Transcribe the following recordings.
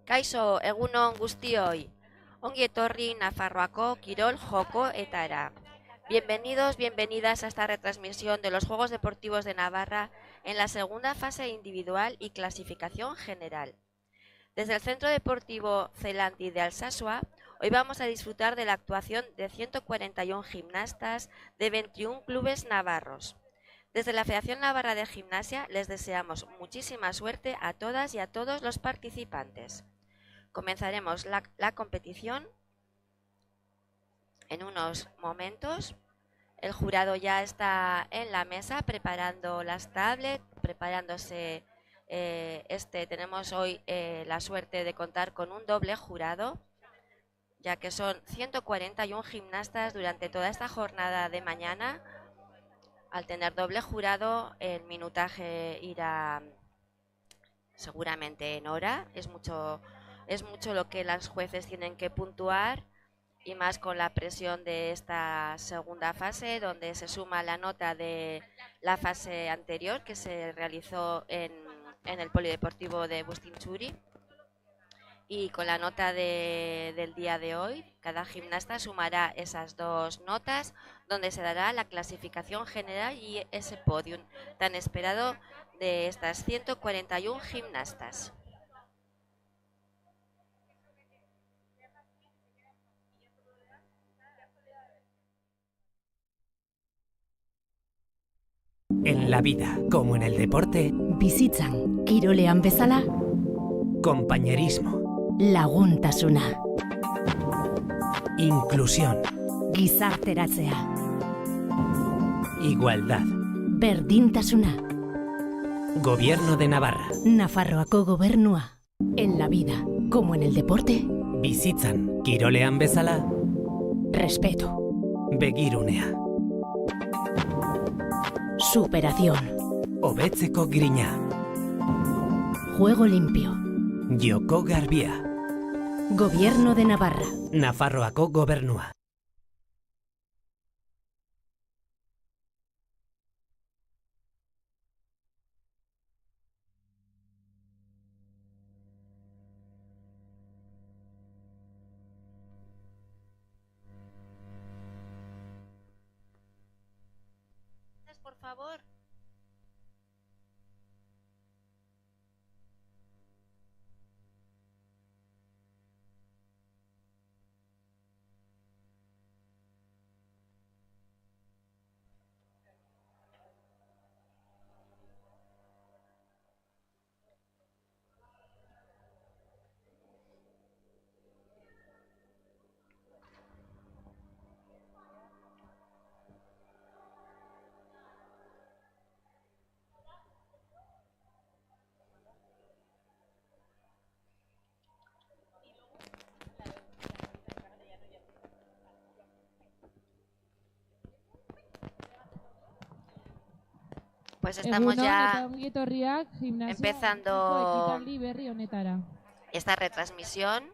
Kaixo, egunon guztioi. Ongi etorri Nafarroako Kirol Jokoetara. Bienvenidos, bienvenidas a esta retransmisión de los Juegos Deportivos de Navarra en la segunda fase individual y clasificación general. Desde el Centro Deportivo Celandi de Alsasua, hoy vamos a disfrutar de la actuación de 141 gimnastas de 21 clubes navarros. Desde la Federación Navarra de Gimnasia les deseamos muchísima suerte a todas y a todos los participantes. Comenzaremos la competición en unos momentos. El jurado ya está en la mesa preparando las tablets, preparándose. Tenemos hoy la suerte de contar con un doble jurado, ya que son 141 gimnastas durante toda esta jornada de mañana. Al tener doble jurado, el minutaje irá seguramente en hora. Es mucho lo que las jueces tienen que puntuar, y más con la presión de esta segunda fase, donde se suma la nota de la fase anterior que se realizó en el polideportivo de Bustinchuri. Y con la nota del día de hoy, cada gimnasta sumará esas dos notas, donde se dará la clasificación general y ese podium tan esperado de estas 141 gimnastas. En la vida, como en el deporte, bizitzan, kirolean bezala, compañerismo, laguntasuna, inclusión, gizarteratzea, igualdad. berdintasuna, Gobierno de Navarra. Nafarroako gobernua. En la vida, como en el deporte, Bizitzan, kirolean bezala, respeto, begirunea, superación, hobetzeko grina, juego limpio, joko garbia, Gobierno de Navarra. Nafarroako gobernua. Por favor. Pues estamos ya empezando esta retransmisión.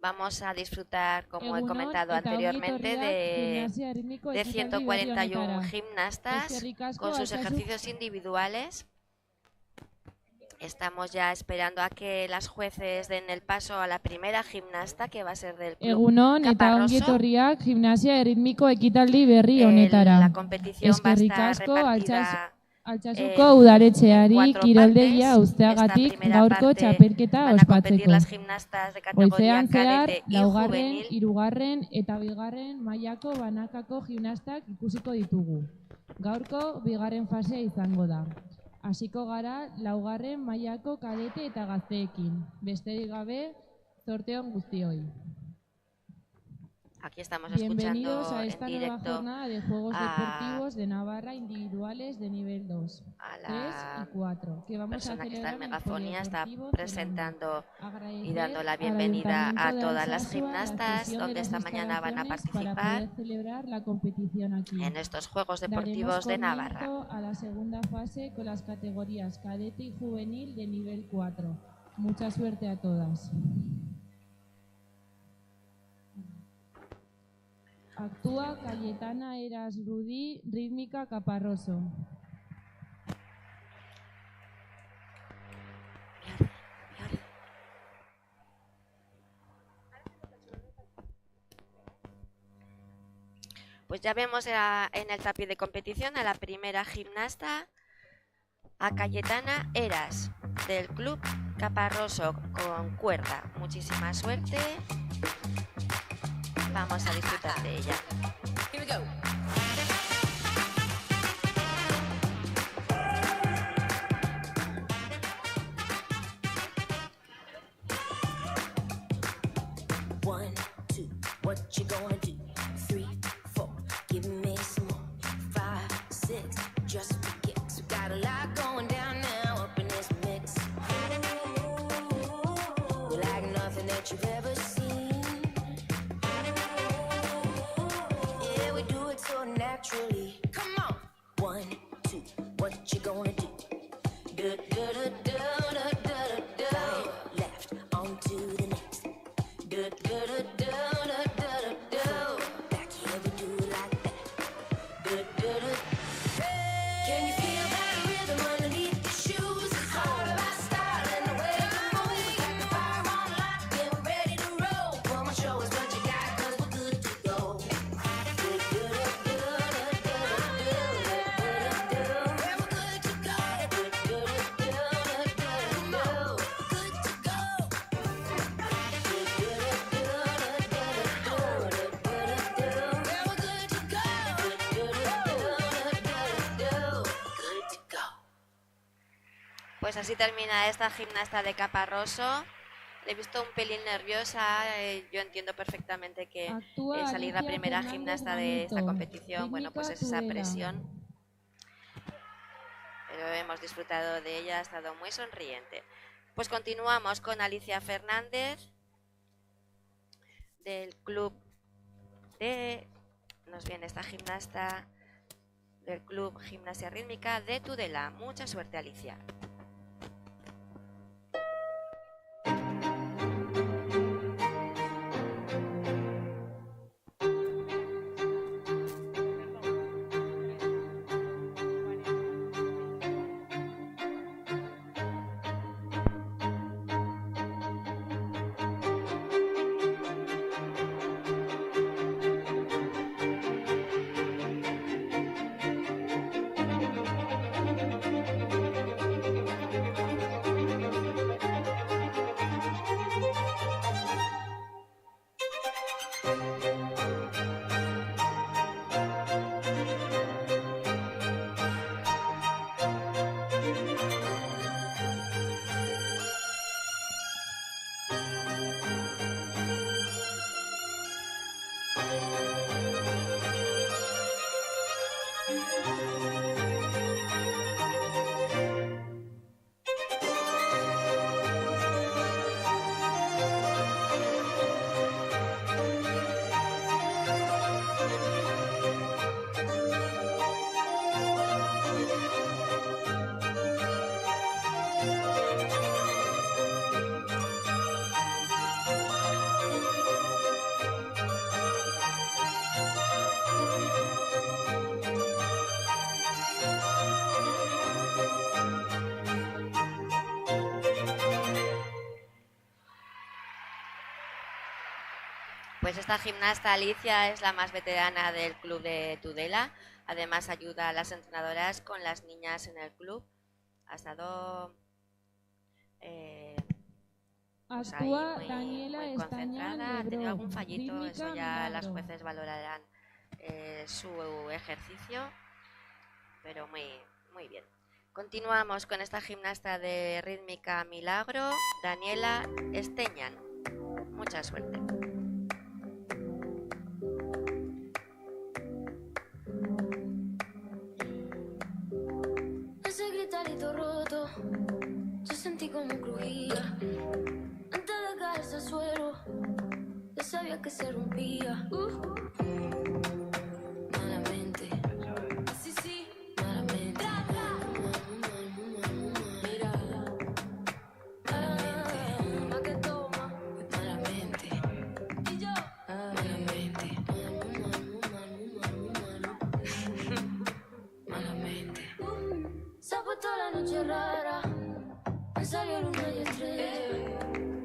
Vamos a disfrutar, como he comentado anteriormente, de 141 gimnastas con sus ejercicios individuales. Estamos ya esperando a que las jueces den el paso a la primera gimnasta, que va a ser del club Egunon eta Caparroso. ongi etorriak gimnasia erritmiko ekitaldi berri honetara. La competición va a Eskerrik estar asko repartida Altsazuko udaletxeari cuatro kiroldegia partes. uzteagatik Esta primera gaurko parte txapelketa van a competir ospatzeko. las gimnastas de categoría Goizean zehar, cadete y laugarren, juvenil. hirugarren eta bigarren mailako banakako gimnastak ikusiko ditugu. Gaurko bigarren fasea izango da. Hasiko gara laugarren mailako kadete eta gazteekin. Besterik gabe, zorte on guztioi. Aquí estamos Bienvenidos escuchando a en esta nueva directo jornada de Juegos a Deportivos de Navarra individuales de nivel 2, a 3 la y 4, que vamos a persona que está celebrar en el megafonía, está Polideportivo presentando Celandi. y dando la Agradecer bienvenida al a Ayuntamiento de todas las Alsasua la gimnastas, cesión de donde las esta mañana van a instalaciones para participar poder celebrar la competición aquí. en estos Juegos Daremos Deportivos de Navarra. comienzo a la segunda fase con las categorías cadete y juvenil de nivel 4. Mucha suerte a todas. Actúa Cayetana Eras Rudí, rítmica Caparroso. Pues ya vemos en el tapiz de competición a la primera gimnasta, a Cayetana Eras, del Club Caparroso con cuerda. Muchísima suerte. Vamos a disfrutar de ella. Here we go. One, two, what you gonna do? 3, 4, give me some more. 5, 6, just for kicks. We got a lot going down now up in this mix. We're like nothing that you've ever seen. Yeah, we do it so naturally. Come on. 1, 2, what you gonna do? Do, do, do, do, do, do, do. Right, left, on to the next. Do, do, do, do, do, do, do. Back here we do it like that. Do, do, do. Can you feel that rhythm underneath your shoes? It's all about style and the way you move. We got the fire on lock and we're ready to roll. Come on, show us what you got, 'cause we're good to go. Do, do, do, do, do, do, do, do, do. Yeah, we're good to go. Do, do, do, do, do, do, do. Good to go. Do, do, do, do, do, do, do, do. Yeah, we're good to go. Do, do, do, do, do, do. Good to go. Pues así termina esta gimnasta de Caparroso. Le he visto un pelín nerviosa. Yo entiendo perfectamente que Actúa salir la Alicia primera Fernández gimnasta de esta Granito. competición, bueno, pues es esa Rítmica Tudela. presión. Pero hemos disfrutado de ella, ha estado muy sonriente. Pues continuamos con Alicia Fernández del club de... Nos viene esta gimnasta del Club Gimnasia Rítmica de Tudela. Mucha suerte, Alicia. Pues esta gimnasta Alicia es la más veterana del club de Tudela. Además ayuda a las entrenadoras con las niñas en el club. Ha estado pues ahí Actúa Daniela muy Estañán concentrada. Ha tenido Lebró. algún fallito, Rítmica eso ya las Milagro. jueces valorarán su ejercicio, pero muy bien. Continuamos con esta gimnasta de rítmica Milagro, Daniela Esteñan. Mucha suerte. Ese gritarito roto, yo sentí como crujía. Antes de caerse al suelo, yo sabía que se rompía. Malamente, sí, sí, malamente. Mira, malamente, pa' que toma, malamente. Y yo, malamente, malamente. Se ha puesto la noche rara, me salió luna y estrella.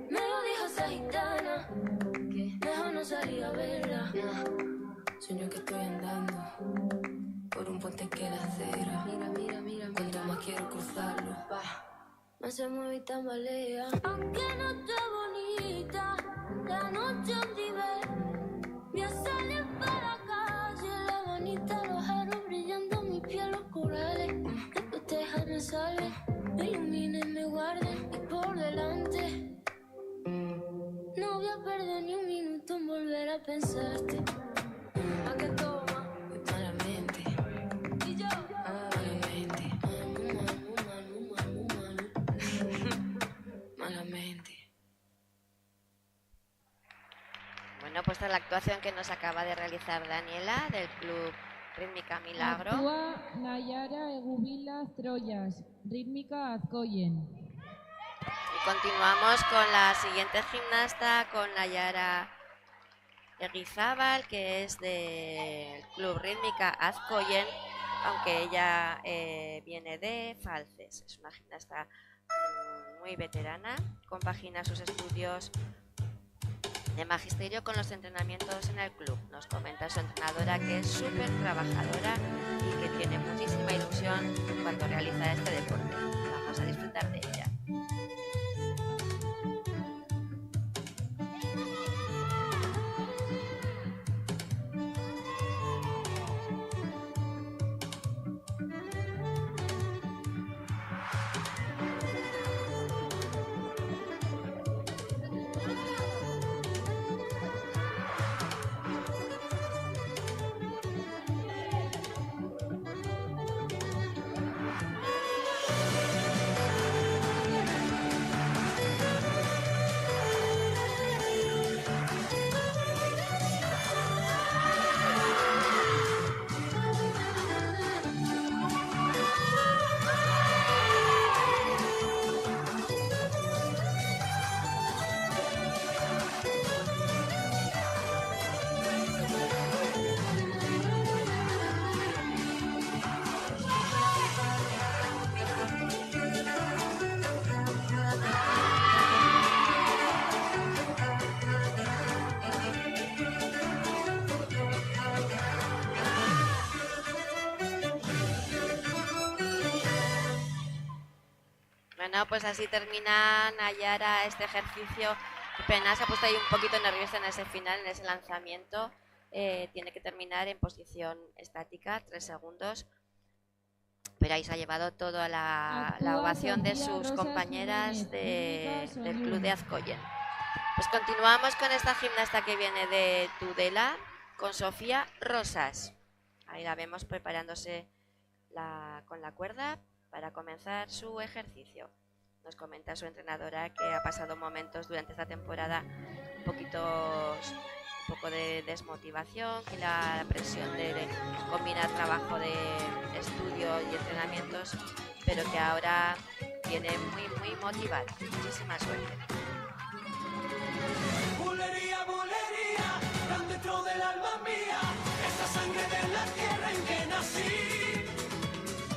Me lo dijo esa gitana, que mejor no salí a verla. Sueño que estoy andando por un puente que la acera. Mira. Cuanto más quiero cruzarlo, más se mueve y tambalea. Aunque no esté bonita, la noche vive. Voy a salir para la calle, la bonita, los aros brillando, mi piel, los corales. Después dejarme sale, me iluminen, me guarden y por delante. No voy a perder ni un minuto en volver a pensarte. ¿A qué toma? Malamente. Y yo, malamente. Malamente. Bueno, pues esta es la actuación que nos acaba de realizar Daniela del Club Rítmica Milagro. Actúa Nayara Egubila Troyas, Rítmica Azkoyen. Y continuamos con la siguiente gimnasta, con Nayara Eguizábal, que es del Club Rítmica Azkoyen, aunque ella viene de Falces. Es una gimnasta muy veterana, compagina sus estudios de magisterio con los entrenamientos en el club. Nos comenta su entrenadora que es súper trabajadora y que tiene muchísima ilusión cuando realiza este deporte. Vamos a disfrutar de ella. Bueno, pues así termina Nayara este ejercicio. Qué pena, se ha puesto ahí un poquito nerviosa en ese final, en ese lanzamiento. Tiene que terminar en posición estática, 3 segundos. Pero ahí se ha llevado toda la ovación de sus compañeras del Club de Azkoyen. Pues continuamos con esta gimnasta que viene de Tudela, con Sofía Rosas. Ahí la vemos preparándose con la cuerda para comenzar su ejercicio. Nos comenta su entrenadora que ha pasado momentos durante esta temporada un poco de desmotivación, que la presión de combinar trabajo de estudio y entrenamientos, pero que ahora viene muy motivada. Muchísima suerte. Bulería, bulería, tan dentro del alma mía, esta sangre de la tierra en que nací.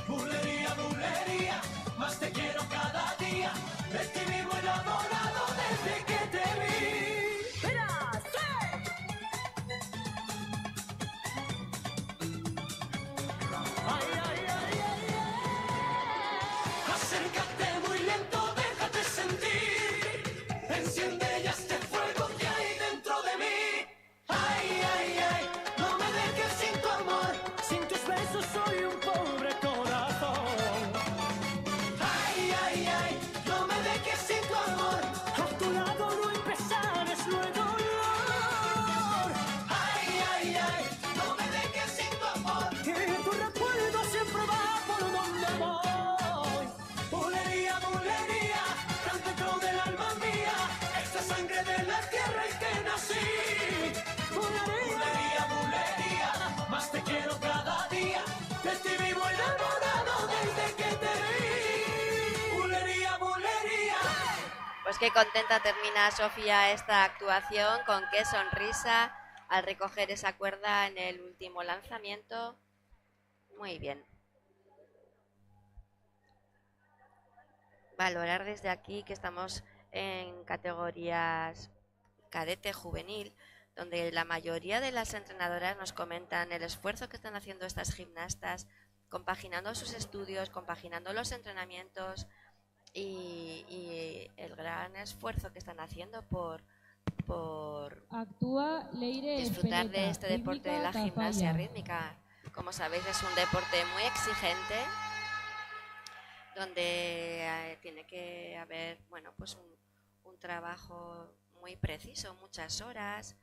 Bulería, bulería, más te quiero cada día, de ti vivo enamorado desde que te vi. ¡Mira, ay, ay, ay, ay, ay. Acércate muy lento, déjate sentir, enciende ya este fuego que hay dentro de mí. Ay, ay, ay, no me dejes sin tu amor, sin tus besos soy un pobre corazón. Ay, ay, ay, no me dejes sin tu amor, a tu lado no hay pesares, no hay dolor. Ay, ay, ay, no me dejes sin tu amor, que tu recuerdo siempre va por donde voy. Bulería, bulería, tan dentro del alma mía, esta sangre de la tierra en que nací. Bulería, bulería, más te quiero cada día, de ti vivo enamorado desde que te vi. Bulería, bulería. Pues qué contenta termina Sofía esta actuación, con qué sonrisa al recoger esa cuerda en el último lanzamiento. Muy bien. Valorar desde aquí que estamos en categorías cadete juvenil, donde la mayoría de las entrenadoras nos comentan el esfuerzo que están haciendo estas gimnastas, compaginando sus estudios, compaginando los entrenamientos y el gran esfuerzo que están haciendo por Actúa Leire disfrutar de Espeleta, este deporte de la rítmica gimnasia Tafalla. rítmica. Como sabéis, es un deporte muy exigente, donde tiene que haber, bueno, pues un trabajo muy preciso, muchas horas,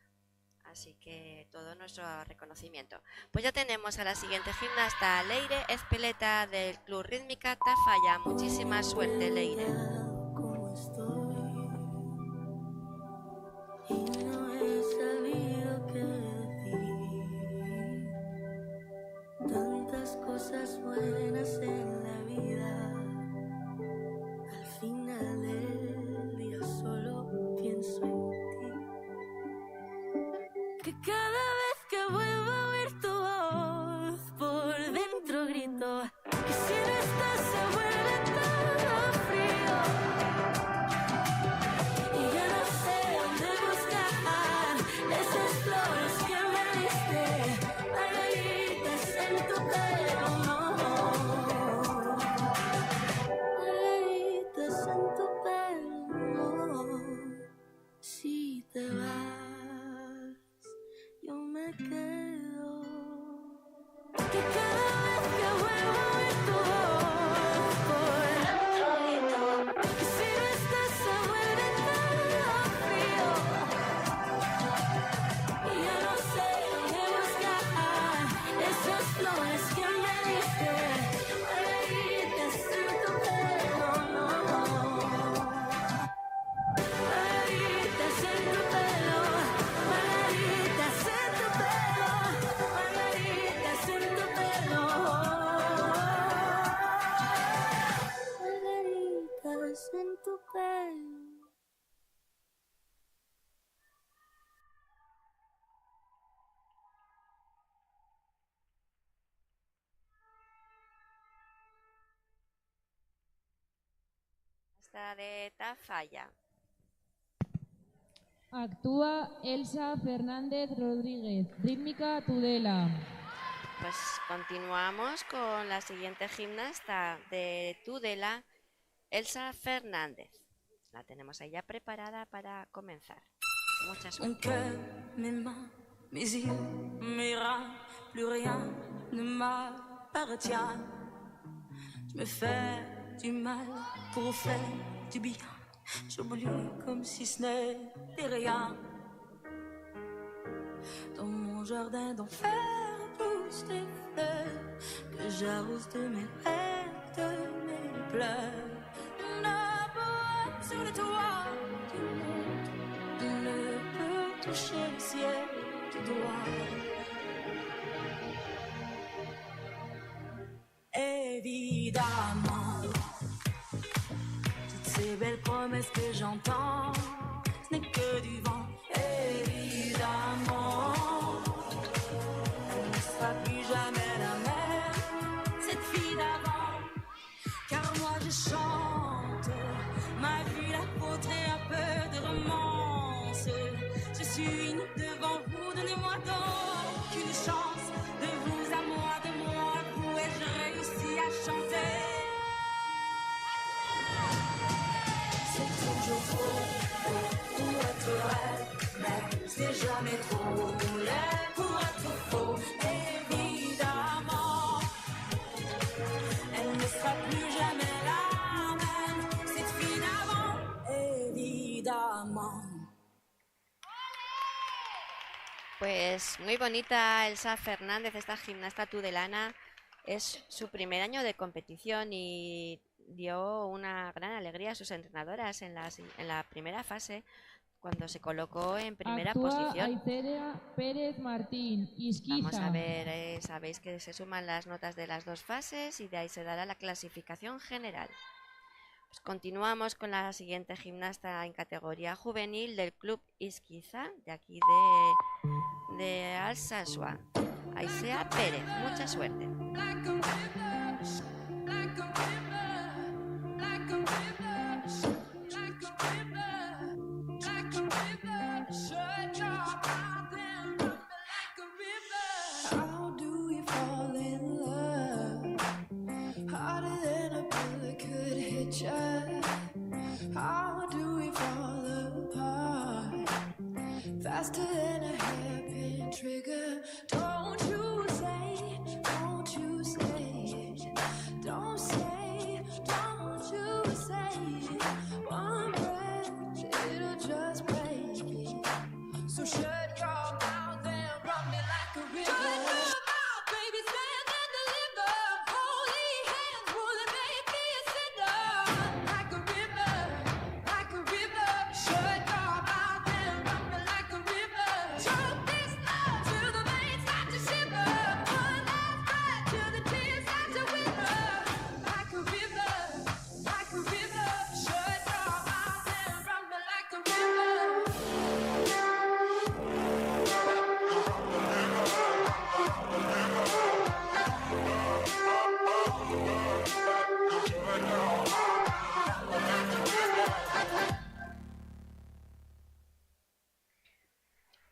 así que todo nuestro reconocimiento. Pues ya tenemos a la siguiente gimnasta, Leire Espeleta del Club Rítmica Tafalla. Muchísima suerte, Leire. Como estoy y no he sabido qué decir. Tantas cosas buenas en la vida. Al final del día solo pienso en ti. Que cada vez que vuelvo a oír tu voz por dentro grito que si no estás se vuelve todo frío. Y ya no sé dónde buscar esas flores que me diste, margaritas en tu pelo, no. Margaritas en tu pelo, no. Si te vas, yo me quedo. Que cada vez que vuelvo a oír tu voz por dentro grito que si no estás se vuelve todo frío. Y ya no sé dónde buscar esas flores que me diste, margaritas en tu pelo, no. Margaritas en tu pelo, margaritas en tu pelo, margaritas en tu pelo, margaritas en tu pelo. Esta de Tafalla. Actúa Elsa Fernández Rodríguez, rítmica Tudela. Pues continuamos con la siguiente gimnasta de Tudela, Elsa Fernández. La tenemos ahí ya preparada para comenzar. Mucha Mon suerte. cœur, mes mains, mes yeux, mes reins, plus rien ne m'appartient. Je me fais du mal pour faire du bien. J'oublie comme si ce n'était rien. Dans mon jardin d'enfer poussent des fleurs que j'arrose de mes rêves, de mes pleurs. Là-bas sur le toit du monde, on ne peut toucher le ciel du doigt. Évidemment, toutes ces belles promesses que j'entends, ce n'est que du vent. Évidemment, elle ne sera plus jamais la même, cette fille d'avant. Car moi je chante ma vie, l'apôtre et un peu de romance. Je suis nue devant vous, donnez-moi donc une chance. De vous à moi, de moi à vous, ai-je réussi à chanter? C'est toujours faux, pour être vrai, mais c'est jamais trop laid pour être faux. Évidemment, elle ne sera plus jamais la même, cette fille d'avant. Évidemment. Pues muy bonita Elsa Fernández, esta gimnasta tudelana. Es su primer año de competición y dio una gran alegría a sus entrenadoras en la primera fase, cuando se colocó en primera Actúa posición. Aitera Pérez Martín, Isquiza. Vamos a ver, sabéis que se suman las notas de las dos fases y de ahí se dará la clasificación general. Pues continuamos con la siguiente gimnasta en categoría juvenil del Club Isquiza, de aquí de Alsasua, Aisea Pérez. Mucha suerte. Like a river, like a river, like a river, like a river, like a river. Shut your mouth hairpin trigger. Don't you say it. Don't say, don't you say it. One breath, it'll just break it. So shut your mouth and run me like a river. Shut your mouth, baby, stand and deliver. Holy hands will make me a sinner. Like a river, like a river. Shut your mouth and run me like a river. Choke this love till the veins start to shiver. One last breath till the tears start to wither. Like a river, like a river. Shut your mouth and run me like a river.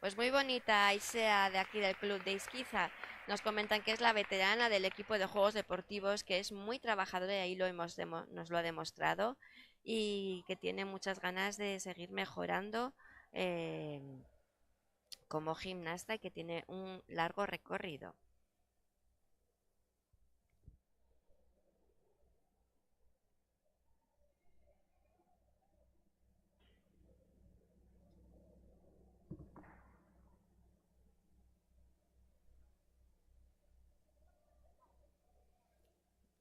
Pues muy bonita Aisea de aquí del club de Izquiza. Nos comentan que es la veterana del equipo de juegos deportivos, que es muy trabajadora y ahí nos lo ha demostrado, y que tiene muchas ganas de seguir mejorando como gimnasta y que tiene un largo recorrido.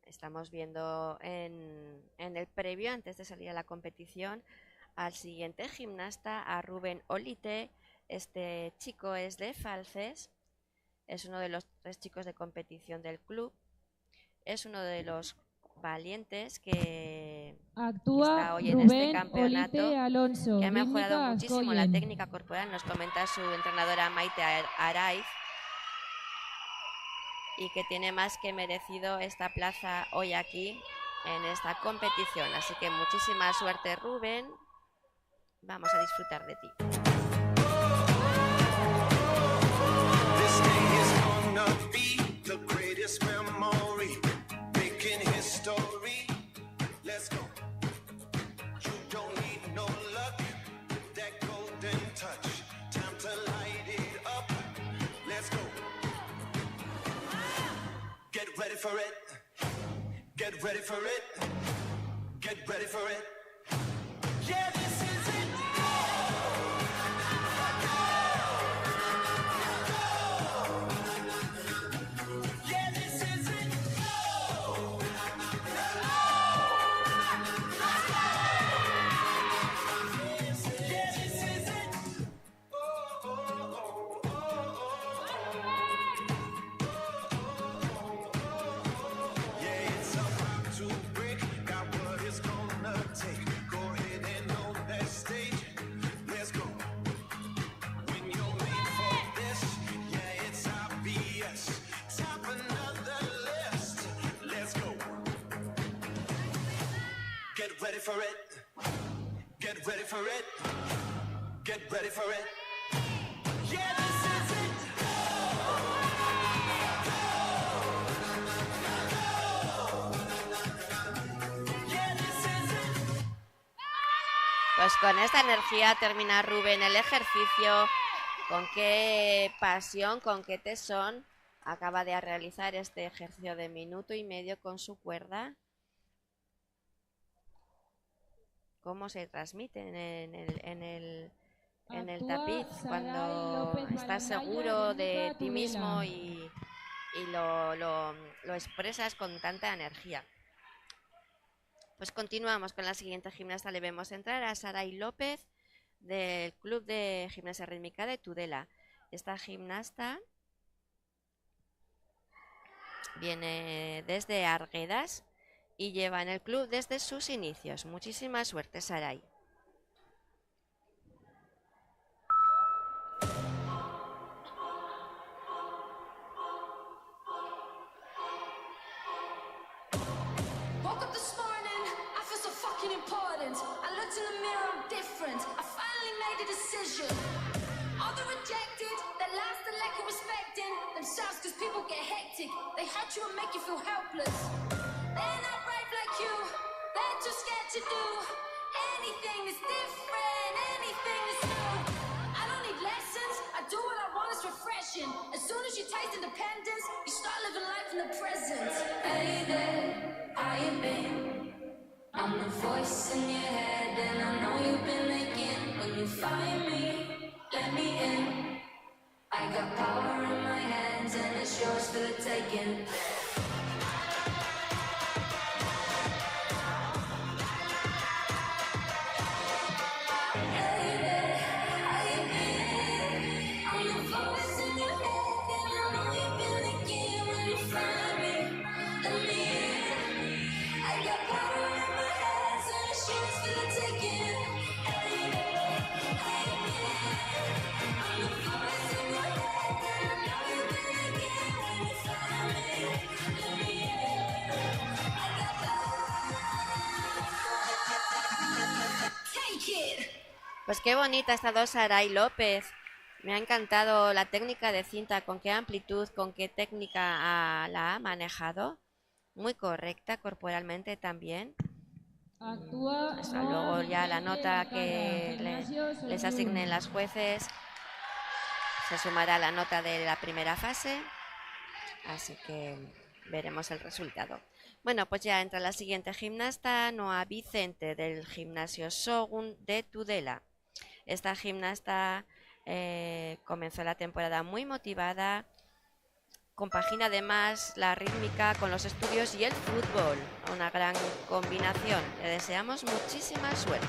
Estamos viendo en el previo, antes de salir a la competición, al siguiente gimnasta, a Rubén Olite. Este chico es de Falces, es uno de los 3 chicos de competición del club, es uno de los valientes que está hoy en este campeonato, que ha mejorado muchísimo la técnica corporal, nos comenta su entrenadora Maite Araiz, y que tiene más que merecido esta plaza hoy aquí en esta competición. Así que muchísima suerte, Rubén. Vamos a disfrutar de ti. This day is gonna be the greatest memory, making history. Let's go. You don't need no luck, that golden touch. Time to light it up. Let's go. Get ready for it. Get ready for it. Get ready for it. Yeah, this is it. Yeah, this is it. Yeah, this is it. Yeah, it's about to break. Got what it's gonna take. Go ahead and hold that stage. Let's go. When you're made for this, yeah, it's obvious. Top another list. Let's go. Get ready for it. Get ready for it. Get ready for it. Yeah, this is it. Yeah, this is it. Pues con esta energía termina Rubén el ejercicio. Con qué pasión, con qué tesón acaba de realizar este ejercicio de 1,5 minutos con su cuerda. Cómo se transmiten en el tapiz cuando estás seguro de ti mismo y lo expresas con tanta energía. Pues continuamos con la siguiente gimnasta. Le vemos entrar a Saray López del Club de Gimnasia Rítmica de Tudela. Esta gimnasta viene desde Arguedas y lleva en el club desde sus inicios. Muchísima suerte, Saray. Woke up this morning, I feel so fucking important. I looked in the mirror, I'm different. I finally made a decision. All the rejected, that lost the lack of respecting themselves, cause people get hectic. They hurt you and make you feel helpless. They're not brave like you, they're too scared to do anything is different, anything is new. I don't need lessons, I do what I want, it's refreshing. As soon as you taste independence, you start living life in the present. Hey there, how you been? I'm the voice in your head, and I know you've been aching. When you find me, let me in. I got power in my hands, and it's yours for the taking. Pues qué bonita ha estado Saray López. Me ha encantado la técnica de cinta, con qué amplitud, con qué técnica la ha manejado. Muy correcta corporalmente también. Hasta luego ya la nota que les asignen las jueces se sumará a la nota de la primera fase. Así que veremos el resultado. Bueno, pues ya entra la siguiente gimnasta, Noa Vicente, del gimnasio Shogun de Tudela. Esta gimnasta comenzó la temporada muy motivada, compagina además la rítmica con los estudios y el fútbol, una gran combinación. Le deseamos muchísima suerte.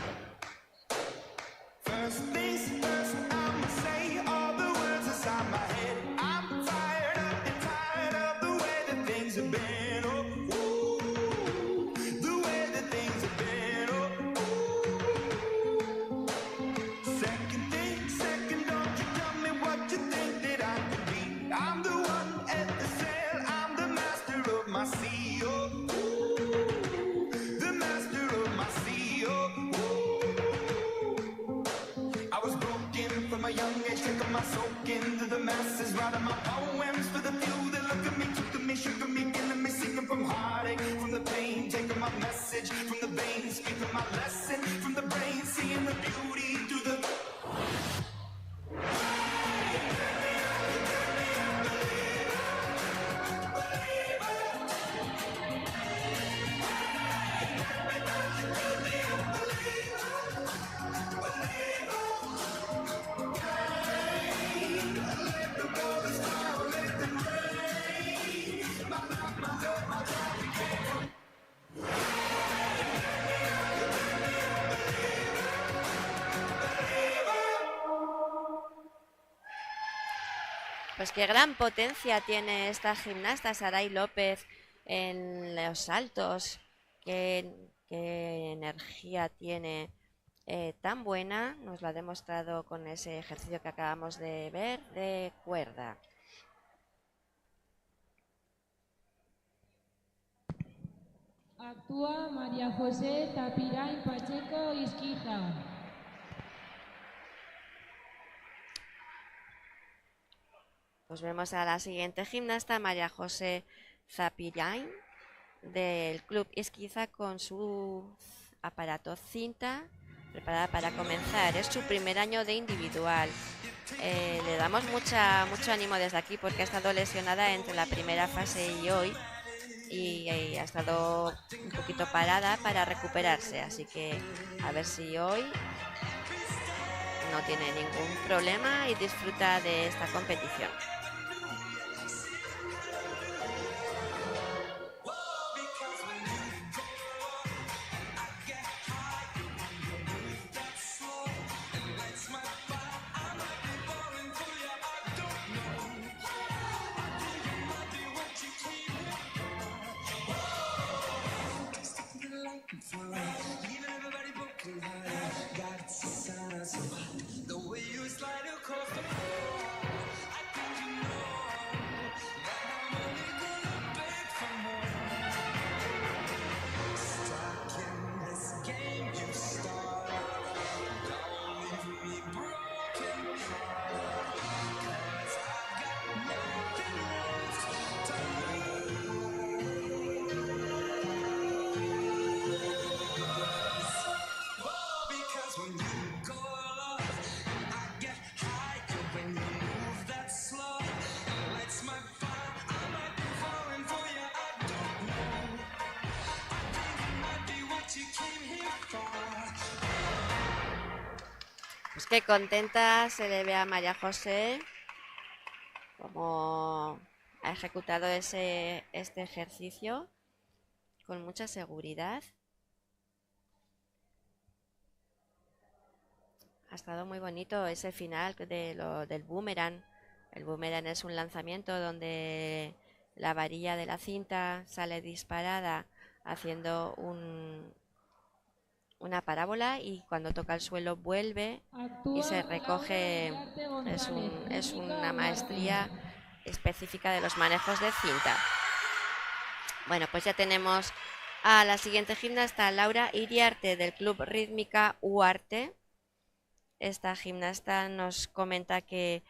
Into the masses, writing my poems for the few that look at me, took to me, shook at me, killing me, singing from heartache, from the pain, taking my message from the veins, speaking my lesson from the brain, seeing the beauty through the. Pues qué gran potencia tiene esta gimnasta Saray López en los saltos, qué energía tiene tan buena, nos lo ha demostrado con ese ejercicio que acabamos de ver de cuerda. Actúa María José Tapirain Pacheco Izquiza. Pues vemos a la siguiente gimnasta, María José Zapirain, del Club Izquiza, con su aparato cinta, preparada para comenzar. Es su primer año de individual. Le damos mucho ánimo desde aquí, porque ha estado lesionada entre la primera fase y hoy, y ha estado un poquito parada para recuperarse. Así que a ver si hoy no tiene ningún problema y disfruta de esta competición. Qué contenta se le ve a María José como ha ejecutado este ejercicio con mucha seguridad. Ha estado muy bonito ese final del boomerang. El boomerang es un lanzamiento donde la varilla de la cinta sale disparada haciendo una parábola y cuando toca el suelo vuelve y se recoge. Es una maestría específica de los manejos de cinta. Bueno, pues ya tenemos a la siguiente gimnasta, Laura Iriarte, del Club Rítmica UARTE. Esta gimnasta nos comenta que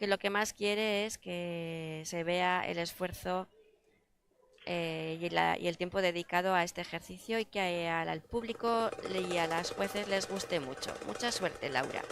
lo que más quiere es que se vea el esfuerzo y el tiempo dedicado a este ejercicio y que al público y a las jueces les guste mucho. Mucha suerte, Laura.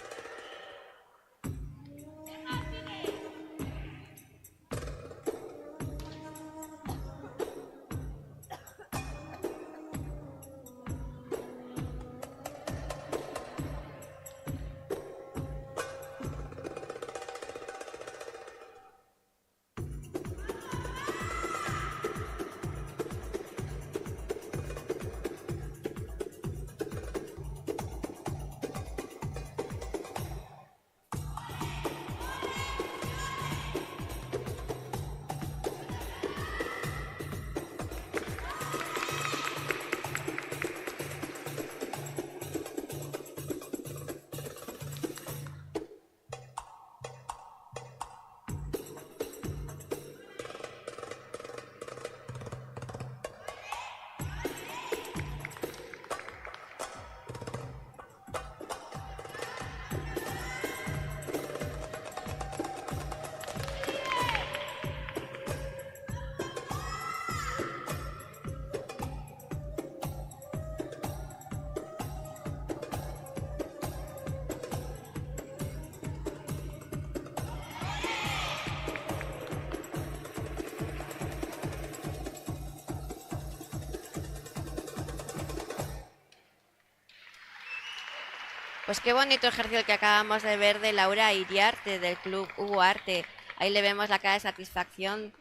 Pues qué bonito ejercicio el que acabamos de ver de Laura Iriarte del Club UARTE. Ahí le vemos la cara de satisfacción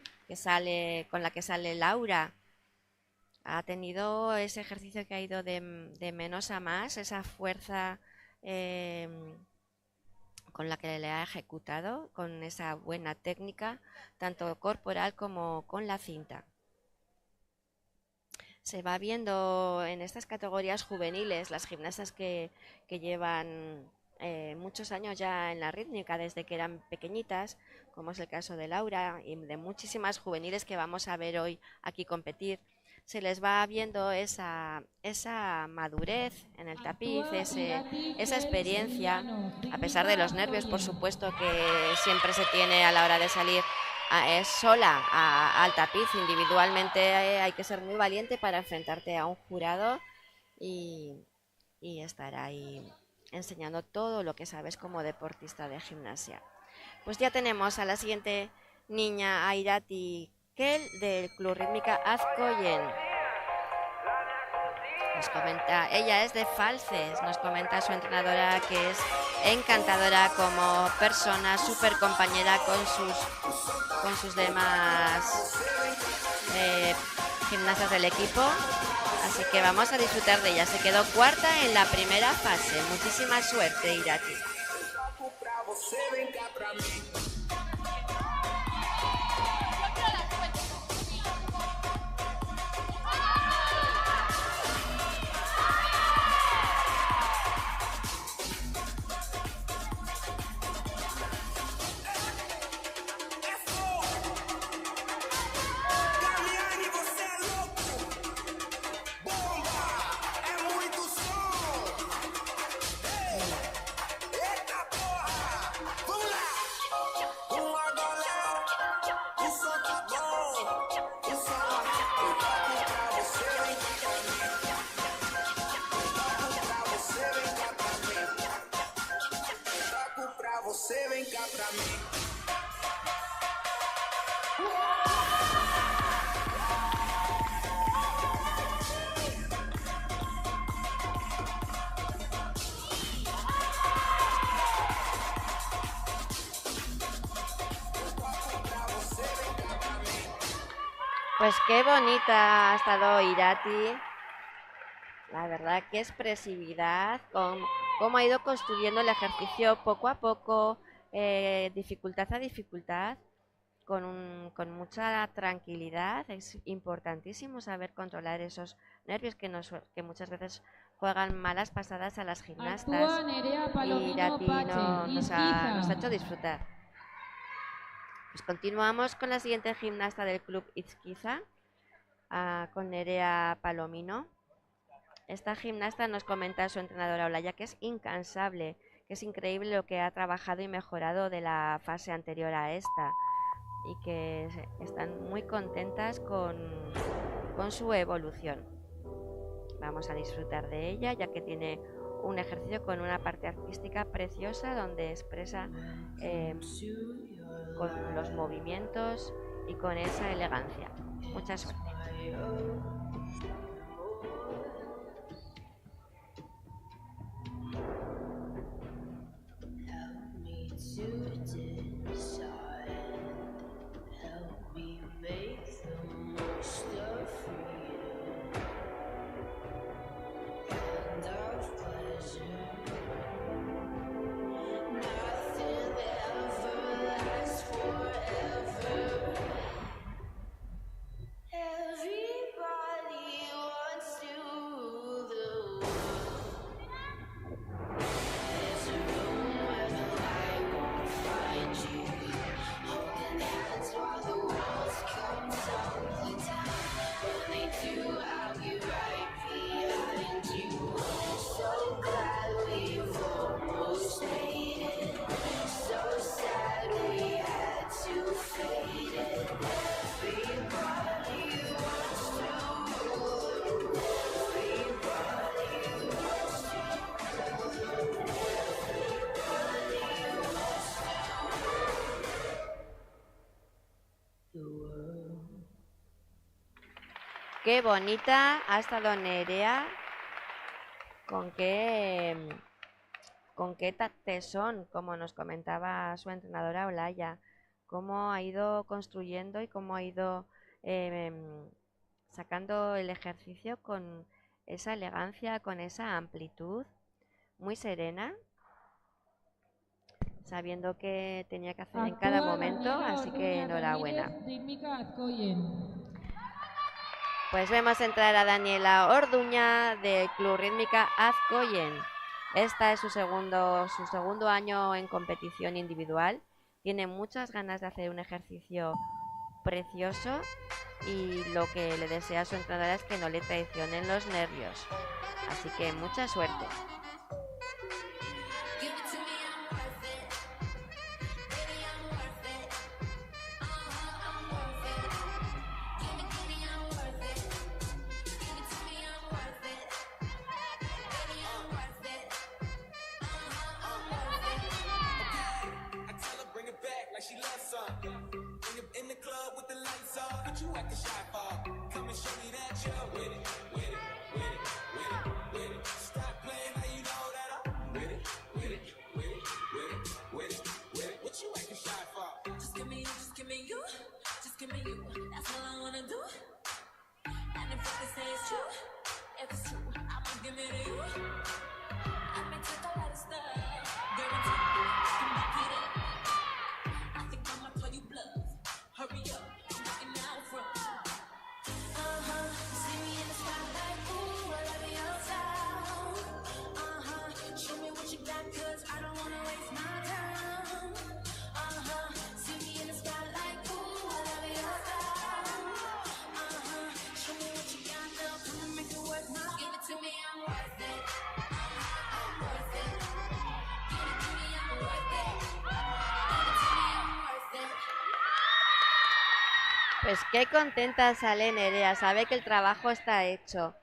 con la que sale Laura. Ha tenido ese ejercicio que ha ido de menos a más, esa fuerza con la que le ha ejecutado, con esa buena técnica, tanto corporal como con la cinta. Se va viendo en estas categorías juveniles las gimnastas que llevan muchos años ya en la rítmica, desde que eran pequeñitas, como es el caso de Laura y de muchísimas juveniles que vamos a ver hoy aquí competir. Se les va viendo esa madurez en el tapiz, esa experiencia, a pesar de los nervios, por supuesto, que siempre se tiene a la hora de salir sola al tapiz. Individualmente hay que ser muy valiente para enfrentarte a un jurado y estar ahí enseñando todo lo que sabes como deportista de gimnasia. Pues ya tenemos a la siguiente niña, Airati Kel, del Club Rítmica Azcoyen. Nos comenta, ella es de Falces, nos comenta su entrenadora que es encantadora como persona, súper compañera con sus demás gimnastas del equipo. Así que vamos a disfrutar de ella. Se quedó cuarta en la primera fase. Muchísima suerte, Irati. Pues qué bonita ha estado Irati. La verdad, qué expresividad, cómo ha ido construyendo el ejercicio poco a poco, dificultad a dificultad, con mucha tranquilidad. Es importantísimo saber controlar esos nervios que muchas veces juegan malas pasadas a las gimnastas. Actúa Nerea Y Palomino Irati Pache, nos ha hecho disfrutar. Pues continuamos con la siguiente gimnasta del club Izquiza, con Nerea Palomino. Esta gimnasta nos comenta su entrenadora Olaya que es incansable, que es increíble lo que ha trabajado y mejorado de la fase anterior a esta y que están muy contentas con su evolución. Vamos a disfrutar de ella, ya que tiene un ejercicio con una parte artística preciosa donde expresa con los movimientos y con esa elegancia. Mucha suerte. Everybody wants to rule the world. There's a room where the light won't find you. Holding hands while the walls come tumbling down. When they do, I'll be right behind you. So glad we've almost made it. So sad we had to fade it. Everybody wants to rule. Everybody wants to rule. Qué bonita ha estado Nerea, con qué tesón, como nos comentaba su entrenadora Olaya, cómo ha ido construyendo y cómo ha ido sacando el ejercicio con esa elegancia, con esa amplitud, muy serena, sabiendo que tenía que hacer en cada momento, así que enhorabuena. Rítmica Azkoyen. Pues vemos entrar a Daniela Orduña del Club Rítmica Azkoyen. Esta es su segundo año en competición individual. Tiene muchas ganas de hacer un ejercicio precioso y lo que le desea a su entrenadora es que no le traicionen los nervios. Así que mucha suerte. Give it to me, I'm worth it. Baby, I'm worth it. I'm worth it. Give me, I'm worth it. Give it to me, I'm worth it. Baby, I'm worth it. I'm worth it. I tell her bring it back like she loves something. Bring it in the club with the lights off. What you acting shy for? Come and show me that you're with it, with it, with it, with it, with it. Stop playing, now you know that I'm with it, with it, with it, with it, with it, with it. What you acting shy for? Just give me you, just give me you. Just give me you. That's all I wanna do. And if what they say is true, if it's true, I'ma give it to you. I may take a lot of stuff. Guaranteed, I can back it up. I think I might call you bluff. Hurry up, I'm knocking out front. See me in the spotlight, ooh, I love your style. Show me what you got, 'cause I don't wanna waste my time. See me in the spotlight, ooh, I love your style. Show me what you got, now come and make it worth my. Give it to me, I'm worth it. I'm worth it. Give it to me, I'm worth it. Give it to me, I'm worth it. Pues qué contenta sale Nerea, sabe que el trabajo está hecho.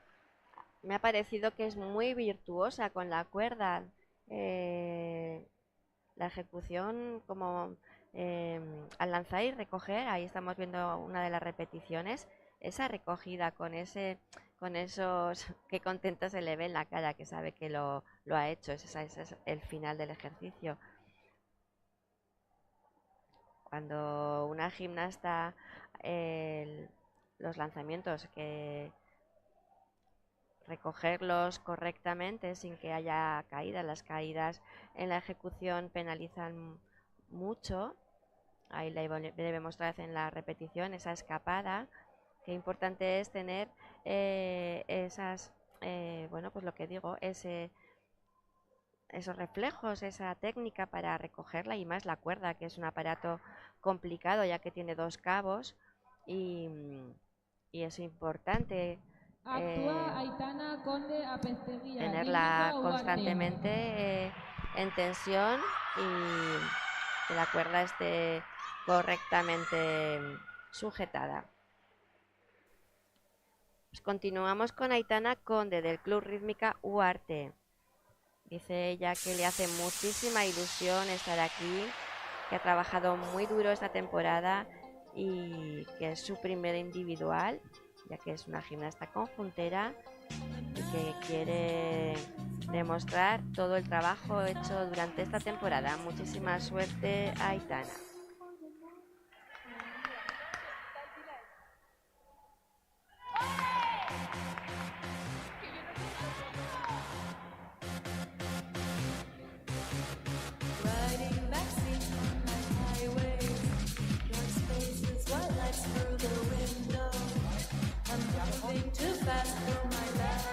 Me ha parecido que es muy virtuosa con la cuerda. La ejecución como al lanzar y recoger, ahí estamos viendo una de las repeticiones, esa recogida con esos, qué contenta se le ve en la cara, que sabe que lo ha hecho, ese es el final del ejercicio. Cuando una gimnasta los lanzamientos, que recogerlos correctamente sin que haya caídas. Las caídas en la ejecución penalizan mucho. Ahí debemos otra vez en la repetición esa escapada. Qué importante es tener esas, bueno, pues lo que digo, esos reflejos, esa técnica para recogerla, y más la cuerda, que es un aparato complicado ya que tiene 2 cabos y es importante Actúa Aitana Conde Apezteguía, tenerla rítmica Ugarte. constantemente en tensión y que la cuerda esté correctamente sujetada. Pues continuamos con Aitana Conde del Club Rítmica Ugarte. Dice ella que le hace muchísima ilusión estar aquí, que ha trabajado muy duro esta temporada y que es su primer individual, ya que es una gimnasta conjuntera y que quiere demostrar todo el trabajo hecho durante esta temporada. Muchísima suerte, Aitana. Riding backseat on night highways, dark spaces, white lights through the window. I'm moving too fast through my life,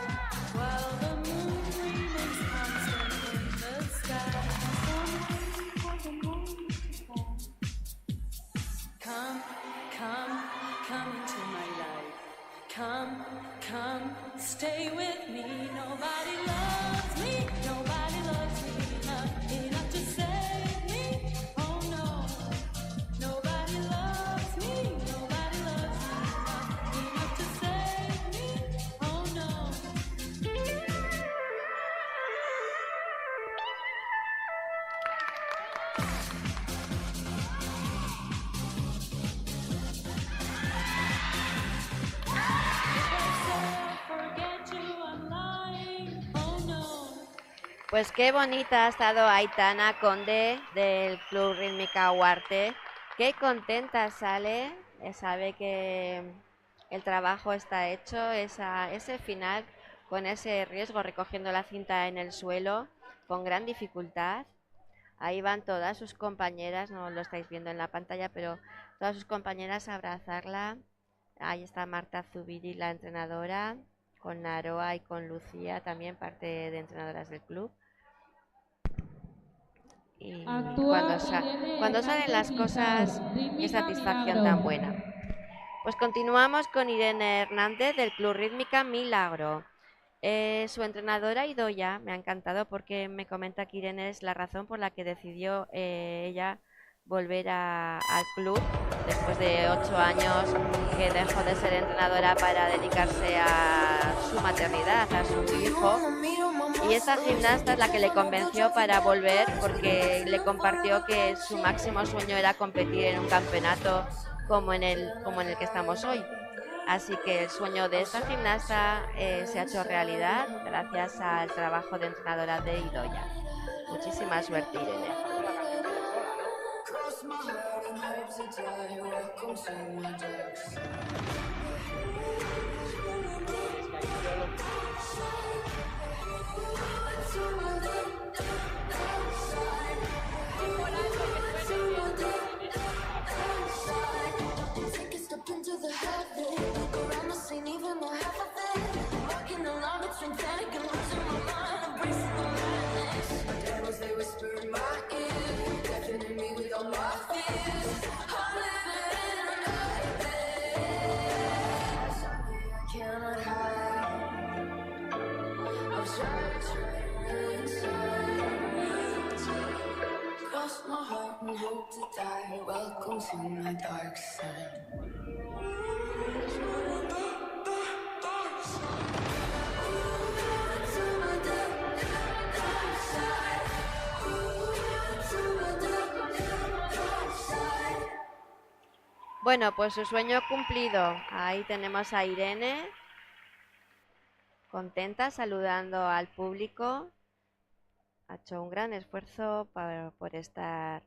while the moon remains constant in the sky. Come, come into my life. Come, stay with me. Nobody loves me enough to save me. Oh no, nobody loves me enough to save me. Oh no. Pues qué bonita ha estado Aitana Conde del Club Rítmica Ugarte. Qué contenta sale, sabe que el trabajo está hecho, ese final con ese riesgo recogiendo la cinta en el suelo con gran dificultad. Ahí van todas sus compañeras, no lo estáis viendo en la pantalla, pero todas sus compañeras a abrazarla. Ahí está Marta Zubiri, la entrenadora, con Naroa y con Lucía, también parte de entrenadoras del club. Y cuando salen las cosas, qué satisfacción tan buena. Pues continuamos con Irene Hernández del Club Rítmica Milagro. Su entrenadora Idoia me ha encantado porque me comenta que Irene es la razón por la que decidió ella volver al club después de 8 años que dejó de ser entrenadora para dedicarse a su maternidad, a su hijo. Y esta gimnasta es la que le convenció para volver porque le compartió que su máximo sueño era competir en un campeonato como en el que estamos hoy. Así que el sueño de esta gimnasta se ha hecho realidad gracias al trabajo de entrenadora de Idoia. Muchísima suerte, Irene. Cross my heart and hope to die. Welcome to my dark side. Bueno, pues su sueño cumplido. Ahí tenemos a Irene, contenta, saludando al público. Ha hecho un gran esfuerzo por estar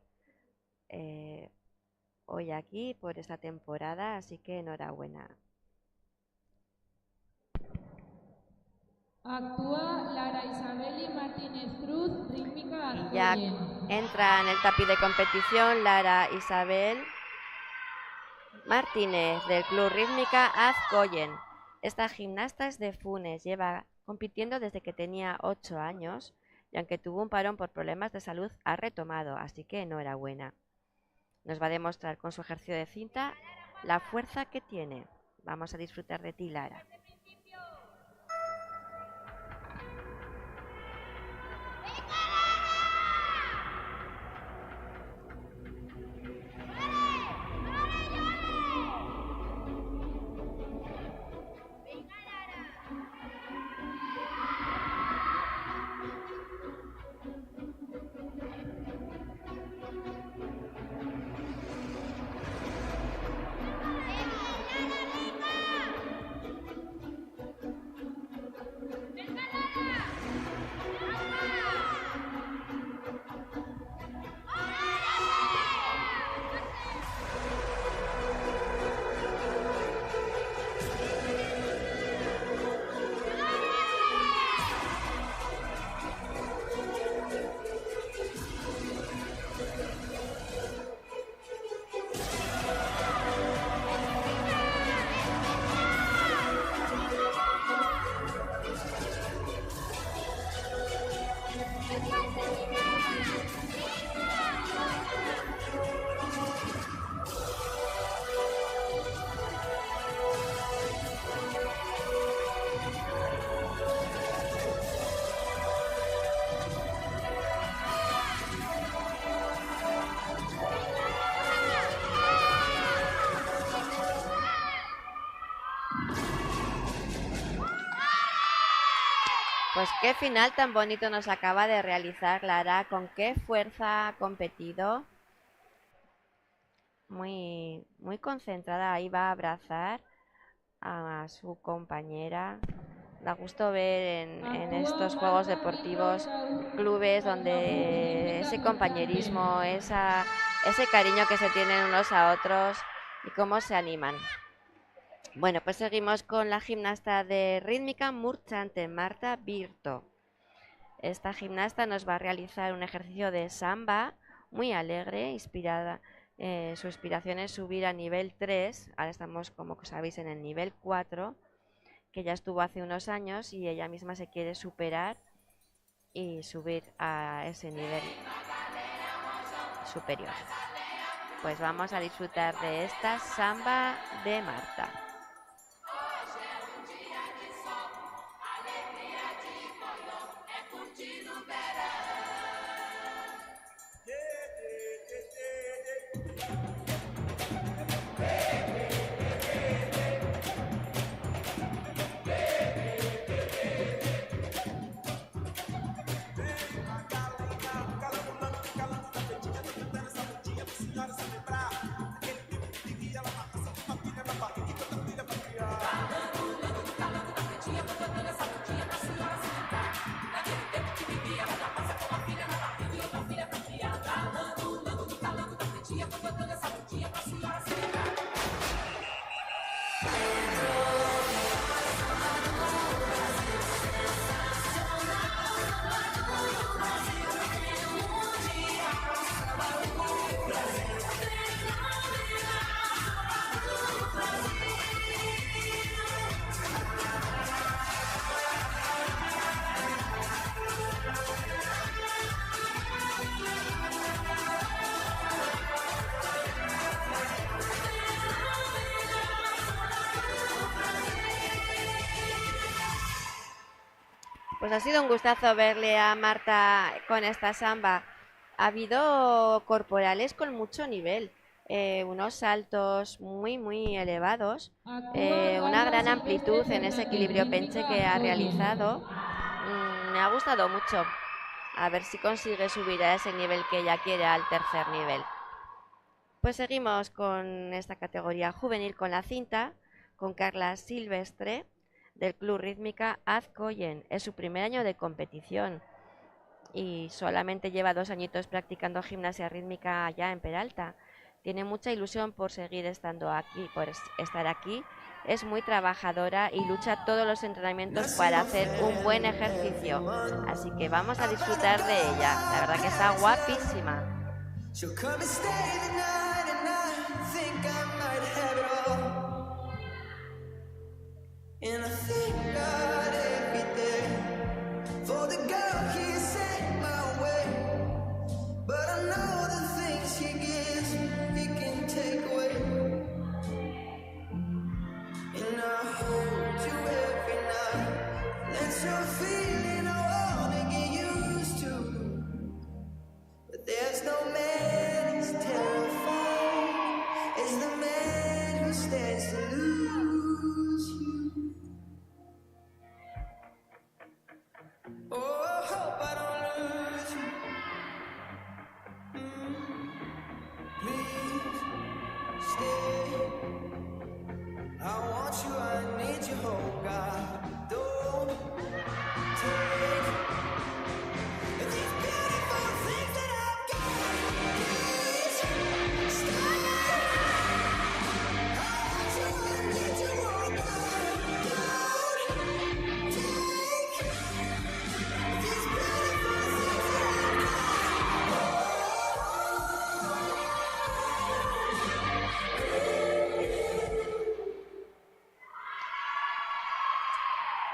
hoy aquí, por esta temporada, así que enhorabuena. Actúa Lara Isabeli Martínez Cruz, rítmica Y ya Azcoyen. entra en el tapiz de competición Lara Isabel Martínez del Club Rítmica Azcoyen. Esta gimnasta es de Funes, lleva compitiendo desde que tenía 8 años y aunque tuvo un parón por problemas de salud ha retomado, así que enhorabuena. Nos va a demostrar con su ejercicio de cinta la fuerza que tiene. Vamos a disfrutar de ti, Lara. Pues qué final tan bonito nos acaba de realizar Lara, con qué fuerza ha competido. Muy concentrada, ahí va a abrazar a su compañera. Da gusto ver en estos juegos deportivos clubes donde ese compañerismo, ese cariño que se tienen unos a otros y cómo se animan. Bueno, pues seguimos con la gimnasta de rítmica Murchante, Marta Virto. Esta gimnasta nos va a realizar un ejercicio de samba muy alegre, inspirada. Su inspiración es subir a nivel 3, ahora estamos, como sabéis, en el nivel 4, que ya estuvo hace unos años y ella misma se quiere superar y subir a ese nivel superior. Pues vamos a disfrutar de esta samba de Marta. Pues ha sido un gustazo verle a Marta con esta samba. Ha habido corporales con mucho nivel, unos saltos muy elevados, una gran amplitud en ese equilibrio penche que ha realizado. Me ha gustado mucho. A ver si consigue subir a ese nivel que ella quiere, al tercer nivel. Pues seguimos con esta categoría juvenil con la cinta, con Carla Silvestre, del Club Rítmica Azcoyen. Es su primer año de competición y solamente lleva 2 añitos practicando gimnasia rítmica allá en Peralta. Tiene mucha ilusión por seguir estando aquí, por estar aquí. Es muy trabajadora y lucha todos los entrenamientos para hacer un buen ejercicio. Así que vamos a disfrutar de ella. La verdad que está guapísima. She'll come and stay the night, and I think I might have it all. And I thank God every day for the girl He sent my way. But I know the things He gives, He can take away. And I hold you every night. That's your feeling I wanna get used to. But there's no man as terrifying as the man who stands to lose you. Oh, I hope I don't lose you. Please stay. I want you, I need you, oh God. Don't take these beautiful things that I've got. Please stay. I want you, I need you, oh God. Don't take these beautiful things that I've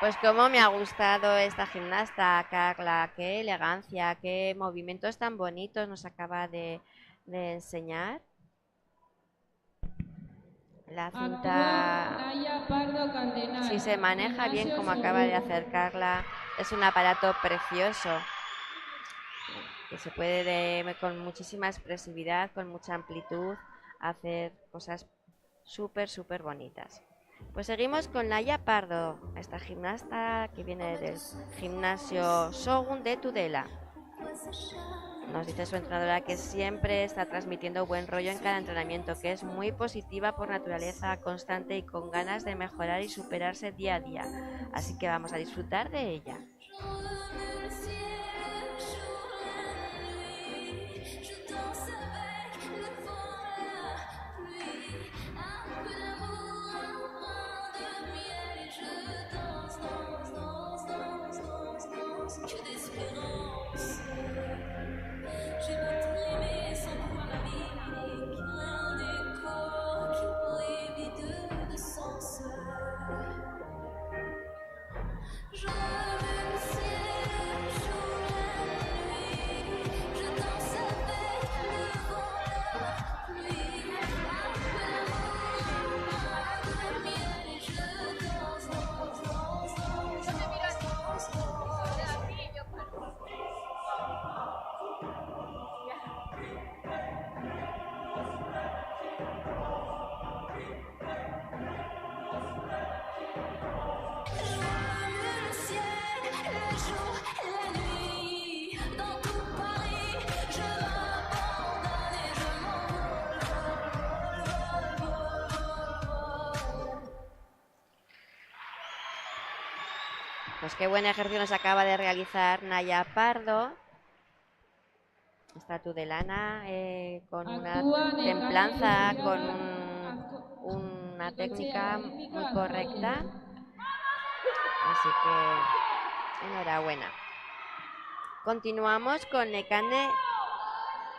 Pues cómo me ha gustado esta gimnasta, Carla, qué elegancia, qué movimientos tan bonitos nos acaba de enseñar. La cinta, Naya Pardo Candenal. si se maneja bien como acaba de hacer Carla, es un aparato precioso que se puede con muchísima expresividad, con mucha amplitud, hacer cosas súper bonitas. Pues seguimos con Naya Pardo, esta gimnasta que viene del gimnasio Shogun de Tudela. Nos dice su entrenadora que siempre está transmitiendo buen rollo en cada entrenamiento, que es muy positiva por naturaleza, constante y con ganas de mejorar y superarse día a día. Así que vamos a disfrutar de ella. Pues qué buen ejercicio nos acaba de realizar Naya Pardo. Esta tudelana con una templanza, con una técnica muy correcta. Así que enhorabuena. Continuamos con Nekane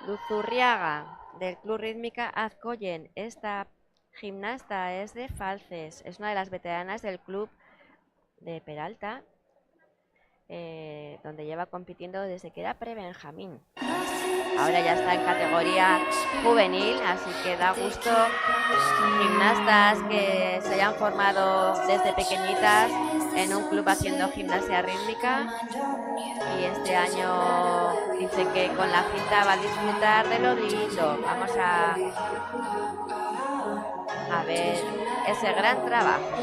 Luzurriaga del Club Rítmica Azcoyen. Esta gimnasta es de Falces, es una de las veteranas del club de Peralta, donde lleva compitiendo desde que era pre-benjamín. Ahora ya está en categoría juvenil, así que da gusto gimnastas que se hayan formado desde pequeñitas en un club haciendo gimnasia rítmica, y este año dice que con la cinta va a disfrutar de lo lindo. Vamos a ver ese gran trabajo.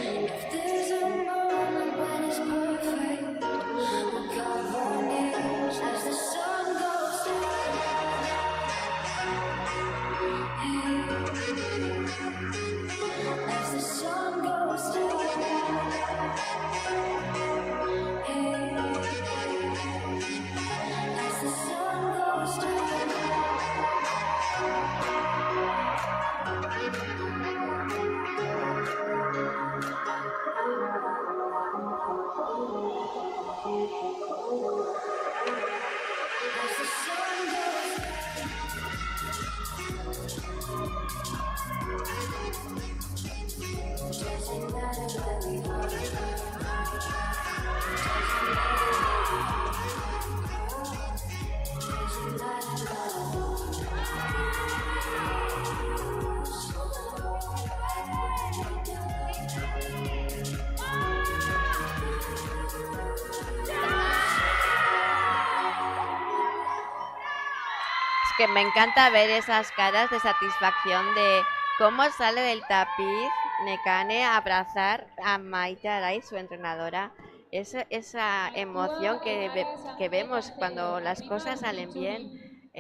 Que me encanta ver esas caras de satisfacción de cómo sale del tapiz Nekane a abrazar a Maite Arai, su entrenadora. Esa emoción que vemos cuando las cosas salen bien,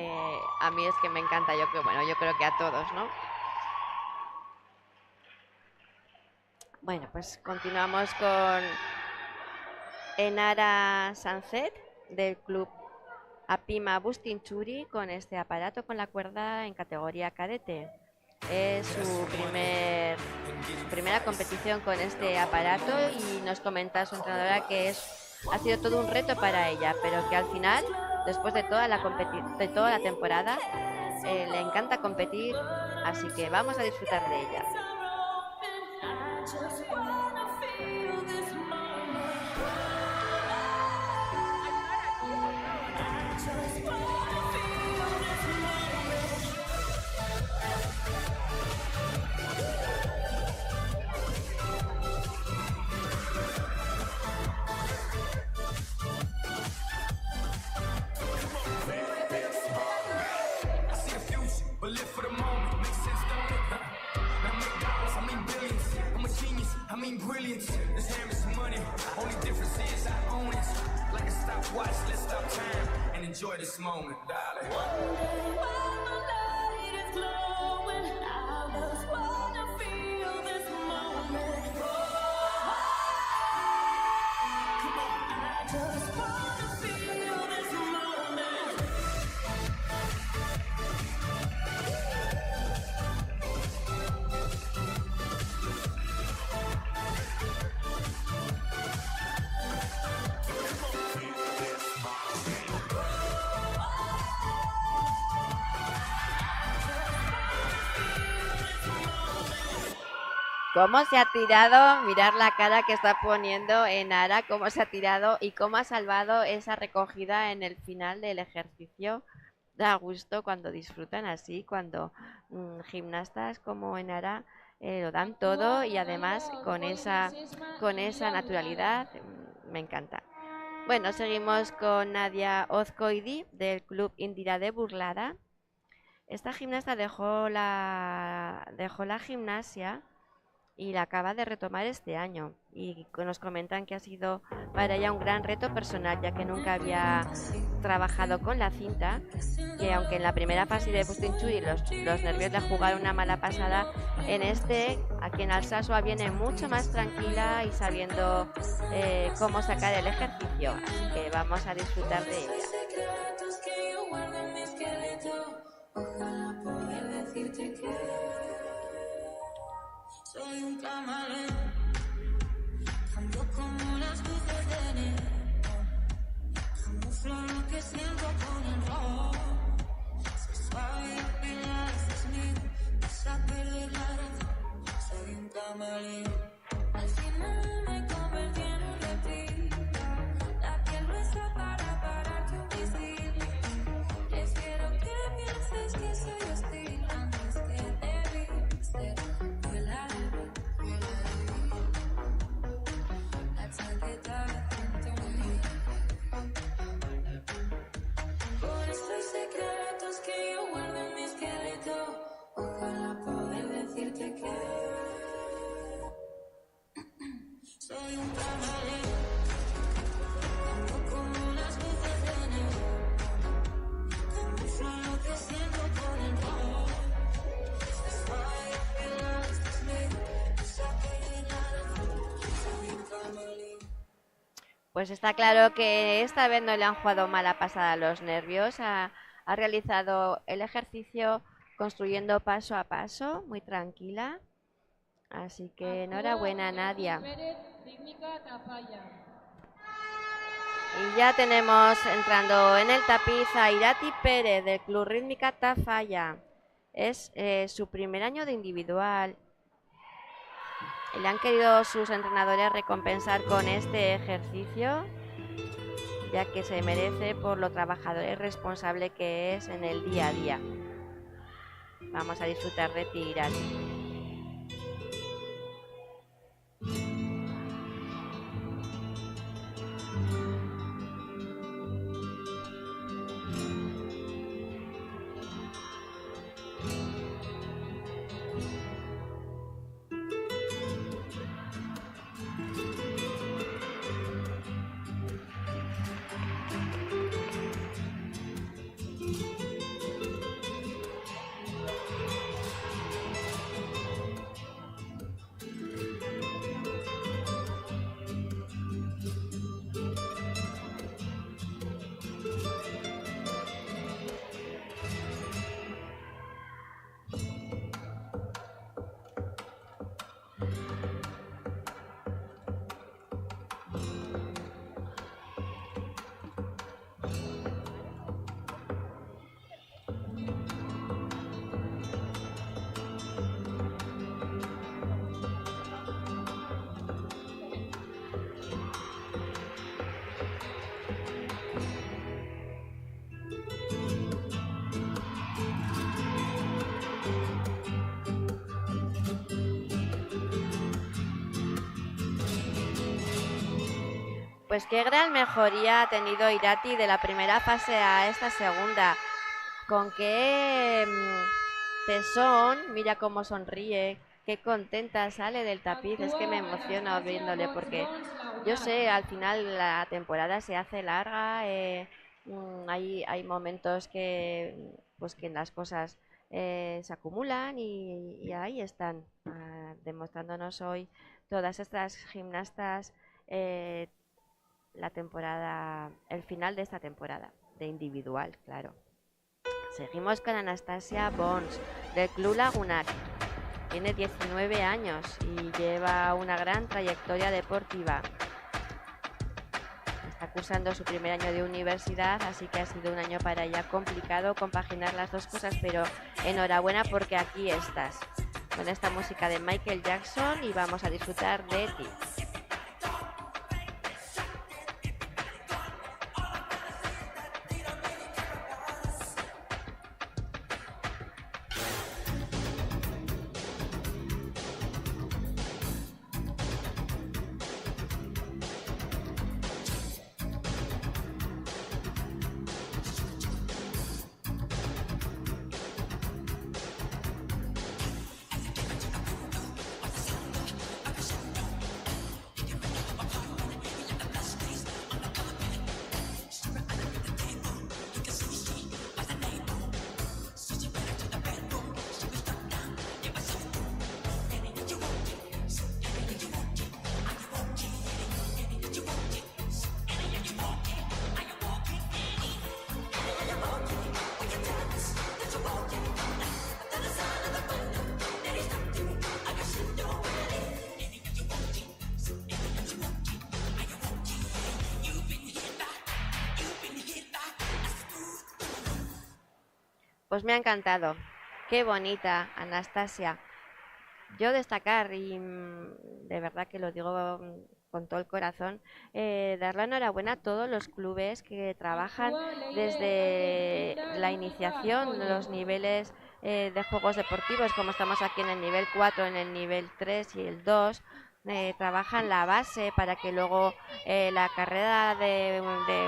a mí es que me encanta. Yo creo que a todos, ¿no? Bueno, pues continuamos con Enara Sanzet del club Apima Bustinchuri con este aparato con la cuerda en categoría cadete. Es su primera competición con este aparato y nos comenta su entrenadora que ha sido todo un reto para ella, pero que al final, después de toda la temporada, le encanta competir, así que vamos a disfrutar de ella. Brilliance, this hammer is money. Only difference is I own it. Like a stopwatch, let's stop time and enjoy this moment, darling. One day while the light is glowing, I just wanna feel this moment. Come on, I just wanna feel this moment. Cómo se ha tirado, mirar la cara que está poniendo Enara, cómo se ha tirado y cómo ha salvado esa recogida en el final del ejercicio. Da gusto cuando disfrutan así, cuando gimnastas como Enara lo dan todo y además con esa naturalidad, me encanta. Bueno, seguimos con Nadia Ozkoidi del club Indira de Burlada. Esta gimnasta dejó la gimnasia y la acaba de retomar este año y nos comentan que ha sido para ella un gran reto personal, ya que nunca había trabajado con la cinta, que aunque en la primera fase de Bustinchuri los nervios le jugaron una mala pasada, aquí en Alsasua viene mucho más tranquila y sabiendo cómo sacar el ejercicio, así que vamos a disfrutar de ella. Soy un camaleón, cambio como las luces de neón, camuflo lo que siento con el rojo, soy suave y apenas es mío, vas a perder la razón, soy un camaleón, al final me convertí en un reptil, la piel gruesa para parar tu misil, prefiero que pienses que soy hostil antes que débil ser. Por eso hay secretos que yo guardo en mi esqueleto. Ojalá poder decirte que soy un camaleón, cambio como las luces de neón, camuflo lo que siento con el rojo. Pues está claro que esta vez no le han jugado mala pasada los nervios. Ha realizado el ejercicio construyendo paso a paso, muy tranquila. Así que enhorabuena, Nadia. Pérez, rítmica Tafalla. Y ya tenemos entrando en el tapiz a Irati Pérez del Club Rítmica Tafalla. Es su primer año de individual. Y le han querido sus entrenadores recompensar con este ejercicio, ya que se merece por lo trabajador y responsable que es en el día a día. Vamos a disfrutar de ti, Irati. Pues qué gran mejoría ha tenido Irati de la primera fase a esta segunda. Con qué tesón, mira cómo sonríe, qué contenta sale del tapiz. Es que me emociona viéndole porque yo sé, al final la temporada se hace larga, hay momentos que, pues que las cosas se acumulan y ahí están, demostrándonos hoy todas estas gimnastas la temporada, el final de esta temporada, de individual, claro. Seguimos con Anastasia Bons, del Club Lagunac. Tiene 19 años y lleva una gran trayectoria deportiva. Está cursando su primer año de universidad, así que ha sido un año para ella complicado compaginar las dos cosas, pero enhorabuena porque aquí estás, con esta música de Michael Jackson, y vamos a disfrutar de ti. Pues me ha encantado. Qué bonita, Anastasia. Yo destacar, y de verdad que lo digo con todo el corazón, dar la enhorabuena a todos los clubes que trabajan desde la iniciación, los niveles de juegos deportivos, como estamos aquí en el nivel 4, en el nivel 3 y el 2. Trabajan la base para que luego la carrera de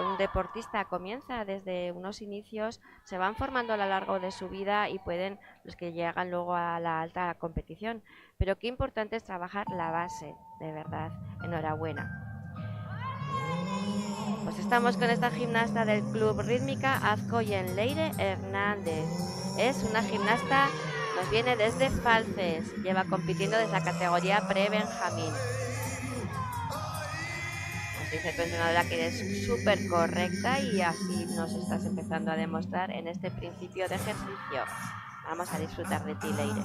un deportista comienza desde unos inicios, se van formando a lo largo de su vida y pueden los que llegan luego a la alta competición. Pero qué importante es trabajar la base, de verdad. Enhorabuena. Pues estamos con esta gimnasta del Club Rítmica Azcoyen Leire Hernández. Es una gimnasta, nos viene desde Falces, lleva compitiendo desde la categoría pre-Benjamín. Nos dice tu entrenadora que eres súper correcta y así nos estás empezando a demostrar en este principio de ejercicio. Vamos a disfrutar de ti, Leire.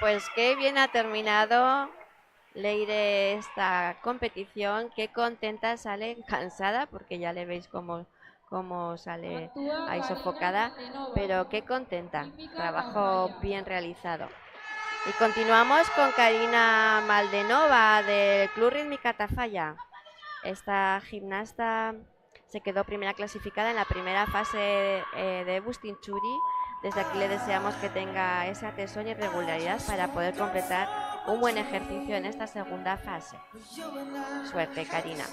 Pues qué bien ha terminado Leire esta competición, qué contenta sale, cansada, porque ya le veis cómo sale ahí sofocada, pero qué contenta, trabajo bien realizado. Y continuamos con Karina Maldenova del Club Rítmica Tafalla. Esta gimnasta se quedó primera clasificada en la primera fase de Bustinchuri. Desde aquí le deseamos que tenga esa tesón y regularidad para poder completar un buen ejercicio en esta segunda fase. Suerte, Karina.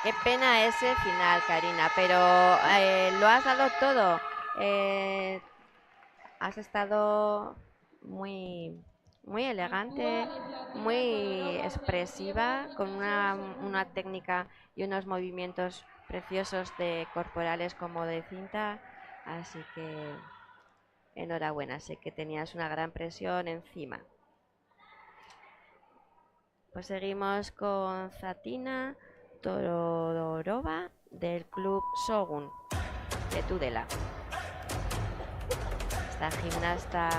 Qué pena ese final, Karina, pero lo has dado todo. Has estado muy elegante, muy expresiva, con una técnica y unos movimientos preciosos corporales como de cinta. Así que enhorabuena, sé que tenías una gran presión encima. Pues seguimos con Zatina Torodorova del Club Shogun de Tudela. Esta gimnasta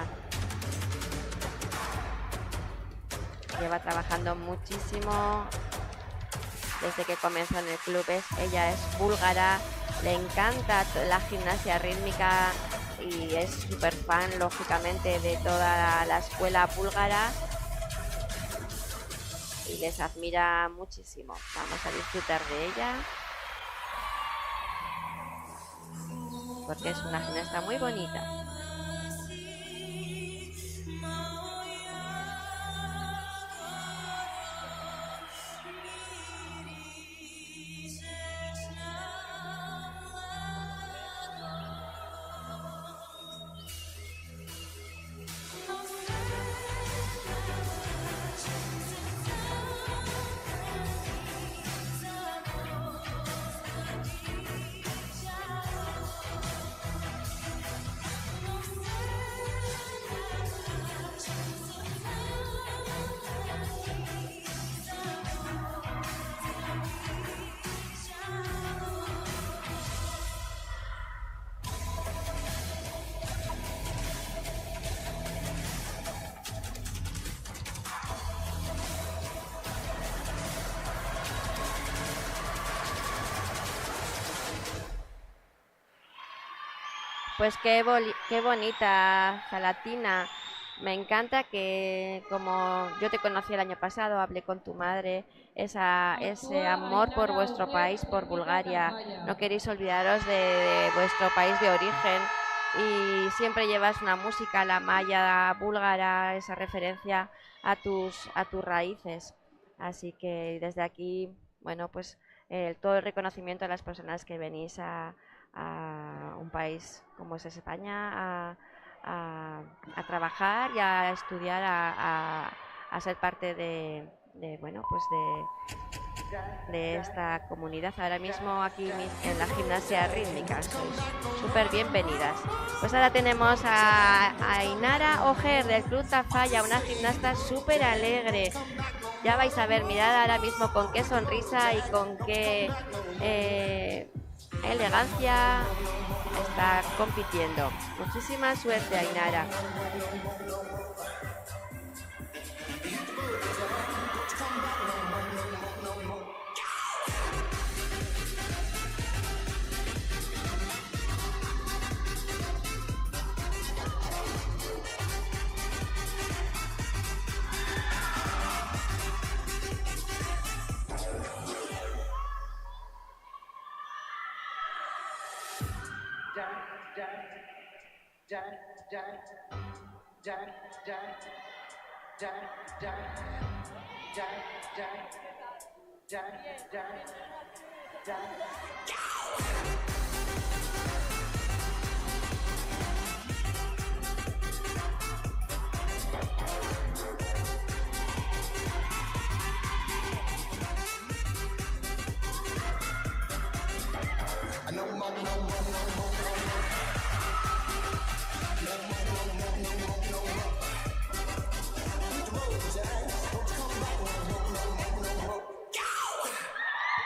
lleva trabajando muchísimo desde que comenzó en el club. Ella es búlgara, le encanta la gimnasia rítmica y es súper fan, lógicamente, de toda la escuela búlgara. Y les admira muchísimo. Vamos a disfrutar de ella porque es una gimnasta muy bonita. Pues qué bonita, Zalatina. Me encanta que, como yo te conocí el año pasado, hablé con tu madre, ese amor por vuestro país, por Bulgaria. No queréis olvidaros de vuestro país de origen y siempre llevas una música, la maya búlgara, esa referencia a tus raíces. Así que desde aquí, bueno, pues todo el reconocimiento a las personas que venís a un país como es España a trabajar y a estudiar, a ser parte bueno, pues de esta comunidad. Ahora mismo aquí en la gimnasia rítmica sois súper bienvenidas. Pues ahora tenemos a Ainara Ojer del Club Tafalla, una gimnasta súper alegre. Ya vais a ver, mirad ahora mismo con qué sonrisa y con qué elegancia está compitiendo. Muchísima suerte, Ainara.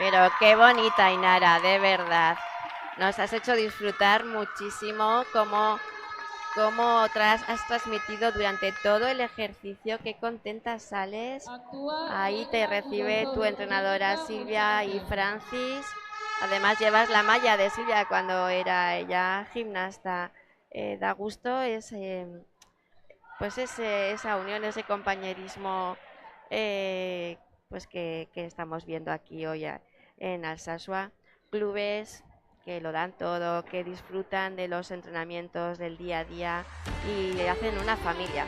Pero qué bonita, Ainara, de verdad. Nos has hecho disfrutar muchísimo cómo has transmitido durante todo el ejercicio. Qué contenta sales. Ahí te recibe tu entrenadora Silvia y Francis. Además llevas la malla de Silvia cuando era ella gimnasta. Da gusto pues esa unión, ese compañerismo pues que estamos viendo aquí hoy en Alsasua. Clubes que lo dan todo, que disfrutan de los entrenamientos del día a día y hacen una familia.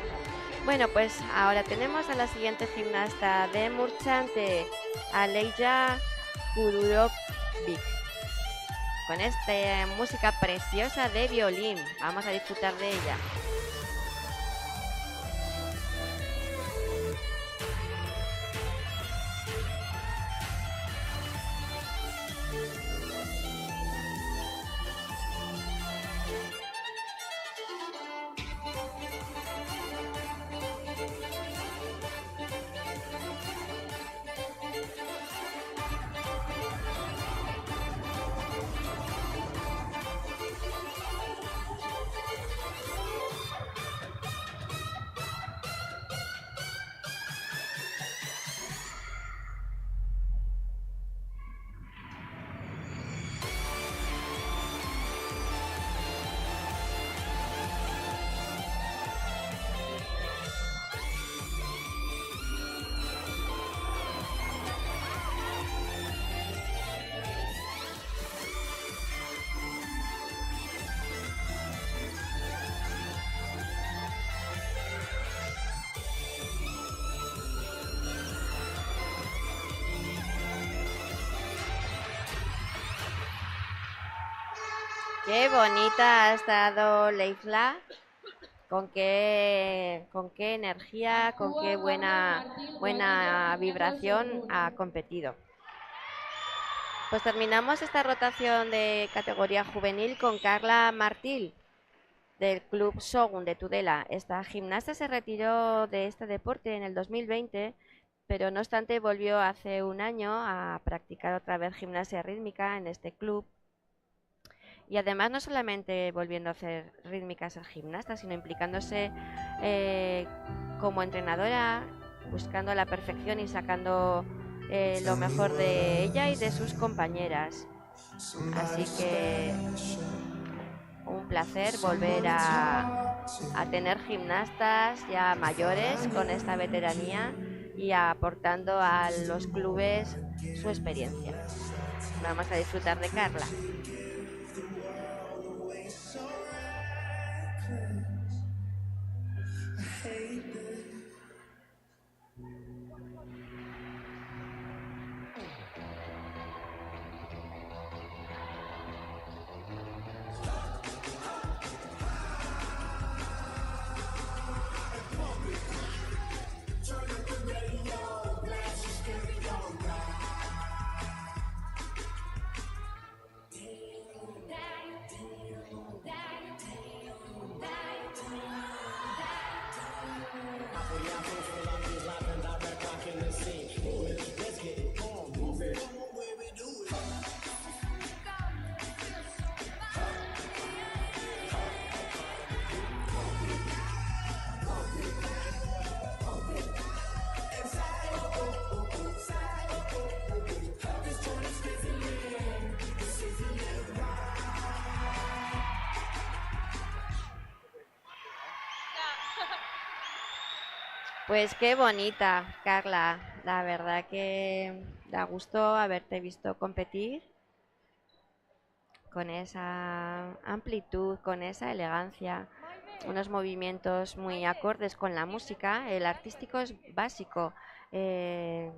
Bueno, pues ahora tenemos a la siguiente gimnasta de Murchante, Aleja Kudurovic, con esta música preciosa de violín. Vamos a disfrutar de ella. Qué bonita ha estado Leifla, con qué energía, con qué buena vibración ha competido. Pues terminamos esta rotación de categoría juvenil con Carla Martil, del Club Shogun de Tudela. Esta gimnasta se retiró de este deporte en el 2020, pero no obstante volvió hace un año a practicar otra vez gimnasia rítmica en este club. Y además no solamente volviendo a hacer rítmica a ser gimnasta, sino implicándose como entrenadora, buscando la perfección y sacando lo mejor de ella y de sus compañeras. Así que un placer volver a tener gimnastas ya mayores con esta veteranía y aportando a los clubes su experiencia. Vamos a disfrutar de Carla. Pues qué bonita, Carla. La verdad que da gusto haberte visto competir con esa amplitud, con esa elegancia, unos movimientos muy acordes con la música. El artístico es básico, que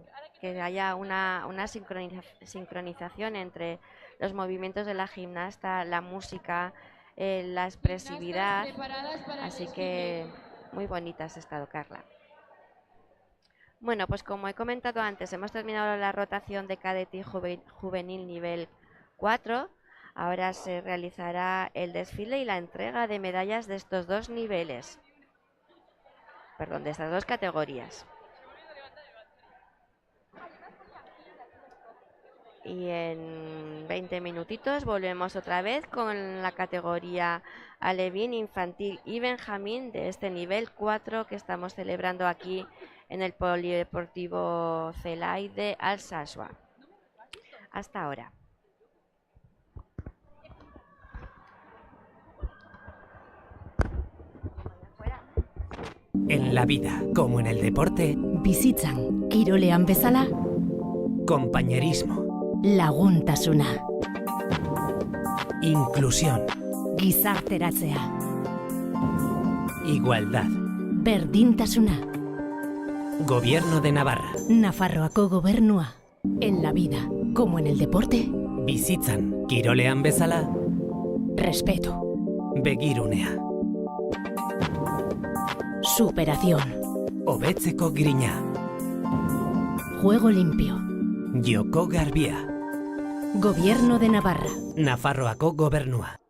haya una sincronización entre los movimientos de la gimnasta, la música, la expresividad. Así que muy bonita has estado, Carla. Bueno, pues como he comentado antes, hemos terminado la rotación de cadete y juvenil nivel 4. Ahora se realizará el desfile y la entrega de medallas de estos dos niveles. Perdón, de estas dos categorías. Y en 20 minutitos volvemos otra vez con la categoría alevín, infantil y benjamín de este nivel 4 que estamos celebrando aquí en el Polideportivo Celay de Alsasua. Hasta ahora. En la vida, como en el deporte, Bizitzan, kirolean bezala, compañerismo, laguntasuna, inclusión, gizarteratzea, igualdad. berdintasuna, Gobierno de Navarra. Nafarroako gobernua. En la vida, como en el deporte, Bizitzan, kirolean bezala, respeto, begirunea. superación, Hobetzeko grina. juego limpio, Joko garbia. gobierno de Navarra. Nafarroako gobernua.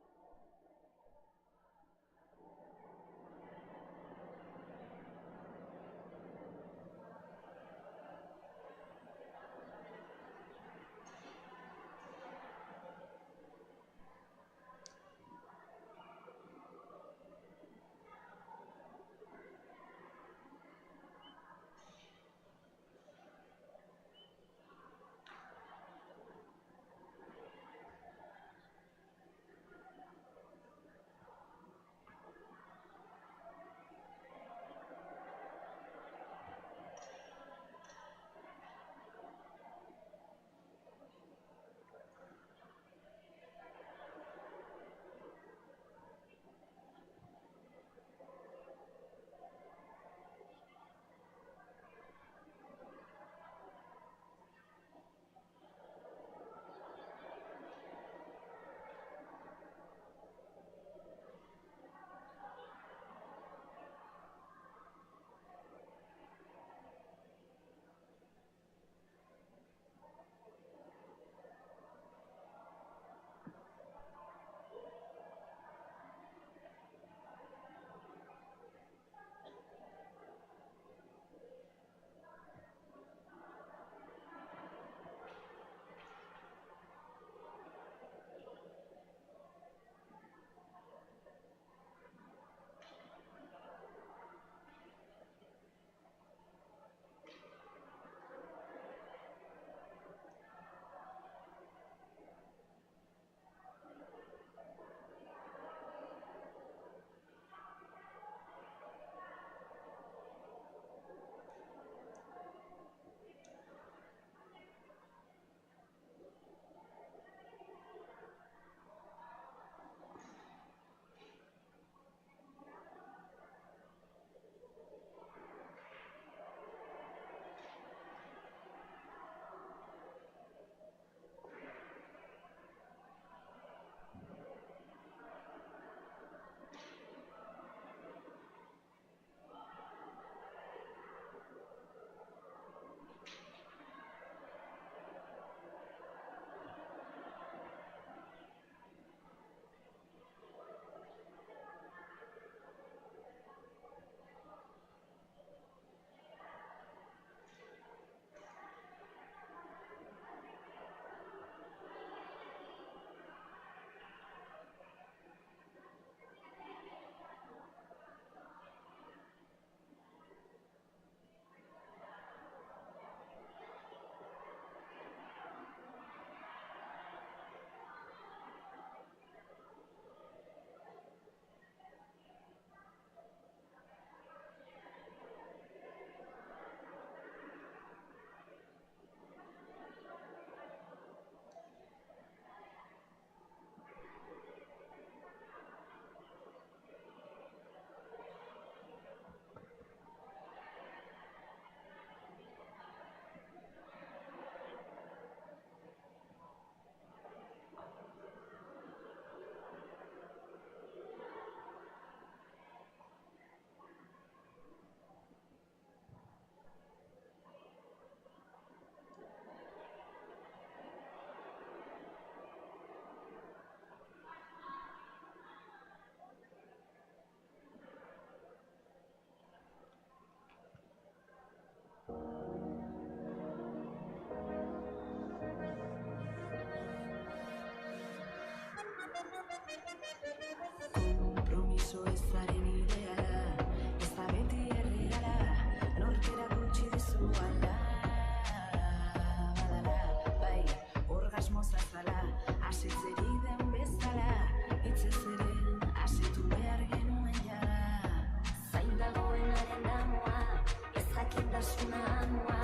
Nortasuna anua,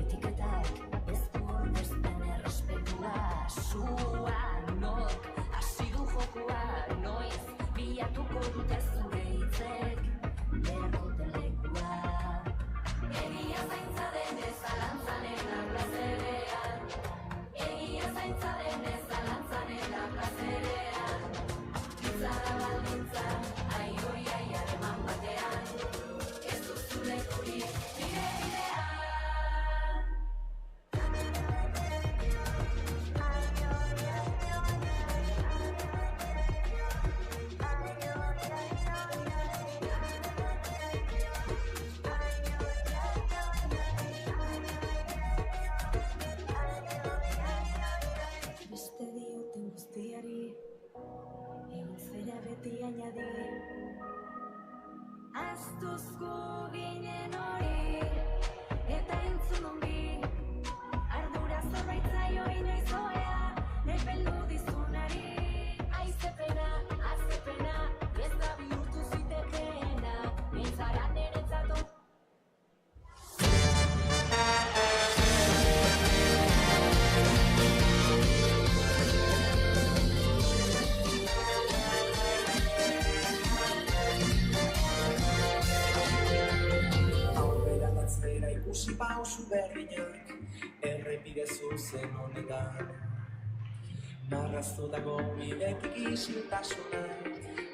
etiketak ez du ordezten errespetua. Sua nok hasi du jokua, noiz bilatuko dute zure hitzek berako telekua. Egia zaintza denez zalantzanela plazerean, egia zaintza denez zalantzanela plazerean. Gitzara baldintza, ai oi ai harreman batean, ez duzu lekurik nire bidean. Beste dioten guztiari, egon zera beti añadi. Aztuzko ginen hori, eta entzun ongi. Ardura zorraitzaio inoiz oea, epeldu dizunari. Aizepena, azepena, ez da bihurtu zitekeena, nintzara niretzatu. Aurrera atzera ikusi pausu berriak, errepide zuzen honetan. Marraztutako bidetik isiltasuna,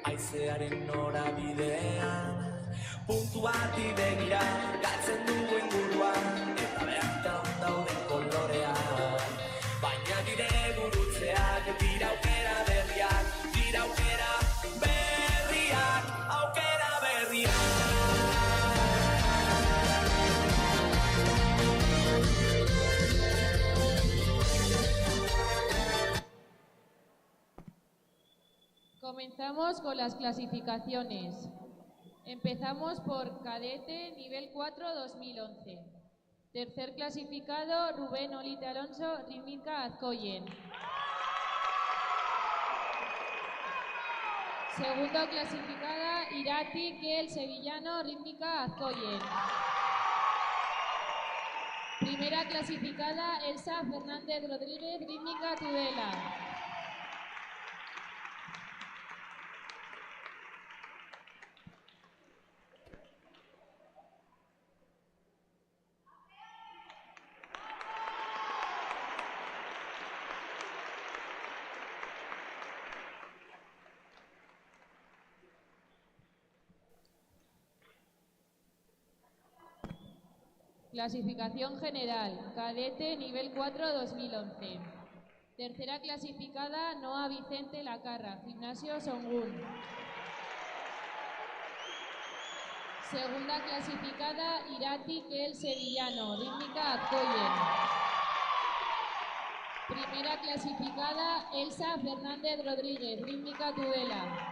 haizearen norabidean. Puntu bati begira, galtzen dugu ingurua, eta bertan dauden kolorean. Baina nire gurutzeak, dira aukera berriak, dira aukera berriak, aukera berriak. Comenzamos con las clasificaciones. Empezamos por cadete nivel 4 2011. Tercer clasificado Rubén Olite Alonso, Rítmica Azcoyen. Segunda clasificada Irati Kel Sevillano, Rítmica Azcoyen. Primera clasificada Elsa Fernández Rodríguez, Rítmica Tudela. Clasificación general, cadete nivel 4 2011. Tercera clasificada Noa Vicente Lacarra, Gimnasio Songun. Segunda clasificada Irati Kel Sevillano, Rítmica Azcoyen. Primera clasificada Elsa Fernández Rodríguez, Rítmica Tudela.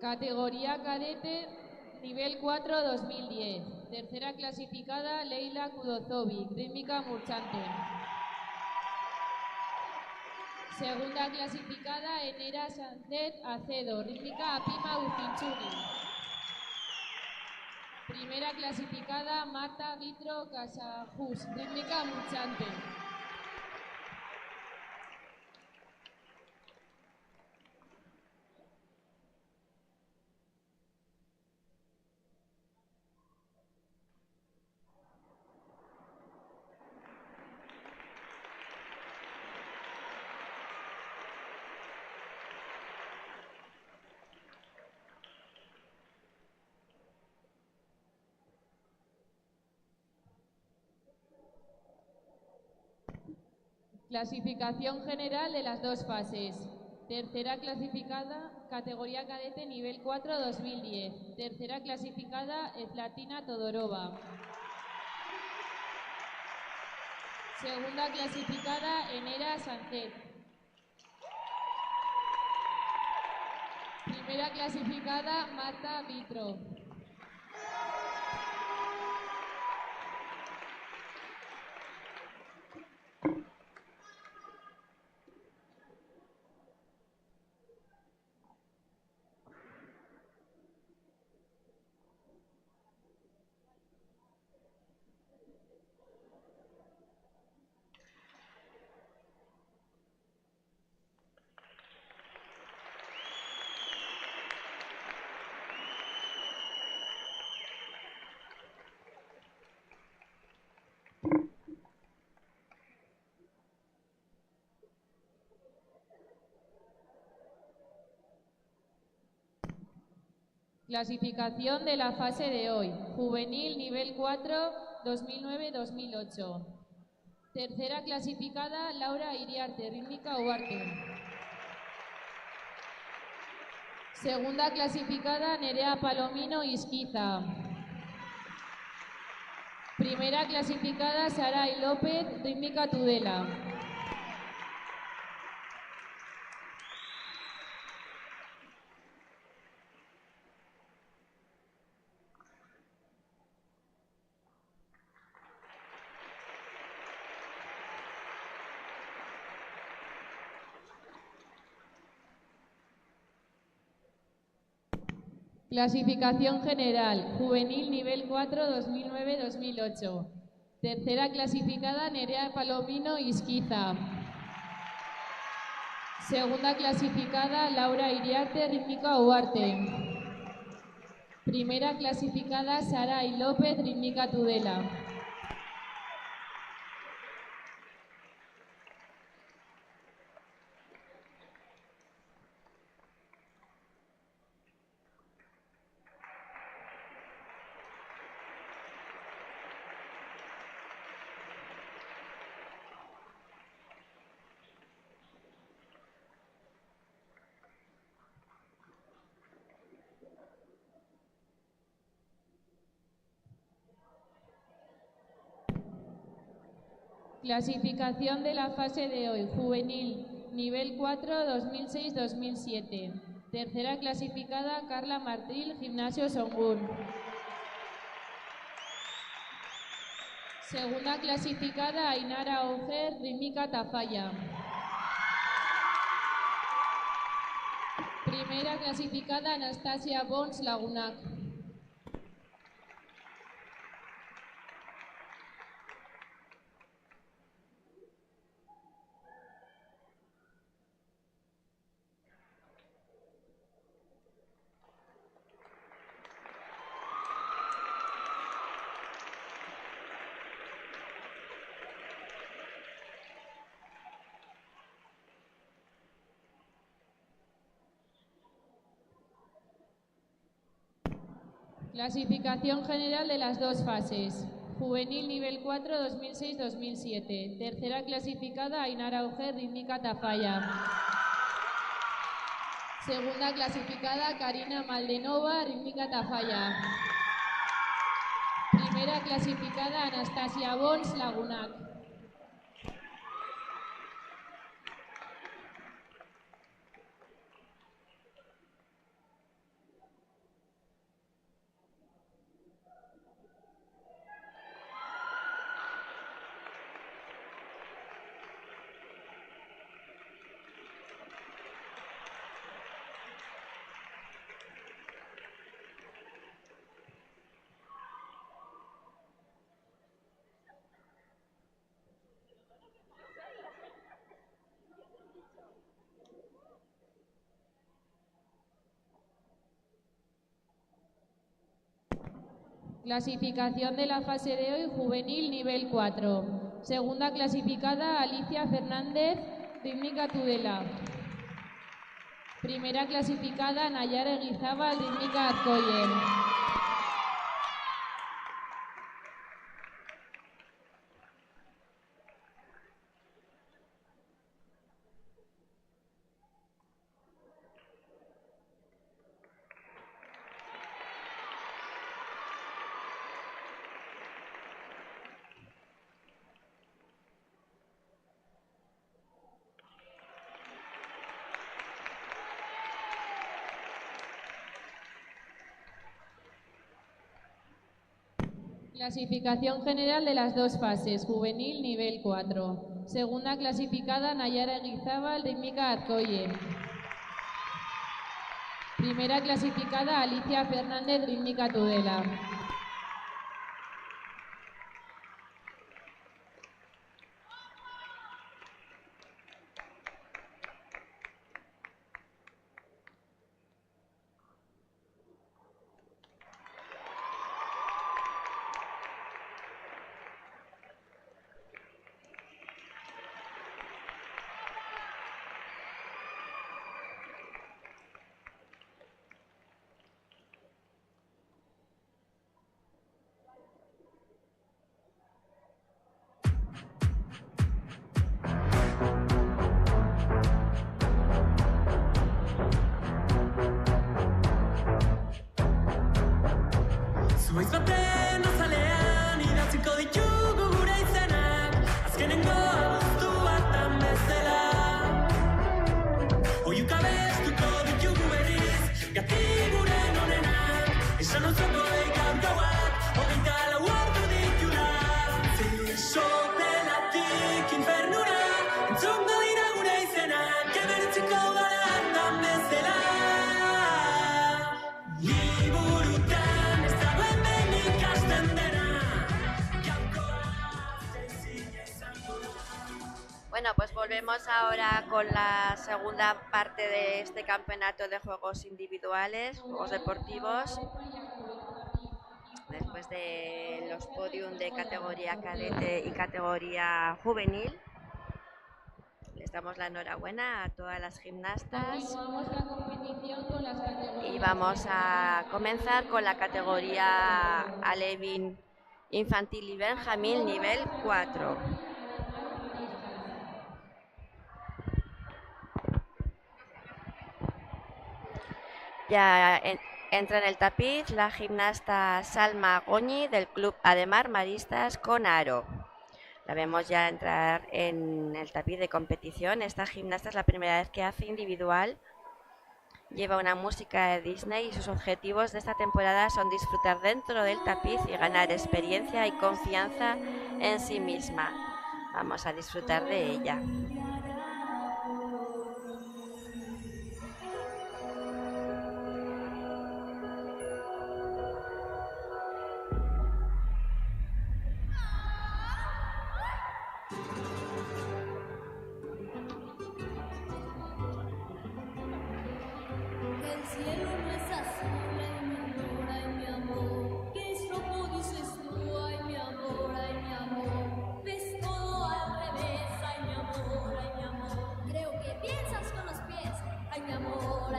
Categoría cadete nivel 4 2010. Tercera clasificada Leila Kudozovic, Rítmica Murchante. Segunda clasificada Enera Sánchez Acedo, Rítmica Apima Ucinchuri. Primera clasificada Marta Vitro Casajus, Rítmica Murchante. Clasificación general de las dos fases. Tercera clasificada, categoría cadete nivel 4 2010. Tercera clasificada, Zlatina Todorova. Segunda clasificada, Enera Sánchez. Primera clasificada, Marta Vitro. Clasificación de la fase de hoy. Juvenil nivel 4, 2009-2008. Tercera clasificada, Laura Iriarte, rítmica Huarte. Segunda clasificada, Nerea Palomino, Isquiza. Primera clasificada, Saray López, rítmica Tudela. Clasificación general, juvenil nivel 4, 2009-2008. Tercera clasificada, Nerea Palomino, Isquiza. Segunda clasificada, Laura Iriarte, rítmica Huarte. Primera clasificada, Saray López, rítmica Tudela. Clasificación de la fase de hoy, juvenil, nivel 4, 2006-2007. Tercera clasificada, Carla Martril, Gimnasio Songun. Segunda clasificada, Ainara Auger, rítmica Tafalla. Primera clasificada, Anastasia Bons, Lagunac. Clasificación general de las dos fases. Juvenil nivel 4, 2006-2007. Tercera clasificada, Ainara Auger, rítmica Tafalla. Segunda clasificada, Karina Maldenova, rítmica Tafalla. Primera clasificada, Anastasia Bons, Lagunac. Clasificación de la fase de hoy, juvenil nivel 4. Segunda clasificada, Alicia Fernández, rítmica Tudela. Primera clasificada, Nayara Eguizábal, rítmica Azcoyen. Clasificación general de las dos fases, juvenil nivel 4. Segunda clasificada, Nayara Eguizábal, rítmica Azcoye. Primera clasificada, Alicia Fernández, rítmica Tudela. Zuaiz baten azalean idatziko ditugu gure izenak, azkenengo abuztu batan bezala. Oiuka bestuko ditugu berriz, gati guren honenak, esan ozoko eikau gauak, hogeita lau ordu ditula. Zesopelatik infernura, entzongo dira gure izenak, ebertziko gara handan bezala. Liburutan ez dagoen behin ikasten dena, gaurkoa sencilla izango da. Bueno, pues volvemos ahora con la segunda parte de este campeonato de juegos individuales, juegos deportivos. Después de los podium de categoría cadete y categoría juvenil. Les damos la enhorabuena a todas las gimnastas. Continuamos la competición con las categorías. Y vamos a comenzar con la categoría Alevín Infantil y Benjamín nivel 4. Ya entra en el tapiz la gimnasta Salma Goñi del Club Ademar Maristas con aro. La vemos ya entrar en el tapiz de competición. Esta gimnasta es la primera vez que hace individual. Lleva una música de Disney y sus objetivos de esta temporada son disfrutar dentro del tapiz y ganar experiencia y confianza en sí misma. Vamos a disfrutar de ella. El cielo no es azul, ay mi amor, ¿qué es rojo dices tú? Ay mi amor, ves todo al revés, ay mi amor, creo que piensas con los pies, ay mi amor,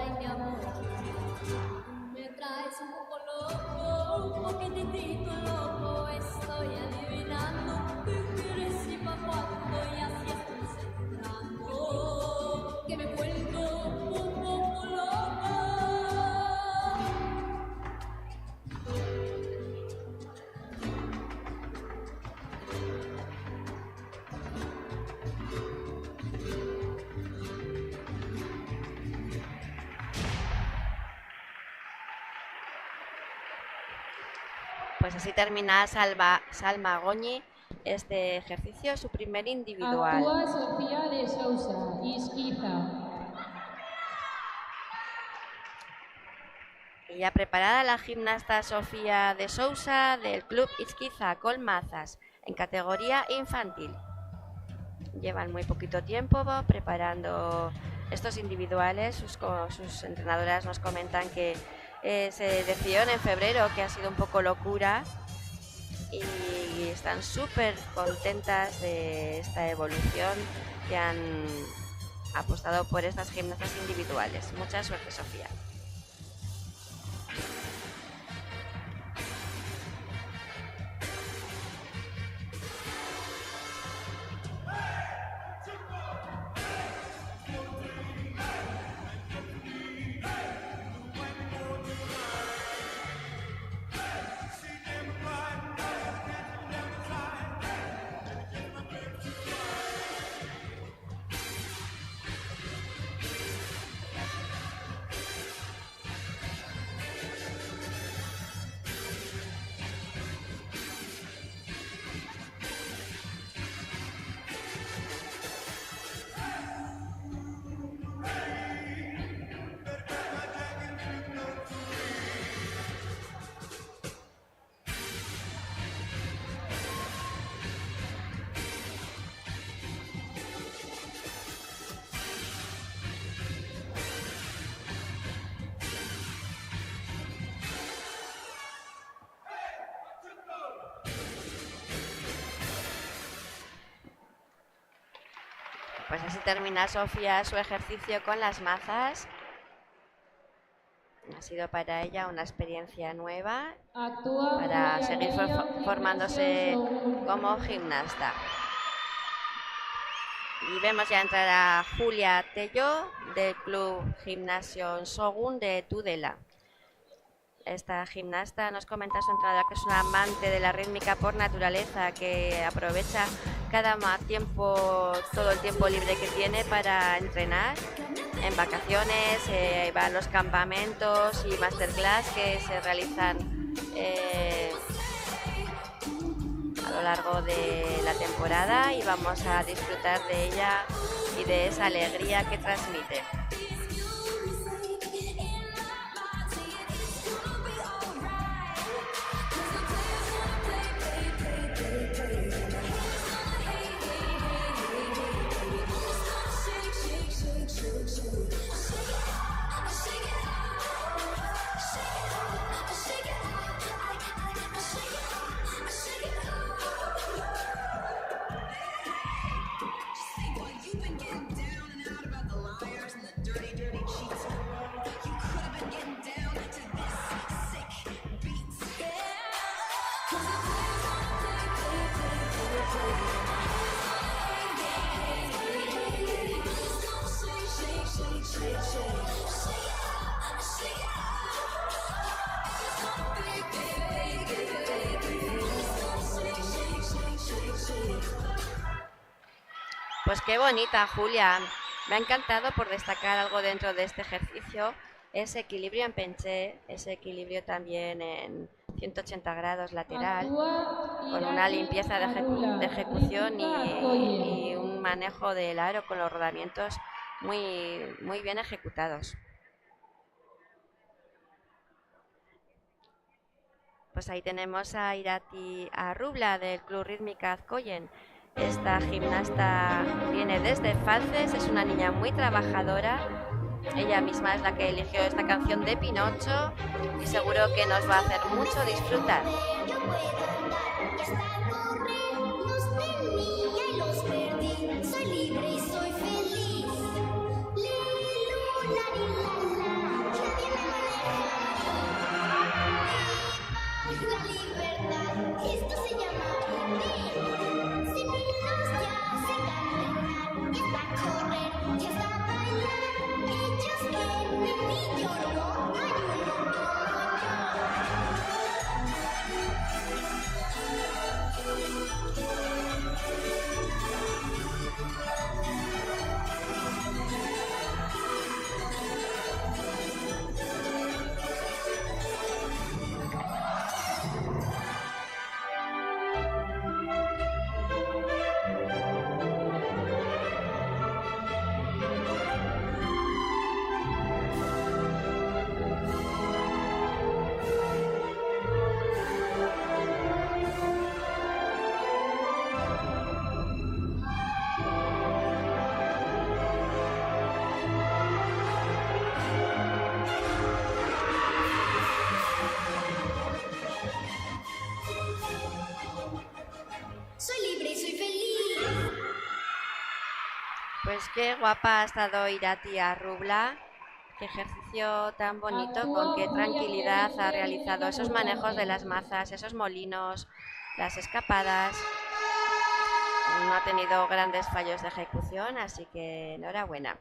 me traes un poco loco, un poquitito loco, estoy adivinando, ¿qué quieres y pa' cuándo? Y así estoy centrando, que me vuelvo un poco loco. Pues así termina Salma Goñi este ejercicio, su primer individual. Actúa Sofía de Sousa, Isquiza. Y ya preparada la gimnasta Sofía de Sousa del Club Izquiza con mazas en categoría infantil. Llevan muy poquito tiempo preparando estos individuales. Sus entrenadoras nos comentan que se decidieron en febrero, que ha sido un poco locura, y están súper contentas de esta evolución, que han apostado por estas gimnastas individuales. Mucha suerte, Sofía. Pues así termina Sofía su ejercicio con las mazas. Ha sido para ella una experiencia nueva Actúa para Julia seguir Tello, formándose Gimnasio Shogun. como gimnasta. Y vemos ya entrar a Julia Tello del Club Gimnasio Shogun de Tudela. Esta gimnasta nos comenta a su entrada que es una amante de la rítmica por naturaleza, que aprovecha cada tiempo, todo el tiempo libre que tiene para entrenar. En vacaciones va a los campamentos y masterclass que se realizan a lo largo de la temporada, y vamos a disfrutar de ella y de esa alegría que transmite. Pues qué bonita, Julia. Me ha encantado, por destacar algo dentro de este ejercicio, ese equilibrio en penché, ese equilibrio también en 180 grados lateral, con una limpieza de ejecución y un manejo del aro con los rodamientos muy bien ejecutados. Pues ahí tenemos a Irati Arrubla del Club Rítmica Azkoyen. Esta gimnasta viene desde Falces, es una niña muy trabajadora. Ella misma es la que eligió esta canción de Pinocho y seguro que nos va a hacer mucho disfrutar. Soy libre y soy feliz. La libertad, esto se llama vivir. Sin niños ya se caminar, ya está correr, ya está bailar. Ellos quieren y yo no, hay uno como Pues qué guapa ha estado Irati Arrubla, qué ejercicio tan bonito, con qué tranquilidad ha realizado esos manejos de las mazas, esos molinos, las escapadas. No ha tenido grandes fallos de ejecución, así que enhorabuena.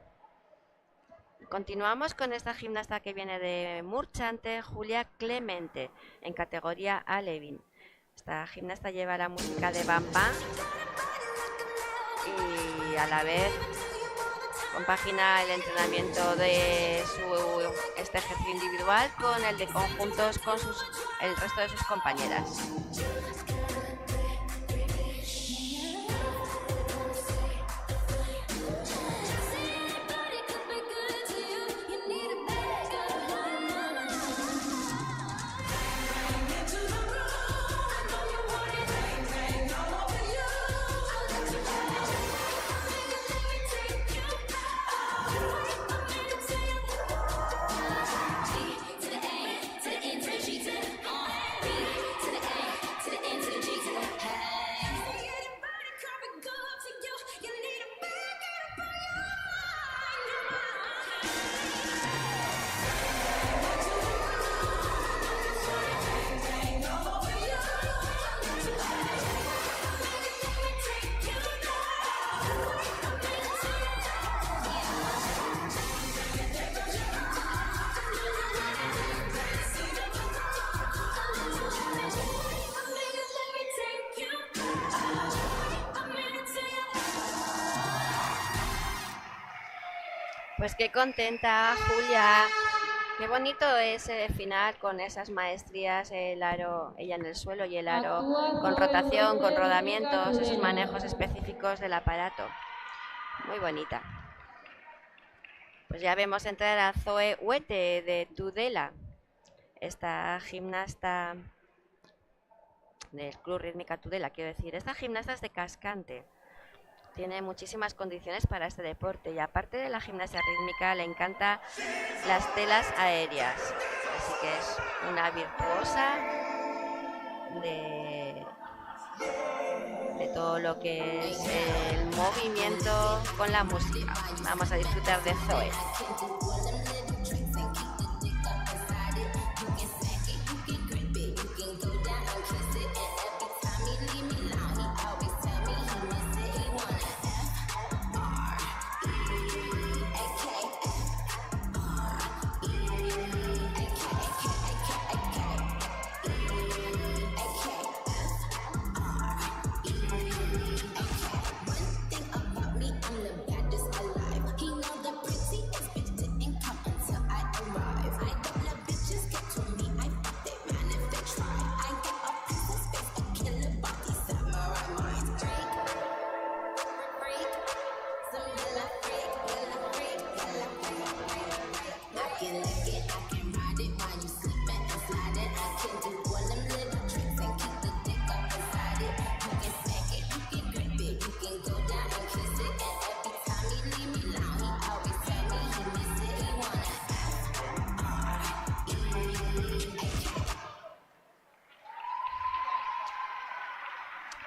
Continuamos con esta gimnasta que viene de Murchante, Julia Clemente, en categoría Alevín. Esta gimnasta lleva la música de Bam Bam y a la vez compagina el entrenamiento de este ejercicio individual con el de conjuntos con el resto de sus compañeras. Pues qué contenta, Julia. Qué bonito ese final con esas maestrías, el aro, ella en el suelo y el aro con rotación, con rodamientos, esos manejos específicos del aparato. Muy bonita. Pues ya vemos entrar a Zoe Huete de Tudela, esta gimnasta del Club Rítmica Tudela, quiero decir. Esta gimnasta es de Cascante. Tiene muchísimas condiciones para este deporte y aparte de la gimnasia rítmica le encanta las telas aéreas. Así que es una virtuosa de todo lo que es el movimiento con la música. Vamos a disfrutar de Zoe.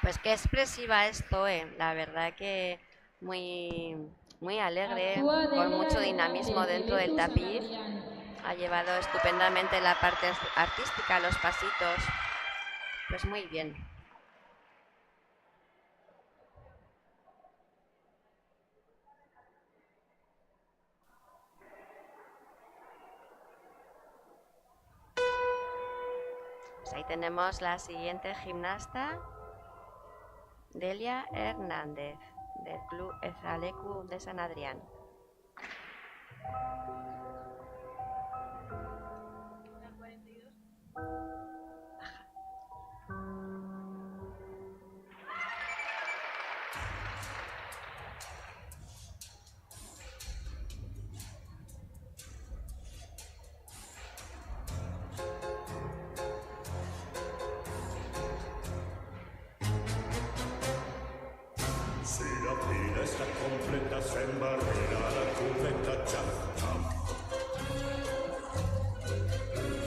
Pues qué expresiva es Zoe, la verdad que muy alegre, con mucho dinamismo dentro del tapiz. Ha llevado estupendamente la parte artística, los pasitos, pues muy bien. Pues ahí tenemos la siguiente gimnasta, Delia Hernández, del Club Ezalecu de San Adrián. Si la fila está completa, se embarrera la cubeta, chaf, chaf.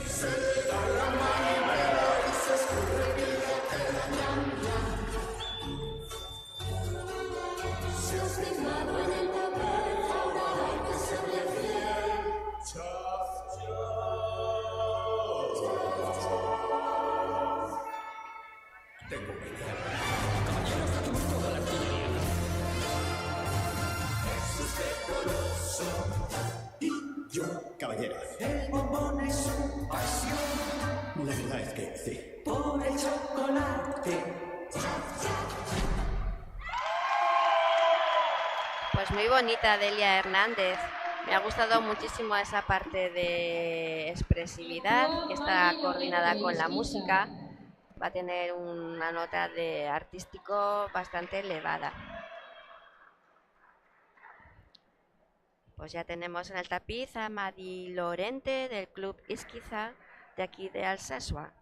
Se le da la manivela y se escurre billetera, ñam, ñam. Se ha firmado en el papel, ahora hay que serle fiel. Chaf, chaf, chaf, chaf. Tengo que ir. Y yo, caballeros. El bombón es su pasión. La verdad es que sí. Por el chocolate. Pues muy bonita Delia Hernández. Me ha gustado muchísimo esa parte de expresividad que está coordinada con la música. Va a tener una nota de artístico bastante elevada. Pues ya tenemos en el tapiz a Madi Lorente del Club Isquiza de aquí de Alsasua.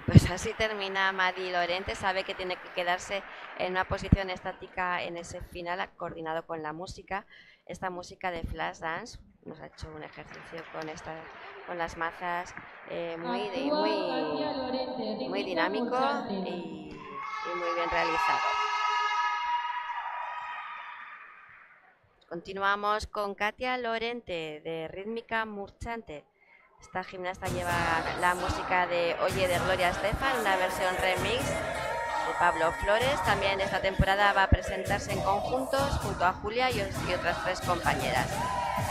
Pues así termina Madi Lorente, sabe que tiene que quedarse en una posición estática en ese final, coordinado con la música. Esta música de Flashdance nos ha hecho un ejercicio con las mazas muy dinámico y muy bien realizado. Continuamos con Katia Lorente de Rítmica Murchante. Esta gimnasta lleva la música de Oye de Gloria Estefan, una versión remix de Pablo Flores. También esta temporada va a presentarse en conjuntos junto a Julia y otras 3 compañeras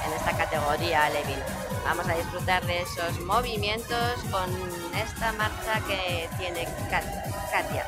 en esta categoría Levin. Vamos a disfrutar de esos movimientos con esta marcha que tiene Katia.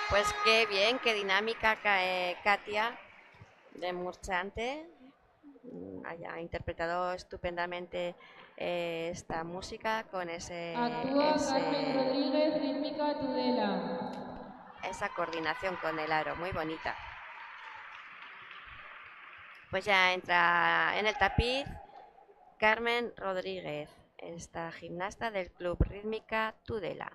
Pues qué bien, qué dinámica Katia de Murchante. Haya interpretado estupendamente esta música con Actúa Carmen Rodríguez, Rítmica Tudela. esa coordinación con el aro, muy bonita. Pues ya entra en el tapiz Carmen Rodríguez, esta gimnasta del Club Rítmica Tudela.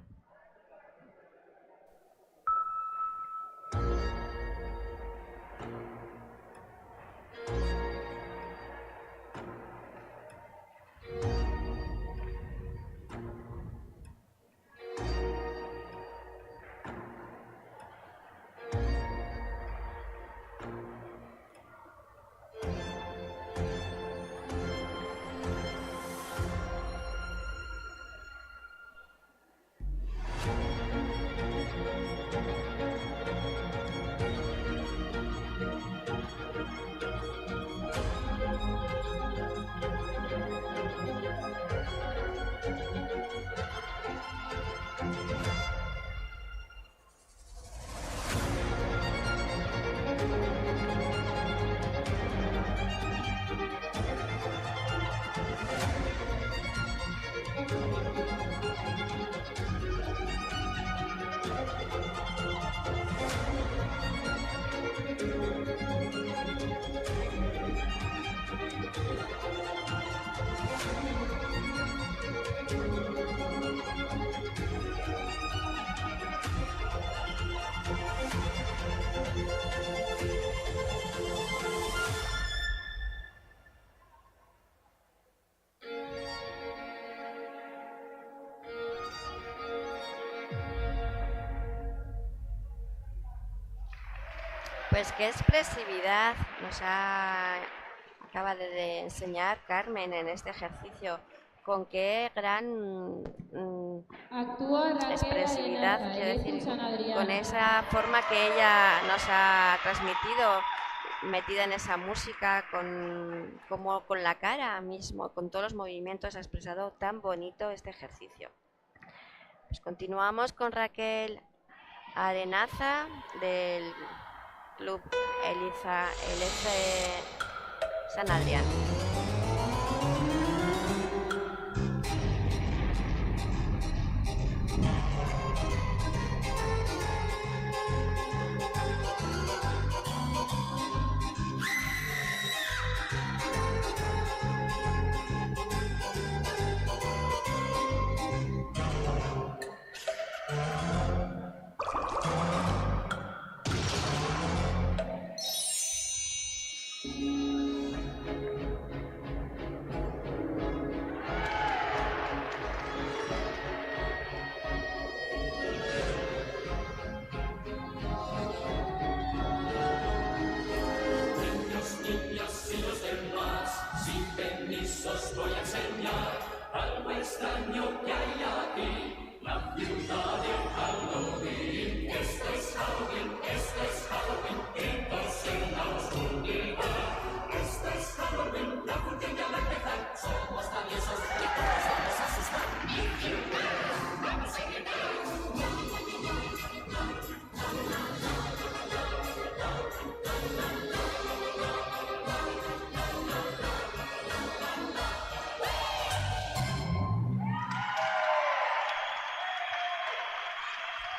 Pues qué expresividad nos acaba de enseñar Carmen en este ejercicio. Con qué gran expresividad, quiero decir, con esa forma que ella nos ha transmitido, metida en esa música, como con la cara mismo, con todos los movimientos, ha expresado tan bonito este ejercicio. Pues continuamos con Raquel Arenaza del Club Elece San Adrián.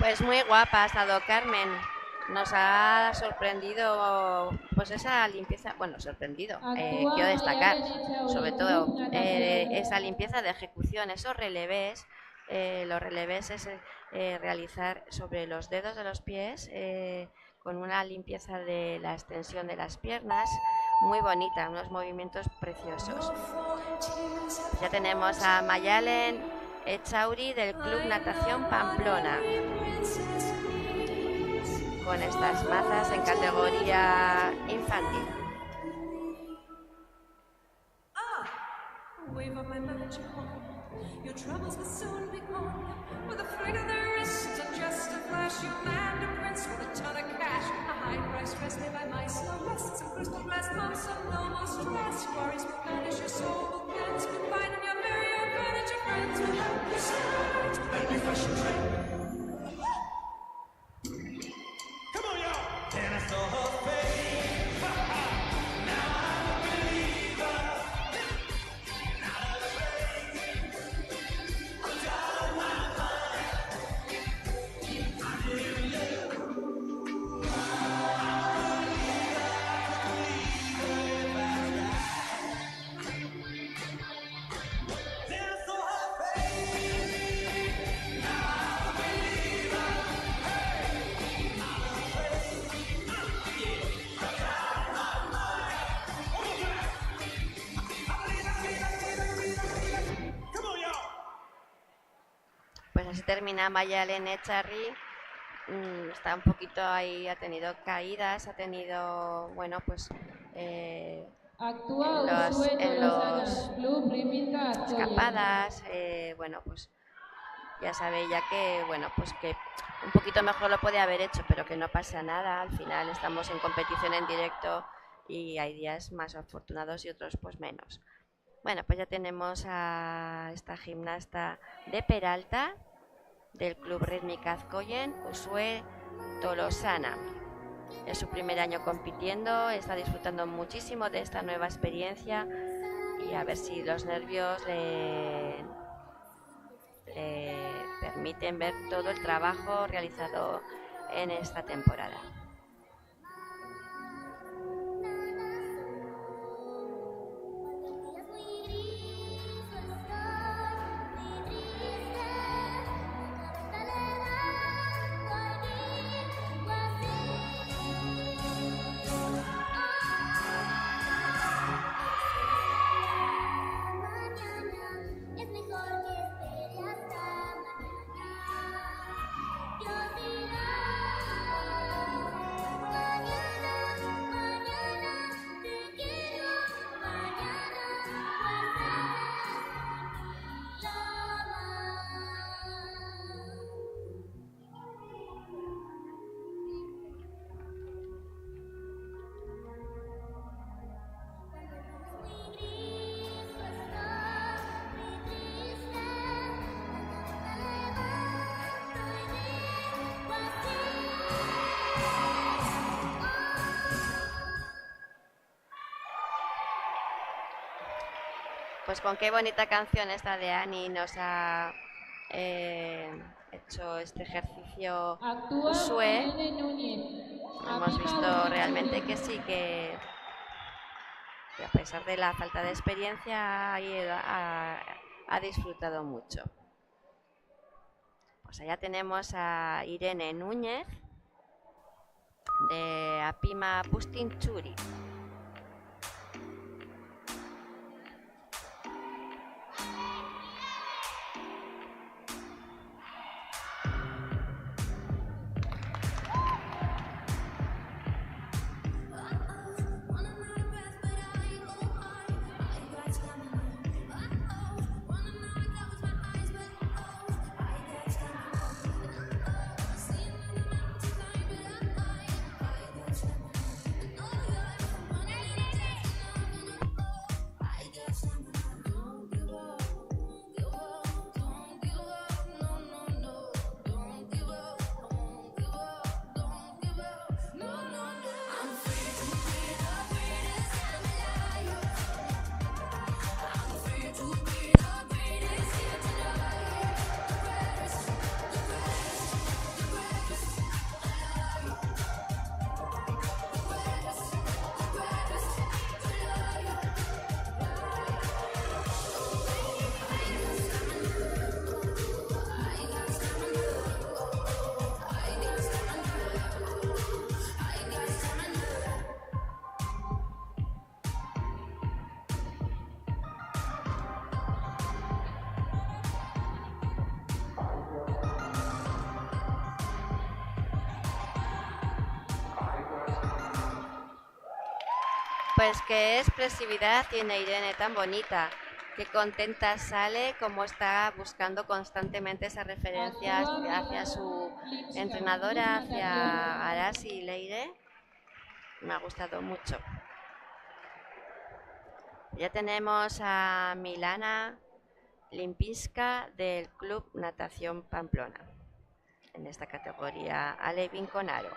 Pues muy guapa ha estado Carmen. Nos ha sorprendido pues esa limpieza, bueno, sorprendido, quiero destacar, sobre todo esa limpieza de ejecución, esos relevés. Los relevés es realizar sobre los dedos de los pies con una limpieza de la extensión de las piernas, muy bonita, unos movimientos preciosos. Ya tenemos a Mayalen Echauri del Club Natación Pamplona, con estas mazas en categoría infantil. Wave of my magic wand. Your troubles will soon be gone. With a flick of the wrist and just a flash, you land a prince with a ton of cash. A high price dress made by mice, no rest, some crystal glass pumps, some no more stress. Worries will vanish, your soul will cleanse. Finding your very own furniture friends will help you celebrate. Baby fashion trend. Come on, y'all! And I saw her face. Now I'm a believer. Pues así termina Mayalen Echauri. Está un poquito ahí, ha tenido caídas, ha tenido, bueno, pues Actúa Usue Tolosana, Club Rítmica Azkoyen. escapadas, bueno, pues ya sabéis ya que, bueno, pues que un poquito mejor lo puede haber hecho, pero que no pasa nada. Al final estamos en competición en directo y hay días más afortunados y otros pues menos. Bueno, pues ya tenemos a esta gimnasta de Peralta del Club Rítmica Azkoyen, Usue Tolosana. Es su primer año compitiendo, está disfrutando muchísimo de esta nueva experiencia y a ver si los nervios le permiten ver todo el trabajo realizado en esta temporada. Pues con qué bonita canción esta de Ani nos ha hecho este ejercicio Actúa Usue. Irene Núñez. Hemos visto realmente que sí, que a pesar de la falta de experiencia ha disfrutado mucho. Pues allá tenemos a Irene Núñez de Apima Pustinchuri. Pues qué expresividad tiene Irene tan bonita. Qué contenta sale, como está buscando constantemente esas referencias hacia su entrenadora, hacia Arasi Leire. Me ha gustado mucho. Ya tenemos a Milana Limpinska del Club Natación Pamplona. En esta categoría, Alevin con aro.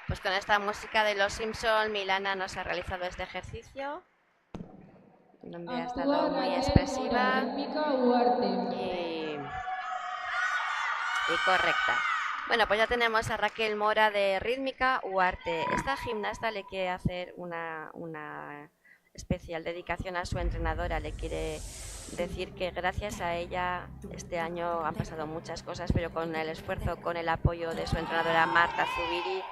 Pues con esta música de Los Simpson, Milana nos ha realizado este ejercicio, donde ha estado muy expresiva y correcta. Bueno, pues ya tenemos a Raquel Mora de Rítmica Uarte. Esta gimnasta le quiere hacer una especial dedicación a su entrenadora. Le quiere decir que gracias a ella este año han pasado muchas cosas, pero con el esfuerzo, con el apoyo de su entrenadora Marta Zubiri,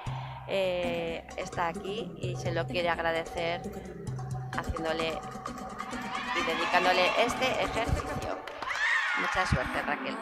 está aquí y se lo quiere agradecer haciéndole y dedicándole este ejercicio. Mucha suerte, Raquel.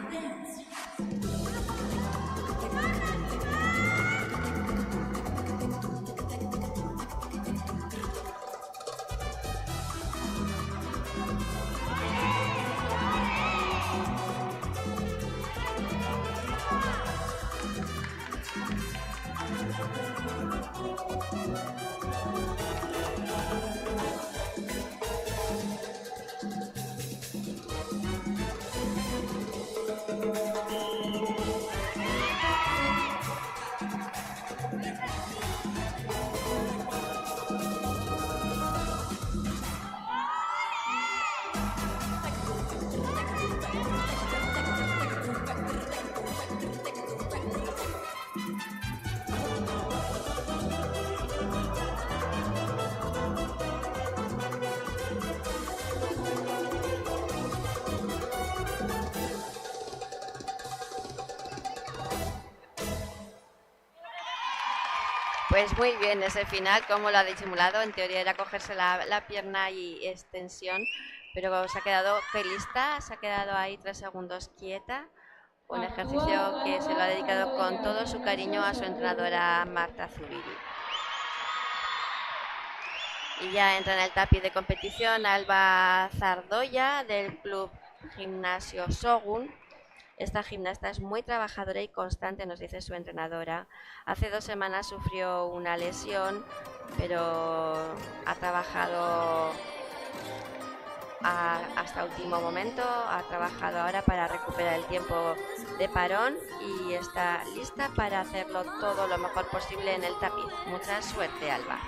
Pues muy bien ese final, como lo ha disimulado. En teoría era cogerse la pierna y extensión, pero se ha quedado pelista, se ha quedado ahí 3 segundos quieta. Un ejercicio que se lo ha dedicado con todo su cariño a su entrenadora Marta Zubiri. Y ya entra en el tapiz de competición Alba Zardoya del Club Gimnasio Shogun. Esta gimnasta es muy trabajadora y constante, nos dice su entrenadora. Hace 2 semanas sufrió una lesión, pero ha trabajado hasta último momento, ha trabajado ahora para recuperar el tiempo de parón y está lista para hacerlo todo lo mejor posible en el tapiz. Mucha suerte, Alba.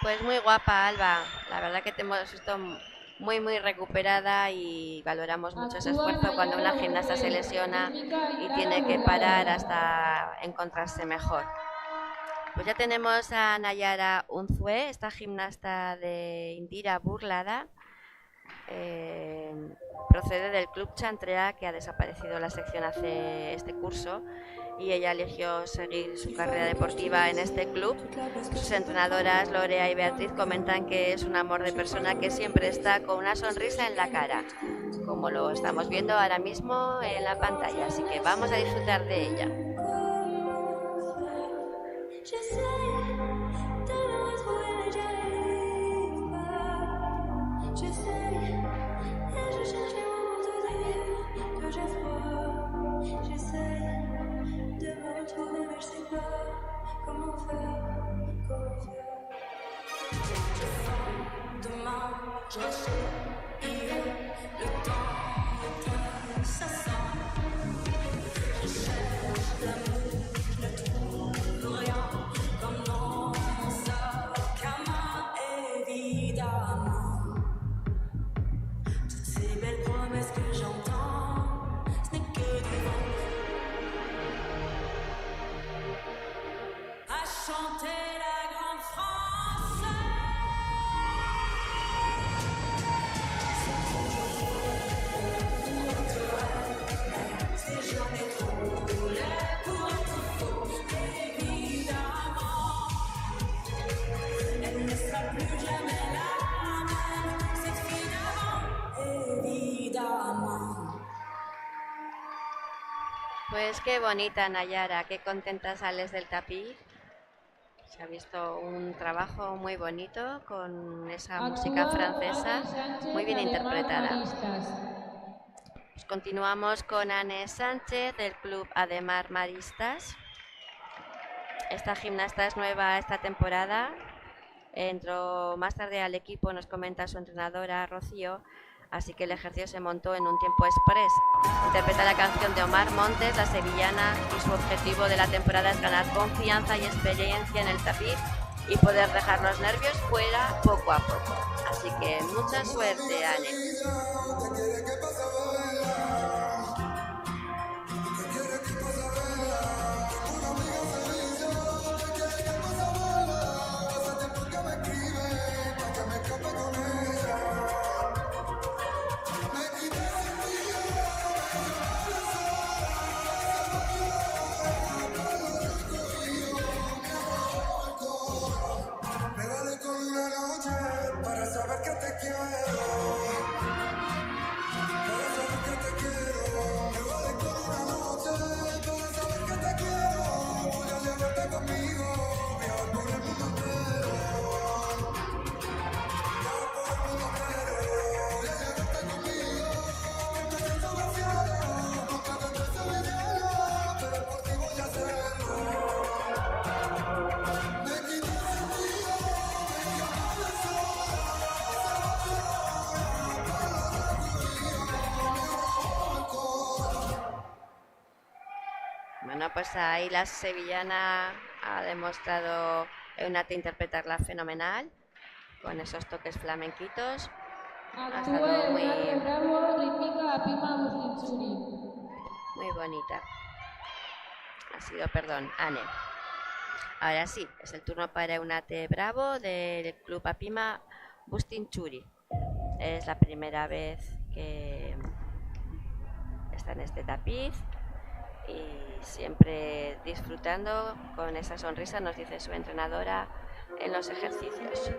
Pues muy guapa, Alba. La verdad que te hemos visto muy recuperada y valoramos mucho ese esfuerzo cuando una gimnasta se lesiona y tiene que parar hasta encontrarse mejor. Pues ya tenemos a Nayara Unzue, esta gimnasta de Indira Burlada. Procede del Club Chantrea, que ha desaparecido la sección hace este curso, y ella eligió seguir su carrera deportiva en este club. Sus entrenadoras Lorea y Beatriz comentan que es un amor de persona que siempre está con una sonrisa en la cara, como lo estamos viendo ahora mismo en la pantalla, así que vamos a disfrutar de ella. Pues qué bonita, Nayara, qué contenta sales del tapiz. Se ha visto un trabajo muy bonito con esa música francesa, muy bien interpretada. Pues continuamos con Anne Sánchez del Club Ademar Maristas. Esta gimnasta es nueva esta temporada. Entró más tarde al equipo, nos comenta su entrenadora Rocío, así que el ejercicio se montó en un tiempo express. Interpreta la canción de Omar Montes, La Sevillana, y su objetivo de la temporada es ganar confianza y experiencia en el tapiz y poder dejar los nervios fuera poco a poco. Así que mucha suerte, Anne. Bueno, pues ahí la sevillana ha demostrado un arte de interpretarla fenomenal, con esos toques flamenquitos. Ha estado muy bonita. Ha sido, perdón, Anne. Ahora sí, es el turno para Eunate Bravo del Club Apima Bustinchuri. Es la primera vez que está en este tapiz y siempre disfrutando con esa sonrisa, nos dice su entrenadora en los ejercicios.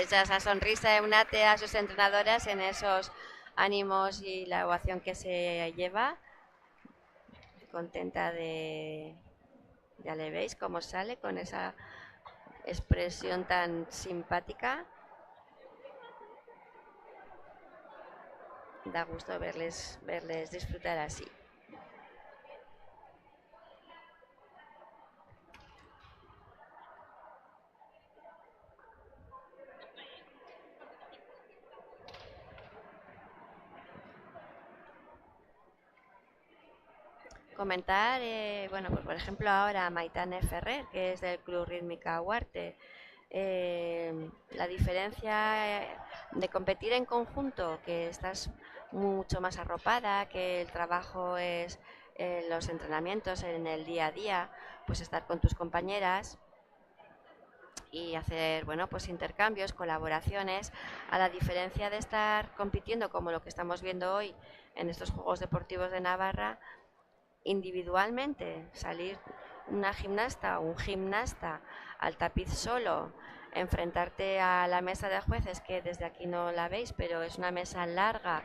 echa esa sonrisa de Eunate a sus entrenadoras en esos ánimos y la ovación que se lleva. Contenta de... Ya le veis cómo sale con esa expresión tan simpática. Da gusto verles disfrutar así. Comentar, bueno, pues por ejemplo ahora Maitane Ferrer, que es del Club Rítmica Huarte. La diferencia de competir en conjunto, que estás mucho más arropada, que el trabajo es los entrenamientos en el día a día, pues estar con tus compañeras y hacer, bueno, pues intercambios, colaboraciones, a la diferencia de estar compitiendo como lo que estamos viendo hoy en estos Juegos Deportivos de Navarra, individualmente, salir una gimnasta o un gimnasta al tapiz solo, enfrentarte a la mesa de jueces, que desde aquí no la veis, pero es una mesa larga,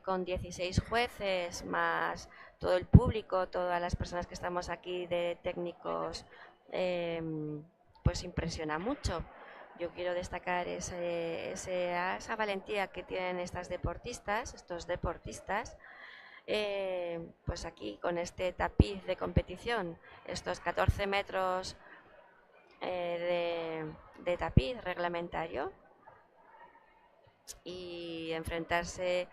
con 16 jueces, más todo el público, todas las personas que estamos aquí de técnicos, pues impresiona mucho. Yo quiero destacar esa valentía que tienen estos deportistas, pues aquí con este tapiz de competición, estos 14 metros de tapiz reglamentario, y enfrentarse,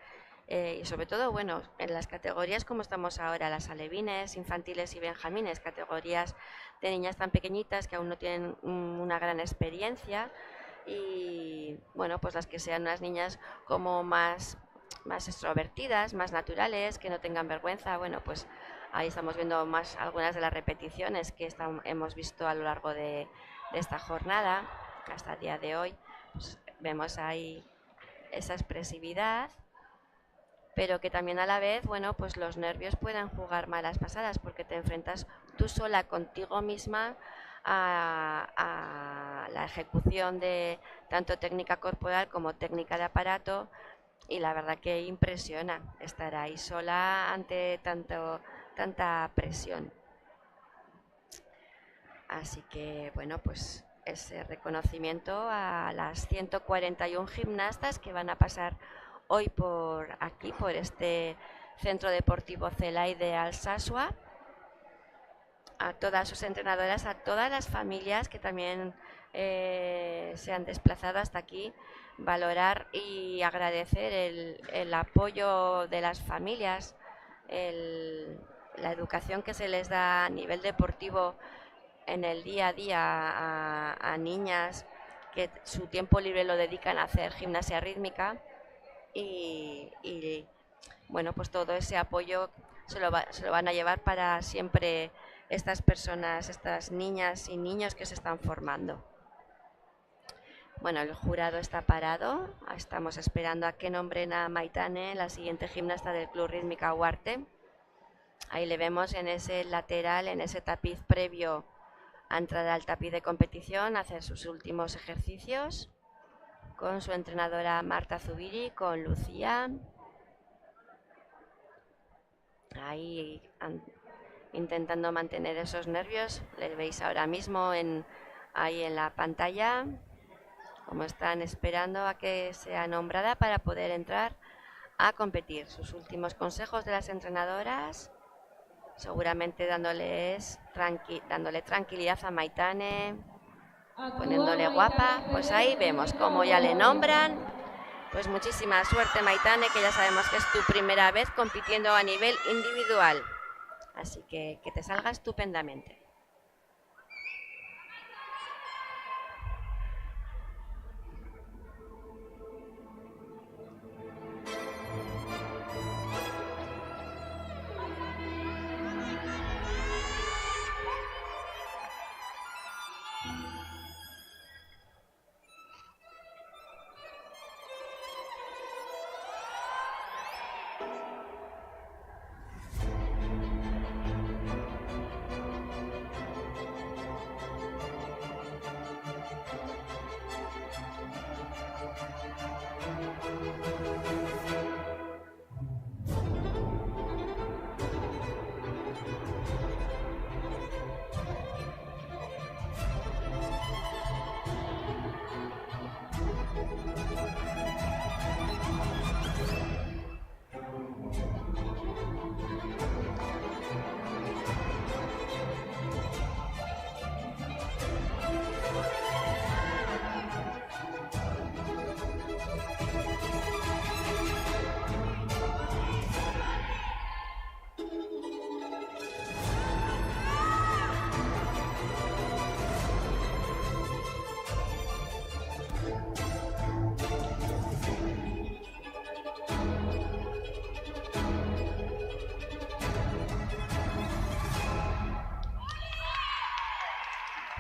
y sobre todo, bueno, en las categorías como estamos ahora, las alevines, infantiles y benjamines, categorías de niñas tan pequeñitas que aún no tienen una gran experiencia, y bueno, pues las que sean unas niñas como más extrovertidas, más naturales, que no tengan vergüenza. Bueno, pues ahí estamos viendo más algunas de las repeticiones que hemos visto a lo largo de esta jornada hasta el día de hoy. Pues vemos ahí esa expresividad, pero que también a la vez, bueno, pues los nervios pueden jugar malas pasadas, porque te enfrentas tú sola contigo misma a la ejecución de tanto técnica corporal como técnica de aparato, y la verdad que impresiona estar ahí sola ante tanta presión. Así que, bueno, pues ese reconocimiento a las 141 gimnastas que van a pasar hoy por aquí, por este Centro Deportivo Celay de Alsasua, a todas sus entrenadoras, a todas las familias que también se han desplazado hasta aquí, valorar y agradecer el apoyo de las familias, la educación que se les da a nivel deportivo en el día a día a niñas que su tiempo libre lo dedican a hacer gimnasia rítmica, y bueno, pues todo ese apoyo se lo van a llevar para siempre estas personas, estas niñas y niños que se están formando. Bueno, el jurado está parado, estamos esperando a que nombren a Maitane, la siguiente gimnasta del Club Rítmica Huarte. Ahí le vemos en ese lateral, en ese tapiz previo a entrar al tapiz de competición, a hacer sus últimos ejercicios con su entrenadora Marta Zubiri, con Lucía. Ahí intentando mantener esos nervios, les veis ahora mismo ahí en la pantalla, como están esperando a que sea nombrada para poder entrar a competir. Sus últimos consejos de las entrenadoras, seguramente dándole tranquilidad a Maitane, poniéndole guapa. Pues ahí vemos como ya le nombran. Pues muchísima suerte, Maitane, que ya sabemos que es tu primera vez compitiendo a nivel individual, así que te salga estupendamente.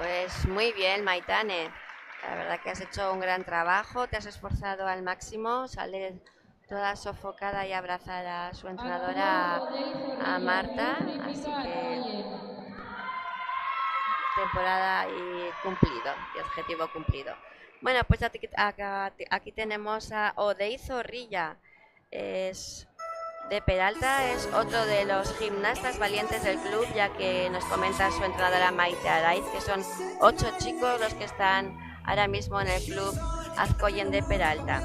Pues muy bien, Maitane. La verdad que has hecho un gran trabajo, te has esforzado al máximo, sales toda sofocada y abrazada a su entrenadora, a Marta, así que temporada y cumplido, y objetivo cumplido. Bueno, pues aquí tenemos a Odey Zorrilla, es de Peralta, es otro de los gimnastas valientes del club, ya que nos comenta su entrenadora Maite Araiz que son 8 chicos los que están ahora mismo en el club Azcoyen de Peralta.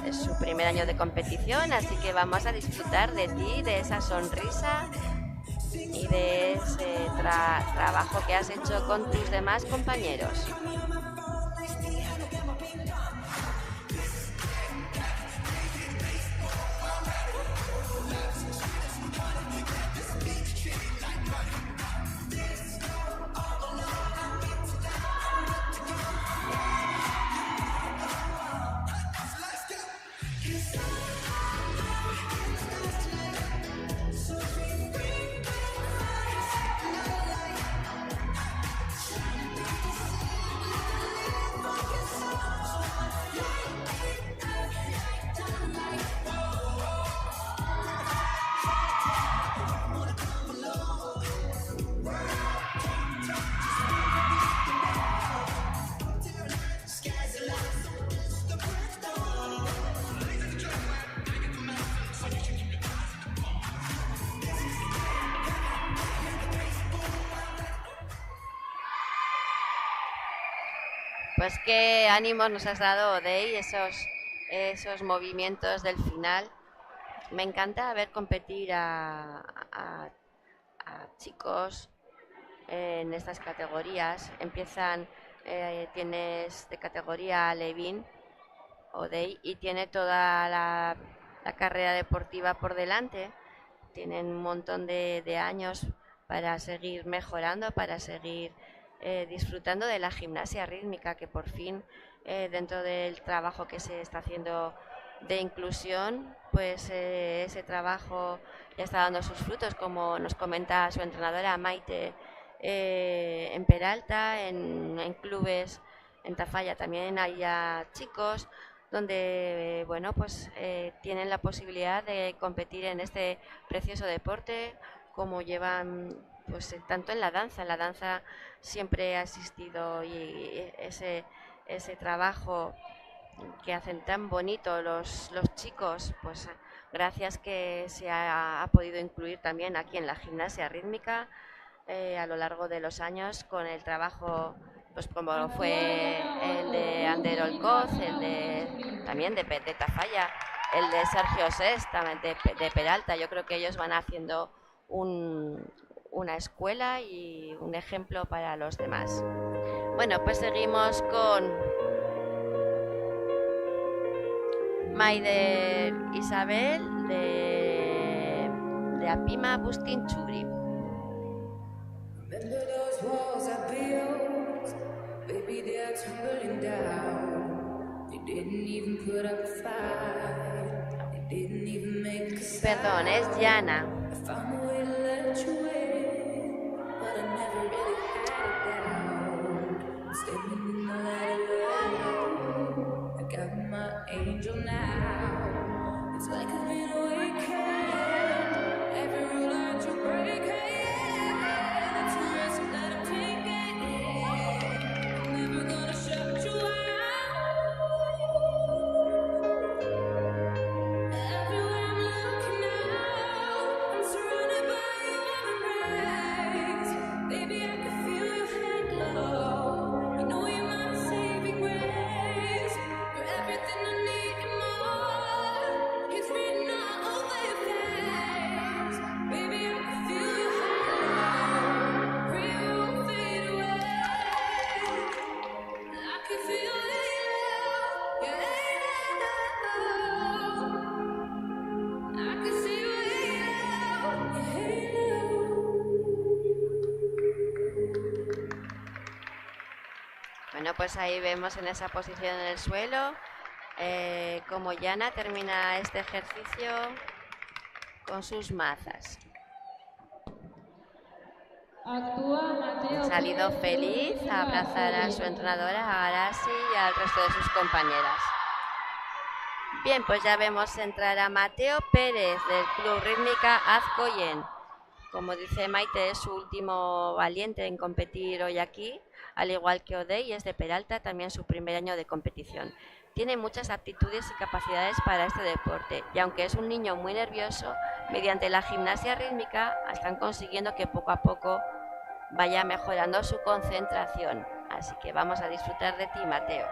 Es su primer año de competición, así que vamos a disfrutar de ti, de esa sonrisa y de ese trabajo que has hecho con tus demás compañeros. Pues qué ánimos nos has dado, Odey, esos movimientos del final. Me encanta ver competir a chicos en estas categorías. Tienes de categoría Levin, Odey, y tiene toda la carrera deportiva por delante. Tienen un montón de años para seguir mejorando, para seguir disfrutando de la gimnasia rítmica, que por fin, dentro del trabajo que se está haciendo de inclusión, pues ese trabajo ya está dando sus frutos, como nos comenta su entrenadora Maite, en Peralta, en clubes, en Tafalla también hay ya chicos donde bueno, pues tienen la posibilidad de competir en este precioso deporte, como llevan pues tanto en la danza siempre ha existido, y ese trabajo que hacen tan bonito los chicos, pues gracias que se ha podido incluir también aquí en la gimnasia rítmica a lo largo de los años, con el trabajo pues como fue el de Ander Olcoz, también de Tafalla, el de Sergio Sés, también de Peralta. Yo creo que ellos van haciendo una escuela y un ejemplo para los demás. Bueno, pues seguimos con Maider Isabel de Apima Bustin Churi. Remember those walls I built? Baby, they're tumbling down. They didn't even put up a fight. They didn't even make a sound. Perdón, es Yana. I found a way to let you in, but I never really had it down. Standing in the light of love, I got my angel now. It's like I've been awakened. Every rule I had to break. Bueno, pues ahí vemos en esa posición en el suelo como Yana termina este ejercicio con sus mazas. Actúa Mateo. Ha salido Pérez, feliz Club a abrazar a Rítmica su Joyen. entrenadora, a Arasi, y al resto de sus compañeras. Bien, pues ya vemos entrar a Mateo Pérez del Club Rítmica Azcoyen. Como dice Maite, es su último valiente en competir hoy aquí, al igual que Odey, es de Peralta, también su primer año de competición. Tiene muchas aptitudes y capacidades para este deporte, y aunque es un niño muy nervioso, mediante la gimnasia rítmica están consiguiendo que poco a poco vaya mejorando su concentración. Así que vamos a disfrutar de ti, Mateo.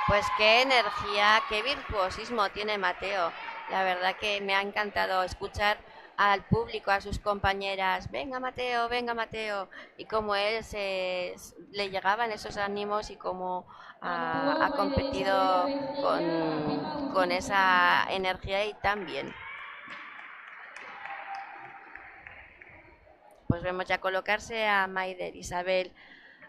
Pues qué energía, qué virtuosismo tiene Mateo. La verdad que me ha encantado escuchar al público, a sus compañeras, venga Mateo, y cómo él le llegaban esos ánimos y cómo ha competido con esa energía y tan bien. Pues vemos ya colocarse a Maider Isabel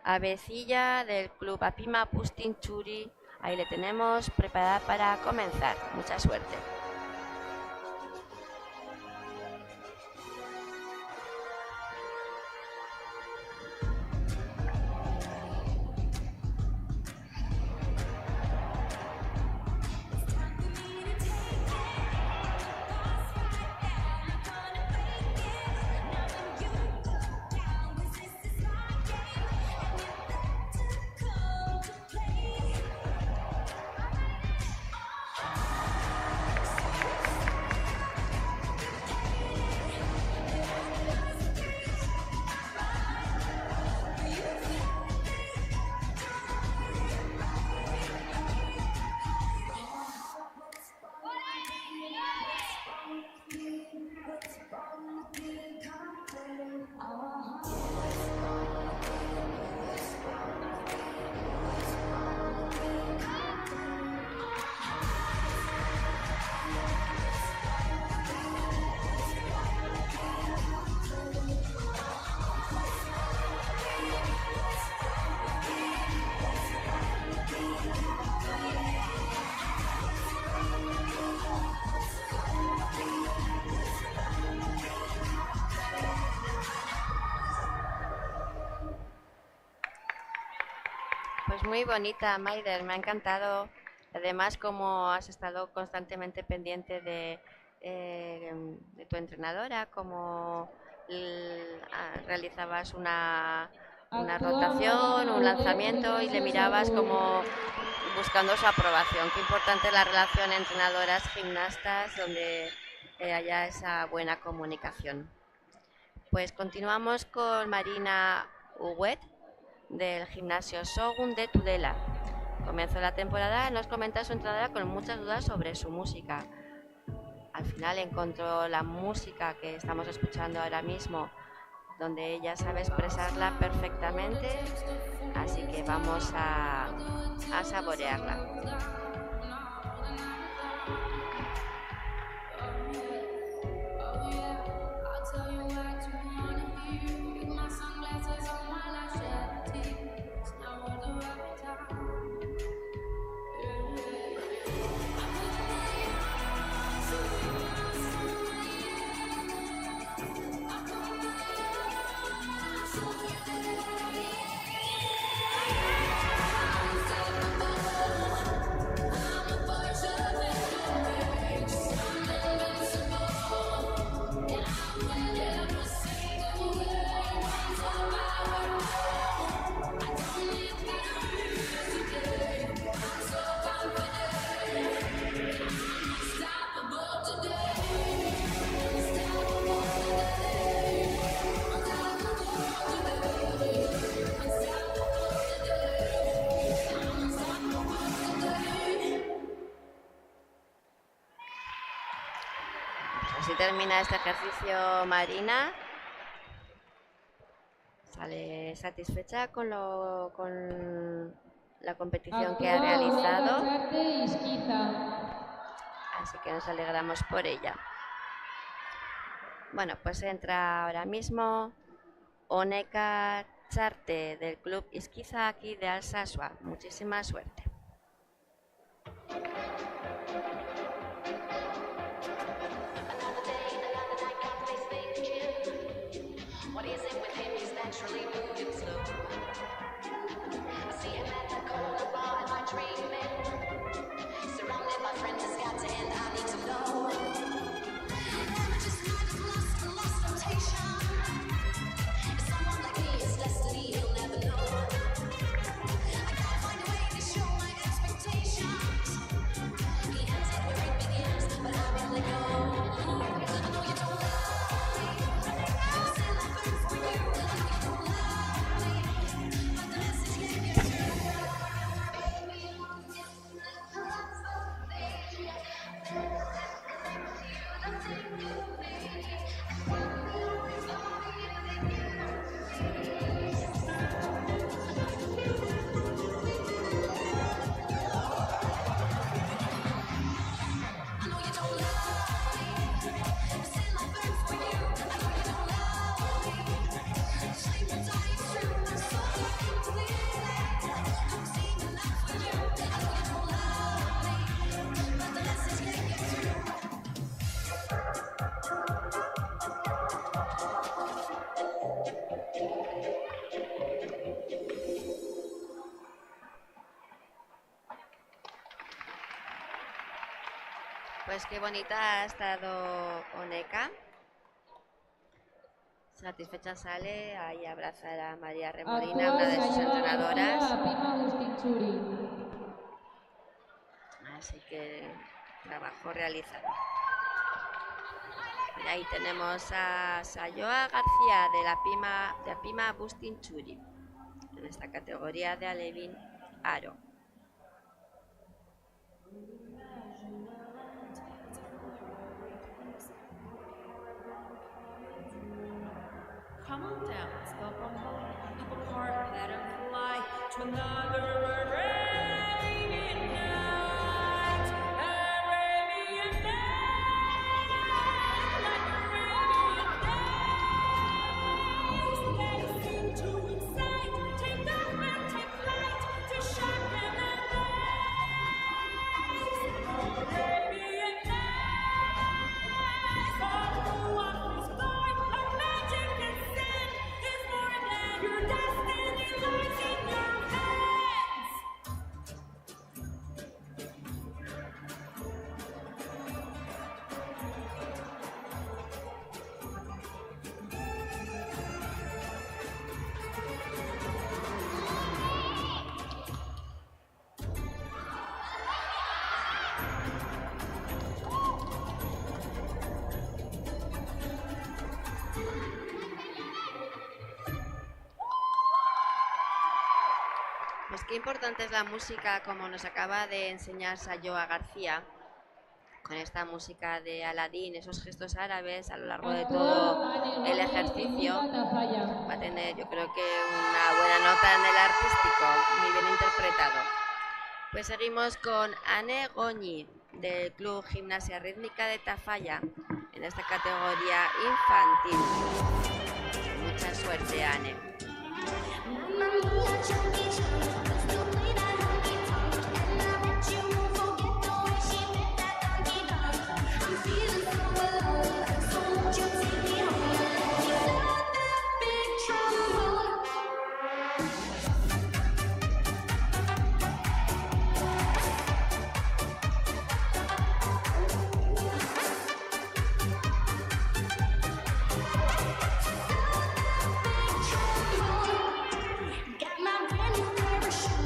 Avecilla del Club Apima Pustin Churi. Ahí le tenemos preparada para comenzar. Mucha suerte. Pues muy bonita, Maider, me ha encantado. Además, como has estado constantemente pendiente de tu entrenadora, como realizabas una rotación, un lanzamiento y le mirabas como buscando su aprobación. Qué importante es la relación entrenadoras-gimnastas, donde haya esa buena comunicación. Pues continuamos con Marina Huguet, del gimnasio Shogun de Tudela. Comenzó la temporada, nos comenta su entrenadora con muchas dudas sobre su música. Al final encontró la música que estamos escuchando ahora mismo, donde ella sabe expresarla perfectamente, así que vamos a saborearla. Así termina este ejercicio Marina. Sale satisfecha con la competición que ha realizado. Así que nos alegramos por ella. Bueno, pues entra ahora mismo Oneka Charte del Club Izquiza aquí de Alsasua. Muchísima suerte. Pues qué bonita ha estado Oneka. Satisfecha sale, ahí abrazar a María Remolina, una de sus entrenadoras. Así que trabajo realizado. Y ahí tenemos a Sayoa García de la Pima Bustinchuri, en esta categoría de Alevín Aro. Come on down, stop on hold, pop a card, let him fly to another Arabian night, Arabian night, like Arabian nights. Let us into insight, take off and take flight to shock and amaze. Arabian nights, all who want is born, our magic and sin is more than your destiny lies in your hands. Pues qué importante es la música, como nos acaba de enseñar Sayoa García, con esta música de Aladín, esos gestos árabes a lo largo de todo el ejercicio. Va a tener, yo creo que una buena nota en el artístico, muy bien interpretado. Pues seguimos con Anne Goñi, del Club Gimnasia Rítmica de Tafalla, en esta categoría infantil. Mucha suerte, Anne. Got my brand new pair of shoes.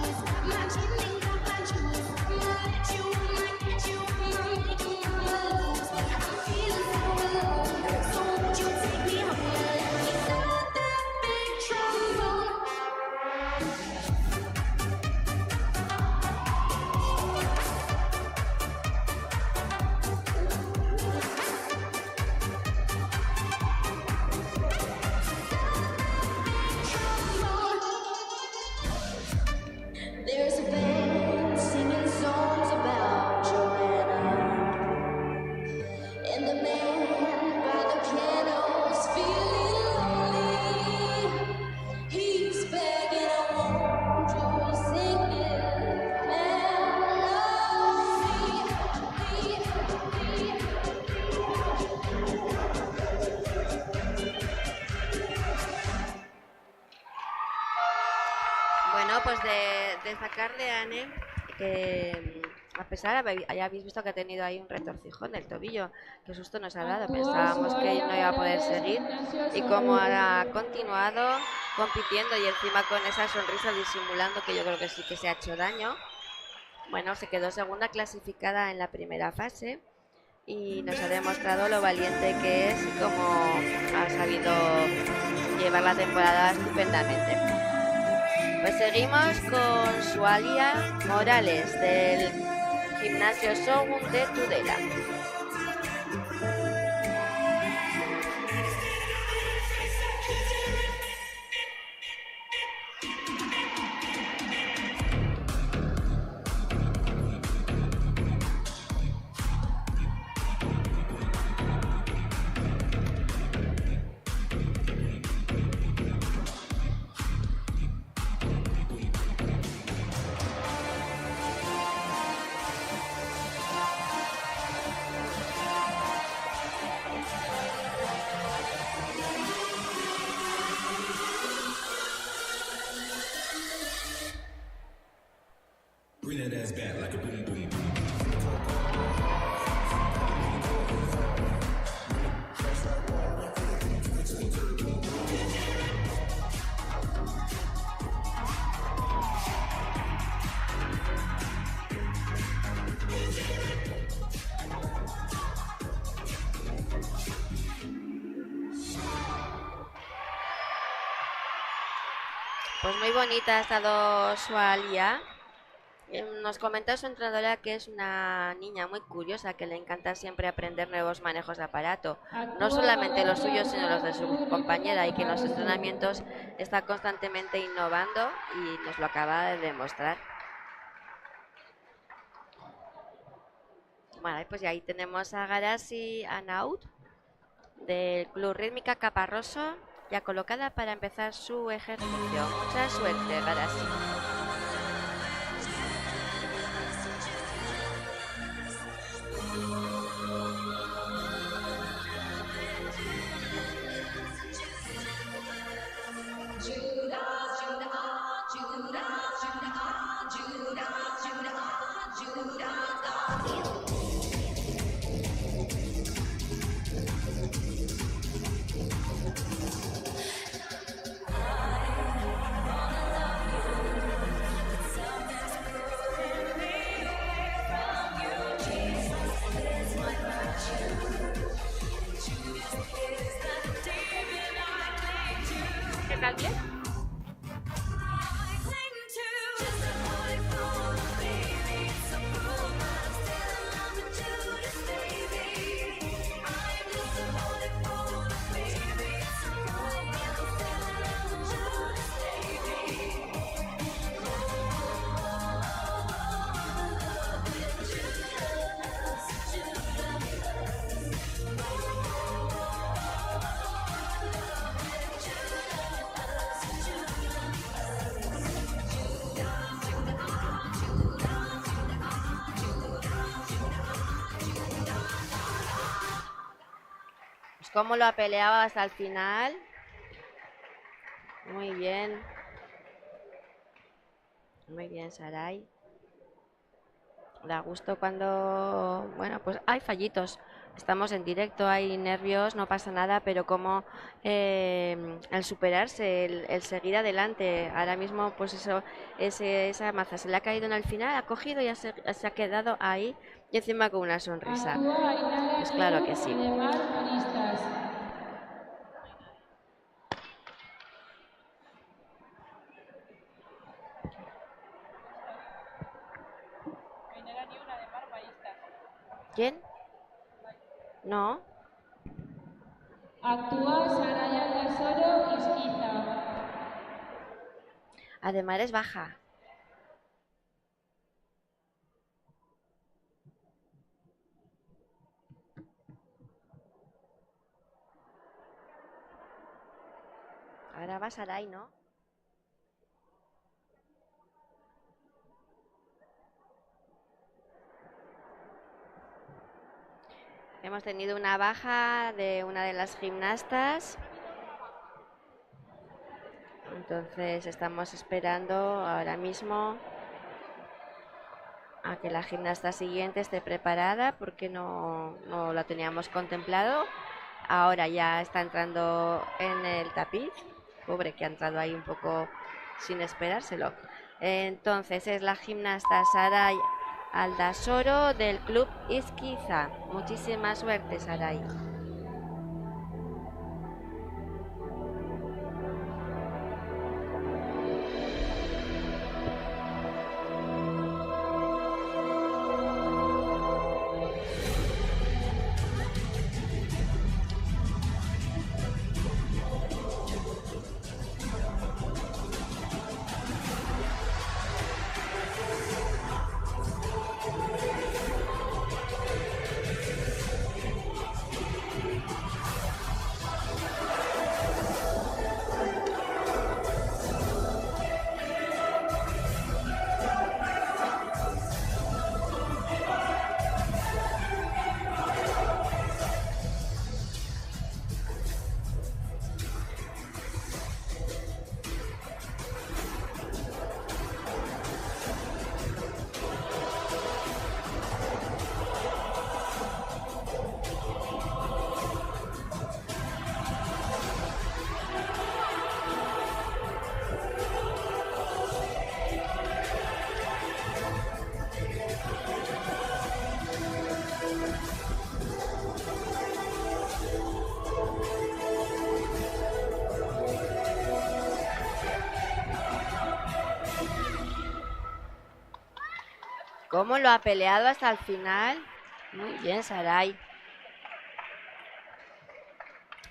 pues de destacar de Anne que a pesar, ya habéis visto que ha tenido ahí un retorcijón del tobillo. Qué susto nos ha dado. Pensábamos que no iba a poder seguir y como ha continuado compitiendo y encima con esa sonrisa disimulando, que yo creo que sí que se ha hecho daño. Bueno, se quedó segunda clasificada en la primera fase y nos ha demostrado lo valiente que es y cómo ha sabido llevar la temporada estupendamente. Pues seguimos con Sualia Morales del Gimnasio Shogun de Tudela. Pues muy bonita ha estado Sualia. Nos comenta su entrenadora que es una niña muy curiosa, que le encanta siempre aprender nuevos manejos de aparato. No solamente los suyos, sino los de su compañera, y que en los entrenamientos está constantemente innovando y nos lo acaba de demostrar. Vale, pues ahí tenemos a Garasi Anaud del Club Rítmica Caparroso, ya colocada para empezar su ejercicio. Mucha suerte, Garasi. ¿Qué tal, bien? Cómo lo ha peleado hasta el final. Muy bien. Muy bien, Sarai. Da gusto cuando... Bueno, pues hay fallitos. Estamos en directo, hay nervios, no pasa nada, pero como el superarse, el seguir adelante. Ahora mismo, pues eso, esa maza se le ha caído en el final, ha cogido y se ha quedado ahí y encima con una sonrisa. Pues claro que sí. ¿Quién? No. Actúa Saraya Aldasoro Isquiza. Además es baja. Ahora va Sarai, ¿no? Hemos tenido una baja de una de las gimnastas. Entonces estamos esperando ahora mismo a que la gimnasta siguiente esté preparada porque no la teníamos contemplado. Ahora ya está entrando en el tapiz. Pobre, que ha entrado ahí un poco sin esperárselo. Entonces es la gimnasta Saray Aldasoro del Club Izquiza. Muchísima suerte, Saray. ¿Cómo lo ha peleado hasta el final? Muy bien, Saray.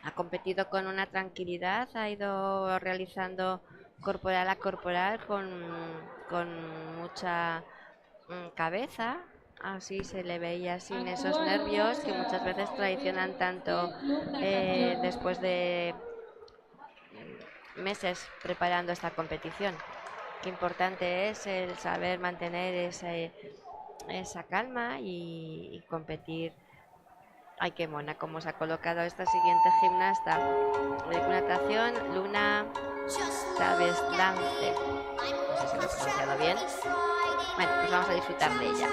Ha competido con una tranquilidad, ha ido realizando corporal a corporal con mucha cabeza. Así se le veía sin esos nervios que muchas veces traicionan tanto después de meses preparando esta competición. Qué importante es el saber mantener esa calma y competir. Ay, qué mona cómo se ha colocado esta siguiente gimnasta de natación, Luna Chávez Lance. No sé si lo he pronunciado bien. Bueno, pues vamos a disfrutar de ella.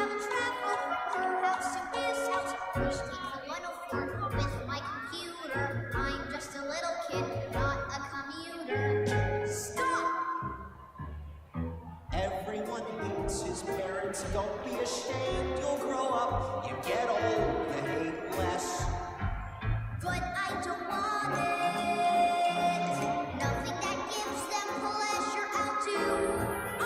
Everyone hates his parents, don't be ashamed, you'll grow up, you get old, you hate less. But I don't want it. Nothing that gives them pleasure I'll do. I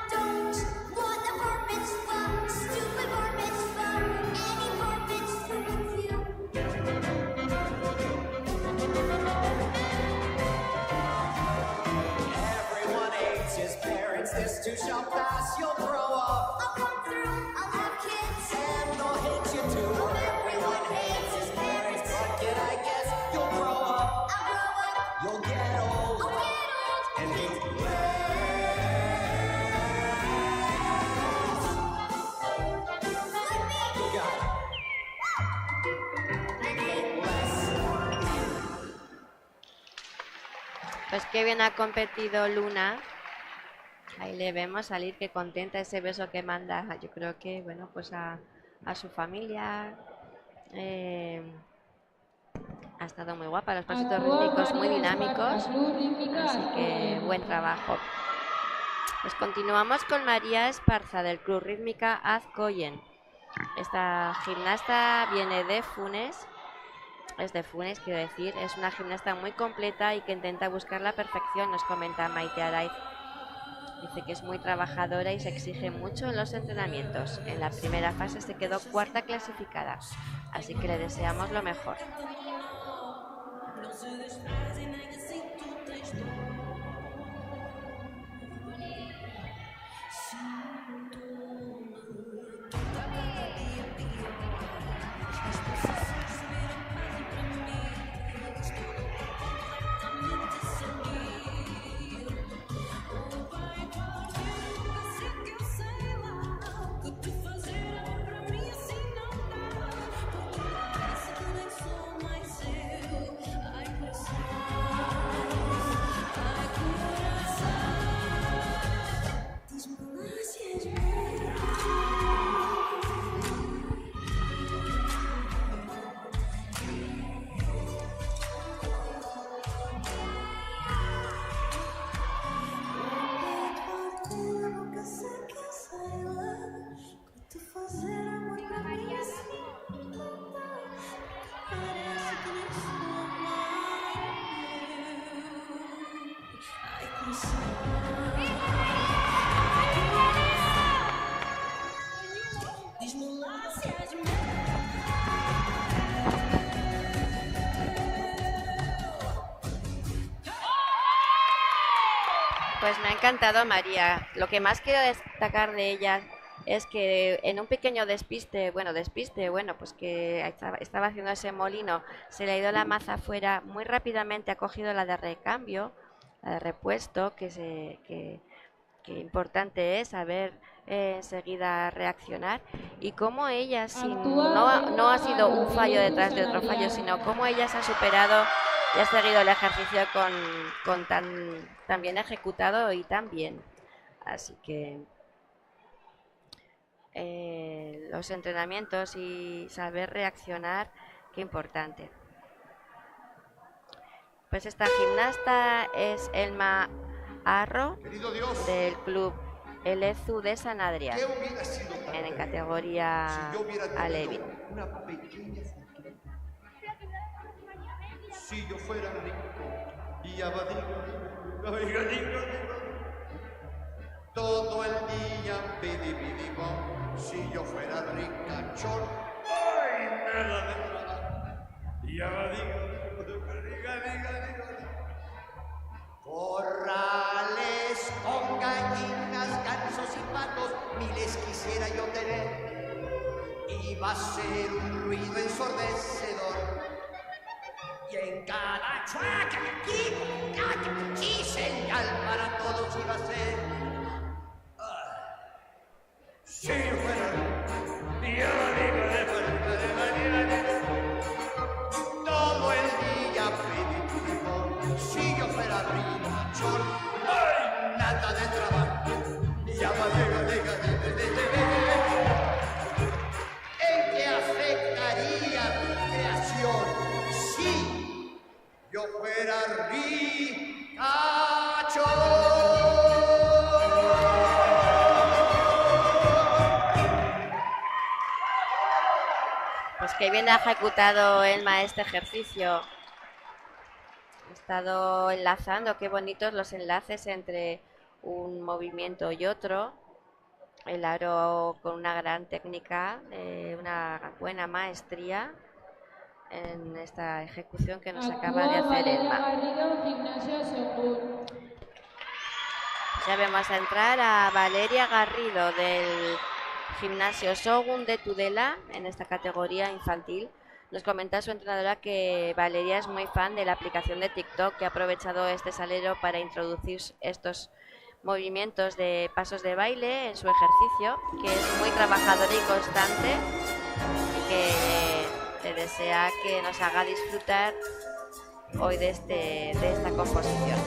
don't want a bar mitzvah, stupid bar mitzvah, any bar mitzvah with you. Everyone hates his parents, this too shall pass, you'll grow up, I'll come through, I'll have kids. and they'll hate you too. Everyone hates his parents, what can I guess? You'll grow up, I'll grow up, you'll get old, I'll get old. and hate less. Let me. Got it. And hate less. Pues qué bien ha competido Luna. Ahí le vemos salir, qué contenta, ese beso que manda, yo creo que, bueno, pues a su familia. Ha estado muy guapa, los pasitos rítmicos muy dinámicos, así que buen trabajo. Pues continuamos con María Esparza del Club Rítmica Azcoyen. Esta gimnasta viene de Funes. Es de Funes, quiero decir, es una gimnasta muy completa y que intenta buscar la perfección, nos comenta Maite Araiz. Dice que es muy trabajadora y se exige mucho en los entrenamientos. En la primera fase se quedó cuarta clasificada, así que le deseamos lo mejor. Pues me ha encantado María. Lo que más quiero destacar de ella es que en un pequeño despiste, pues que estaba haciendo ese molino, se le ha ido la maza afuera, muy rápidamente ha cogido la de recambio, la de repuesto, que importante es saber enseguida reaccionar, y cómo ella, no ha sido un fallo detrás de otro fallo, sino cómo ella se ha superado y ha seguido el ejercicio con tan bien ejecutado y tan bien. Así que los entrenamientos y saber reaccionar, qué importante. Pues esta gimnasta es Elma Arro, del club Elezu de San Adrián, en categoría Alevín. Si yo fuera rico y abadigo, todo el día bidibidibom. Si yo fuera ricachón, ¡ay, nada de trabajo! Y abadigo, corrales con gallinas, gansos y patos, miles quisiera yo tener. Y va a ser un ruido ensordecedor. Y en cada chuaca, aquí, señal para todos iba a ser. Si yo fuera todo el día pedimos. Si yo fuera ricachón, ¡ay, nada de trabajo! Ya ¿en qué afectaría mi creación si yo fuera Pues que bien ha ejecutado Elma este ejercicio. He estado enlazando, qué bonitos los enlaces entre un movimiento y otro. El aro con una gran técnica, una buena maestría en esta ejecución que nos acaba de hacer Elma. Ya vemos a entrar a Valeria Garrido del Gimnasio Shogun de Tudela en esta categoría infantil. Nos comenta su entrenadora que Valeria es muy fan de la aplicación de TikTok, que ha aprovechado este salero para introducir estos movimientos de pasos de baile en su ejercicio, que es muy trabajador y constante, y que le desea que nos haga disfrutar hoy de esta composición.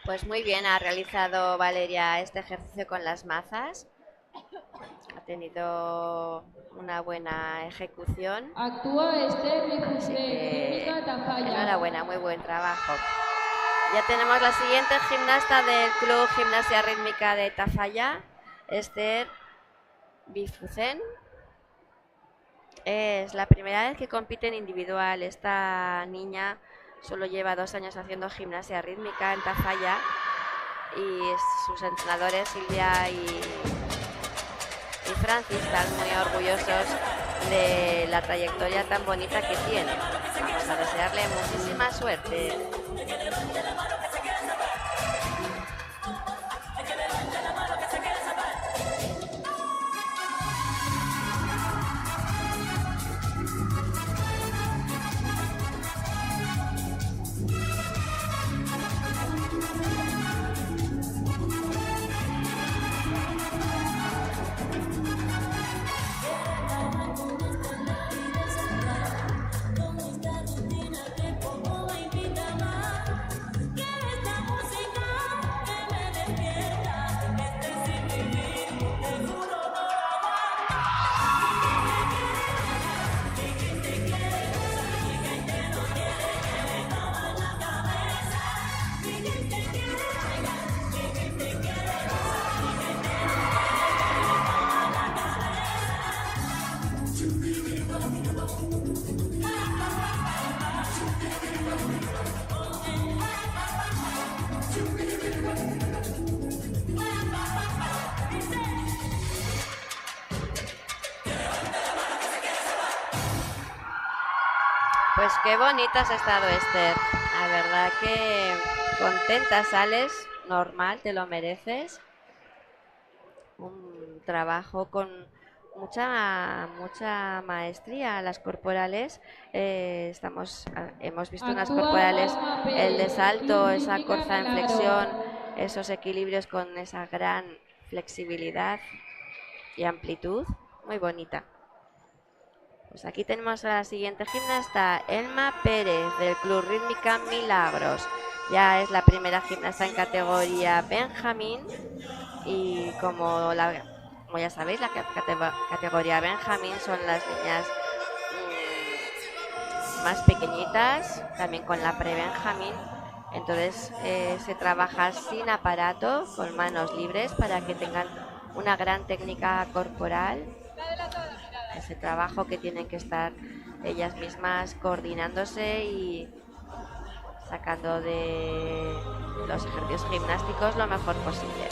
Pues muy bien ha realizado Valeria este ejercicio con las mazas. Ha tenido una buena ejecución. Actúa Esther Así Rifusé, que rítmica Tafalla. enhorabuena, muy buen trabajo. Ya tenemos la siguiente gimnasta del Club Gimnasia Rítmica de Tafalla, Esther Bifusen. Es la primera vez que compite en individual. Esta niña solo lleva 2 años haciendo gimnasia rítmica en Tafalla y sus entrenadores Silvia y Francis están muy orgullosos de la trayectoria tan bonita que tiene. Vamos a desearle muchísima suerte. Pues qué bonita has estado, Esther. La verdad que contenta sales, normal, te lo mereces. Un trabajo con mucha maestría. Las corporales, hemos visto unas corporales, el de salto, esa corta en flexión, esos equilibrios con esa gran flexibilidad y amplitud, muy bonita. Pues aquí tenemos a la siguiente gimnasta, Elma Pérez, del Club Rítmica Milagros. Ya es la primera gimnasta en categoría Benjamín y como ya sabéis, la categoría Benjamín son las niñas más pequeñitas, también con la pre-Benjamín. Entonces se trabaja sin aparato, con manos libres para que tengan una gran técnica corporal. Ese trabajo que tienen que estar ellas mismas coordinándose y sacando de los ejercicios gimnásticos lo mejor posible.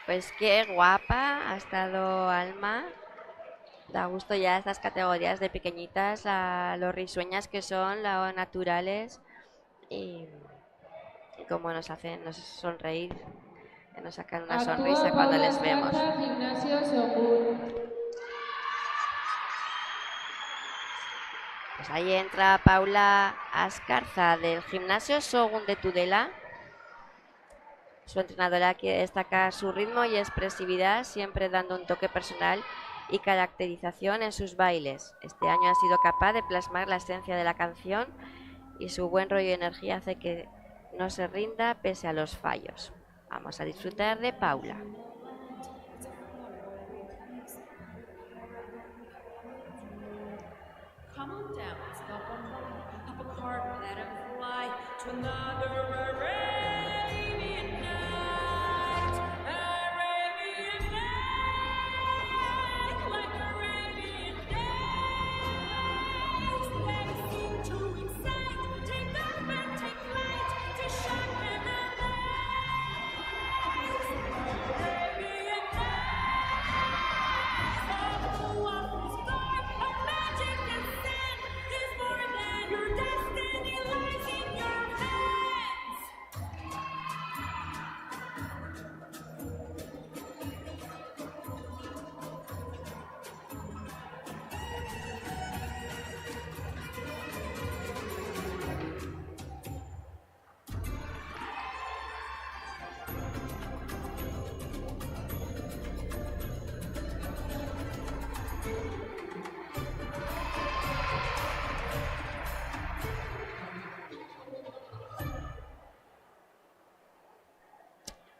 Pues qué guapa ha estado Alma. Da gusto ya estas categorías de pequeñitas, lo risueñas que son, lo naturales y cómo nos hacen sonreír, que nos sacan una sonrisa cuando les vemos. Pues ahí entra Paula Ascarza del gimnasio Shogun de Tudela. Su entrenadora quiere destacar su ritmo y expresividad, siempre dando un toque personal y caracterización en sus bailes. Este año ha sido capaz de plasmar la esencia de la canción y su buen rollo y energía hace que no se rinda pese a los fallos. Vamos a disfrutar de Paula. Come on down, let's go up a cart let him fly to another Arabian night, Arabian night, like Arabian days. They seem to excite, take off and take flight to shock and amaze. Arabian night, oh, up the sky, a magic descent. Your destiny lies in your hands.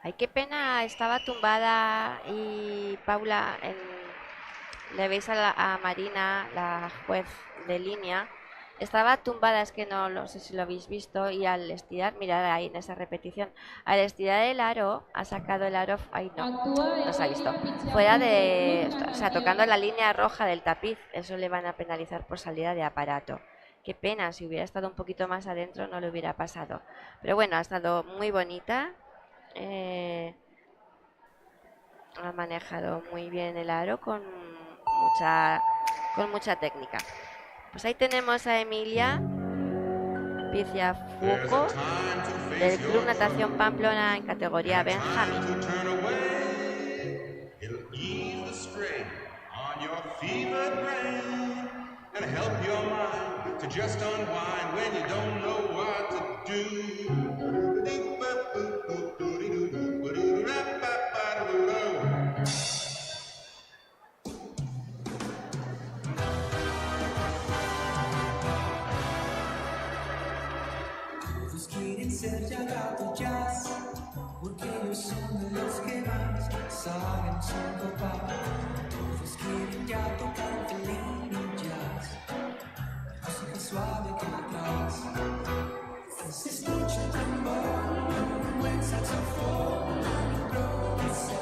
Ay, qué pena, estaba tumbada y Paula, le veis a Marina, la juez de línea, estaba tumbada, es que no sé si lo habéis visto, y al estirar, mirad ahí en esa repetición, al estirar el aro, ha sacado el aro, ay no se ha visto, fuera de, o sea, tocando la línea roja del tapiz, eso le van a penalizar por salida de aparato. Qué pena, si hubiera estado un poquito más adentro no le hubiera pasado. Pero bueno, ha estado muy bonita. Ha manejado muy bien el aro con mucha técnica. Pues ahí tenemos a Emilia Piciafuco del Club Natación Pamplona en categoría Benjamín. Quieren ser llagados porque ellos son de los que más saben sincopar. Todos quieren ya tocar violín y jazz, música suave que atrás. Se escucha tambor, un buen saxofón, improvisar.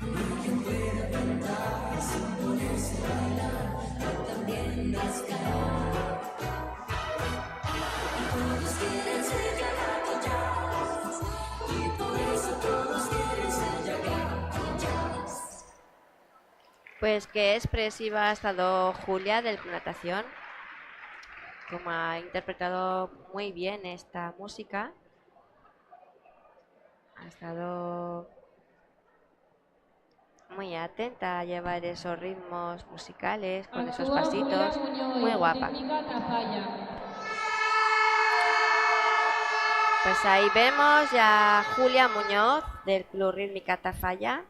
Y quien pueda cantar sin ponerse a bailar, o también rascar. Todos quieren ser llagados jazz, y por eso todos quieren ser llagados jazz. Pues qué expresiva ha estado Julia del Club Natación, como ha interpretado muy bien esta música. Ha estado muy atenta a llevar esos ritmos musicales con esos pasitos. Muy guapa. Pues ahí vemos ya a Julia Muñoz del Club Rítmica Tafalla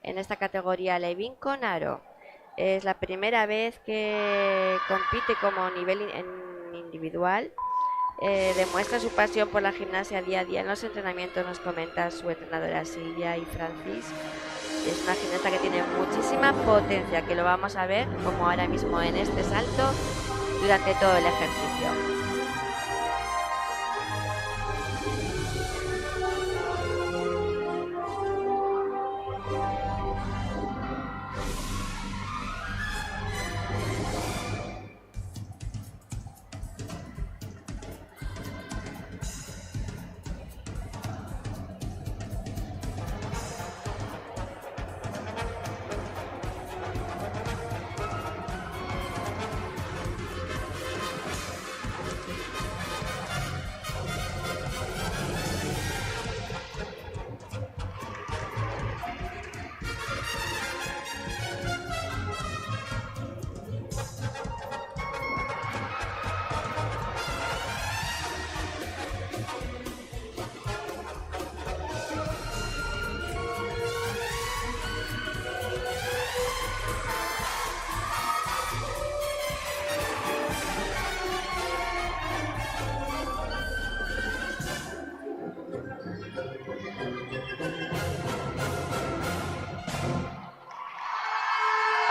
en esta categoría Levin con aro. Es la primera vez que compite como nivel individual. Demuestra su pasión por la gimnasia día a día en los entrenamientos, nos comenta su entrenadora Silvia y Francis. Es una gimnasta que tiene muchísima potencia, que lo vamos a ver como ahora mismo en este salto durante todo el ejercicio.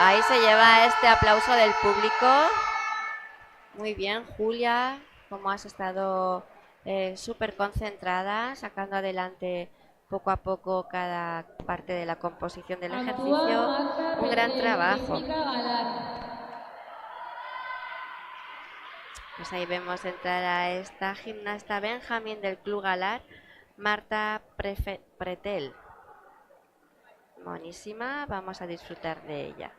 Ahí se lleva este aplauso del público. Muy bien, Julia, como has estado súper concentrada, sacando adelante poco a poco cada parte de la composición del ejercicio. Un gran trabajo. Pues ahí vemos entrar a esta gimnasta Benjamín del Club Galar, Marta Pretel. Monísima, vamos a disfrutar de ella.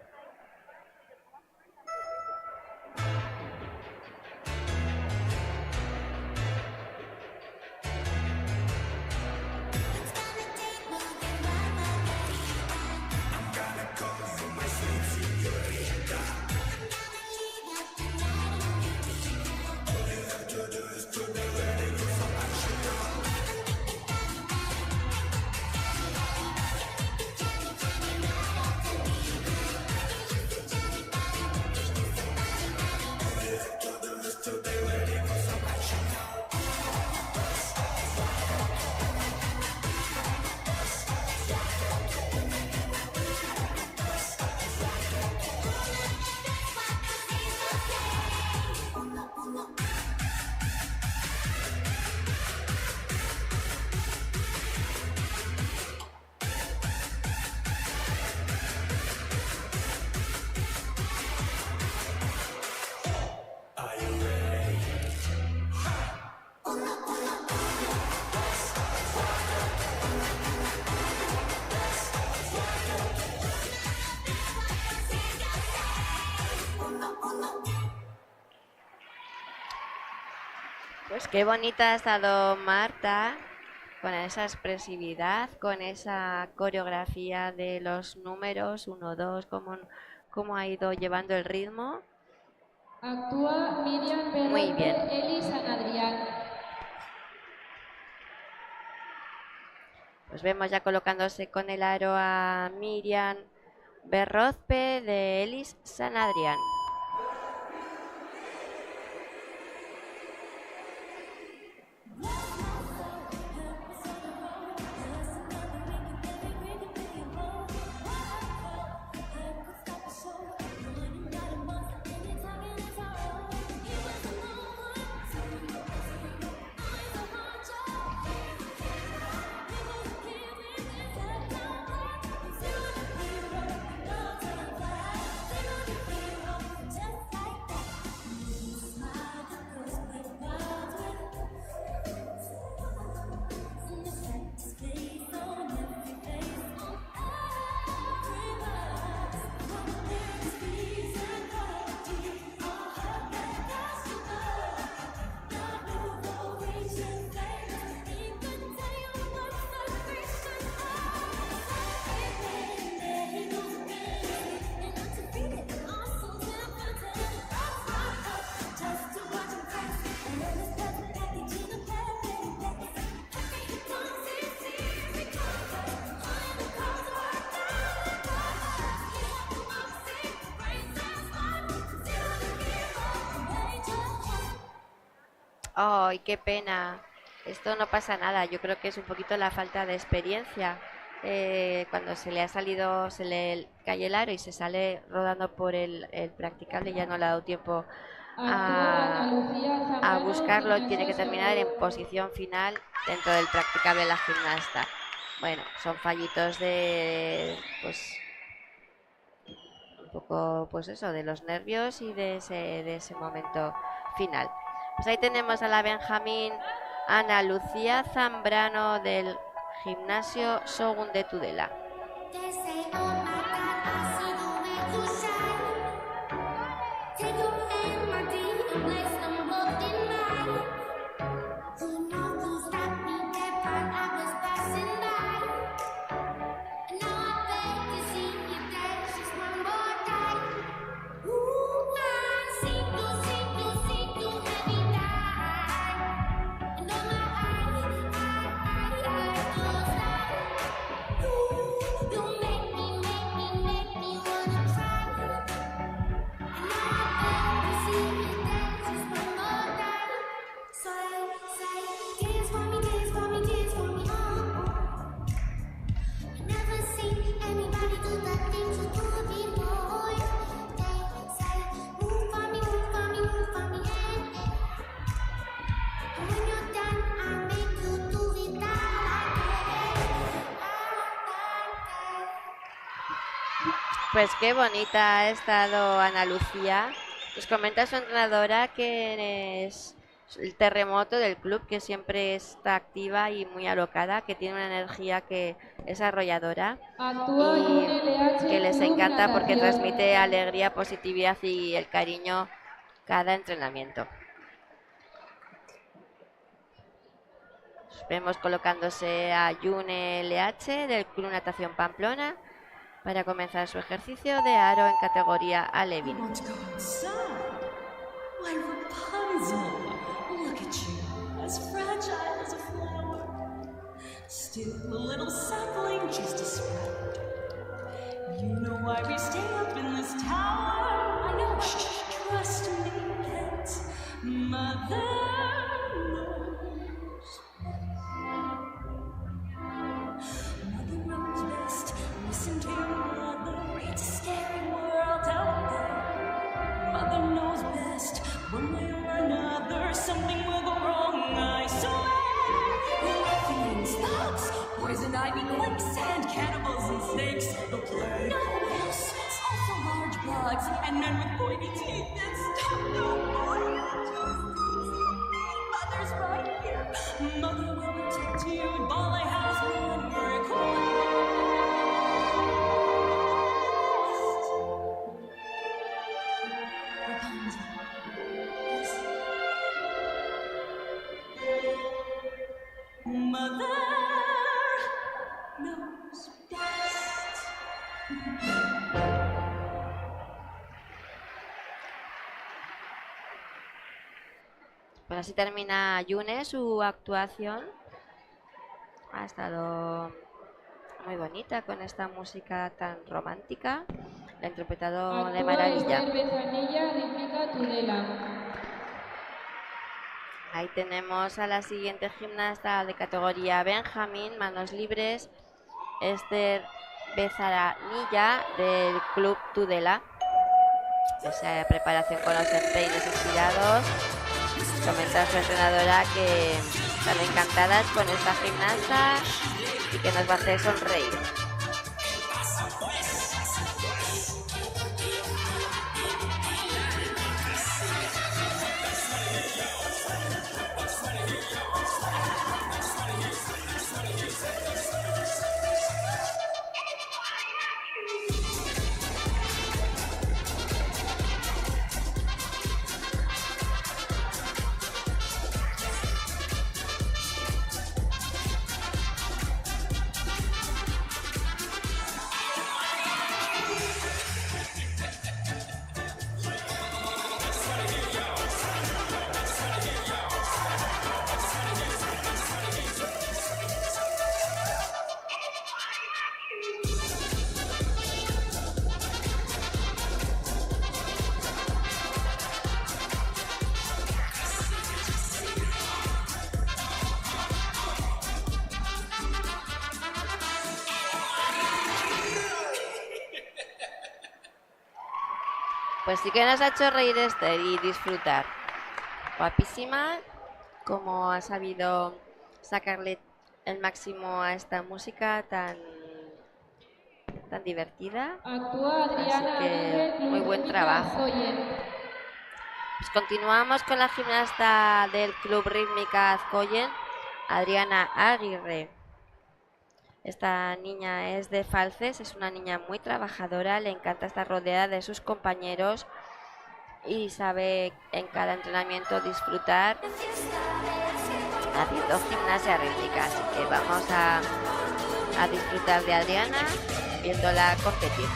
Pues qué bonita ha estado Marta, con esa expresividad, con esa coreografía de los números, 1, 2, cómo ha ido llevando el ritmo. Actúa Miriam Muy bien. Berrote, Eli San Adrián. Pues vemos ya colocándose con el aro a Miriam Berrozpe de Elis San Adrián. ¡Ay, qué pena! Esto no pasa nada. Yo creo que es un poquito la falta de experiencia. Cuando se le ha salido, se le cae el aro y se sale rodando por el practicable, ya no le ha dado tiempo a buscarlo. Tiene que terminar en posición final dentro del practicable la gimnasta. Bueno, son fallitos pues un poco, pues eso, de los nervios y de ese momento final. Pues ahí tenemos a la Benjamín Ana Lucía Zambrano del gimnasio Shogun de Tudela. Pues qué bonita ha estado Ana Lucía. Nos comenta su entrenadora que es el terremoto del club, que siempre está activa y muy alocada, que tiene una energía que es arrolladora y que les encanta porque transmite alegría, positividad y el cariño cada entrenamiento. Vemos colocándose a Yune LH del Club Natación Pamplona para comenzar su ejercicio de aro en categoría Alevín. Why, Rapunzel, look at you, as fragile as a flower, still a little sapling, just a sprout. You know why we stay up in this tower. I know. Shh, trust me, pet. Mother knows. Mother knows best. Listen to your mother. It's a scary world out there. Mother knows best. One way or another, something will go wrong, I swear. Fiends, thugs, poison ivy, quicksand, cannibals and snakes. The plague. No, yes, it's also large bugs and men with pointy teeth that stop the Mother's right here. Mother will protect you. Bally House one request. Rapunzel. Yes. Pues así termina Yune su actuación. Ha estado muy bonita con esta música tan romántica. La ha interpretado de Actúa maravilla. Esther Bezanilla, rítmica Tudela. Ahí tenemos a la siguiente gimnasta de categoría Benjamín, manos libres, Esther Bezaranilla del Club Tudela. Esa preparación con los empeines estirados. Comenta su entrenadora que están encantadas con esta gimnasta y que nos va a hacer sonreír. Pues sí que nos ha hecho reír Esther y disfrutar. Guapísima, como ha sabido sacarle el máximo a esta música tan divertida. Actúa Adriana Así que Aguirre, Club muy buen Rítmica trabajo. Azcoyen. Pues continuamos con la gimnasta del Club Rítmica Azcoyen, Adriana Aguirre. Esta niña es de Falces, es una niña muy trabajadora, le encanta estar rodeada de sus compañeros y sabe en cada entrenamiento disfrutar haciendo gimnasia rítmica. Así que vamos a disfrutar de Adriana viéndola competir.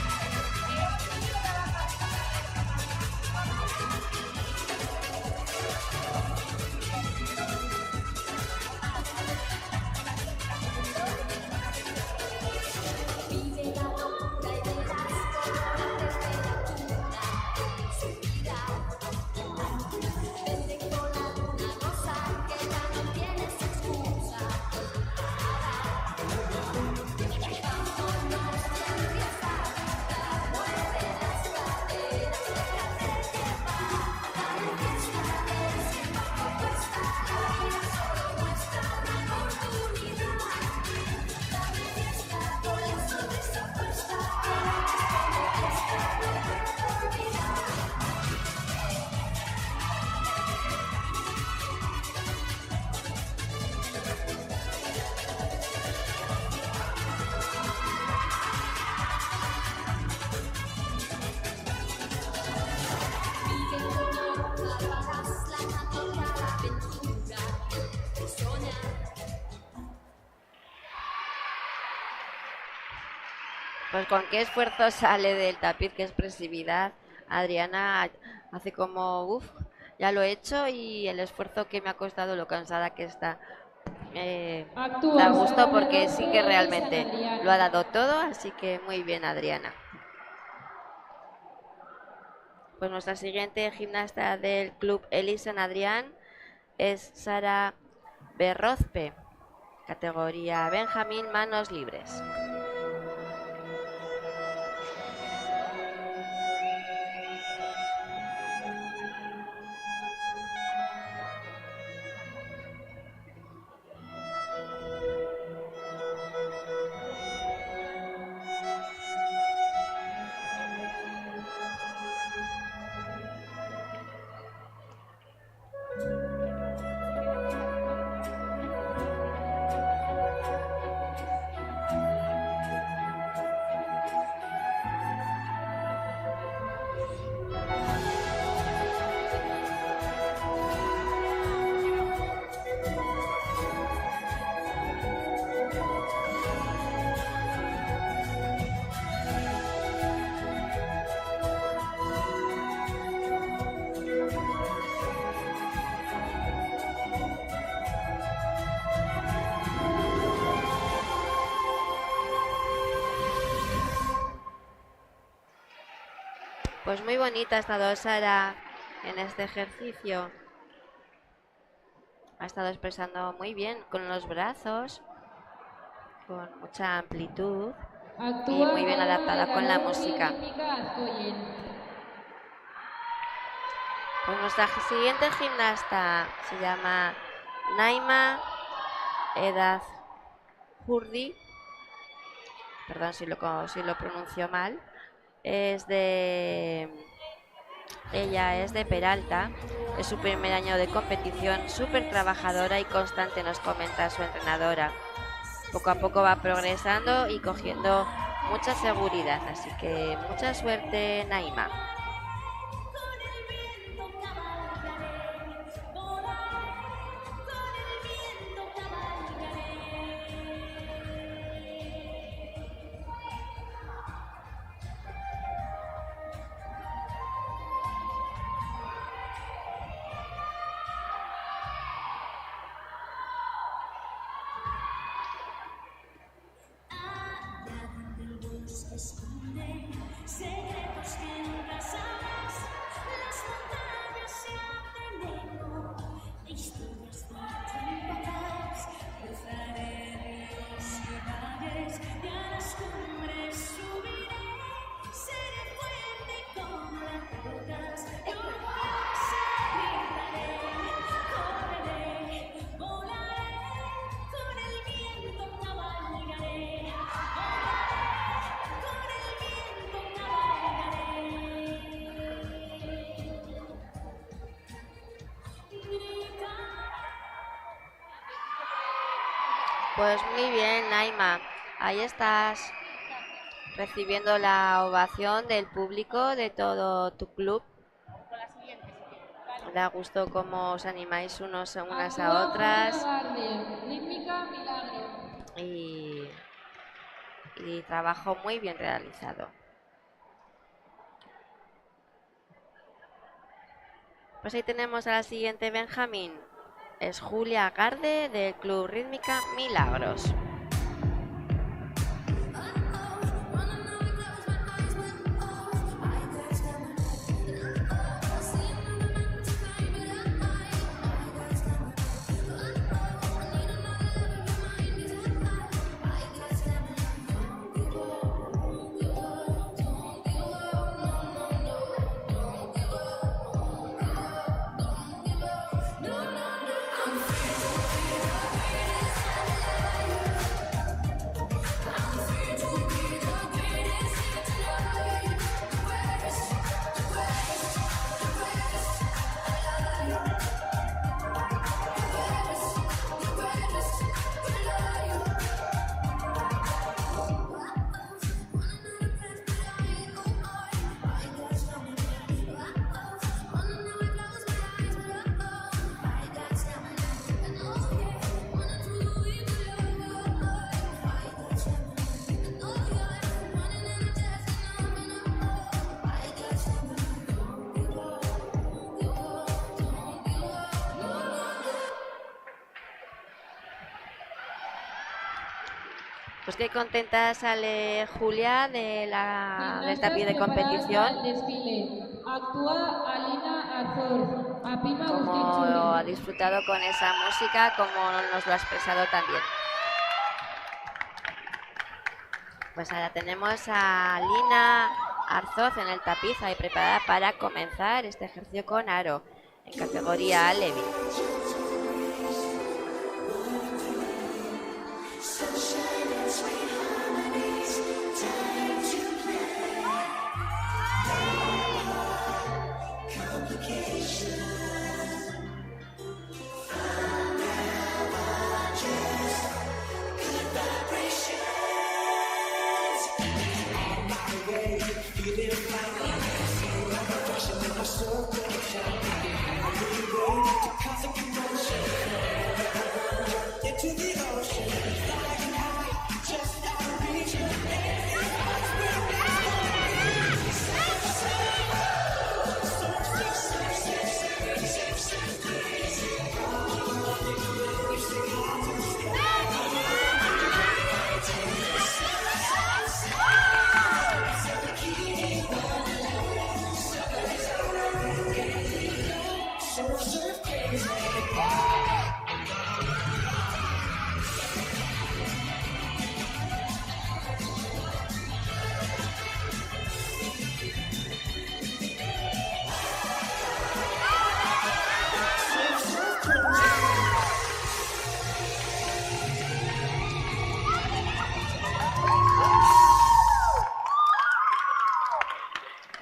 Pues con qué esfuerzo sale del tapiz, qué expresividad. Adriana hace como, uff, ya lo he hecho y el esfuerzo que me ha costado, lo cansada que está. Da gusto porque sí que realmente lo ha dado todo, así que muy bien Adriana. Pues nuestra siguiente gimnasta del Club Elisen Adrián es Sara Berrozpe, categoría Benjamín, manos libres. Pues muy bonita ha estado Sara en este ejercicio. Ha estado expresando muy bien con los brazos, con mucha amplitud y muy bien adaptada con la música. Pues nuestra siguiente gimnasta se llama Naima Edazhurdi. Perdón si lo pronuncio mal. Ella es de Peralta, es su primer año de competición, súper trabajadora y constante, nos comenta su entrenadora. Poco a poco va progresando y cogiendo mucha seguridad, así que mucha suerte, Naima. Se esconden secretos que nunca sabrás. Las montañas se abren eco de historias de tiempo atrás. Cruzaré ríos y valles y a las cumbres subiré. Seré fuerte como las rocas. Yo gritaré, correré, volaré, con el viento cabalgaré. Pues muy bien, Naima, ahí estás recibiendo la ovación del público de todo tu club. Da gusto cómo os animáis unas a otras y trabajo muy bien realizado. Pues ahí tenemos a la siguiente Benjamín. Es Julia Garde del Club Rítmica Milagros. Pues qué contenta sale Julia del tapiz de competición. Actúa Alina Azor, Apima Como ha disfrutado con esa música, como nos lo ha expresado también. Pues ahora tenemos a Alina Arzoz en el tapiz ahí preparada para comenzar este ejercicio con aro en categoría Levi.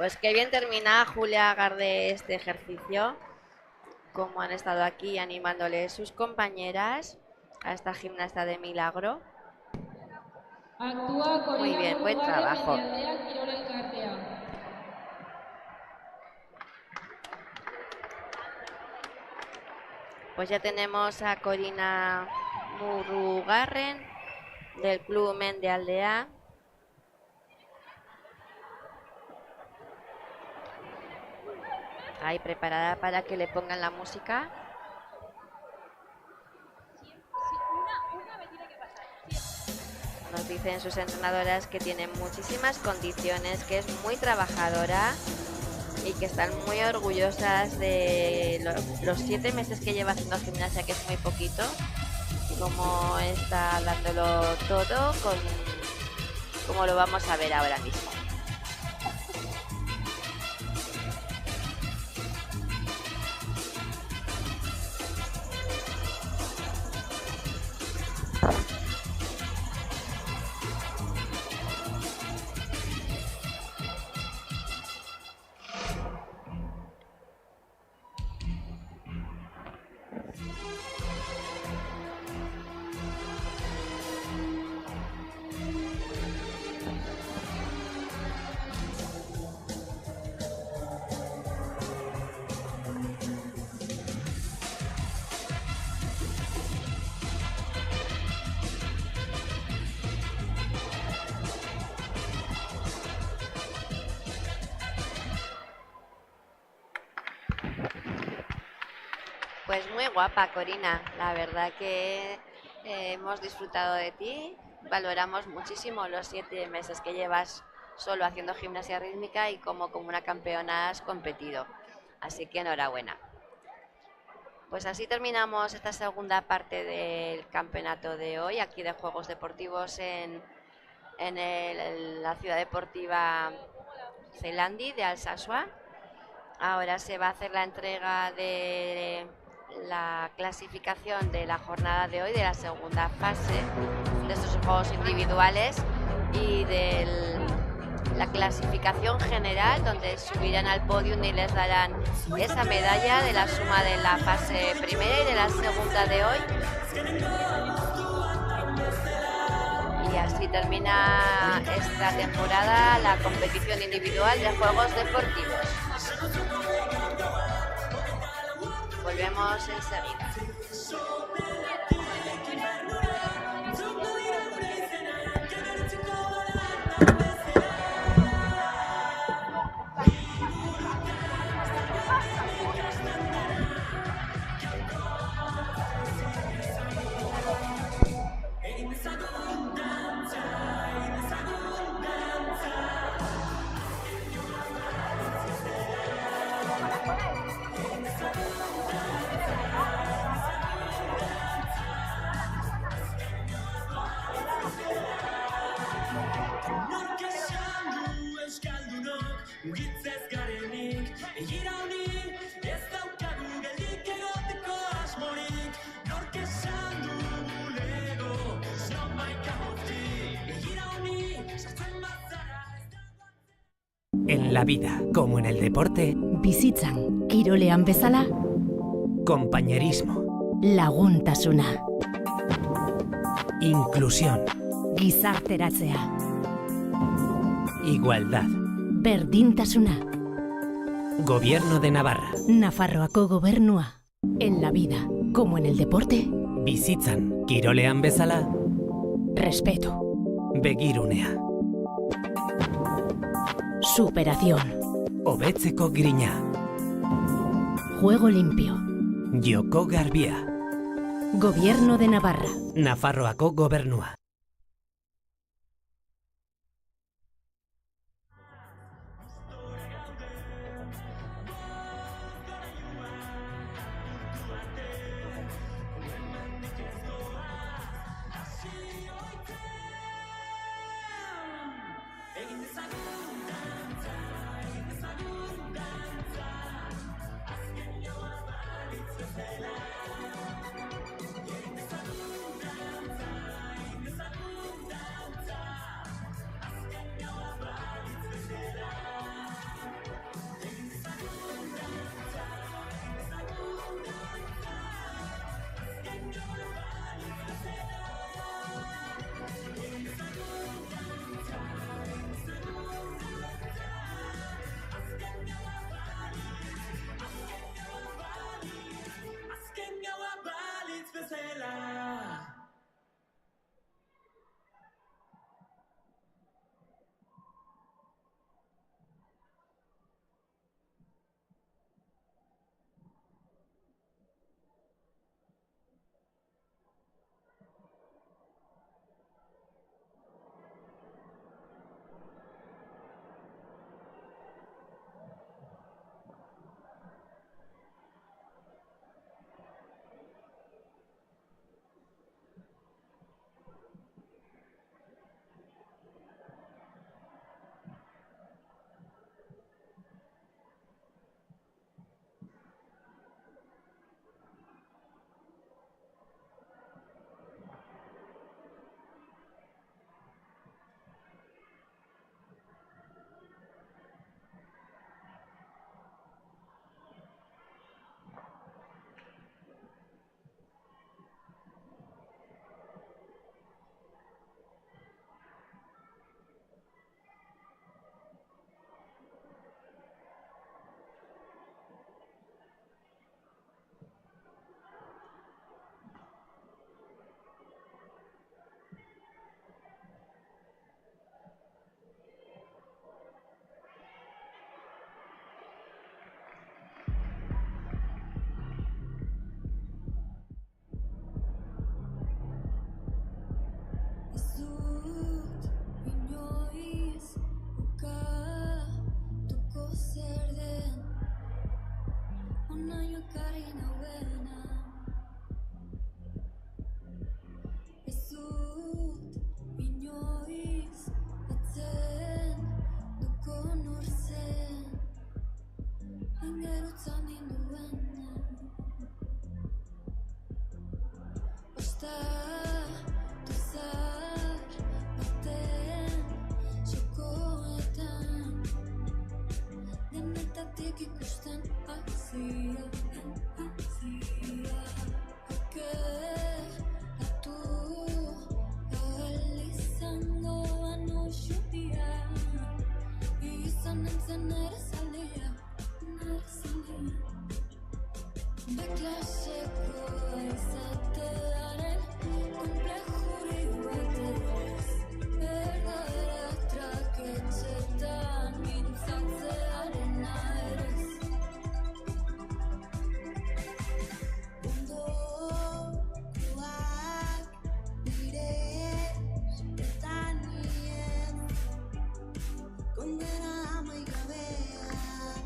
Pues qué bien termina Julia Garde este ejercicio, como han estado aquí animándole sus compañeras a esta gimnasta de milagro. Actúa Corina Muy bien, buen trabajo. Mendialdea Kirol Elkartea. Pues ya tenemos a Corina Murugarren del Club Mendialdea. Ahí preparada para que le pongan la música. Nos dicen sus entrenadoras que tiene muchísimas condiciones, que es muy trabajadora y que están muy orgullosas de los 7 meses que lleva haciendo gimnasia, que es muy poquito, y cómo está dándolo todo, como lo vamos a ver ahora mismo. Pues muy guapa, Corina. La verdad que hemos disfrutado de ti. Valoramos muchísimo los 7 meses que llevas solo haciendo gimnasia rítmica y como una campeona has competido. Así que enhorabuena. Pues así terminamos esta segunda parte del campeonato de hoy, aquí de Juegos Deportivos en la ciudad deportiva Ceilandi de Alsasua. Ahora se va a hacer la entrega de la clasificación de la jornada de hoy, de la segunda fase de estos juegos individuales y de la clasificación general, donde subirán al podium y les darán esa medalla de la suma de la fase primera y de la segunda de hoy. Y así termina esta temporada la competición individual de Juegos Deportivos. Volvemos enseguida. En la vida, como en el deporte, Bizitzan, kirolean bezala, compañerismo, laguntasuna, inclusión, gizarteratzea, igualdad. berdintasuna, Gobierno de Navarra. Nafarroako gobernua. En la vida, como en el deporte, Bizitzan, kirolean bezala, respeto, begirunea, superación, hobetzeko grina, juego limpio, joko garbia, Gobierno de Navarra. Nafarroako gobernua. Horiek ikusten haizia, Atu ahal izango banu xutia, izan nintzen nere zaldia. Beklasekoa izatearen konplexurik bat ez, berdara traketxetan mintzatzearen aerez. Ondokoak dire esketan nien, kondena amaigabean.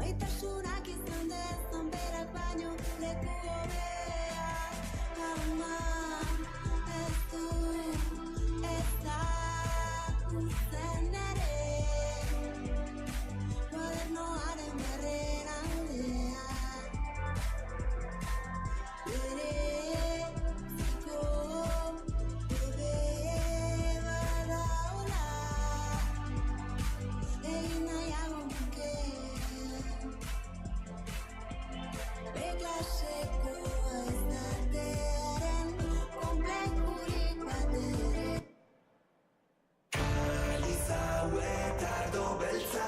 Maitasunak izan dezan berak baino leku hobea. Ama ez du ezagutzen ere modernoaren berren aldean. Bereziko hobe badaola, egin nahiago nuke. Beklasekoa izatearen konplexurik bat ere. Kaliza eta ardo beltza,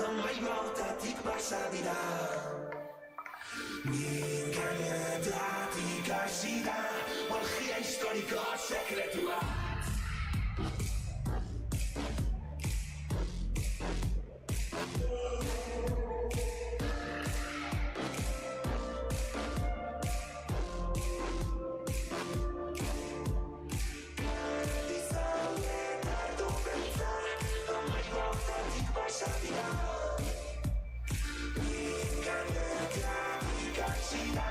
amairu hautatik pasa dira. Minganetatik hasi da, orgia historiko sekretua. Kaliza eta ardo beltza, amairu hautatik pasa dira. Minganetatik hasi da,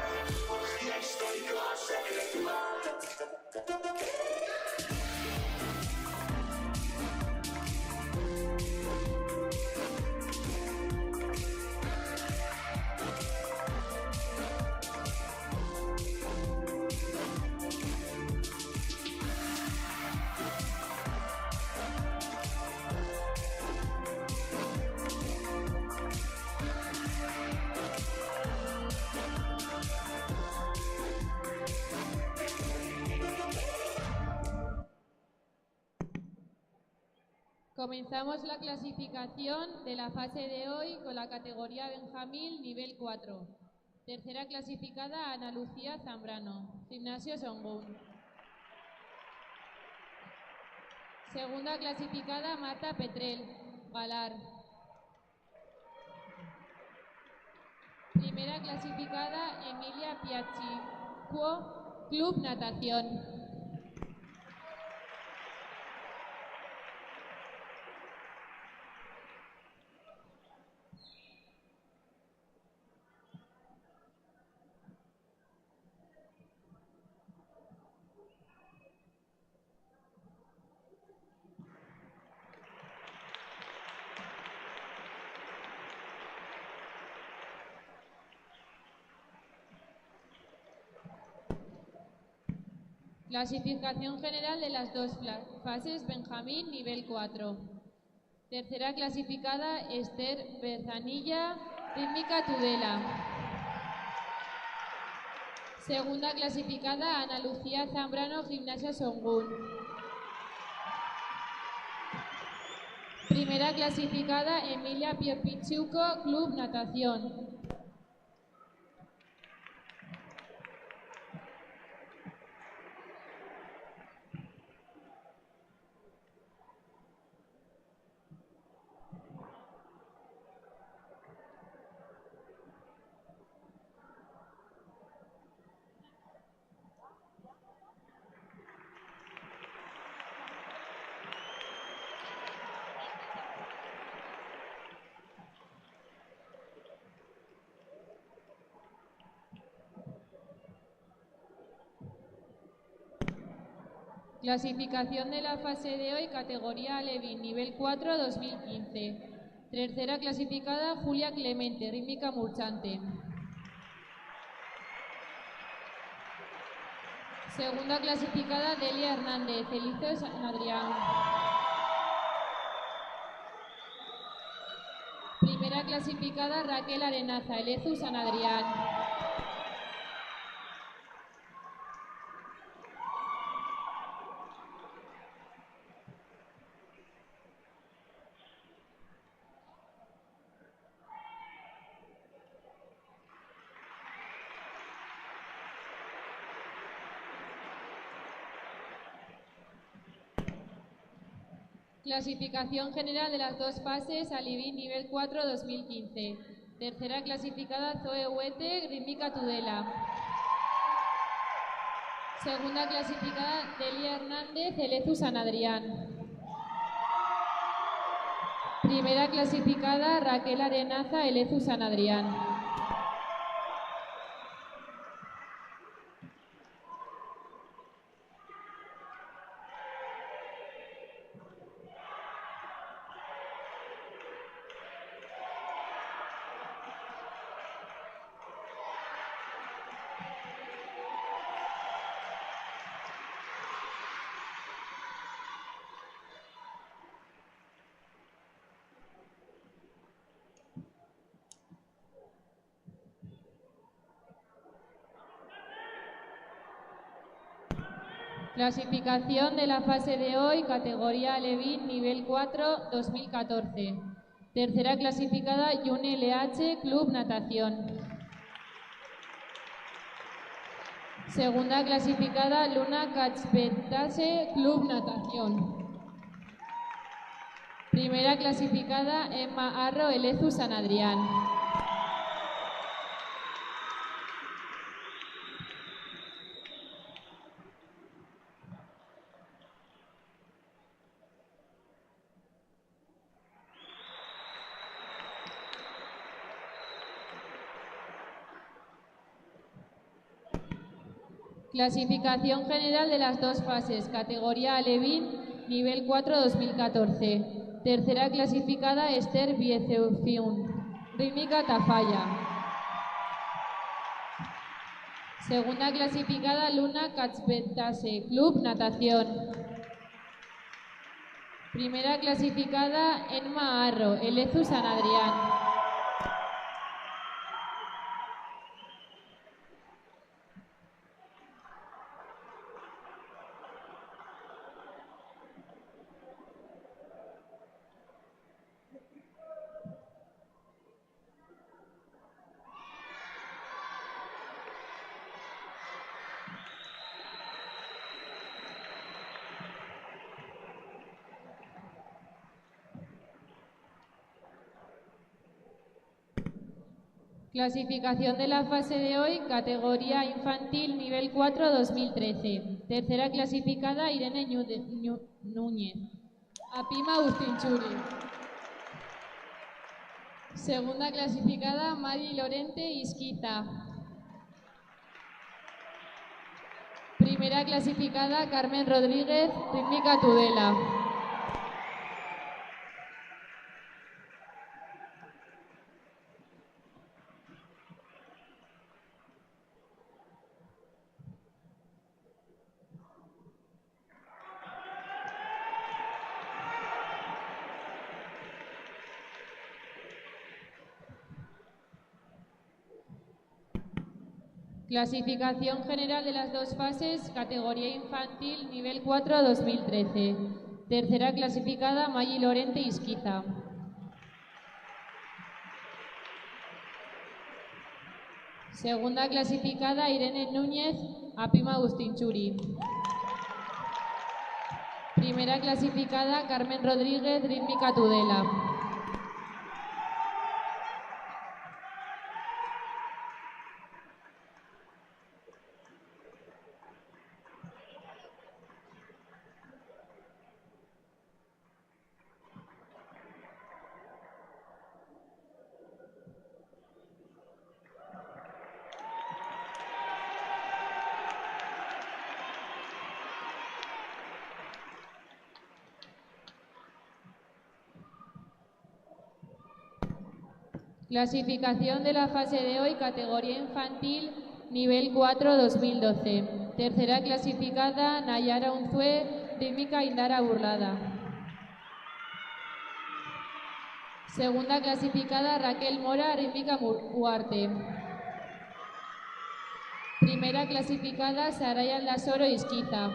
orgia historiko sekretua. Comenzamos la clasificación de la fase de hoy con la categoría Benjamín nivel 4. Tercera clasificada Ana Lucía Zambrano, Gimnasio Songún. Segunda clasificada Marta Petrel, Galar. Primera clasificada Emilia Piazzi, Cuo, Club Natación. Clasificación general de las dos fases Benjamín nivel 4. Tercera clasificada Esther Berzanilla, Rítmica Tudela. Segunda clasificada Ana Lucía Zambrano, Gimnasia Songún. Primera clasificada Emilia Piopichuco, Club Natación. Clasificación de la fase de hoy, categoría Alevín, nivel 4, 2015. Tercera clasificada, Julia Clemente, Rítmica Murchante. Segunda clasificada, Delia Hernández, Elizo San Adrián. Primera clasificada, Raquel Arenaza, Elezu San Adrián. Clasificación general de las dos fases, Alivín nivel 4 2015. Tercera clasificada, Zoe Huete, Rítmica Tudela. Segunda clasificada, Delia Hernández, Elezu San Adrián. Primera clasificada, Raquel Arenaza, Elezu San Adrián. Clasificación de la fase de hoy, categoría Alevín, nivel 4, 2014. Tercera clasificada, Yune LH, Club Natación. Segunda clasificada, Luna Kachpetase, Club Natación. Primera clasificada, Emma Arro, Elezu San Adrián. Clasificación general de las dos fases, categoría Alevín, nivel 4 2014. Tercera clasificada, Esther Biezeufiun, Rítmica Tafalla. Segunda clasificada, Luna Kachpetase, Club Natación. Primera clasificada, Emma Arro, Elezu San Adrián. Clasificación de la fase de hoy, categoría infantil, nivel 4 2013. Tercera clasificada, Irene Núñez, Apima Ustinchuri. Segunda clasificada, Mari Lorente Isquiza. Primera clasificada, Carmen Rodríguez, Rítmica Tudela. Clasificación general de las dos fases, categoría infantil, nivel 4 2013. Tercera clasificada, Mari Lorente Isquiza. Segunda clasificada, Irene Núñez, Apima Ustinchuri. Primera clasificada, Carmen Rodríguez, Rítmica Tudela. Clasificación de la fase de hoy, categoría infantil, nivel 4 2012. Tercera clasificada, Nayara Unzue, rítmica Indara Burlada. Segunda clasificada, Raquel Mora, rítmica Uarte. Primera clasificada, Saraya Lasoro Isquiza.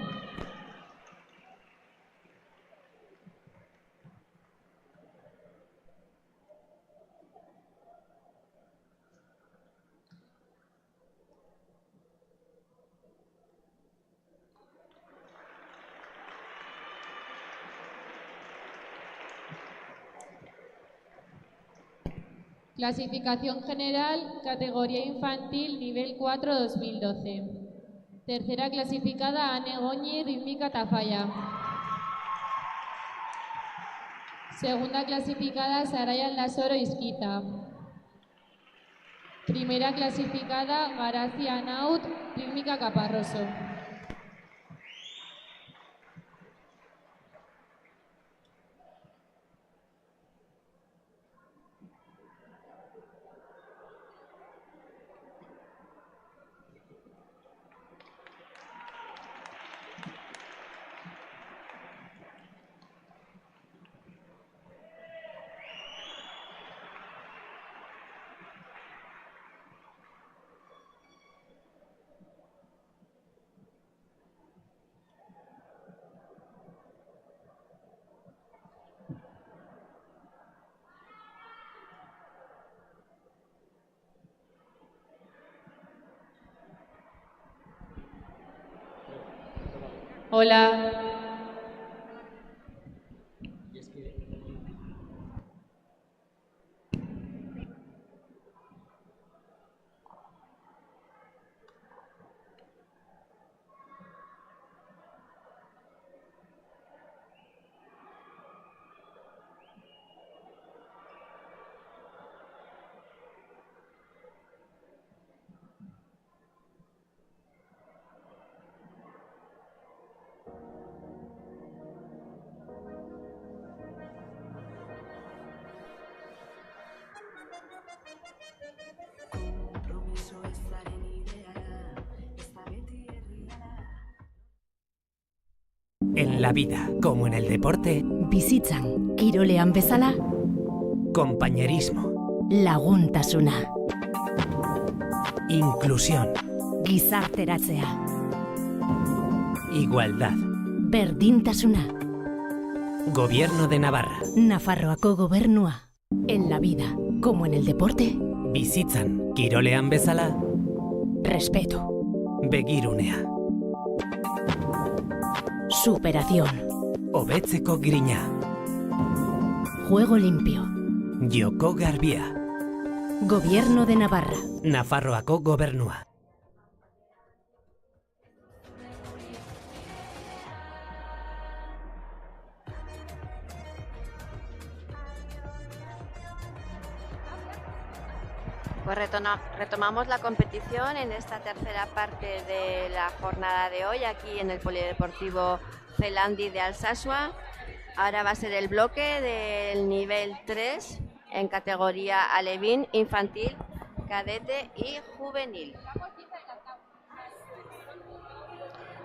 Clasificación general, categoría infantil, nivel 4 2012. Tercera clasificada, Ane Goñi, rítmica Tafalla. Segunda clasificada, Saraya Lasoro Isquiza. Primera clasificada, Garacia Anaut, rítmica Caparroso. Hola. En la vida, como en el deporte, Bizitzan, kirolean bezala, compañerismo, laguntasuna, inclusión, gizarteratzea, igualdad. berdintasuna, Gobierno de Navarra. Nafarroako gobernua. En la vida, como en el deporte, Bizitzan, kirolean bezala, respeto, begirunea, superación, hobetzeko grina, juego limpio, joko garbia, Gobierno de Navarra. Nafarroako gobernua. Pues retomamos la competición en esta tercera parte de la jornada de hoy aquí en el Polideportivo Celandi de Alsasua. Ahora va a ser el bloque del nivel 3 en categoría alevín, infantil, cadete y juvenil.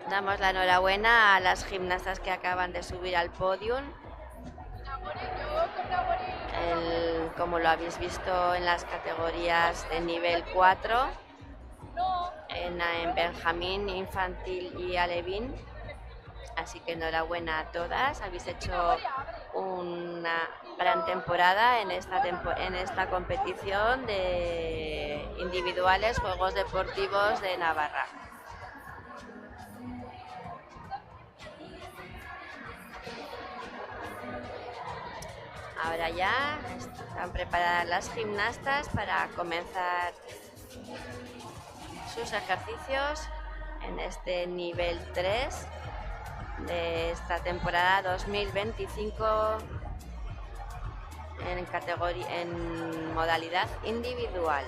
Damos la enhorabuena a las gimnastas que acaban de subir al podium. Como lo habéis visto en las categorías de nivel 4, en Benjamín, infantil y alevín. Así que enhorabuena a todas, habéis hecho una gran temporada en esta competición de individuales Juegos Deportivos de Navarra. Ahora ya están preparadas las gimnastas para comenzar sus ejercicios en este nivel 3 de esta temporada 2025 en modalidad individual.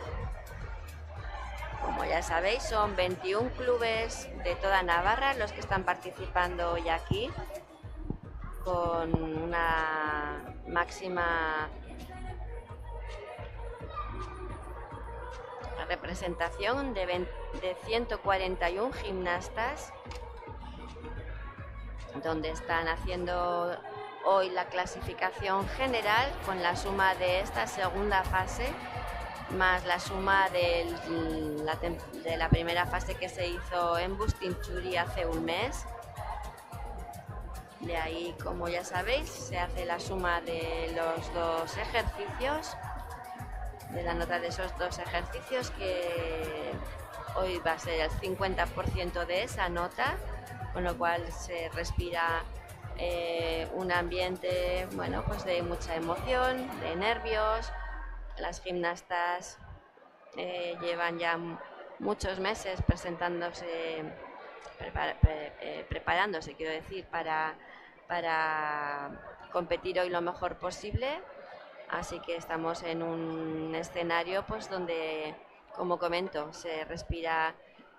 Como ya sabéis, son 21 clubes de toda Navarra los que están participando hoy aquí, con una máxima representación de de 141 gimnastas, donde están haciendo hoy la clasificación general con la suma de esta segunda fase más la suma de la primera fase que se hizo en Bustinchuri hace un mes. De ahí, como ya sabéis, se hace la suma de los dos ejercicios, de la nota de esos dos ejercicios, que hoy va a ser el 50% de esa nota, con lo cual se respira un ambiente, bueno, pues de mucha emoción, de nervios. Las gimnastas llevan ya muchos meses preparándose, quiero decir, para competir hoy lo mejor posible. Así que estamos en un escenario pues donde, como comento, se respira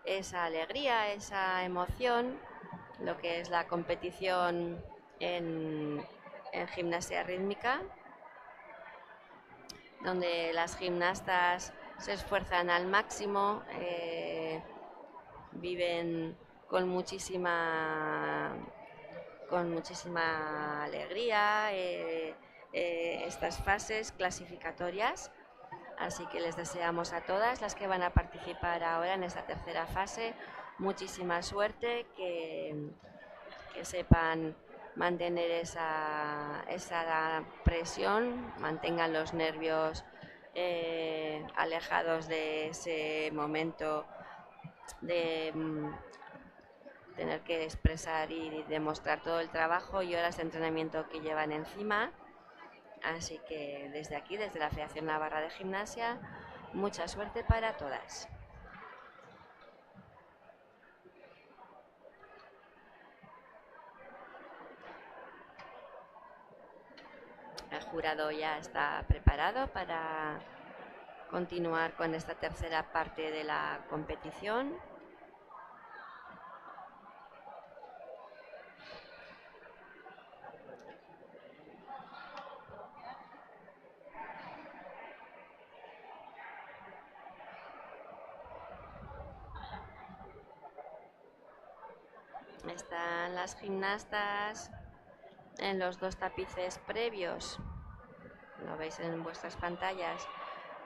esa alegría, esa emoción, lo que es la competición en gimnasia rítmica, donde las gimnastas se esfuerzan al máximo, viven con muchísima alegría estas fases clasificatorias. Así que les deseamos a todas las que van a participar ahora en esta tercera fase muchísima suerte, que sepan mantener esa presión, mantengan los nervios alejados de ese momento de tener que expresar y demostrar todo el trabajo y horas de entrenamiento que llevan encima. Así que desde aquí, desde la Federación Navarra de Gimnasia, mucha suerte para todas. El jurado ya está preparado para continuar con esta tercera parte de la competición. Están las gimnastas en los dos tapices previos, lo veis en vuestras pantallas,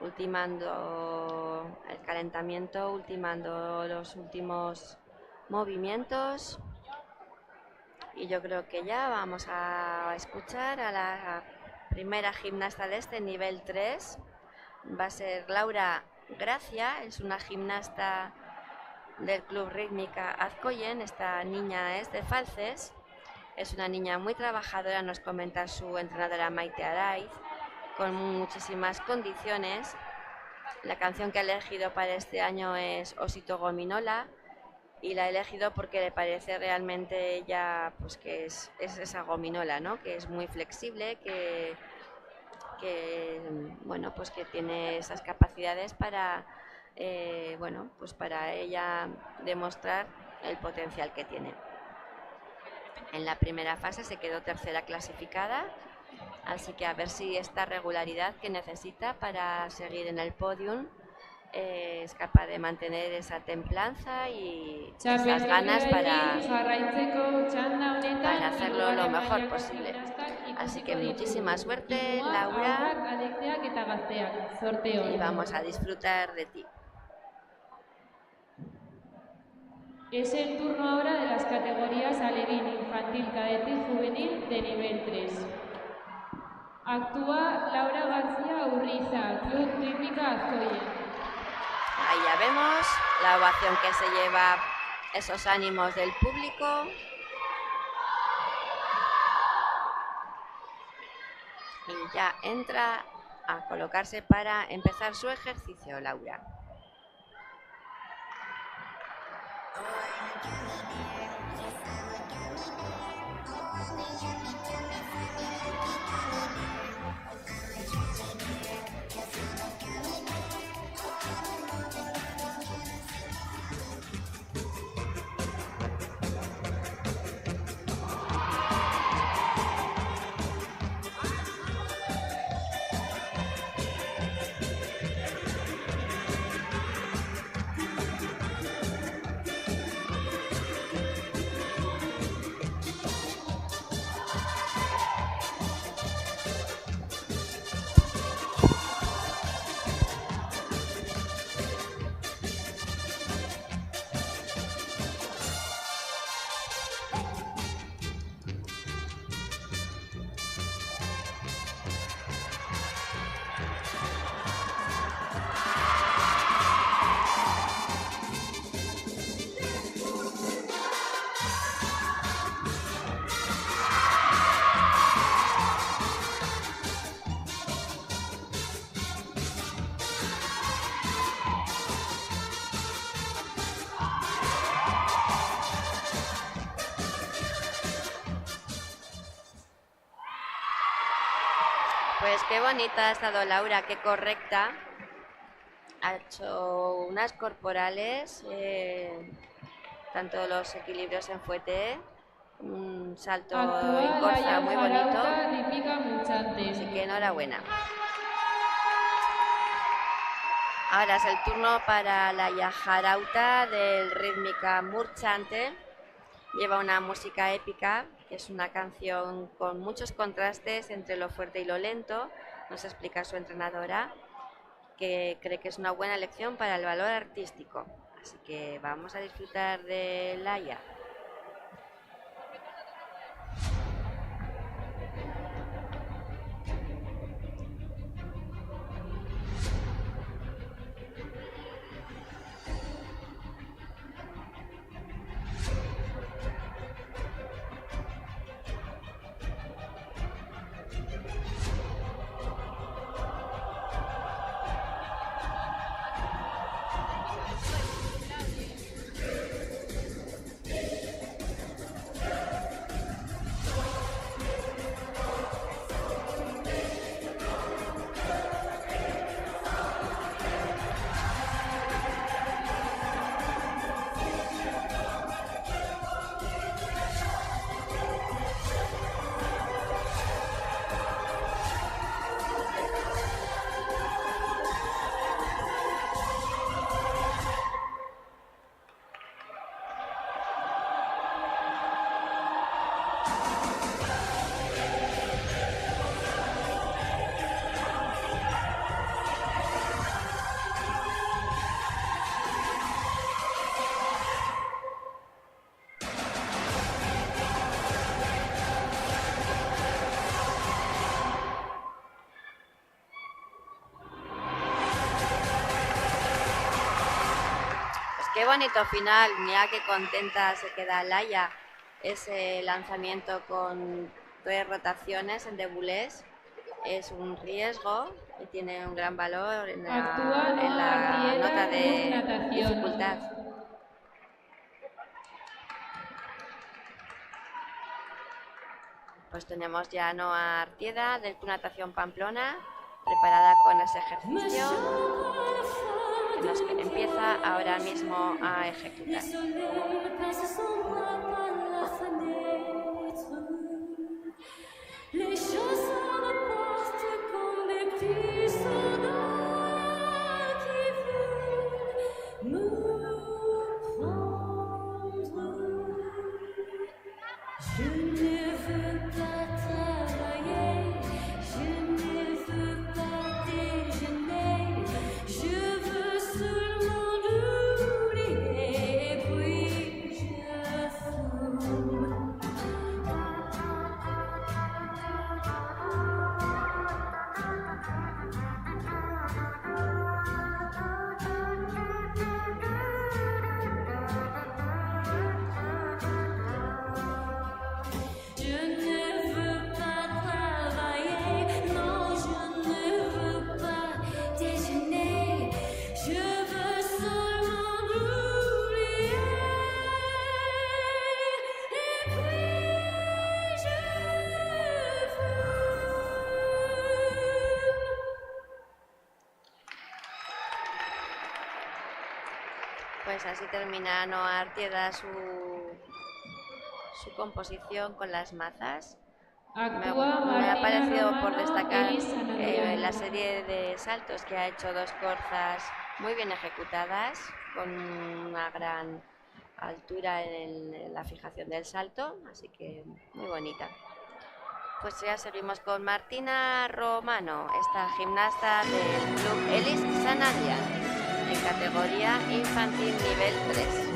ultimando el calentamiento, ultimando los últimos movimientos. Y yo creo que ya vamos a escuchar a la primera gimnasta de este nivel 3. Va a ser Laura Gracia, es una gimnasta del Club Rítmica Azcoyen. Esta niña es de Falces, es una niña muy trabajadora, nos comenta su entrenadora Maite Araiz, con muchísimas condiciones. La canción que ha elegido para este año es Osito Gominola, y la ha elegido porque le parece realmente ella, pues que es esa gominola, ¿no? Que es muy flexible, que bueno, pues que tiene esas capacidades para bueno, pues para ella demostrar el potencial que tiene. En la primera fase se quedó tercera clasificada, así que a ver si esta regularidad que necesita para seguir en el podium es capaz de mantener esa templanza y esas ganas para hacerlo lo mejor posible. Así que muchísima suerte, Laura, y vamos a disfrutar de ti. Es el turno ahora de las categorías alevín, infantil, cadete y juvenil de nivel 3. Actúa Laura García Urriza, Club Rítmica Azcoyen. Ahí ya vemos la ovación que se lleva, esos ánimos del público. Y ya entra a colocarse para empezar su ejercicio, Laura. Pues qué bonita ha estado Laura, qué correcta. Ha hecho unas corporales, tanto los equilibrios en fuete, un salto en corza muy bonito. Rítmica Murchante. Así que enhorabuena. Ahora es el turno para Laia Jarauta del Rítmica Murchante. Lleva una música épica, que es una canción con muchos contrastes entre lo fuerte y lo lento. Nos explica su entrenadora, que cree que es una buena lección para el valor artístico. Así que vamos a disfrutar de Laia. Qué bonito final, mira qué contenta se queda Laia. Ese lanzamiento con 3 rotaciones en deboulés es un riesgo y tiene un gran valor en la nota de dificultad. Pues tenemos ya a Noa Artieda del Club Natación Pamplona, preparada con ese ejercicio que empieza ahora mismo a ejecutar. Pues así termina Noa Artieda su composición con las mazas. Me ha parecido por destacar la serie de saltos que ha hecho 2 corzas muy bien ejecutadas, con una gran altura en la fijación del salto, así que muy bonita. Pues ya seguimos con Martina Romano, esta gimnasta del Club Elis San Adrián, en categoría infantil nivel 3.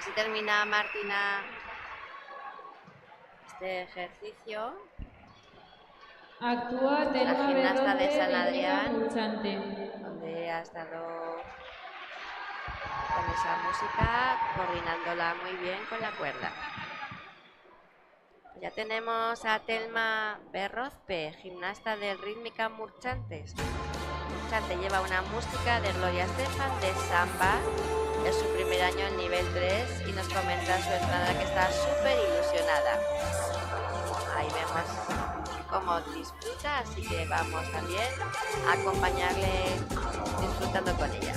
Así termina Martina este ejercicio. Actúa Telma gimnasta de Berroce, San rítmica Adrián. pulsante. Donde ha estado con esa música, coordinándola muy bien con la cuerda. Ya tenemos a Telma Berrozpe, gimnasta de Rítmica Murchantes. Murchante lleva una música de Gloria Estefan de samba. Es su primer año en nivel 3 y nos comenta su entrada que está súper ilusionada. Ahí vemos cómo disfruta, así que vamos también a acompañarle disfrutando con ella.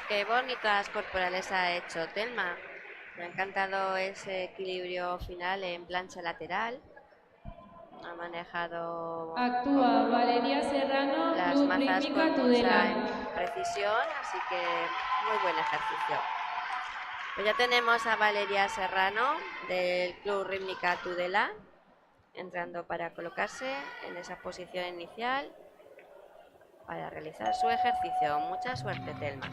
Qué bonitas corporales ha hecho Telma. Me ha encantado ese equilibrio final en plancha lateral. Ha manejado Actúa Valeria Serrano, las Club mazas Rítmica con Tudela. mucha precisión, así que muy buen ejercicio. Pues ya tenemos a Valeria Serrano del Club Rítmica Tudela entrando para colocarse en esa posición inicial para realizar su ejercicio. Mucha suerte, Telma.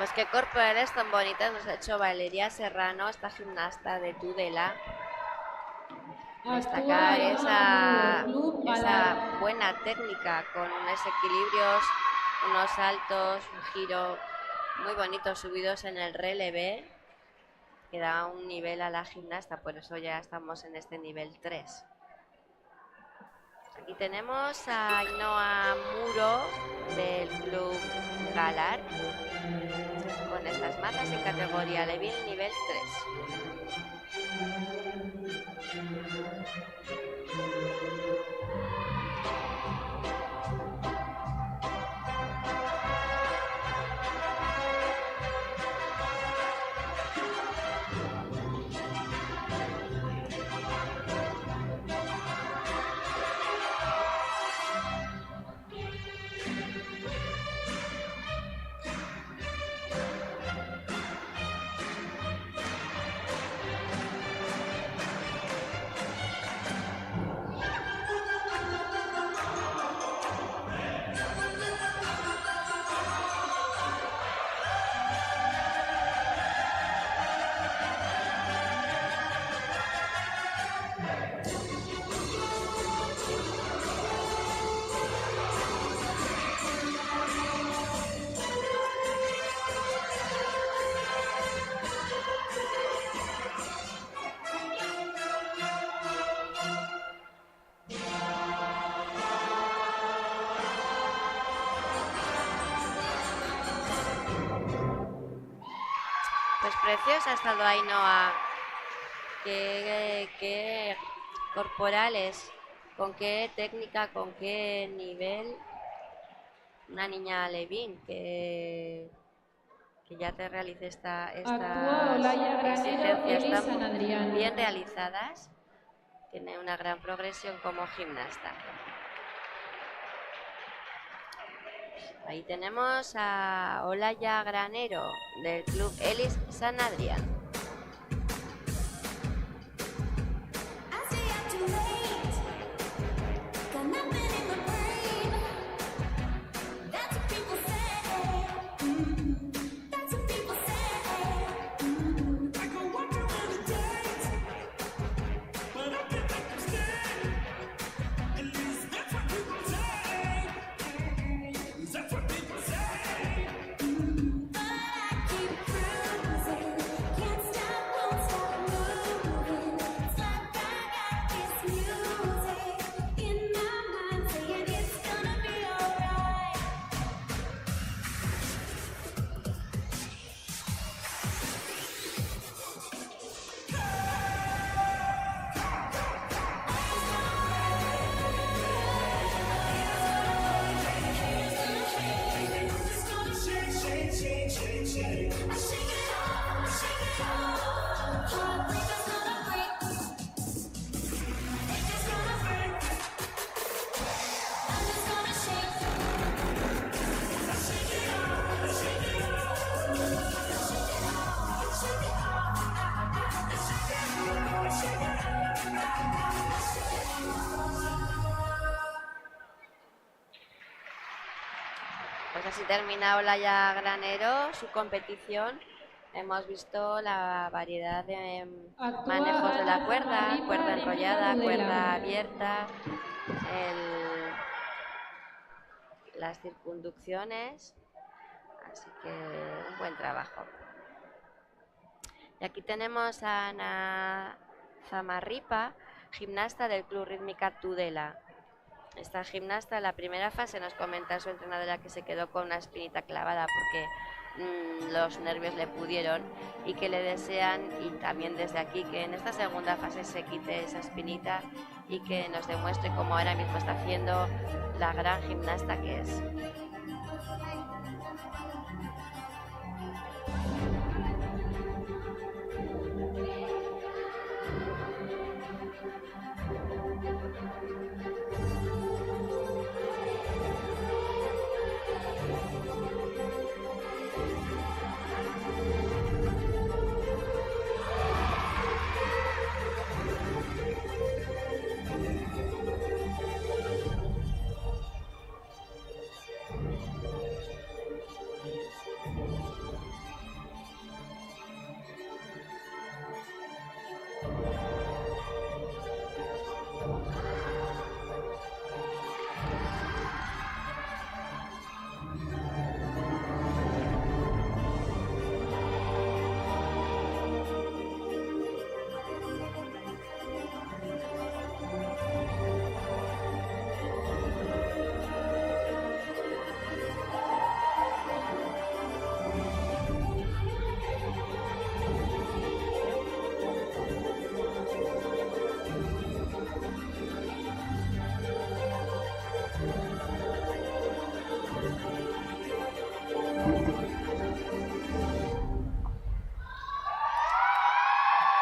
Pues qué corporales tan bonitas nos ha hecho Valeria Serrano, esta gimnasta de Tudela. Destacar esa buena técnica con unos equilibrios, unos saltos, un giro muy bonito subidos en el relevé, que da un nivel a la gimnasta, por eso ya estamos en este nivel 3. Aquí tenemos a Ainhoa Muro del Club Galar con estas mazas en categoría Levin nivel 3. preciosa ha estado Ainhoa. Qué corporales, con qué técnica, con qué nivel. Una niña alevín que ya te realice Actúa estas Olaya Granero, exigencias Eli tan San Adrián. bien realizadas. Tiene una gran progresión como gimnasta. Ahí tenemos a Olaya Granero del club Elis San Adrián. Pues así termina Olaya Granero su competición. Hemos visto la variedad de Actúa manejos de la Ana cuerda, Zamarripa, cuerda rítmica enrollada, Tudela. cuerda abierta, las circunducciones, así que un buen trabajo. Y aquí tenemos a Ana Zamarripa, gimnasta del Club Rítmica Tudela. Esta gimnasta en la primera fase nos comenta su entrenadora que se quedó con una espinita clavada porque los nervios le pudieron, y que le desean, y también desde aquí, que en esta segunda fase se quite esa espinita y que nos demuestre cómo ahora mismo está haciendo la gran gimnasta que es.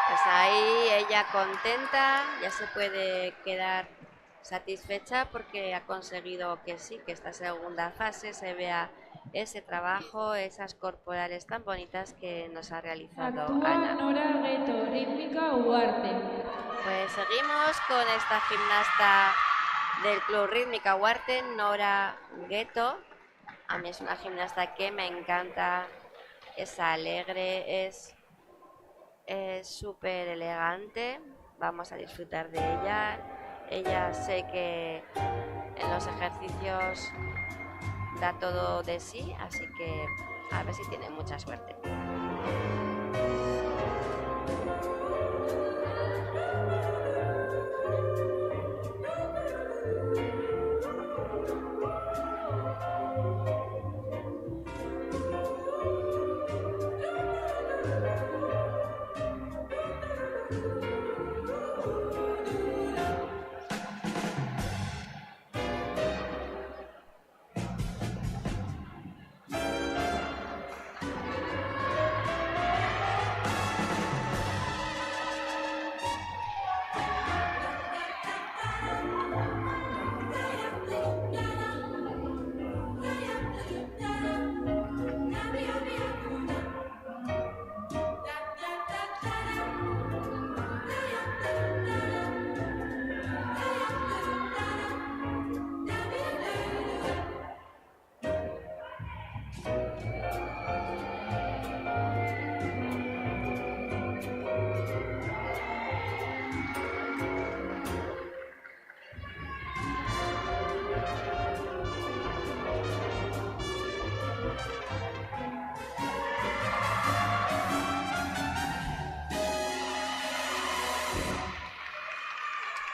Pues ahí ella contenta, ya se puede quedar satisfecha porque ha conseguido que sí, que esta segunda fase se vea ese trabajo, esas corporales tan bonitas que nos ha realizado Actúa Ana. Nora Gueto, rítmica Huarte. Pues seguimos con esta gimnasta del Club Rítmica Huarte, Nora Gueto. A mí es una gimnasta que me encanta, es alegre, es súper elegante. Vamos a disfrutar de ella. Ella sé que en los ejercicios da todo de sí, así que a ver si tiene mucha suerte.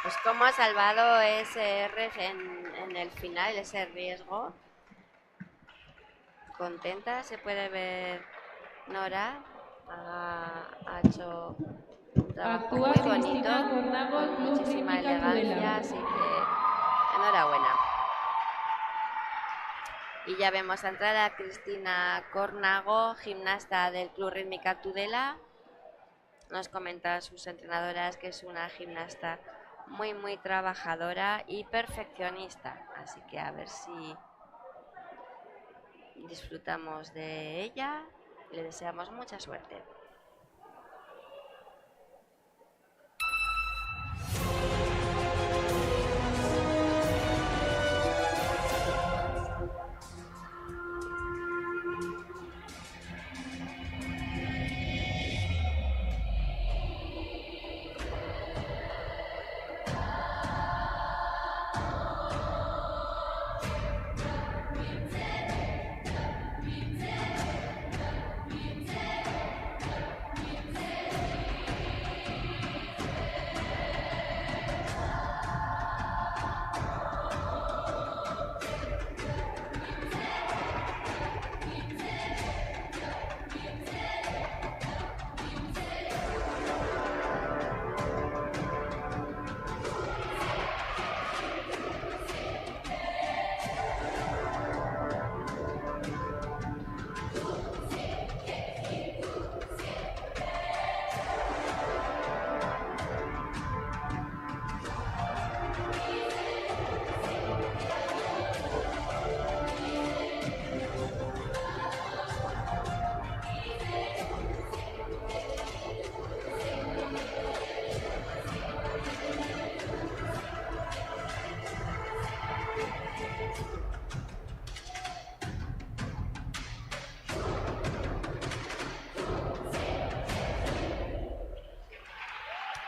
Pues cómo ha salvado ese en el final, ese riesgo. Contenta, se puede ver Nora. Ha hecho un trabajo Actúa muy bonito, Cristina Cornago, con Club muchísima Rítmica elegancia, Tudela. así que enhorabuena. Y ya vemos entrar a Cristina Cornago, gimnasta del Club Rítmica Tudela. Nos comenta sus entrenadoras que es una gimnasta muy trabajadora y perfeccionista, así que a ver si disfrutamos de ella y le deseamos mucha suerte.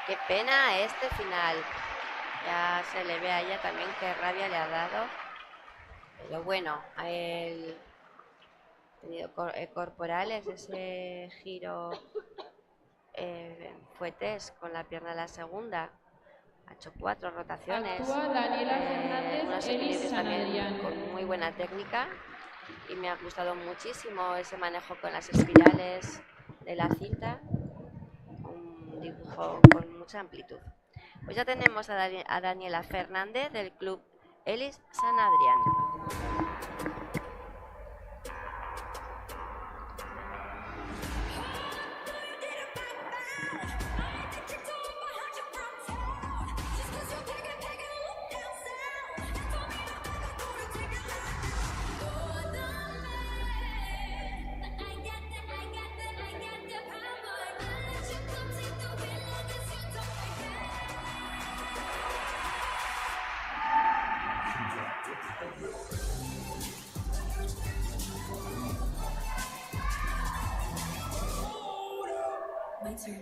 Qué pena este final. Ya se le ve a ella también qué rabia le ha dado. Pero bueno, a él tenido corporales, ese giro fuetes con la pierna de la segunda. Ha hecho 4 rotaciones. Actúa Daniela Fernández, unos Elis equilibrios San también Adrián. con muy buena técnica. Y me ha gustado muchísimo ese manejo con las espirales de la cinta. Un dibujo con mucha amplitud. Pues ya tenemos a Daniela Fernández del club Elis San Adrián. My turn.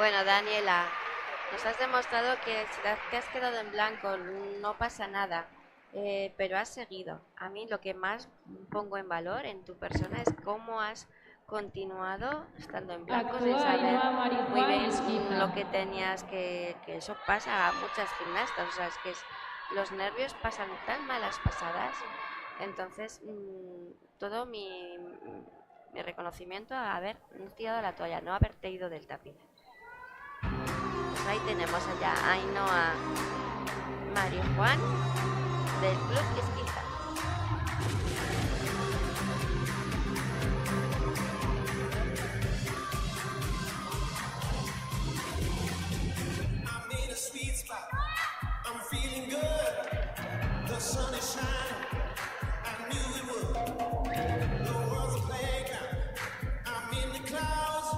Bueno, Daniela, nos has demostrado que si te has quedado en blanco no pasa nada, pero has seguido. A mí lo que más pongo en valor en tu persona es cómo has continuado estando en blanco sin Actúa saber Ainhoa muy Marijuán bien Izquierda. lo que tenías que eso pasa a muchas gimnastas, o sea, es que los nervios pasan tan malas pasadas. Entonces, todo mi reconocimiento a haber tirado la toalla, no haberte ido del tapiz. Pues ahí tenemos allá a Ainhoa Marijuán del Club Esquiza. I'm in a sweet spot. I'm feeling good. The sun is shining. I knew it would. The world's a playground. I'm in the clouds.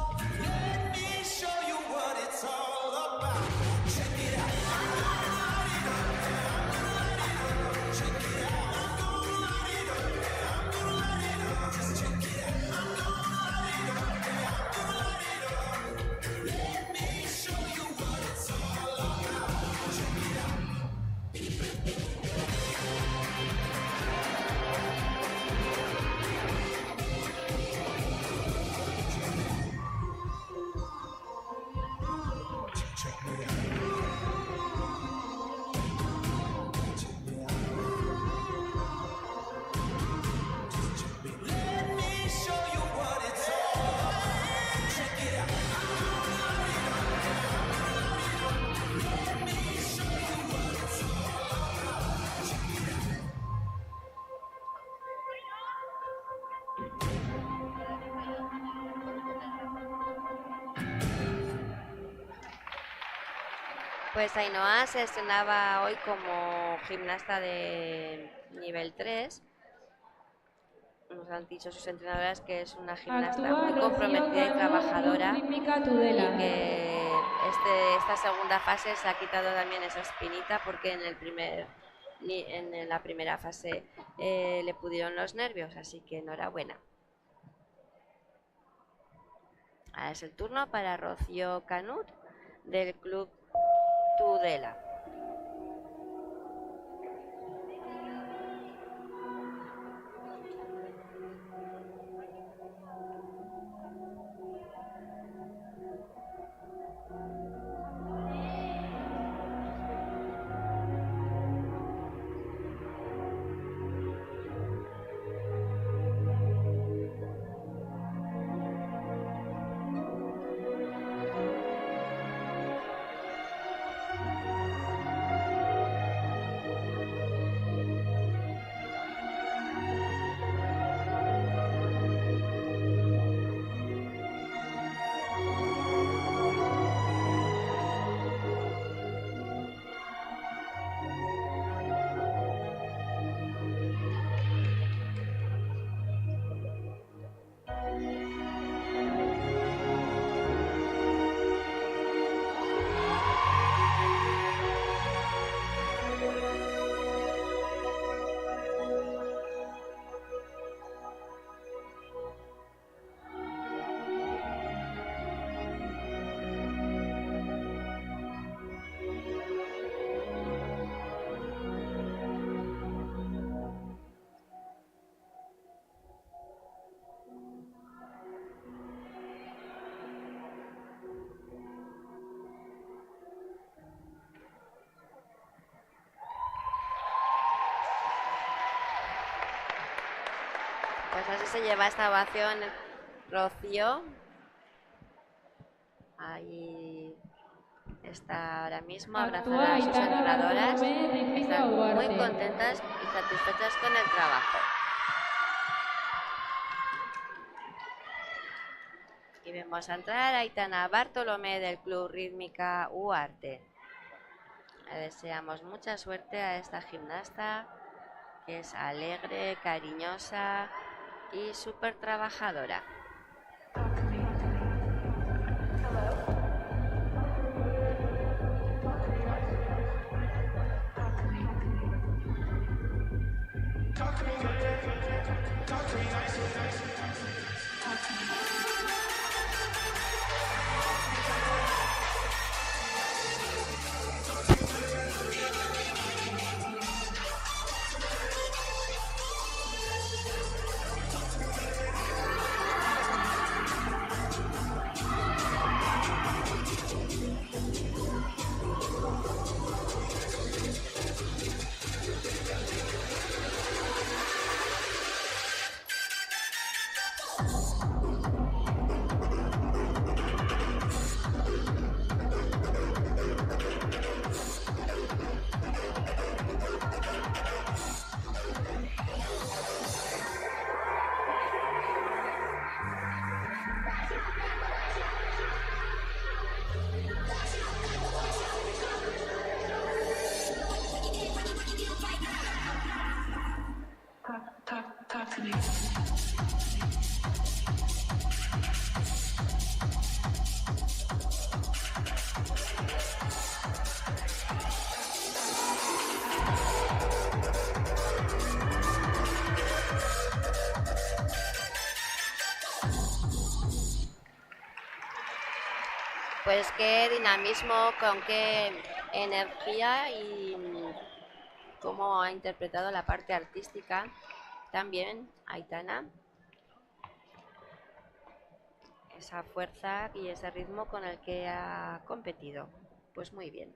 Let me show you what it's all about. Check it out. I'm gonna light it up. I'm gonna light it up. Check it out. I'm gonna light it up. I'm gonna light it up. Just check it out. I'm gonna light it up. I'm gonna light it up. Let me show you what it's all about. Check it out. Let me show you what it's all about. Check it out. I'm gonna light it up. Let me show you what it's all about. Check it out. Pues Ainhoa se estrenaba hoy como gimnasta de nivel 3. Nos han dicho sus entrenadoras que es una gimnasta Actúa muy Rocío comprometida y Cano, trabajadora, Club Rítmica y Tudela. que esta segunda fase se ha quitado también esa espinita porque en la primera fase le pudieron los nervios, así que enhorabuena. Ahora es el turno para Rocío Canut del Club Tudela. Pues así se lleva esta ovación Rocío. Ahí está ahora mismo abrazada a sus Aitana entrenadoras. Bartolomé, Rítmica Están muy Ugarte. contentas y satisfechas con el trabajo. Y vemos a entrar a Aitana Bartolomé del Club Rítmica Ugarte. Le deseamos mucha suerte a esta gimnasta, que es alegre, cariñosa y súper trabajadora. Pues qué dinamismo, con qué energía y cómo ha interpretado la parte artística también Aitana. Esa fuerza y ese ritmo con el que ha competido. Pues muy bien.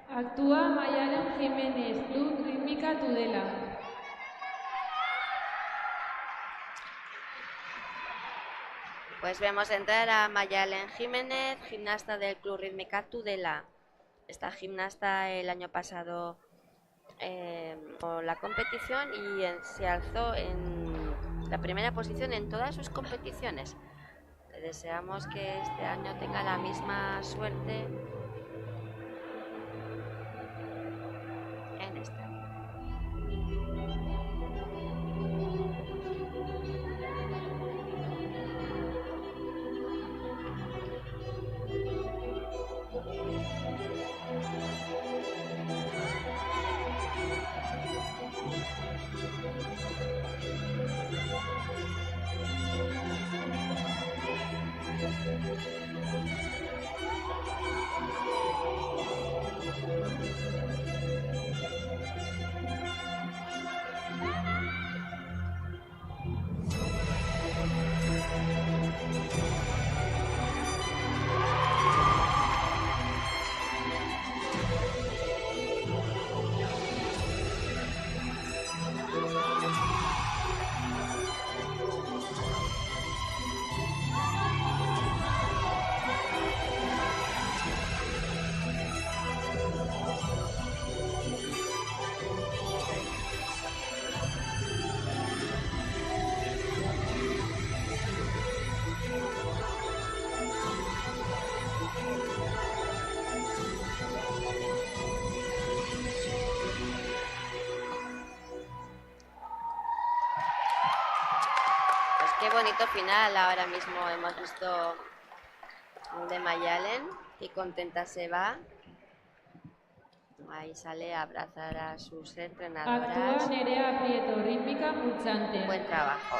Actúa Mayalen Jiménez, Club Rítmica Tudela. Pues vemos entrar a Mayalen Jiménez, gimnasta del Club Rítmica Tudela. Esta gimnasta el año pasado con la competición y se alzó en la primera posición en todas sus competiciones. Le deseamos que este año tenga la misma suerte en esta. Qué bonito final ahora mismo hemos visto de Mayalen, qué contenta se va. Ahí sale a abrazar a sus entrenadoras. Actúa Nerea Prieto, Rítmica Murchante. Buen trabajo.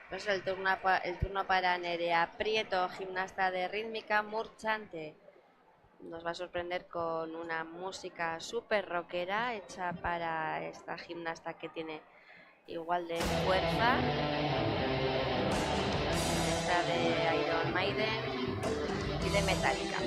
Pues el turno para Nerea Prieto, gimnasta de Rítmica Murchante. Nos va a sorprender con una música súper rockera hecha para esta gimnasta que tiene igual de fuerza. Esta de Iron Maiden y de Metallica.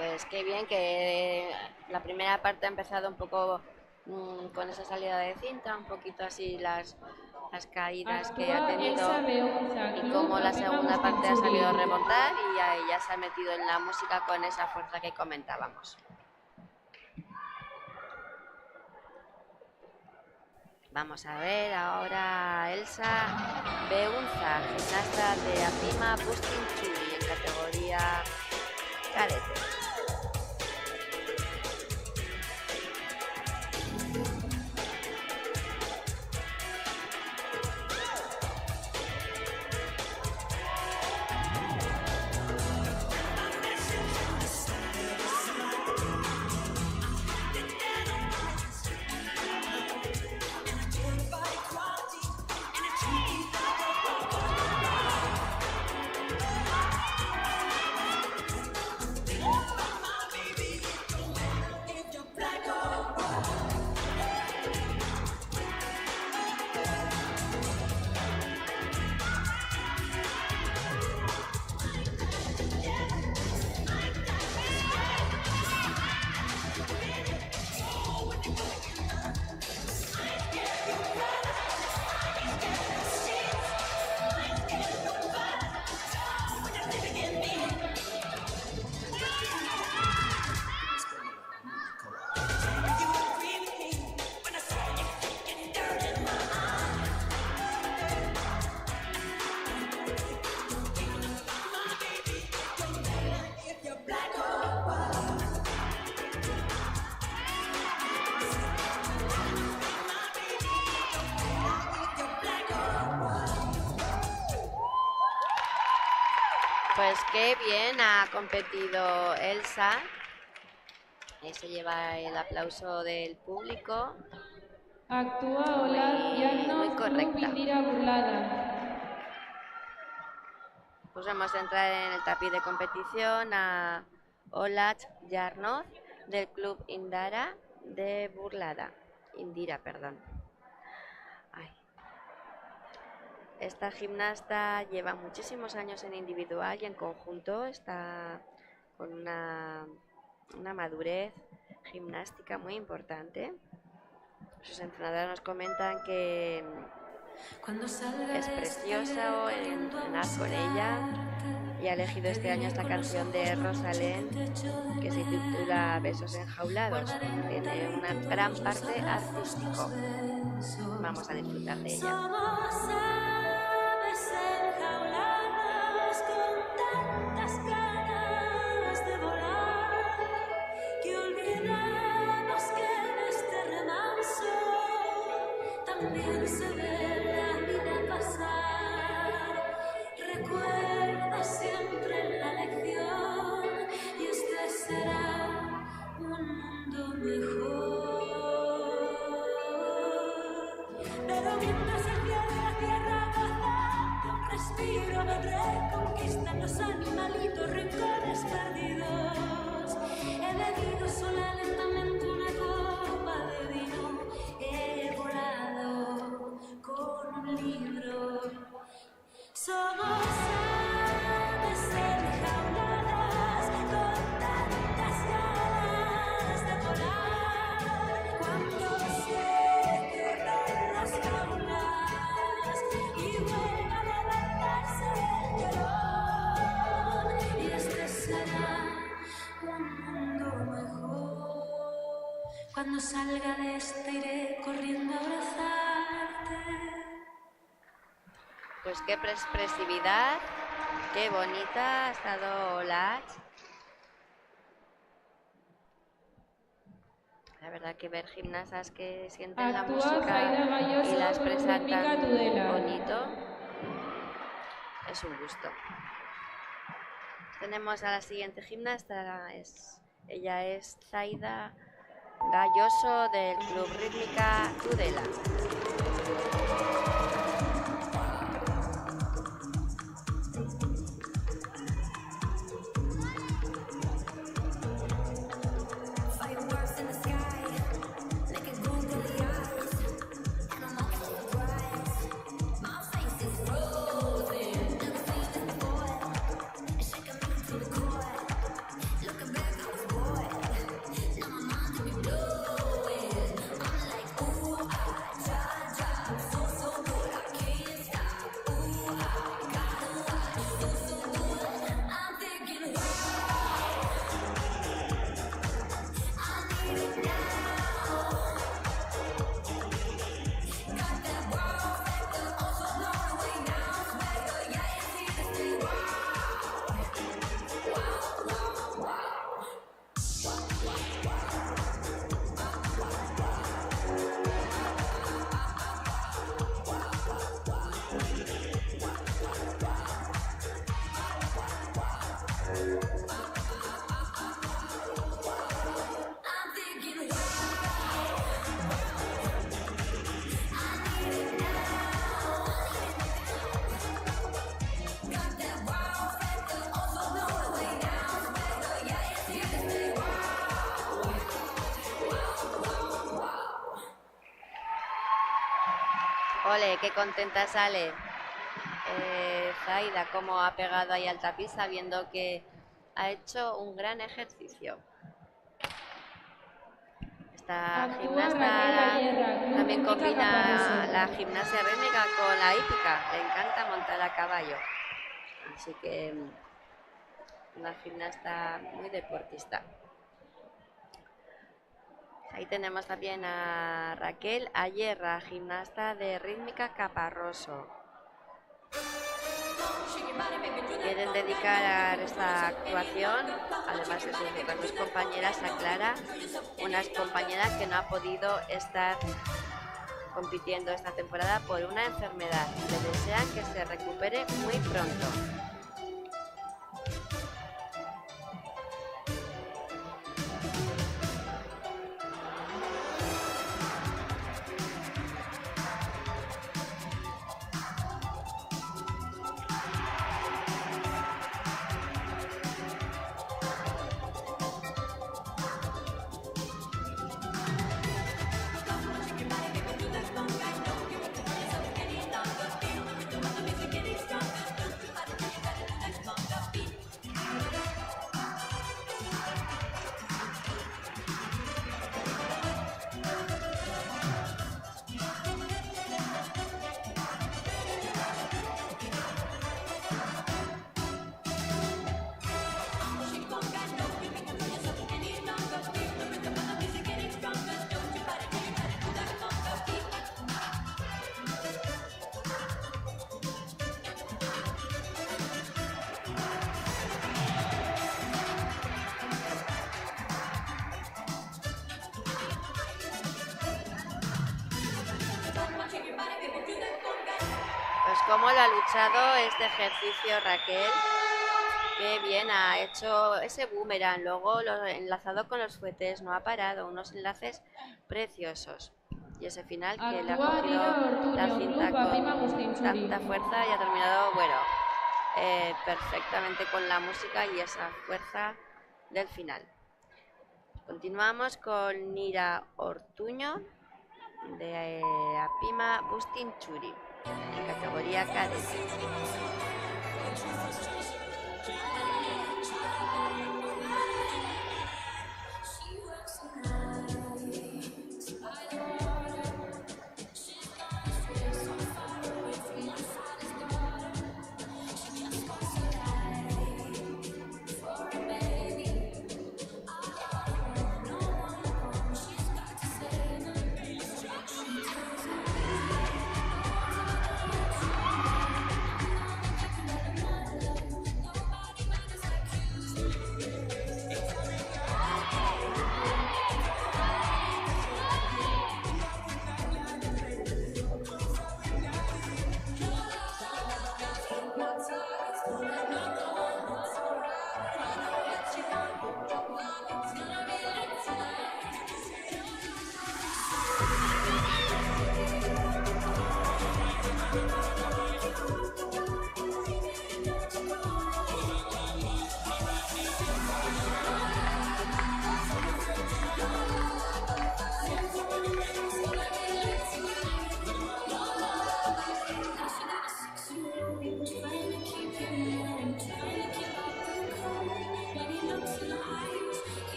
Pues qué bien que la primera parte ha empezado un poco con esa salida de cinta, un poquito así las caídas que ha Actúa tenido Elsa Beunza, y Club cómo la Apega segunda parte ha Bustinchuri. sabido a remontar y ya se ha metido en la música con esa fuerza que comentábamos. Vamos a ver ahora a Elsa Beunza, gimnasta de Apima Bustinchuri en categoría cadete. Pues qué bien ha competido Elsa. Se lleva el aplauso del público. Actúa Olaz muy Yarnoz, Club correcta. Indira Burlada. Pues vamos a entrar en el tapiz de competición a Olaz Yarnoz del Club Indira de Burlada. Indira, perdón. Ay. Esta gimnasta lleva muchísimos años en individual y en conjunto, está con una madurez gimnástica muy importante. Sus entrenadoras nos comentan que es preciosa entrenar con ella y ha elegido este año esta canción de Rosalén que se titula Besos enjaulados. Tiene una gran parte artístico. Vamos a disfrutar de ella. Somos aves enjauladas con tantas ganas de volar que olvidamos que en este remanso también se ve la vida pasar. Recuerda siempre la lección y este será un mundo mejor. Pero mientras el cielo y la tierra gozan de un respiro, reconquistan los animalitos rincones perdidos. He bebido sola lentamente una copa de vino. He volado con un libro. Somos aves enjauladas con tantas ganas de volar. Cuando se cierran las jaulas y vuelva a levantarse el telón, y este será un mundo mejor. Cuando salga de este iré corriendo a abrazarte. Pues qué expresividad, qué bonita ha estado Olaz. La verdad que ver gimnastas que sienten la Actúa música Zaida Galloso, y la expresan Rítmica tan Tudela. bonito es un gusto. Tenemos a la siguiente gimnasta, ella es Zaida Galloso del Club Rítmica Tudela. Fireworks in the sky, making googly eyes, and I'm all surprised. My face is frozen, never seen this before. It's shaking me to the core. Looking back, I was qué contenta sale Zaida, cómo ha pegado ahí al tapiz sabiendo que ha hecho un gran ejercicio. Esta Actúa gimnasta Raquel Ayerra, Club también Rítmica combina Caparrós. la gimnasia rítmica con la hípica. Le encanta montar a caballo. Así que una gimnasta muy deportista. Ahí tenemos también a Raquel Ayerra, gimnasta de rítmica Caparroso. Quieren dedicar esta actuación, además de sus otras dos compañeras, a Clara, una compañera que no ha podido estar compitiendo esta temporada por una enfermedad. Le desean que se recupere muy pronto. Pues cómo lo ha luchado este ejercicio Raquel. Qué bien ha hecho ese boomerang, luego lo enlazado con los fuetes, no ha parado, unos enlaces preciosos. Y ese final que le ha Actúa cogido Nino Ortuño, la cinta Club Apima con Bustinchuri. tanta fuerza y ha terminado, bueno, perfectamente con la música y esa fuerza del final. Continuamos con Nira Ortuño de Apima Bustinchuri, en categoría cadete.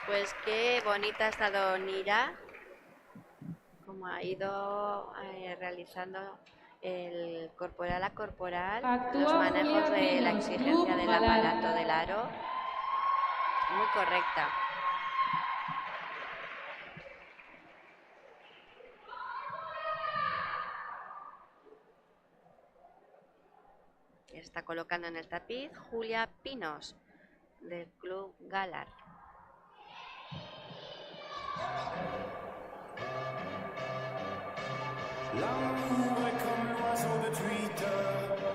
Pues qué bonita ha estado Nira, como ha ido realizando el corporal a corporal, Actúa los manejos Julia de la Pinos, exigencia Club del Galar. aparato del aro. Muy correcta. Está colocando en el tapiz Julia Pinos, del Club Galar. L'amour est comme l'oiseau de Twitter,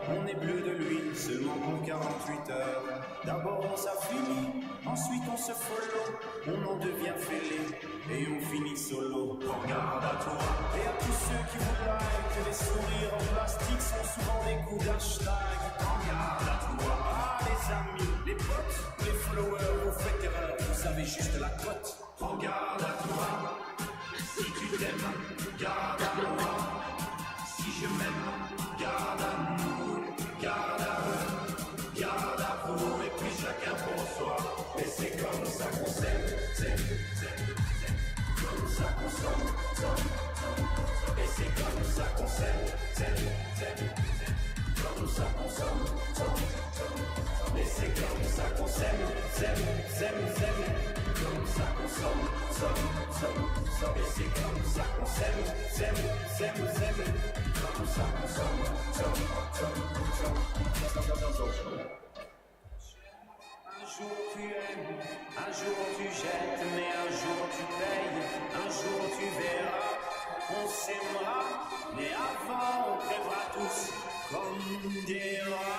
on est bleu de lui seulement pour 48 heures. D'abord on s'affinit, ensuite on se follow, on en devient fêlé et on finit solo. Prends garde à toi et à tous ceux qui vous like, les sourires en plastique sont souvent des coups d'hashtag. Prends garde à toi. Ah les amis, les potes, les followers, vous faites erreur, vous avez juste la cote. Un jour tu aimes, un jour tu jettes, mais un jour tu payes, un jour tu verras, on s'aimera, mais avant on crèvera tous comme des rats.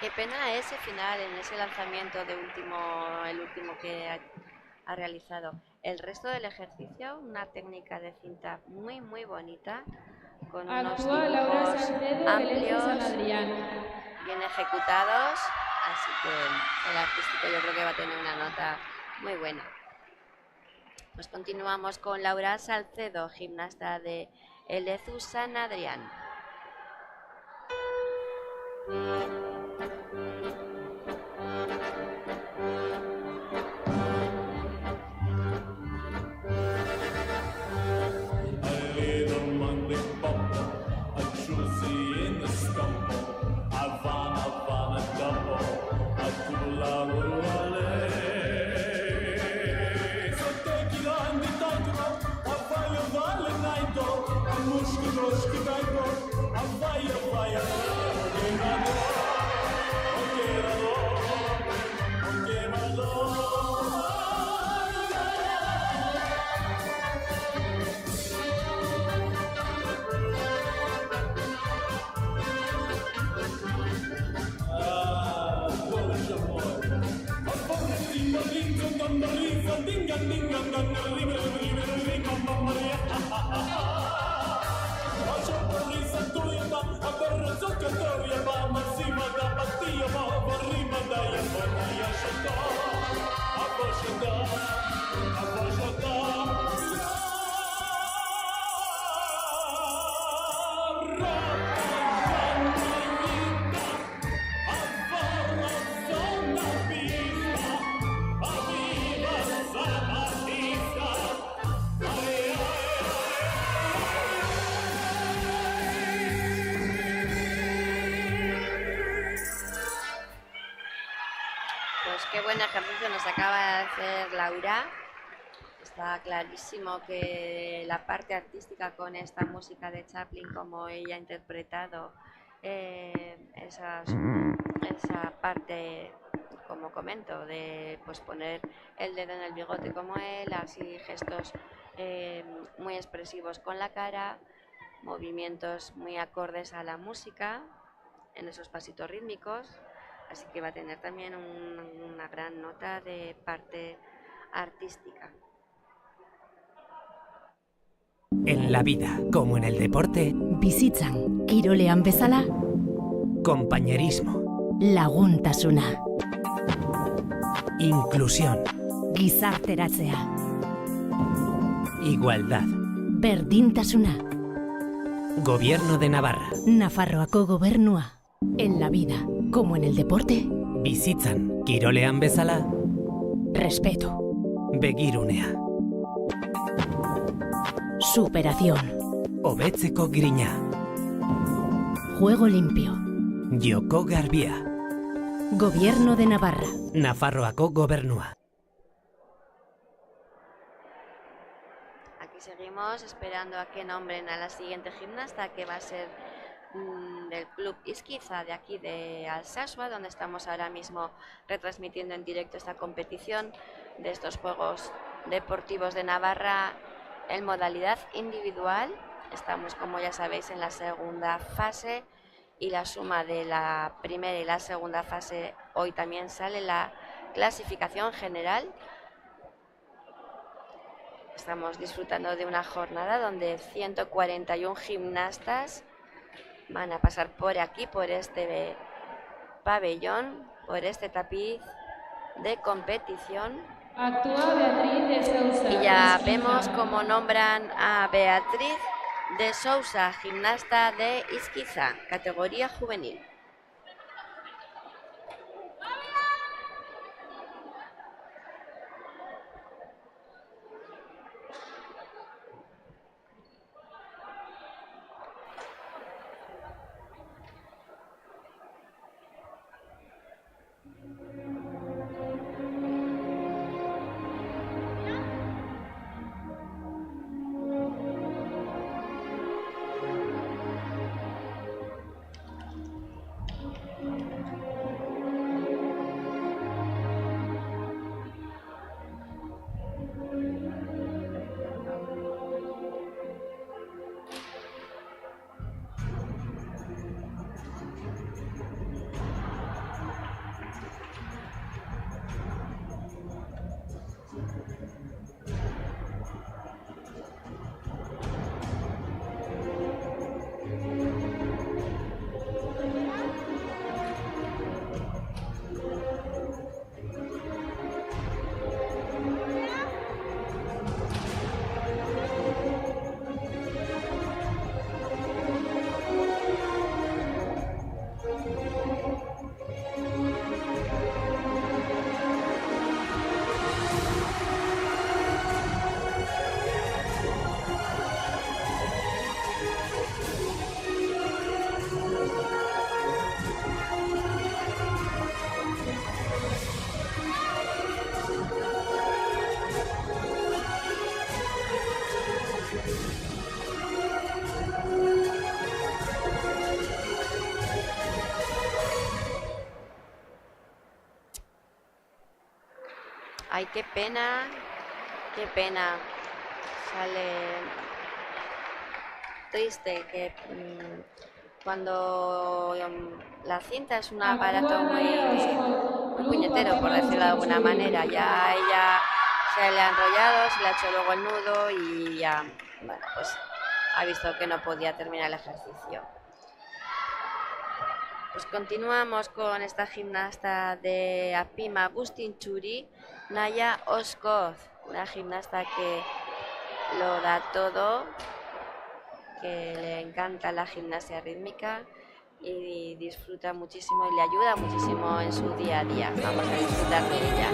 Qué pena ese final en ese lanzamiento de el último que ha realizado. El resto del ejercicio, una técnica de cinta muy muy bonita, con unos Actúa Laura dibujos Salcedo, amplios, San Adrián. bien ejecutados, así que el artístico yo creo que va a tener una nota muy buena. Pues continuamos con Laura Salcedo, gimnasta de Elezu San Adrián. Pues qué buen ejercicio nos acaba de hacer Laura. Está clarísimo que la parte artística con esta música de Chaplin, como ella ha interpretado esa parte, como comento, de pues poner el dedo en el bigote como él, así gestos muy expresivos con la cara, movimientos muy acordes a la música en esos pasitos rítmicos. Así que va a tener también una gran nota de parte artística. En la vida, como en el deporte, Bizitzan, kirolean bezala, compañerismo, laguntasuna, inclusión, gizarteratzea, igualdad, berdintasuna, Gobierno de Navarra, Nafarroako gobernua. En la vida, como en el deporte, bizitzan, kirolean bezala, respeto, begirunea, superación, hobetzeko grina, juego limpio, joko garbia, Gobierno de Navarra. Nafarroako gobernua. Aquí seguimos esperando a que nombren a la siguiente gimnasta, que va a ser del Club Izquiza de aquí de Alsasua, donde estamos ahora mismo retransmitiendo en directo esta competición de estos Juegos Deportivos de Navarra en modalidad individual. Estamos, como ya sabéis, en la segunda fase y la suma de la primera y la segunda fase, hoy también sale la clasificación general. Estamos disfrutando de una jornada donde 141 gimnastas van a pasar por aquí, por este pabellón, por este tapiz de competición. Actúa Beatriz de Sousa. Y ya vemos cómo nombran a Beatriz de Sousa, gimnasta de Izquiza, categoría juvenil. Ay, qué pena, qué pena. Sale triste que cuando la cinta es un aparato muy puñetero, por decirlo de alguna manera. Ya ella se le ha enrollado, se le ha hecho luego el nudo y ya, bueno, pues ha visto que no podía terminar el ejercicio. Pues continuamos con esta gimnasta de Apima Gustinchuri, Naya Oskoz, una gimnasta que lo da todo, que le encanta la gimnasia rítmica y disfruta muchísimo y le ayuda muchísimo en su día a día. Vamos a disfrutar de ella.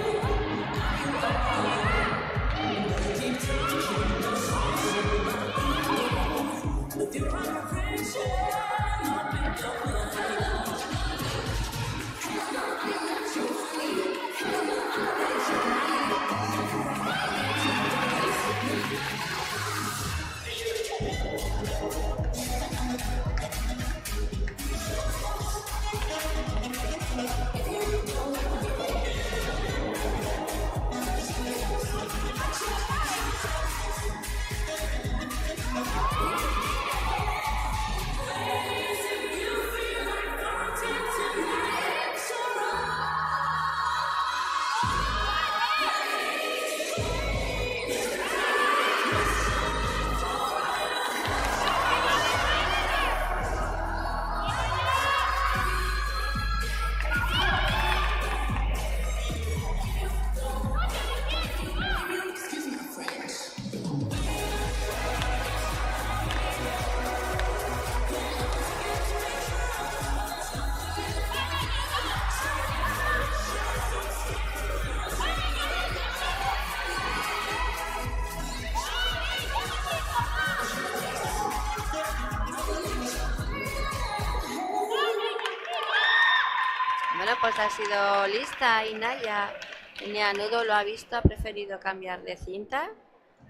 Bueno, pues ha sido lista y Naya. Tenía nudo, lo ha visto, ha preferido cambiar de cinta,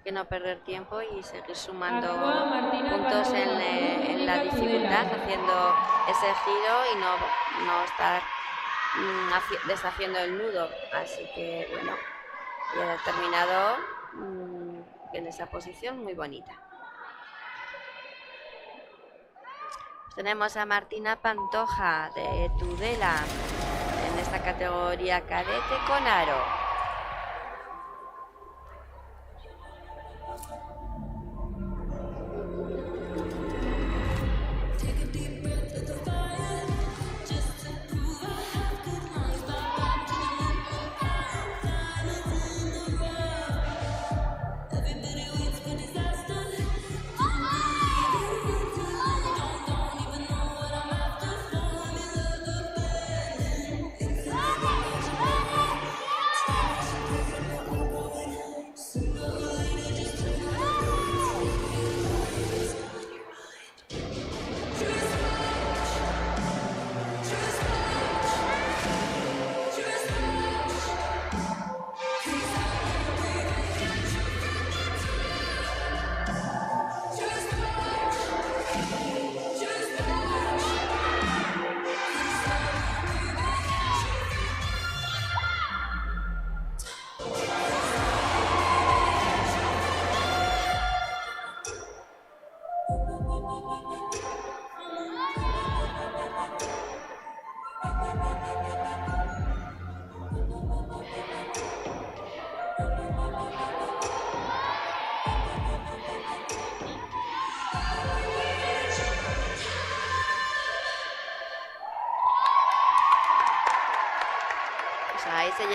que no perder tiempo y seguir sumando puntos en la dificultad, haciendo ese giro y no estar deshaciendo el nudo. Así que bueno, ya ha terminado en esa posición muy bonita. Tenemos a Martina Pantoja de Tudela en esta categoría cadete con aro.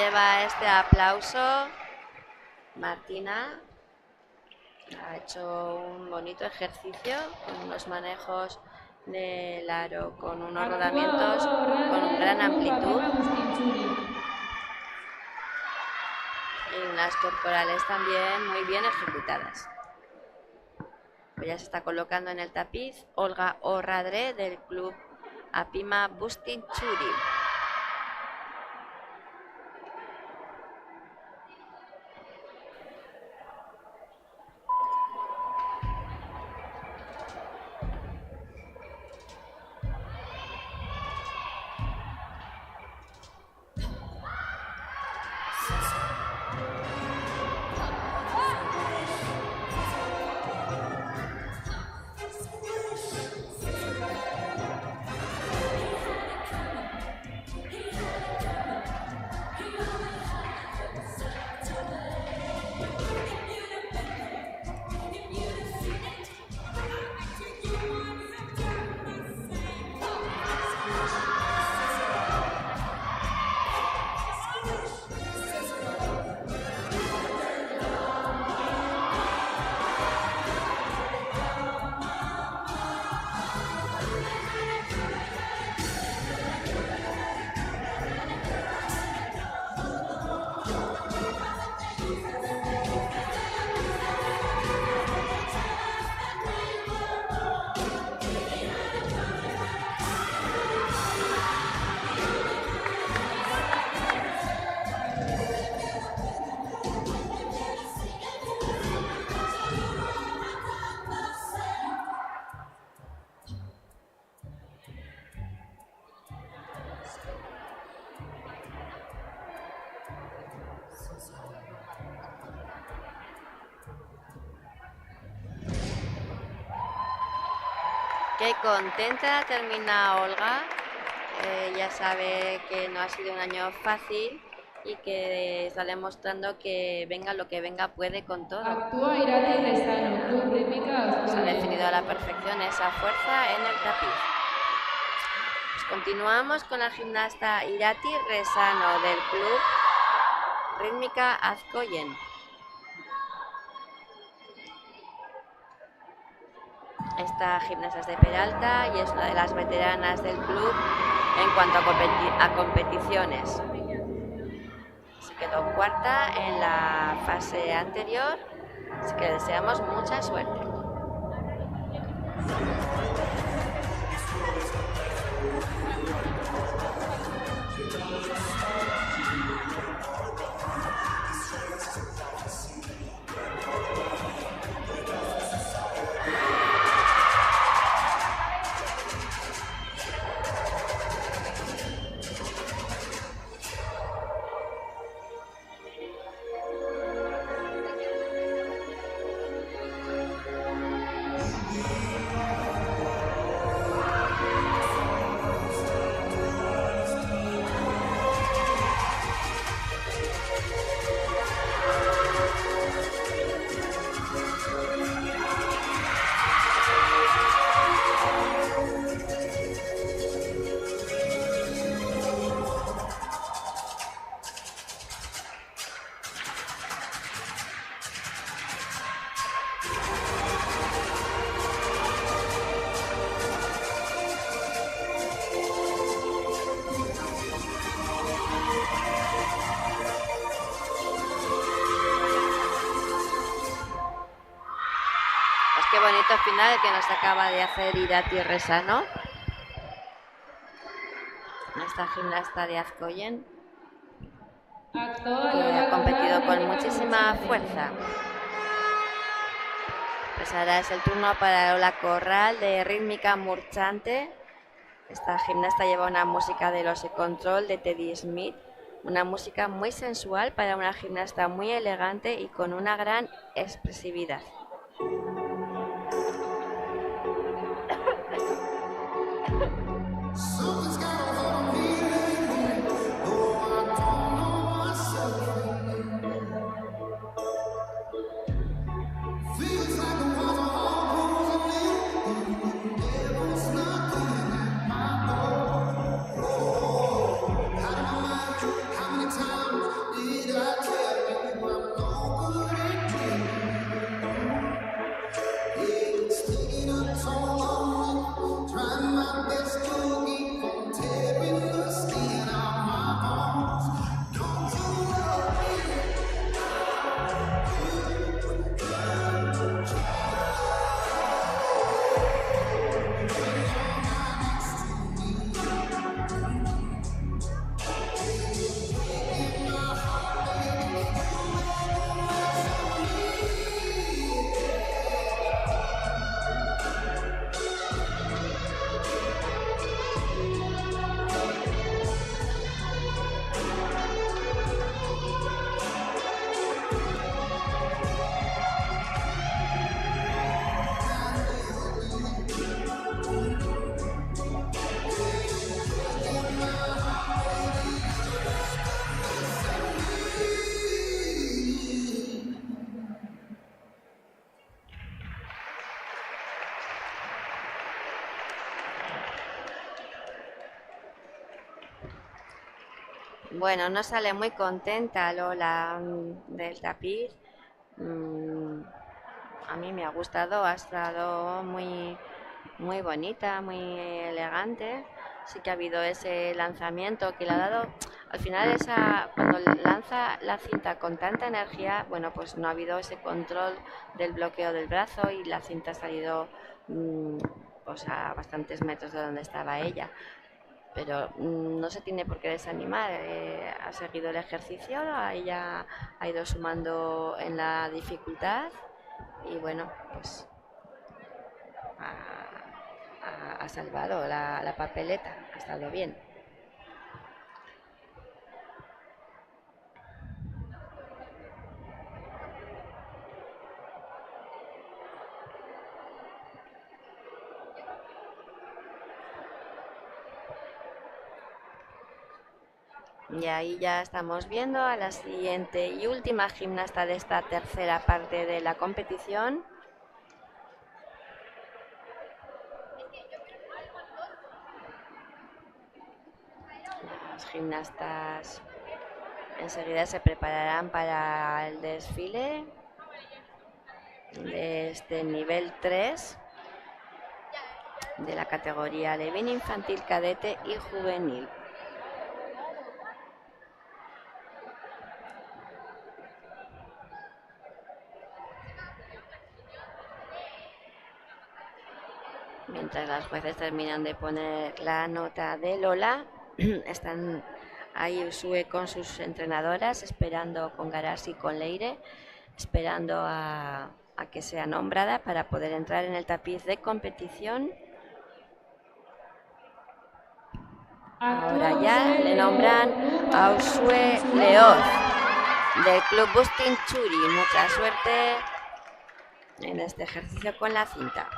lleva este aplauso Martina. Ha hecho un bonito ejercicio con unos manejos del aro, con unos rodamientos con gran amplitud y unas corporales también muy bien ejecutadas. Pues ya se está colocando en el tapiz Olga Orradre del club Apima Bustinchuri. Qué contenta termina Olga. Ya sabe que no ha sido un año fácil y que está demostrando que venga lo que venga puede con todo. Actúa Irati Rezano, Club Rítmica. Se ha definido a la perfección esa fuerza en el tapiz. Pues continuamos con la gimnasta Irati Rezano del club Rítmica Azkoyen. Esta gimnasta es de Peralta y es una de las veteranas del club en cuanto a competiciones. Se quedó cuarta en la fase anterior, así que le deseamos mucha suerte. Qué bonito final que nos acaba de hacer Irati Rezano, esta gimnasta de Azkoyen, que ha competido con muchísima fuerza. Pues ahora es el turno para Lola Corral de Rítmica Murchante. Esta gimnasta lleva una música de Lose Control de Teddy Smith, una música muy sensual para una gimnasta muy elegante y con una gran expresividad. Something's got a hold on me lately, though I don't know myself anymore. Feels like the walls are all closing in, and the devil's knocking at my door. Oh, out of my mind, how many times Bueno, no sale muy contenta Lola del tapiz. A mí me ha gustado, ha estado muy bonita, muy elegante. Sí que ha habido ese lanzamiento que le ha dado. Al final, cuando lanza la cinta con tanta energía, bueno, pues no ha habido ese control del bloqueo del brazo y la cinta ha salido pues a bastantes metros de donde estaba ella. Pero no se tiene por qué desanimar, ha seguido el ejercicio, ella ha ido sumando en la dificultad y bueno, pues ha salvado la papeleta, ha estado bien. Y ahí ya estamos viendo a la siguiente y última gimnasta de esta tercera parte de la competición. Las gimnastas enseguida se prepararán para el desfile de este nivel 3 de la categoría alevín, infantil, cadete y juvenil. Mientras las jueces terminan de poner la nota de Lola, están ahí Usue con sus entrenadoras, esperando con Garasi y con Leire, esperando a que sea nombrada para poder entrar en el tapiz de competición. Ahora ya le nombran a Usue Leoz del Club Bustin Churi. Mucha suerte en este ejercicio con la cinta.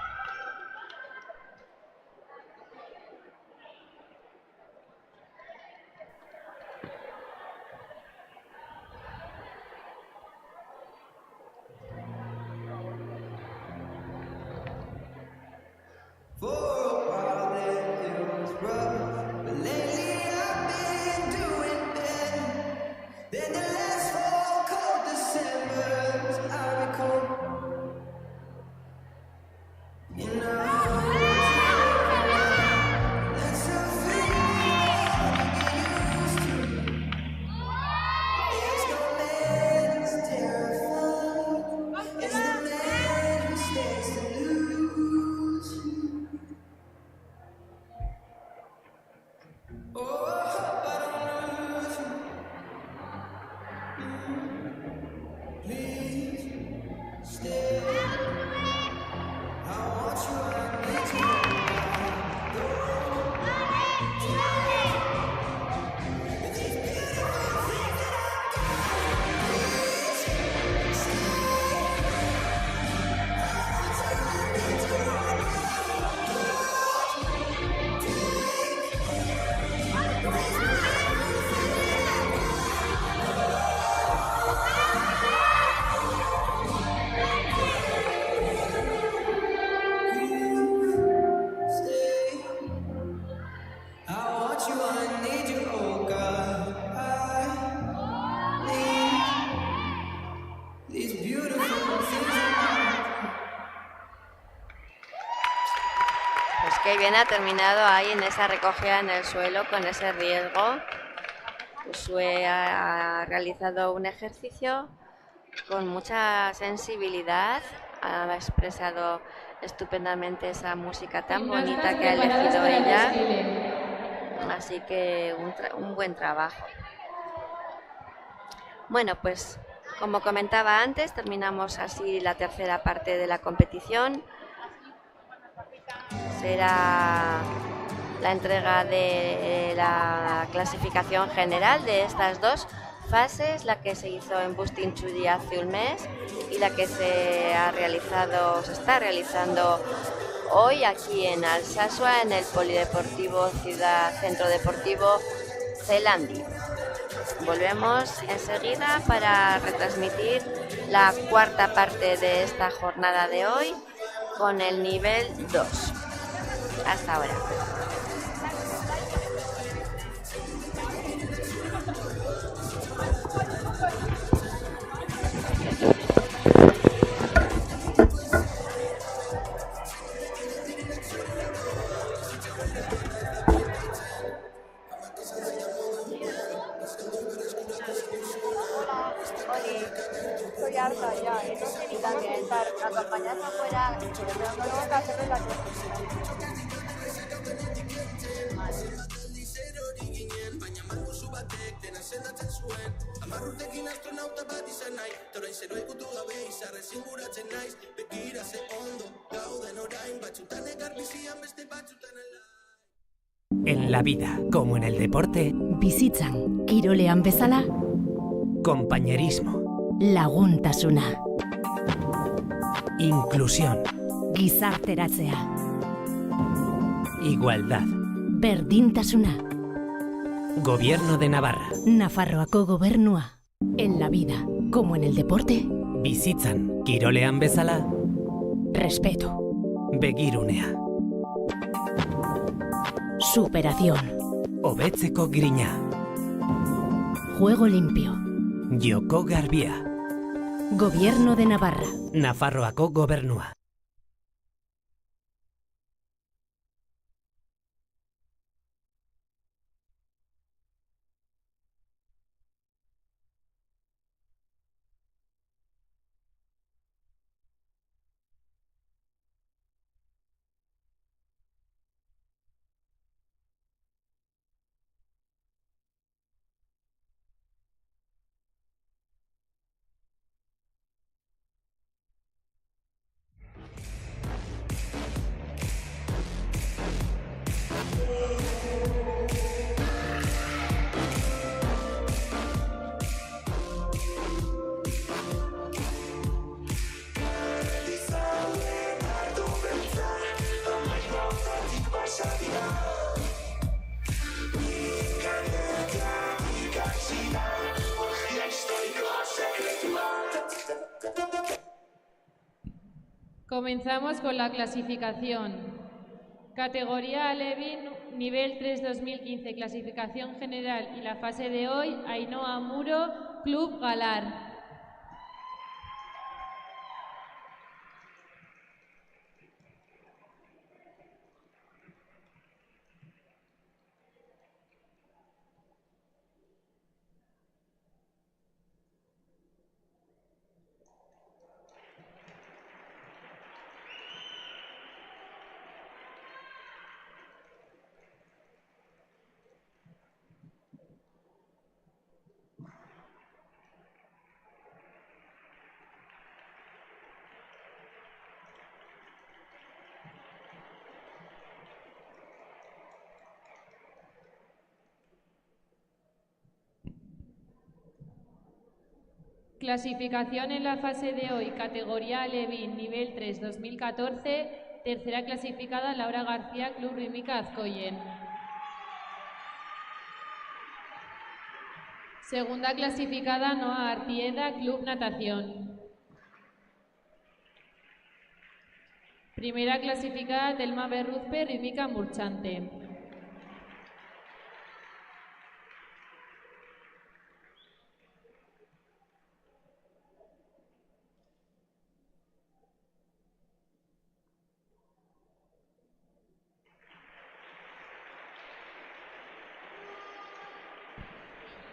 Qué bien ha terminado ahí en esa recogida en el suelo con ese riesgo. Usue ha realizado un ejercicio con mucha sensibilidad, ha expresado estupendamente esa música tan bonita que ha elegido ella. Así que un buen trabajo. Bueno, pues como comentaba antes, terminamos así la tercera parte de la competición. Será la entrega de la clasificación general de estas dos fases, la que se hizo en Bustin Churi hace un mes y la que se está realizando hoy aquí en Alsasua, en el Polideportivo Centro Deportivo Zelandi. Volvemos enseguida para retransmitir la cuarta parte de esta jornada de hoy con el nivel 2. Hasta ahora. Estoy harta ya, no sé ni cómo estar acompañando afuera, esperando luego que hacerle la En la vida, como en el deporte, Bizitzan, kirolean bezala, compañerismo, laguntasuna, inclusión, gizarteratzea, igualdad. berdintasuna, Gobierno de Navarra. Nafarroako gobernua. En la vida, como en el deporte, Bizitzan, kirolean bezala, respeto, begirunea. superación, Hobetzeko grina, juego limpio, joko garbia. Gobierno de Navarra. Nafarroako gobernua. Comenzamos con la clasificación. Categoría Alevín, nivel 3 2015, clasificación general y la fase de hoy, Ainhoa Muro, Club Galar. Clasificación en la fase de hoy, categoría Alevín, nivel 3 2014, tercera clasificada Laura García, Club Rítmica Azcoyen. Segunda clasificada Noa Artieda, Club Natación. Primera clasificada Telma Berruzpe, Rítmica Murchante.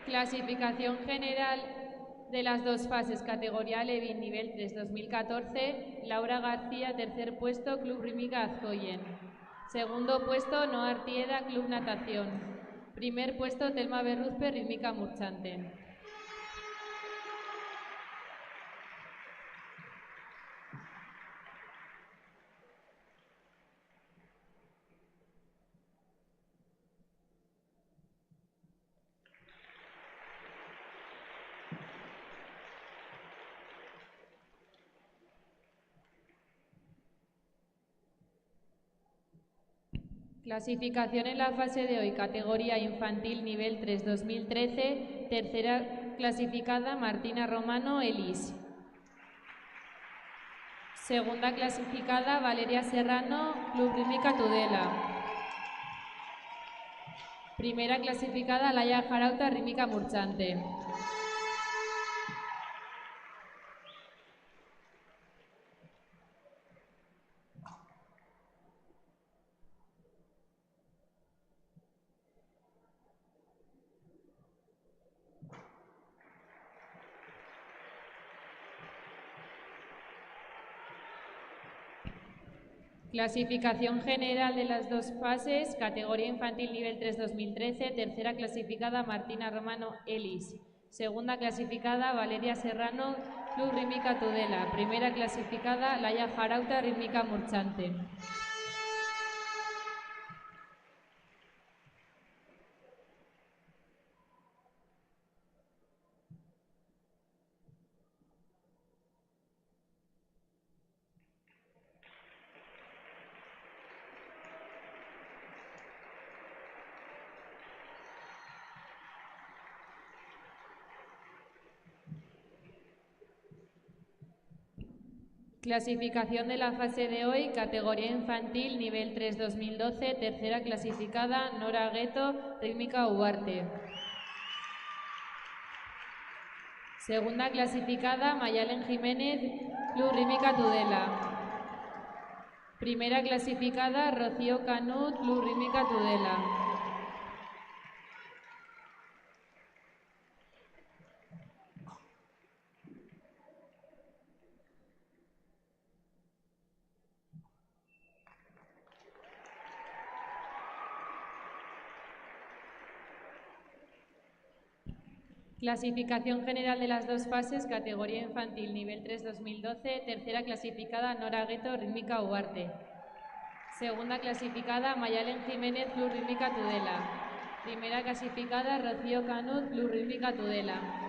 Clasificación general de las dos fases, categoría Alevín, nivel 3 2014, Laura García, tercer puesto, Club Rítmica Azcoyen. Segundo puesto, Noa Artieda, Club Natación. Primer puesto, Telma Berruzpe, Rítmica Murchante. Clasificación en la fase de hoy, categoría infantil nivel 3 2013, tercera clasificada Martina Romano, Elis. Segunda clasificada Valeria Serrano, Club Rítmica Tudela. Primera clasificada Laia Jarauta, Rítmica Murchante. Clasificación general de las dos fases, categoría infantil nivel 3 2013, tercera clasificada Martina Romano Elis, segunda clasificada Valeria Serrano, Club Rítmica Tudela, primera clasificada Laia Jarauta, Rítmica Murchante. Clasificación de la fase de hoy, categoría infantil, nivel 3 2012, tercera clasificada, Nora Gueto, Rítmica Ugarte. Segunda clasificada, Mayalen Jiménez, Club Rítmica Tudela. Primera clasificada, Rocío Canut, Club Rítmica Tudela. Clasificación general de las dos fases, categoría infantil, nivel 3 2012, tercera clasificada, Nora Gueto, Rítmica Ugarte. Segunda clasificada, Mayalen Jiménez, Club Rítmica Tudela. Primera clasificada, Rocío Canut, Club Rítmica Tudela.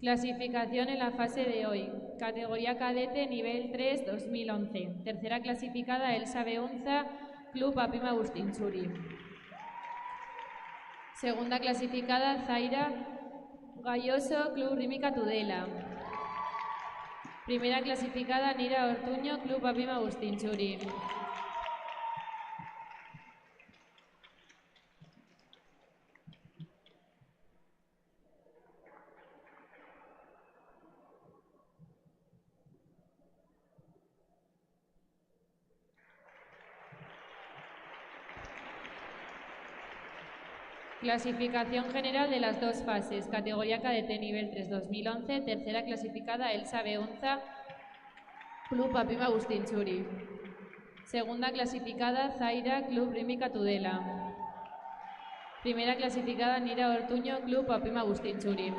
Clasificación en la fase de hoy. Categoría cadete, nivel 3, 2011. Tercera clasificada, Elsa Beunza, Club Apima Agustinchuri. Segunda clasificada, Zaira Galloso, Club Rítmica Tudela. Primera clasificada, Nira Ortuño, Club Apima Agustinchuri. Clasificación general de las dos fases, categoría cadete nivel 3 2011, tercera clasificada Elsa Beunza, Club Apima Agustinchuri. Segunda clasificada Zaira, Club Rítmica Tudela. Primera clasificada Nira Ortuño, Club Apima Agustinchuri.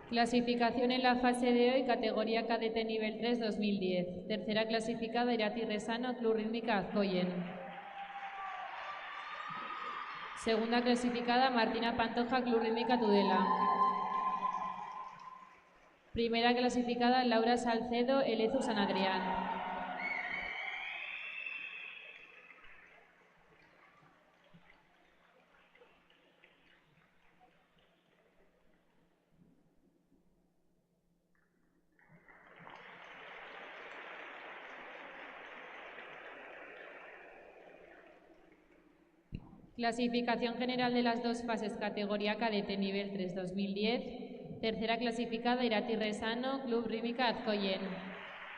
Clasificación en la fase de hoy, categoría cadete nivel 3 2010. Tercera clasificada Irati Resano, Club Rítmica Azcoyen. Segunda clasificada Martina Pantoja, Club Rítmica Tudela. Primera clasificada Laura Salcedo, Elezu San Adrián. Clasificación general de las dos fases, categoría cadete nivel 3 2010. Tercera clasificada Irati Resano, Club Rítmica Azcoyen.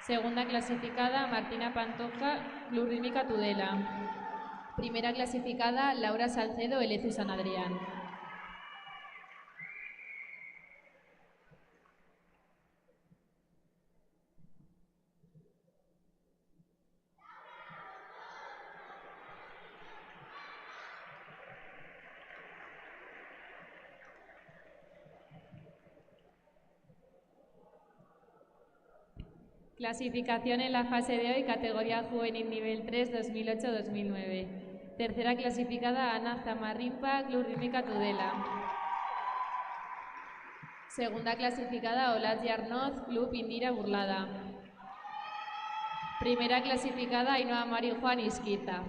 Segunda clasificada Martina Pantoja, Club Rítmica Tudela. Primera clasificada Laura Salcedo, Elezu San Adrián. Clasificación en la fase de hoy, categoría juvenil nivel 3, 2008-2009. Tercera clasificada Ana Zamarrimpa, Club Rítmica Tudela. Segunda clasificada Olatzi Arnoz, Club Indira Burlada. Primera clasificada, Ainhoa Mari Juan Izquierda.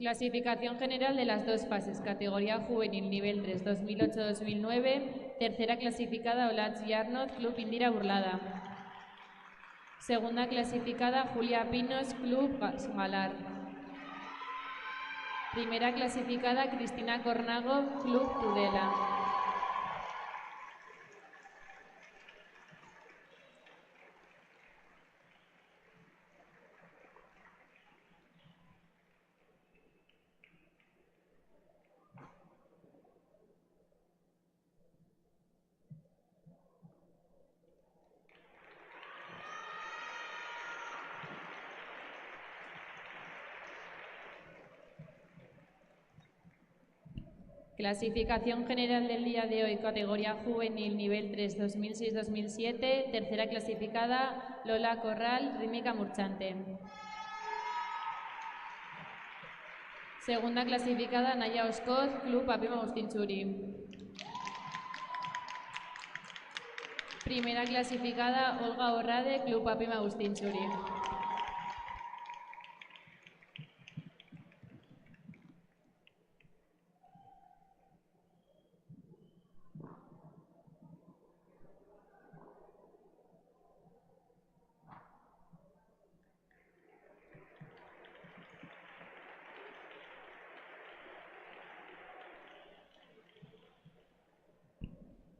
Clasificación general de las dos fases, categoría juvenil nivel 3, 2008-2009, tercera clasificada Olatz Yarnoz, Club Indira Burlada. Segunda clasificada Julia Pinos, Club Galar. Primera clasificada Cristina Cornago, Club Tudela. Clasificación general del día de hoy, categoría juvenil nivel 3, 2006-2007, tercera clasificada Lola Corral, Rítmica Murchante. Segunda clasificada Naya Oscoz, Club Papim Agustín Churi. Primera clasificada Olga Orrade, Club Papim Agustín Churi.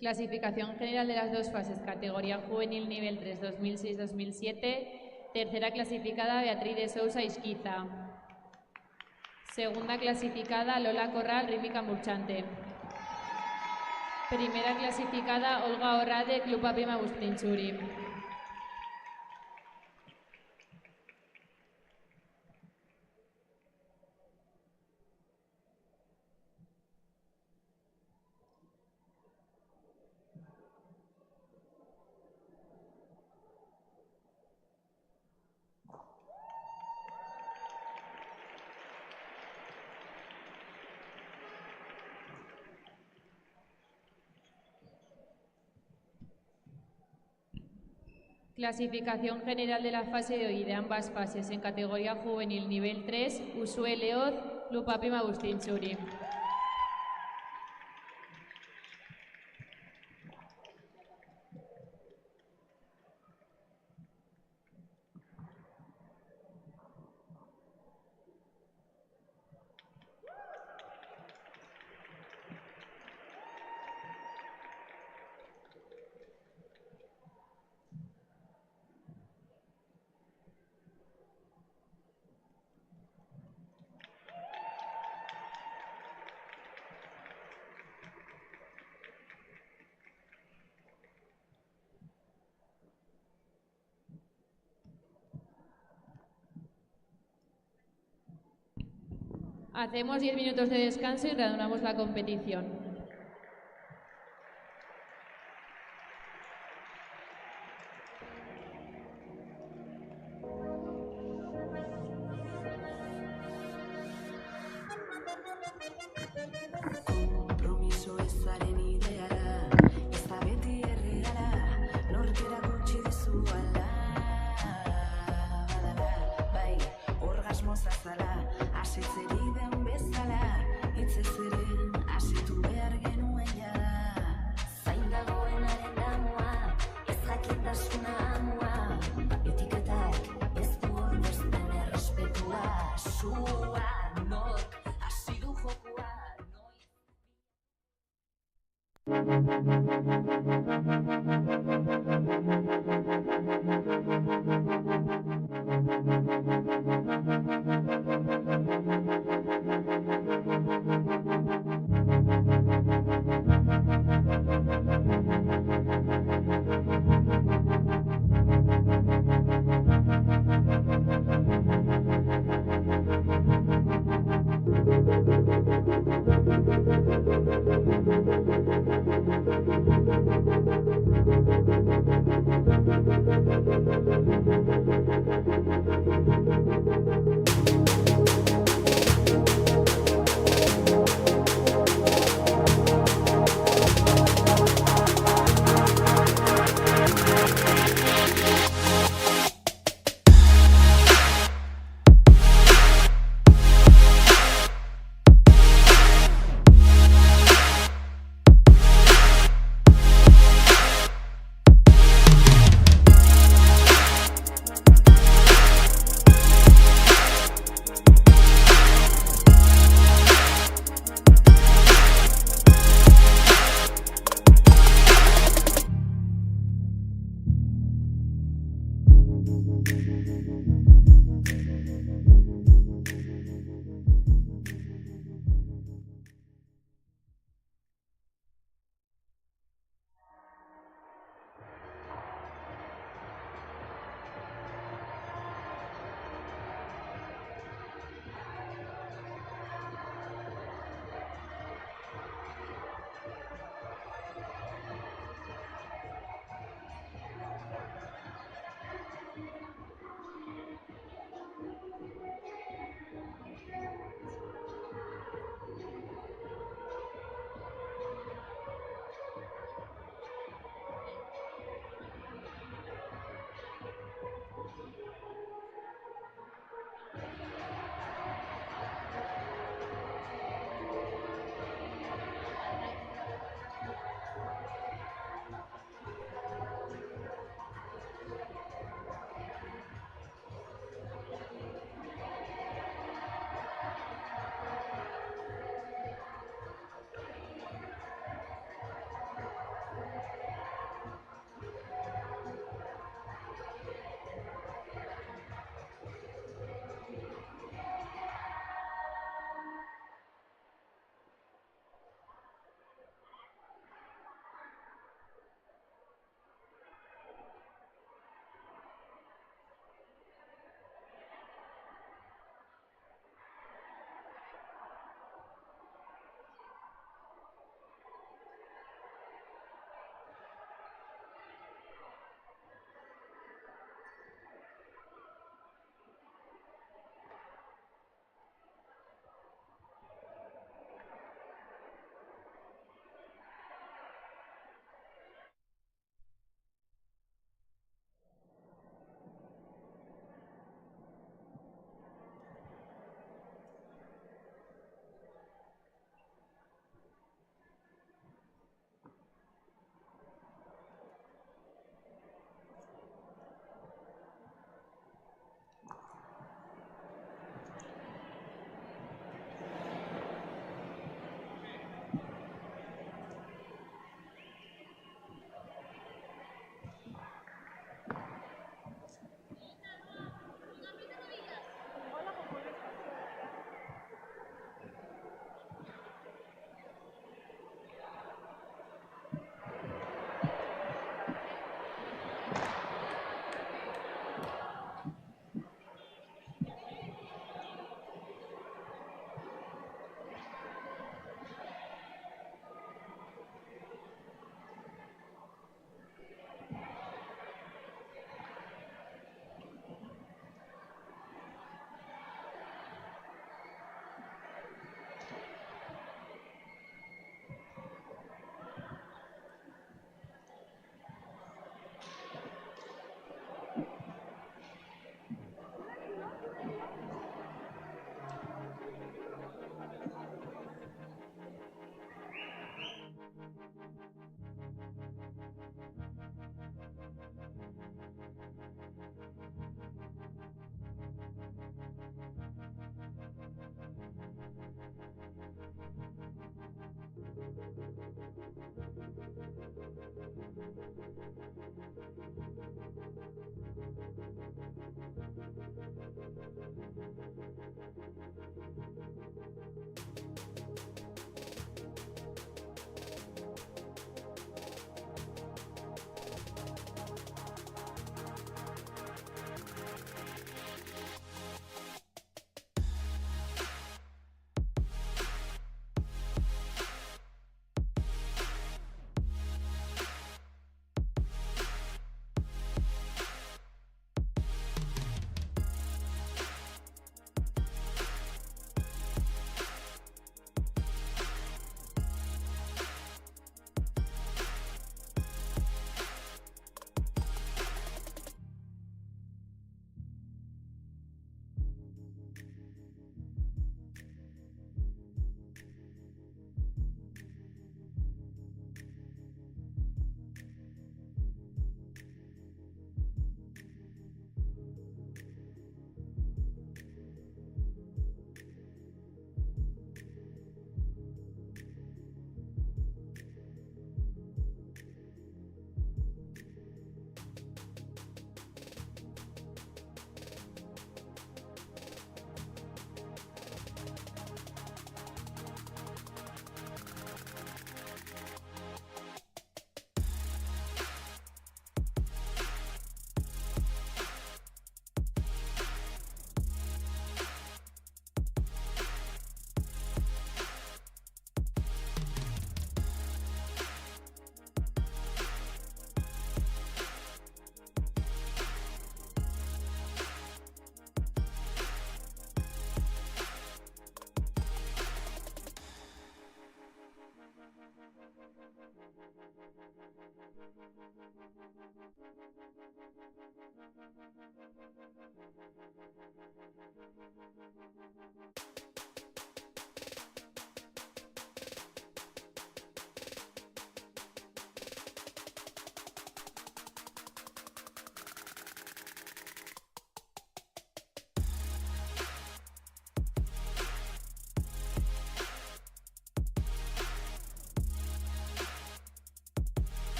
Clasificación general de las dos fases, categoría juvenil nivel 3, 2006-2007, tercera clasificada Beatriz de Sousa Izquiza. Segunda clasificada Lola Corral, Rítmica Murchante. Primera clasificada Olga Orrade, Club Papim Agustín Churi. Clasificación general de la fase de hoy de ambas fases en categoría juvenil nivel 3, Usue Leoz, Club Papim Agustín Churi. Hacemos 10 minutos de descanso y reanudamos la competición. Kompromiso ezaren ideala, ez da beti erreala, norkera gutxi dezu ala. Badala, bai, orgasmo zazala, asetzeri den bezala, hitzez ere asetu behar genuen jada. Zain dagoenaren damua, ez jakintasuna amua, etiketak ez du ordezten errespetua, sua, nork, hasi du jokua.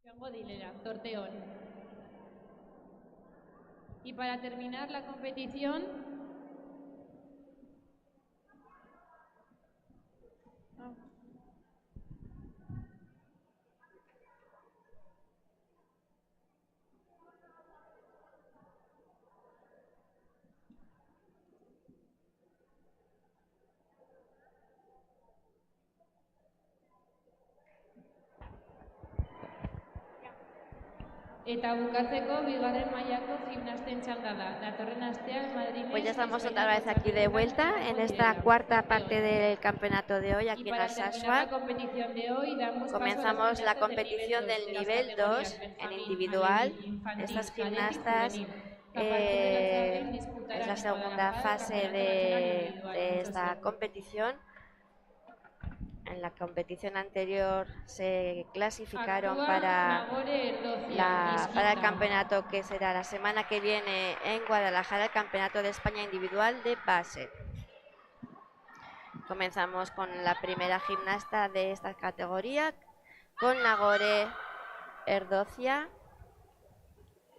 Joango Dilera, Torteón. Y para terminar la competición, Eta bukatzeko bigarren mailako gimnasten txanda da. Datorren astean Madrilen. Pues ya estamos otra vez aquí de vuelta en esta cuarta parte del campeonato de hoy aquí en Alsasua. Comenzamos la competición del nivel 2 en individual. Estas gimnastas es la segunda fase de esta competición. En la competición anterior se clasificaron para el campeonato que será la semana que viene en Guadalajara, el Campeonato de España Individual de Base. Comenzamos con la primera gimnasta de esta categoría, con Nagore Erdocia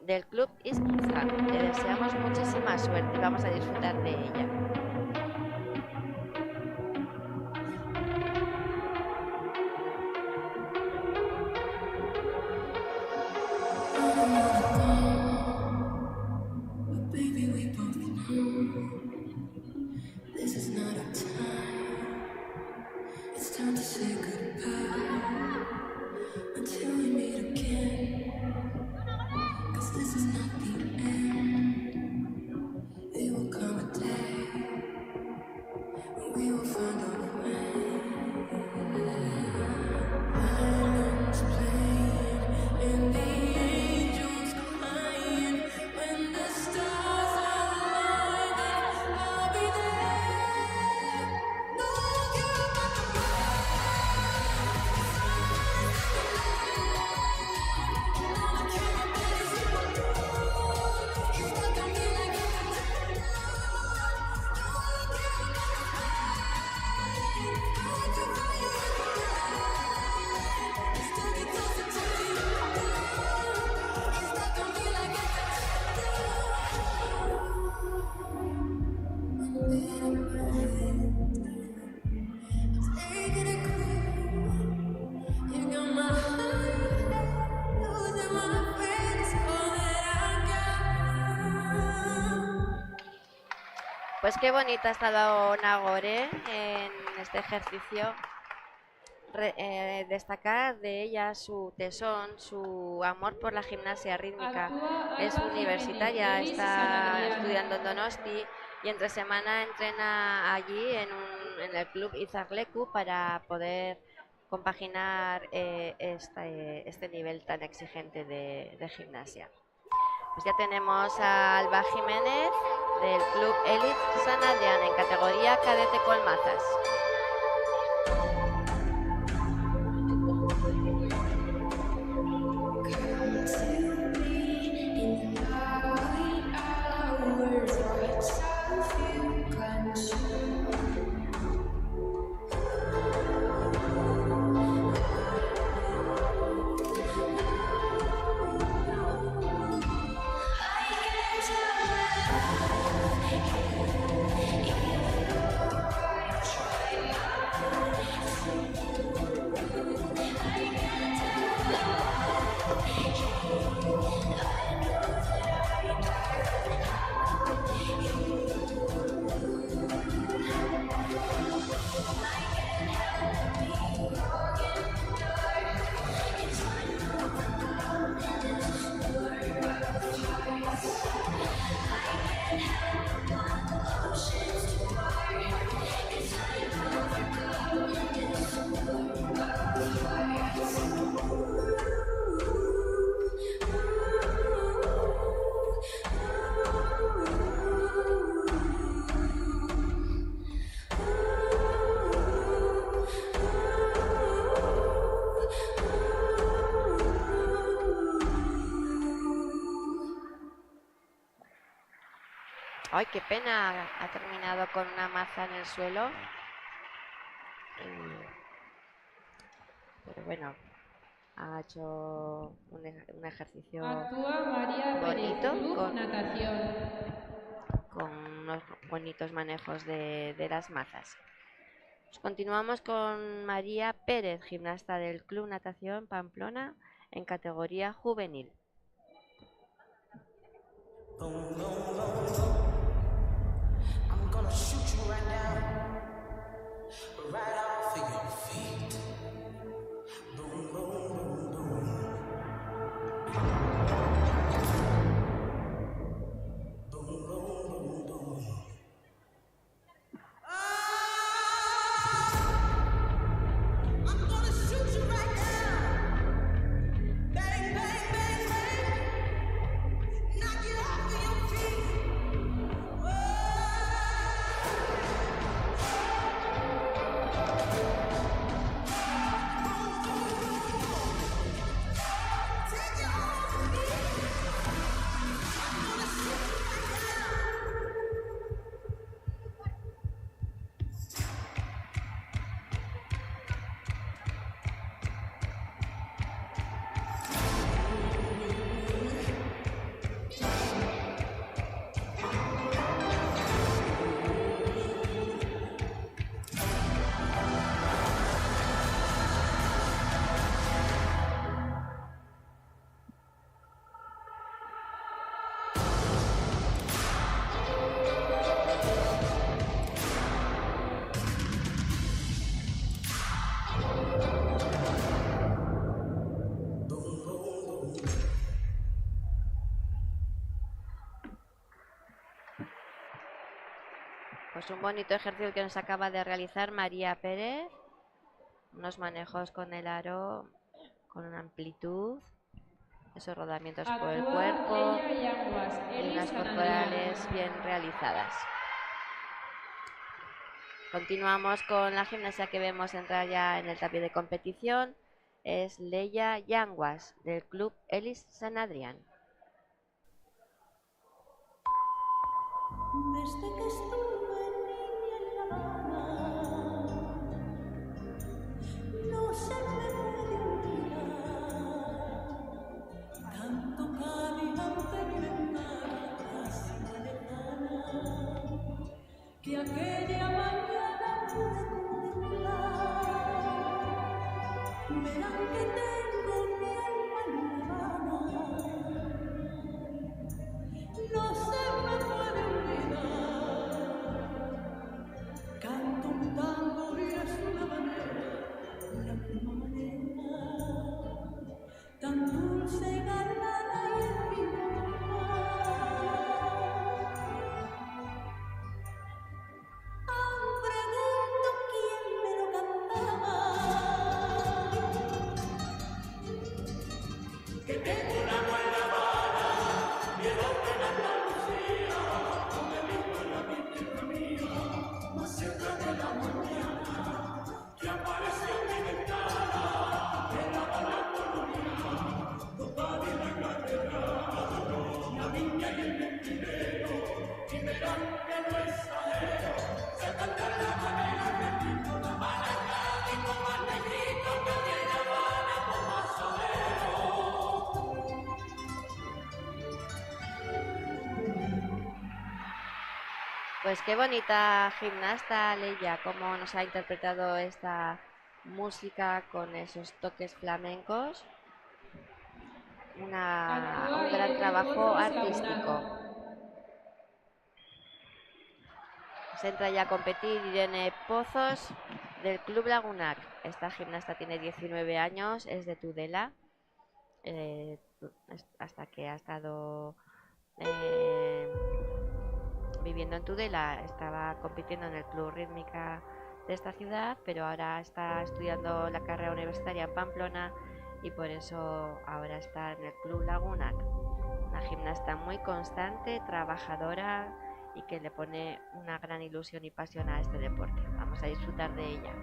del Club Izquiza. Le deseamos muchísima suerte y vamos a disfrutar de ella. Time to say goodbye until we meet again. 'Cause this is not the end. There will come a day when we will find a way. Violins playing and the angels crying. When the stars are aligning, I'll be there. No care about the Pues qué bonita ha estado Nagore en este ejercicio. Destacar de ella su tesón, su amor por la gimnasia rítmica. Es universitaria, está estudiando en Donosti y entre semana entrena allí en el club Izarleku para poder compaginar este nivel tan exigente de gimnasia. Pues ya tenemos a Alba Jiménez del Club Elite San Adrián en categoría cadete con mazas. Ay, qué pena, ha terminado con una maza en el suelo. Pero bueno, ha hecho un ejercicio bonito con unos bonitos manejos de las mazas. Pues continuamos con María Pérez, gimnasta del Club Natación Pamplona en categoría juvenil. I'm gonna shoot you right down, right off of your feet. Boom, boom, boom, boom. Pues un bonito ejercicio que nos acaba de realizar María Pérez. Unos manejos con el aro, con una amplitud, esos rodamientos por el cuerpo y unas corporales bien realizadas. Continuamos con la gimnasia que vemos entrar ya en el tapiz de competición. Es Leia Yanguas, del Club Elis San Adrián. Desde que estuve niña en La Habana, no se me puede olvidar tanto caminante inventada, casi lejana, que aquella mañana pude contemplar. Verán que tengo mi alma en La Habana, no se me puede olvidar. Canto un tango y es una misma manera, tan dulce, galana y en mi alma. Aún pregunto quién me lo cantaba, que tengo una buena Habana y el otro en Andalucía, donde vivo en la tierra mía, más cerca de la mañana, que aparece en mi ventana, de La Habana colonial, los padres y la catedral, la viña y el mentirero, y verán que no es ajeno, se canta la manera argentina, La Habana y con más negrito que tiene Habana con más solero. Pues qué bonita gimnasta Leia, cómo nos ha interpretado esta música con esos toques flamencos. Un gran trabajo artístico. Se entra ya a competir Irene Pozos, del Club Lagunac. Esta gimnasta tiene 19 años, es de Tudela. Hasta que ha estado viviendo en Tudela, estaba compitiendo en el Club Rítmica de esta ciudad, pero ahora está estudiando la carrera universitaria en Pamplona y por eso ahora está en el Club Lagunac. Una gimnasta muy constante, trabajadora y que le pone una gran ilusión y pasión a este deporte. Vamos a disfrutar de ella.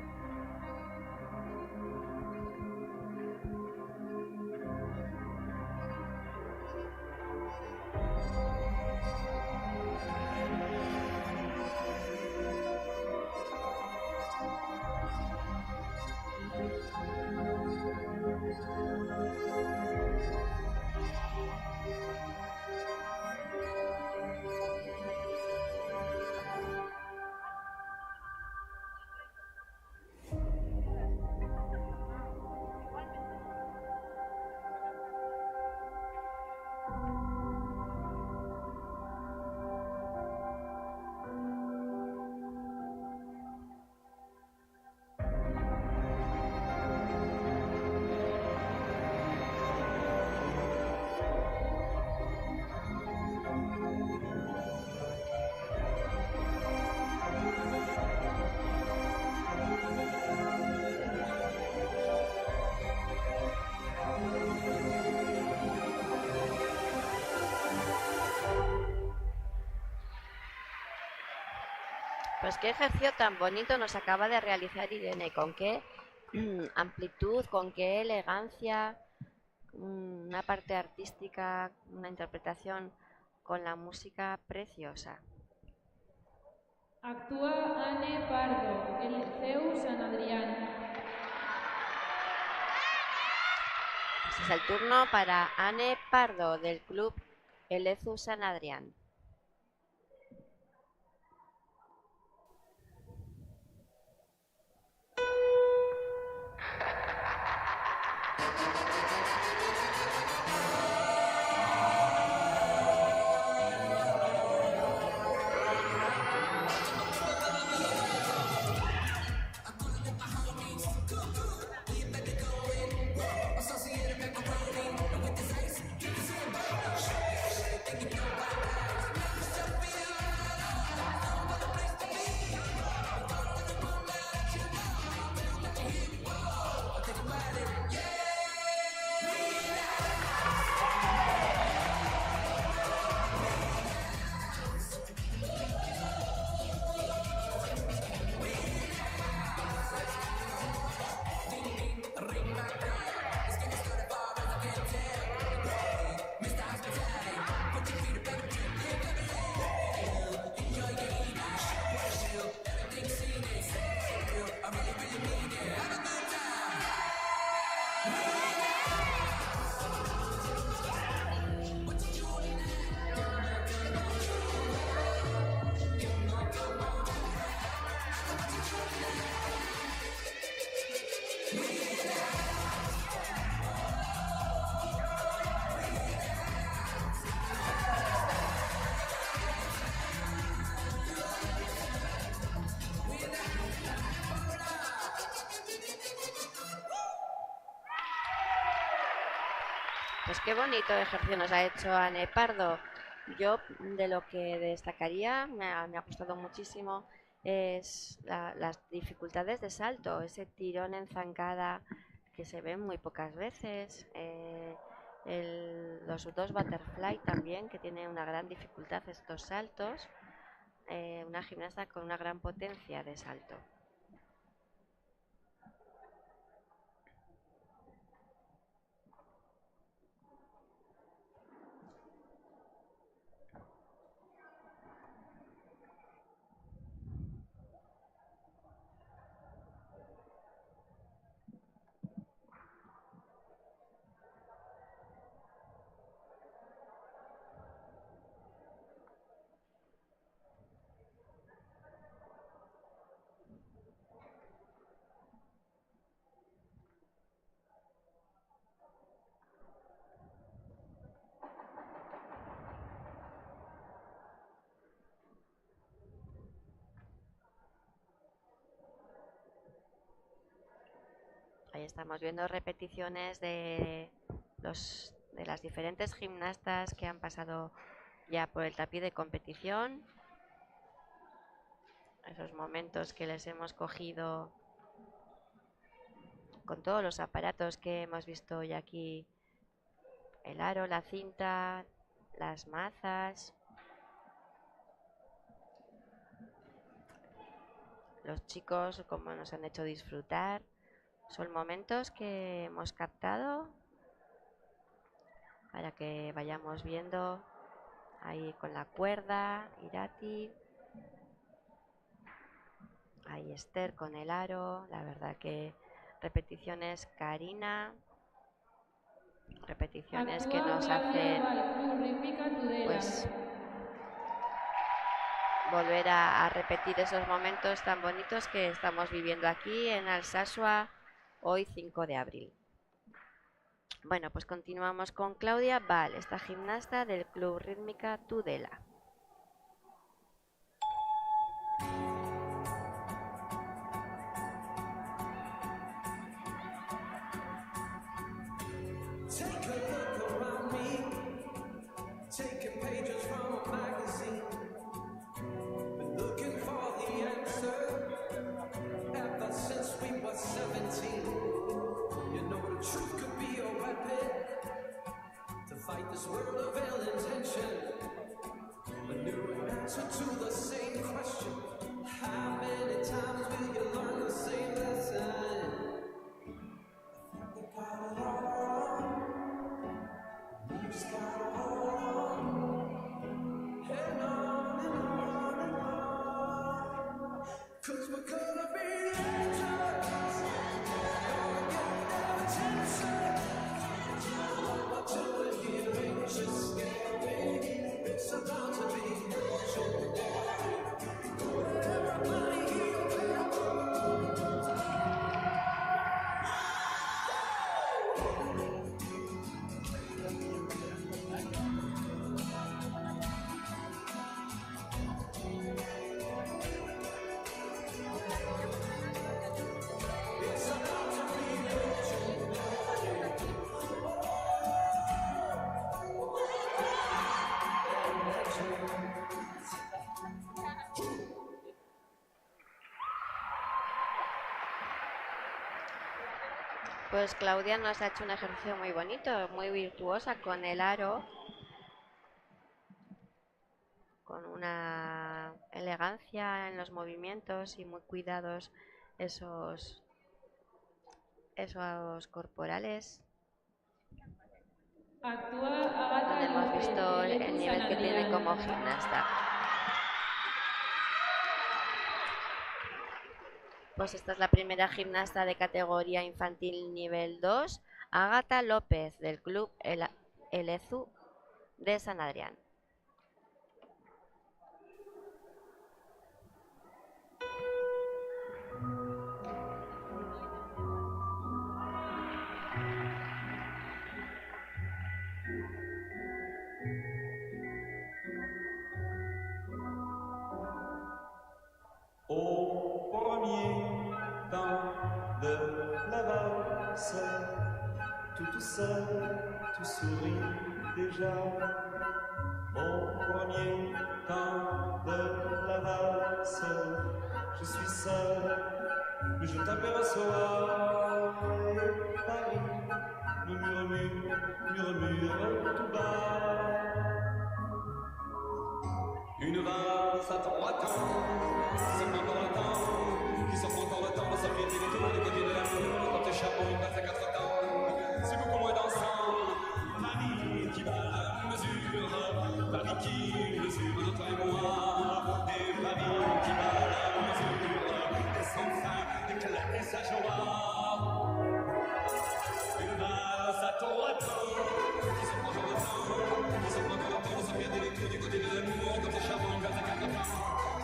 Pues qué ejercicio tan bonito nos acaba de realizar Irene, con qué amplitud, con qué elegancia, una parte artística, una interpretación con la música preciosa. Actúa Anne Pardo, el Liceu San Adrián. Este es el turno para Anne Pardo, del Club Elezu San Adrián. Pues qué bonito ejercicio nos ha hecho Ane Pardo. Yo de lo que destacaría, me ha gustado muchísimo, es las dificultades de salto, ese tirón en zancada que se ven muy pocas veces, los dos butterfly también, que tienen una gran dificultad estos saltos, una gimnasta con una gran potencia de salto. Ahí estamos viendo repeticiones de las diferentes gimnastas que han pasado ya por el tapiz de competición. Esos momentos que les hemos cogido con todos los aparatos que hemos visto hoy aquí. El aro, la cinta, las mazas. Los chicos, como nos han hecho disfrutar. Son momentos que hemos captado para que vayamos viendo ahí con la cuerda, Irati, ahí Esther con el aro, la verdad que repeticiones Karina, repeticiones que nos hacen pues volver a repetir esos momentos tan bonitos que estamos viviendo aquí en Alsasua hoy 5 de abril. Bueno, pues continuamos con Claudia Val, esta gimnasta del Club Rítmica Tudela. Fight this world of ill intention. A new answer to the same question. How many times will you learn the same lesson? I think we got it all wrong. You just gotta hold on. And on and on and on. 'Cause we're gonna be the angels. Gonna get their attention. What we're doing here ain't just scary. It's about to be legendary. Everybody here, it's about to be legendary. Pues Claudia nos ha hecho un ejercicio muy bonito, muy virtuosa con el aro, con una elegancia en los movimientos y muy cuidados esos corporales. Actúa Agata Donde hemos López, visto del el San nivel que tiene Adrián. como gimnasta. Pues esta es la primera gimnasta de categoría infantil nivel 2, Agata López, del Club Elezu de San Adrián. Au premier temps de la valse, toute seule tu souris déjà au premier temps de la valse. Je suis seul, mais je t'aperçois. Et Paris me murmure tout bas. Une valse à 3 temps, qui s'en prend encore le temps, qui s'en prend encore le temps de s'apprêter les tours des côtés de l'amour. Quand tes chapeaux, une valse à 4 temps, c'est beaucoup moins dansant. Paris qui bat la mesure, Paris qui mesure de toi et moi. Et Paris qui bat la mesure, et sans fin éclater sa joie. Une valse à 3 temps, qui s'en prend encore le temps, qui s'en prend encore le temps de s'apprêter les tours du côté de l'amour. Quand tes chapeaux, une valse à 4 temps,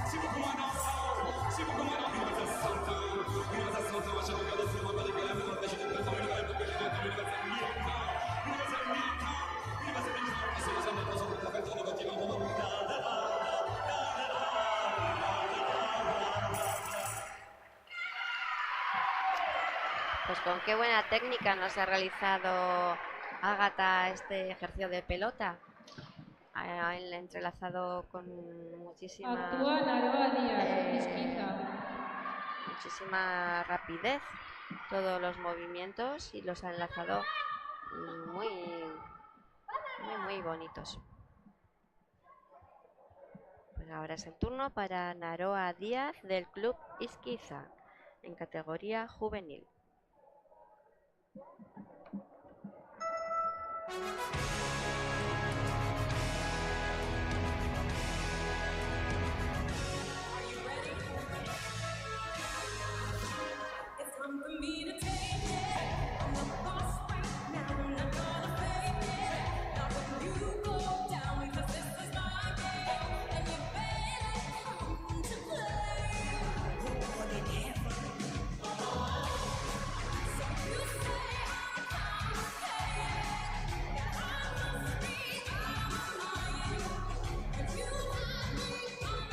c'est beaucoup moins dansant, c'est beaucoup moins dansant. Une valse à 100 ans, une valse à 100 ans, à chaque regard de fou, moi, Paris que l'amour, mais j'ai tout le temps, une valse pour que je retourne, une valse à 1000 ans, une valse à 1000 ans, une valse à 1000 ans, qui se ressemble à son la fête de continent, Pues con qué buena técnica nos ha realizado Ágata este ejercicio de pelota. Ha entrelazado con muchísima Actúa Naroa Díaz, muchísima rapidez todos los movimientos y los ha enlazado muy bonitos. Pues ahora es el turno para Naroa Díaz del Club Izquiza en categoría juvenil. It's time for me to take it. I'm the boss right now, I'm not gonna fake it. Not when you go down, 'cause this is my game, and you better come to play. What in heaven? So you say I'm complicated, that I must be lying. If you want me underrated,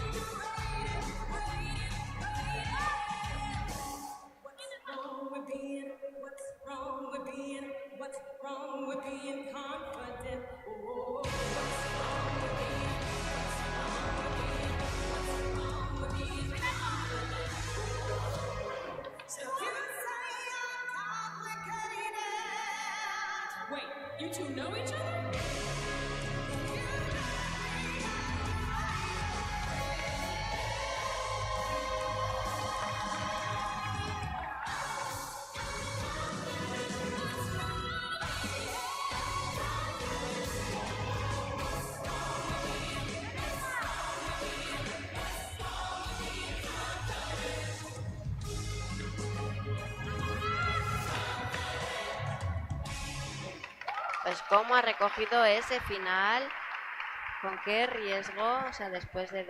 what's wrong with being confident? Oh, what's wrong with being confident? So you say I'm complicated. Wait, you two know each other? Pues cómo ha recogido ese final, con qué riesgo, o sea, después de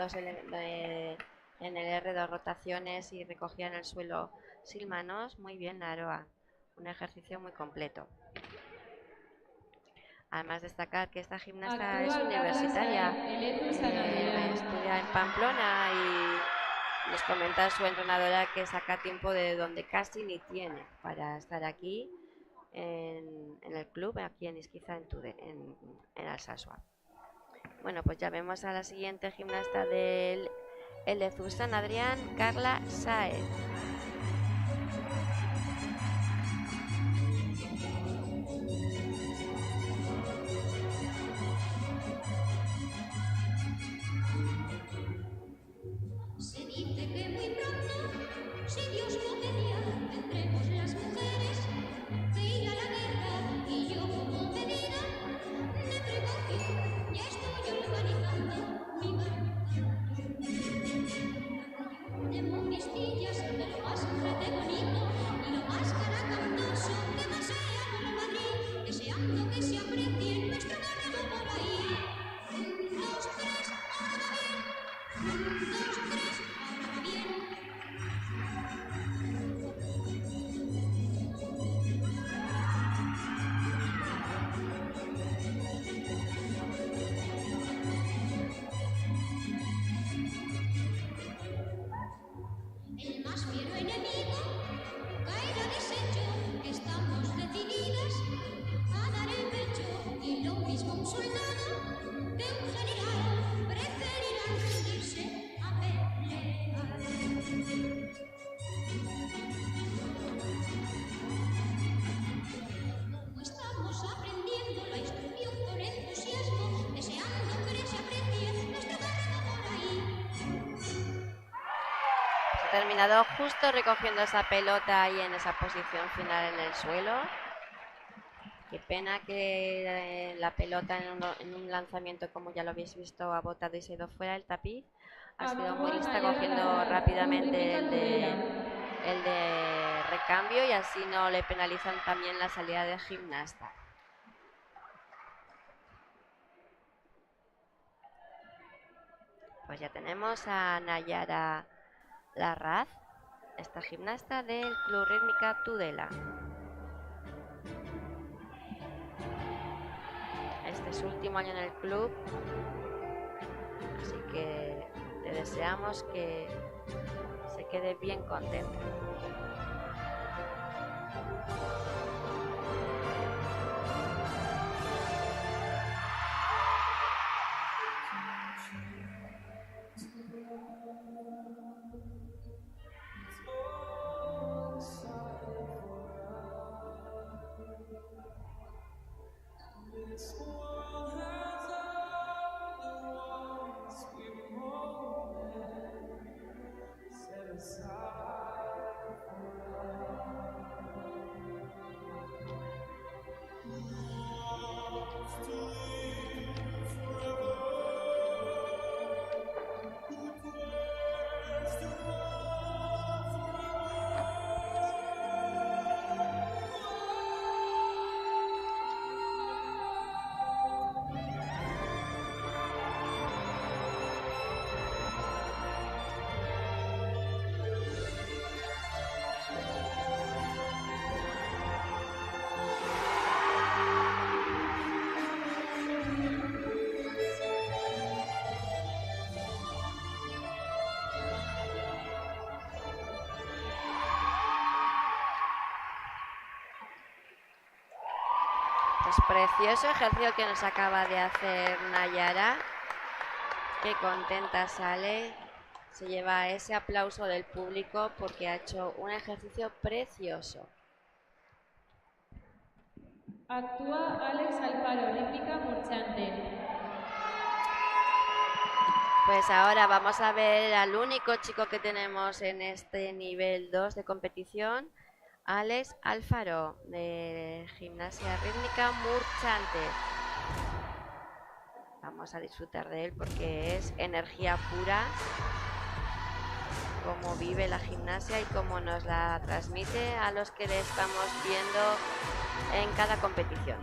en el R 2 rotaciones y recogía en el suelo sin manos. Muy bien, Naroa, un ejercicio muy completo. Además destacar que esta gimnasta es universitaria, estudia en Pamplona y nos comenta su entrenadora que saca tiempo de donde casi ni tiene para estar aquí en el club, aquí en Izquiza, en Alsasua. Bueno, pues ya vemos a la siguiente gimnasta del LDU San Adrián, Carla Sáez. Se dice que muy pronto, si Dios lo quería, tendremos las mujeres que ir a la guerra. Y yo, como medida de precaución, ya estoy organizando mi marcha. Tengo mis pillas de lo más frete bonito y lo más caracantoso que pasea por Madrid, deseando que se aprecie nuestro barrio por ahí. 1, 2, 3, ahora va bien. 1, 2, 3, ahora va bien. El más fiero enemigo caerá deshecho, que estamos Ha terminado justo recogiendo esa pelota ahí en esa posición final en el suelo. Qué pena que la pelota en un lanzamiento, como ya lo habéis visto, ha botado y se ha ido fuera del tapiz. Ha sido muy lista cogiendo rápidamente el de recambio y así no le penalizan también la salida de gimnasta. Pues ya tenemos a Nayara Larraz, esta gimnasta del Club Rítmica Tudela. Este es su último año en el club, así que le deseamos que se quede bien contenta. Pues precioso ejercicio que nos acaba de hacer Nayara. Qué contenta sale. Se lleva ese aplauso del público porque ha hecho un ejercicio precioso. Actúa Alex Alfaro, Rítmica Murchante. Pues ahora vamos a ver al único chico que tenemos en este nivel 2 de competición, Alex Alfaro, de Gimnasia Rítmica Murchante. Vamos a disfrutar de él porque es energía pura, cómo vive la gimnasia y cómo nos la transmite a los que le estamos viendo en cada competición.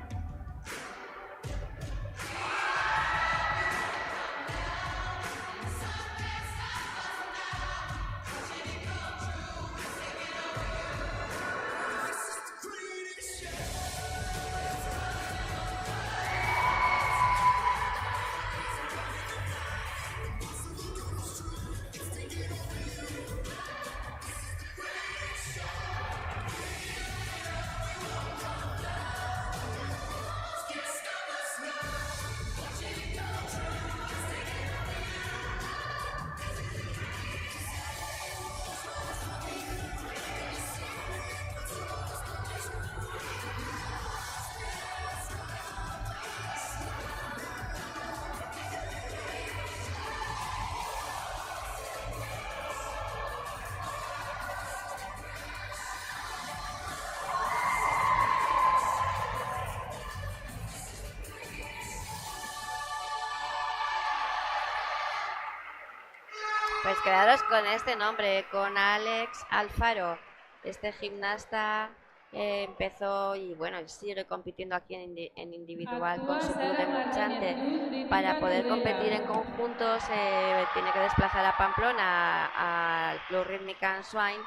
Pues quedaros con este nombre, con Alex Alfaro. Este gimnasta empezó y bueno, sigue compitiendo aquí en individual con su club de Murchante. Para poder competir en conjunto se tiene que desplazar a Pamplona, al Club Rítmica Answain.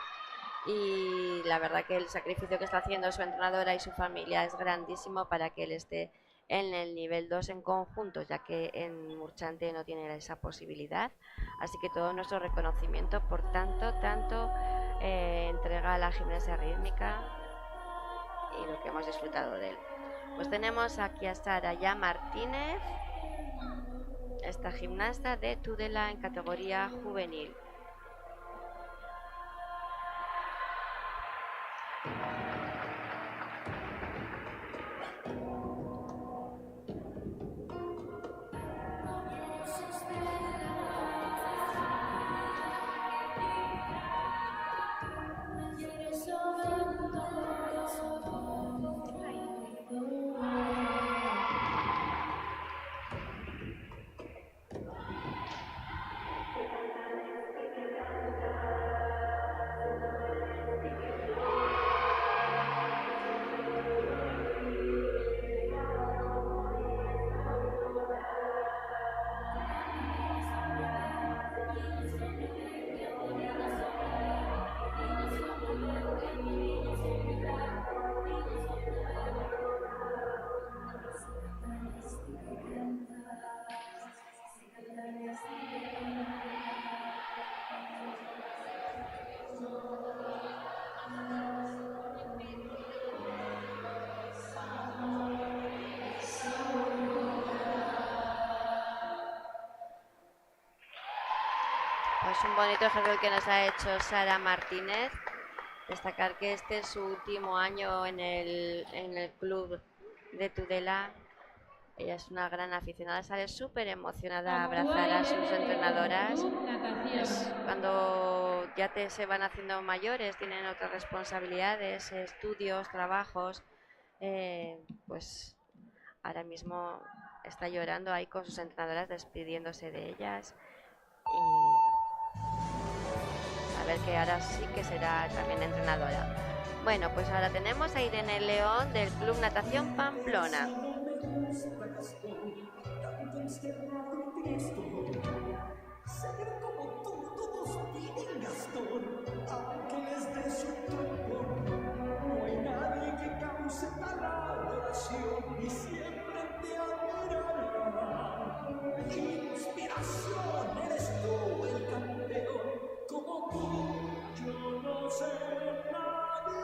Y la verdad que el sacrificio que está haciendo su entrenadora y su familia es grandísimo para que él esté en el nivel 2 en conjunto, ya que en Murchante no tiene esa posibilidad. Así que todo nuestro reconocimiento por tanto entrega a la gimnasia rítmica y lo que hemos disfrutado de él. Pues tenemos aquí a Saraya Martínez, esta gimnasta de Tudela en categoría juvenil. Pues un bonito ejercicio que nos ha hecho Sara Martínez. Destacar que este es su último año en el club de Tudela. Ella es una gran aficionada, sale súper emocionada a abrazar a sus entrenadoras. Pues cuando ya se van haciendo mayores, tienen otras responsabilidades, estudios, trabajos, pues ahora mismo está llorando ahí con sus entrenadoras, despidiéndose de ellas. Y a ver que ahora sí que será también entrenadora. Bueno, pues ahora tenemos a Irene León del Club Natación Pamplona. Ser como tú, todos piden Gastón, aunque les dé su cuerpo. No hay nadie que cause tal adoración y siempre te admirará. Mi inspiración eres tú, el campeón, como tú, yo no sé nadie.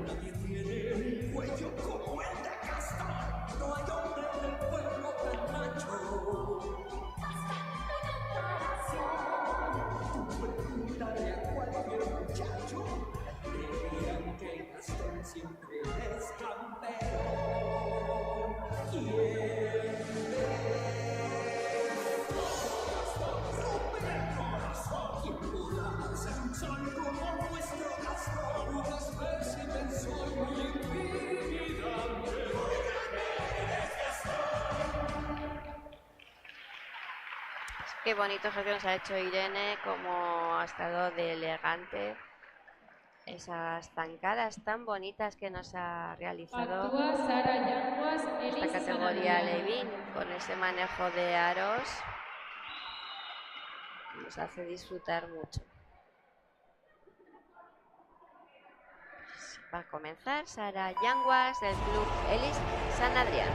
Nadie tiene un cuello como el de Gastón. No hay hombre en el pueblo tan macho. Tú pregúntale a cualquier muchacho, te dirán que Gastón siempre es campeón. ¿Quién es? Supercorazón. ¿Quién podrá ser un sol como nuestro Gastón? Unas veces soy muy intimidante. Muy grande eres, Gastón. Qué bonito ejercicio nos ha hecho Irene, como ha estado de elegante. Esas zancadas tan bonitas que nos ha realizado Actúa Sara Yanguas, esta Elis categoría Sanadrián. Levin, con ese manejo de aros. Nos hace disfrutar mucho. Va a comenzar Sara Yanguas del Club Elis San Adrián.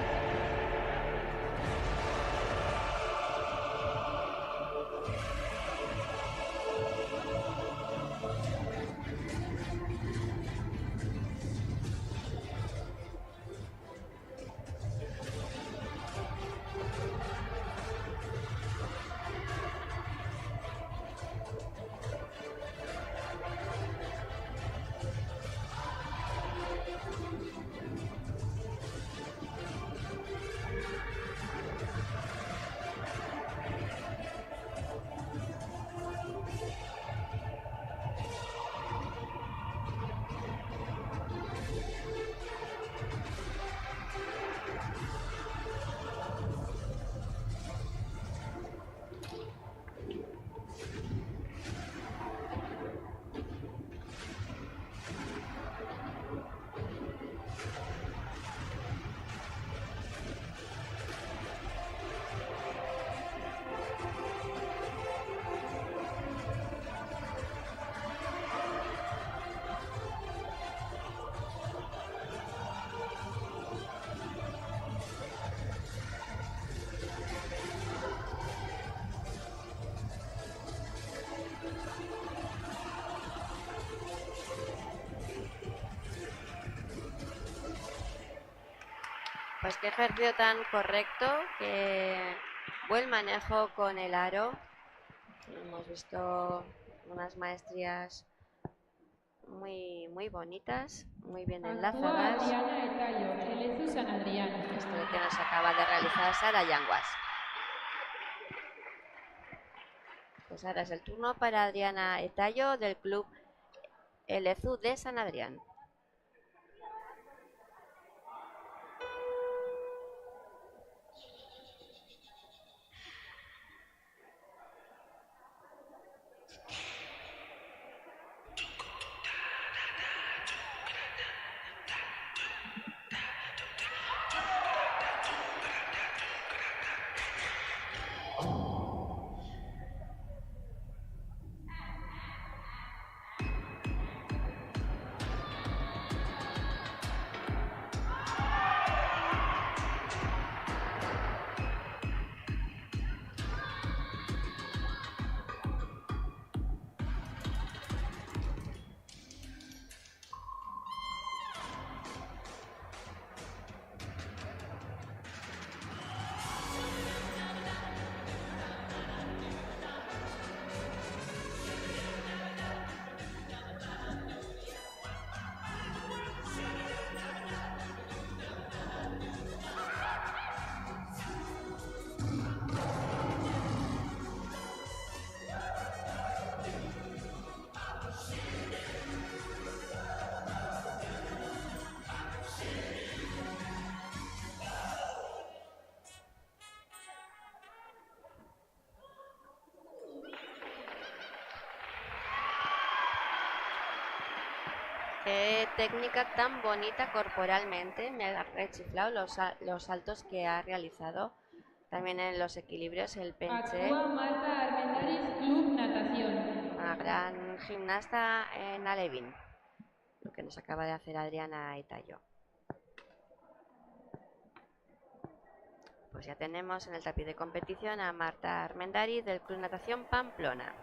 Pues qué ejercicio tan correcto, que buen manejo con el aro. Hemos visto unas maestrías muy bonitas, muy bien Actúa enlazadas. Adriana Etayo, Elezu San Adrián. Esto es lo que nos acaba de realizar Sara Yanguas. Pues ahora es el turno para Adriana Etayo del Club Elezu de San Adrián. técnica tan bonita corporalmente. Me ha rechiflado los saltos que ha realizado. También en los equilibrios, el penché. Actúa Marta Armendáriz, Club Natación. Una gran gimnasta en alevín. Lo que nos acaba de hacer Adriana Itayo. Pues ya tenemos en el tapiz de competición a Marta Armendáriz del Club Natación Pamplona.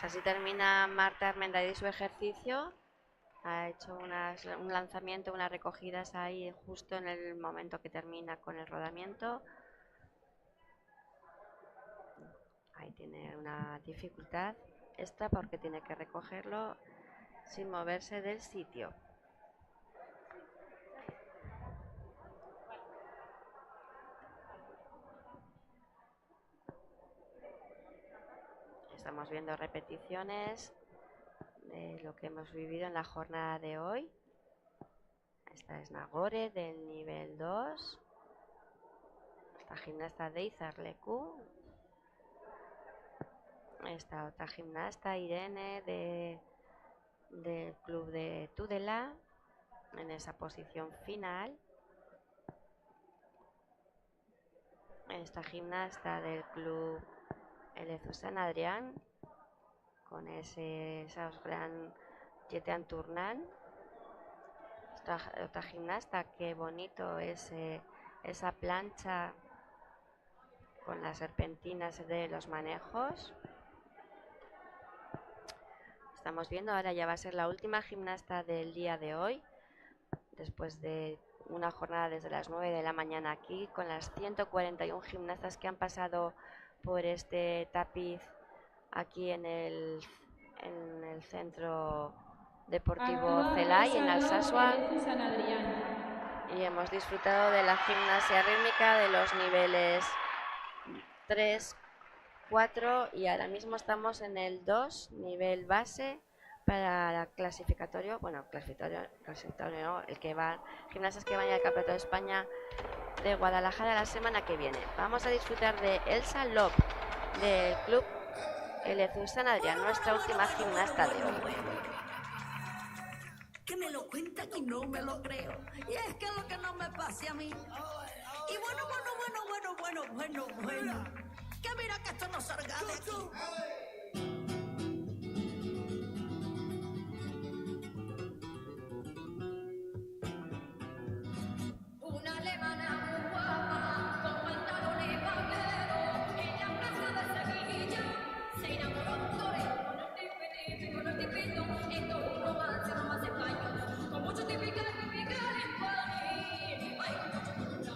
Así termina Marta Armendáriz su ejercicio. Ha hecho un lanzamiento, unas recogidas ahí justo en el momento que termina con el rodamiento. Ahí tiene una dificultad esta porque tiene que recogerlo sin moverse del sitio. Estamos viendo repeticiones de lo que hemos vivido en la jornada de hoy. Esta es Nagore del nivel 2. Esta gimnasta de Izarlecu. Esta otra gimnasta, Irene, del club de Tudela, en esa posición final. Esta gimnasta del club Elezu San Adrián, con esos gran Jetean Tournant. Esta otra gimnasta, qué bonito es esa plancha con las serpentinas de los manejos. Estamos viendo, ahora ya va a ser la última gimnasta del día de hoy, después de una jornada desde las 9 de la mañana aquí, con las 141 gimnastas que han pasado por este tapiz aquí en el centro deportivo Celay, en Alsasua. Y hemos disfrutado de la gimnasia rítmica de los niveles 3, 4 y ahora mismo estamos en el 2, nivel base, para el clasificatorio, bueno, clasificatorio no, el que va, gimnastas que van al Campeonato de España de Guadalajara la semana que viene. Vamos a disfrutar de Elsa Lop del club Elezu San Adrián, nuestra última gimnasta de hoy. Que me lo cuentan y no me lo creo. Y es que lo que no me pase a mí. Y bueno. Que mira que esto no salga de aquí. Una alemana muy guapa, con pantalones vaqueros, en la plaza de Sevilla, se enamoró un torero con el tipito, esto es un romance español, con mucho típica en París, ay, con mucho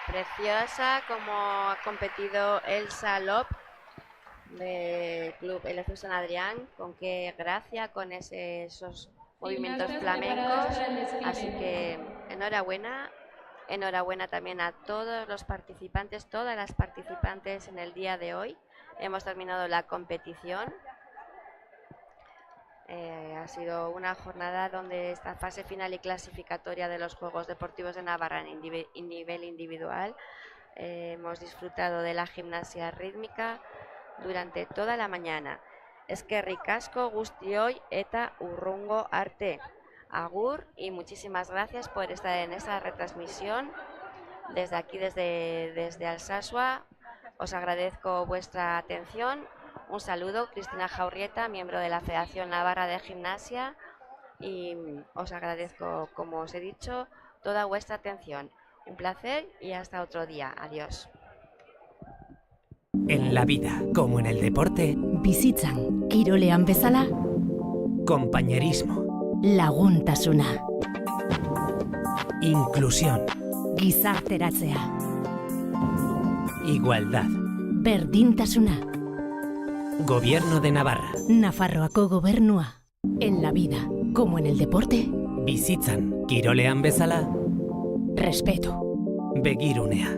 Preciosa como ha competido Elsa Lop del Club LFU San Adrián, con qué gracia, con esos movimientos Gimnastas flamencos. preparadas para el desfile. Así que enhorabuena. Enhorabuena también a todos los participantes, todas las participantes en el día de hoy. Hemos terminado la competición. Ha sido una jornada donde esta fase final y clasificatoria de los Juegos Deportivos de Navarra en nivel individual. Hemos disfrutado de la gimnasia rítmica durante toda la mañana. Eskerrik asko guztioi eta urrungo arte. Agur y muchísimas gracias por estar en esta retransmisión. Desde aquí, desde Alsasua, os agradezco vuestra atención. Un saludo, Cristina Jaurrieta, miembro de la Federación Navarra de Gimnasia, y os agradezco, como os he dicho, toda vuestra atención. Un placer y hasta otro día. Adiós. En la vida, como en el deporte, Bizitzan, kirolean bezala, compañerismo, laguntasuna, inclusión, gizarteratzea, igualdad. berdintasuna, Gobierno de Navarra. Nafarroako gobernua. En la vida, como en el deporte, Bizitzan, kirolean bezala, respeto, begirunea,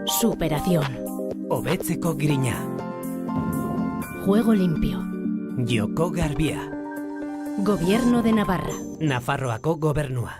superación, hobetzeko grina, juego limpio, joko garbia, Gobierno de Navarra. Nafarroako gobernua.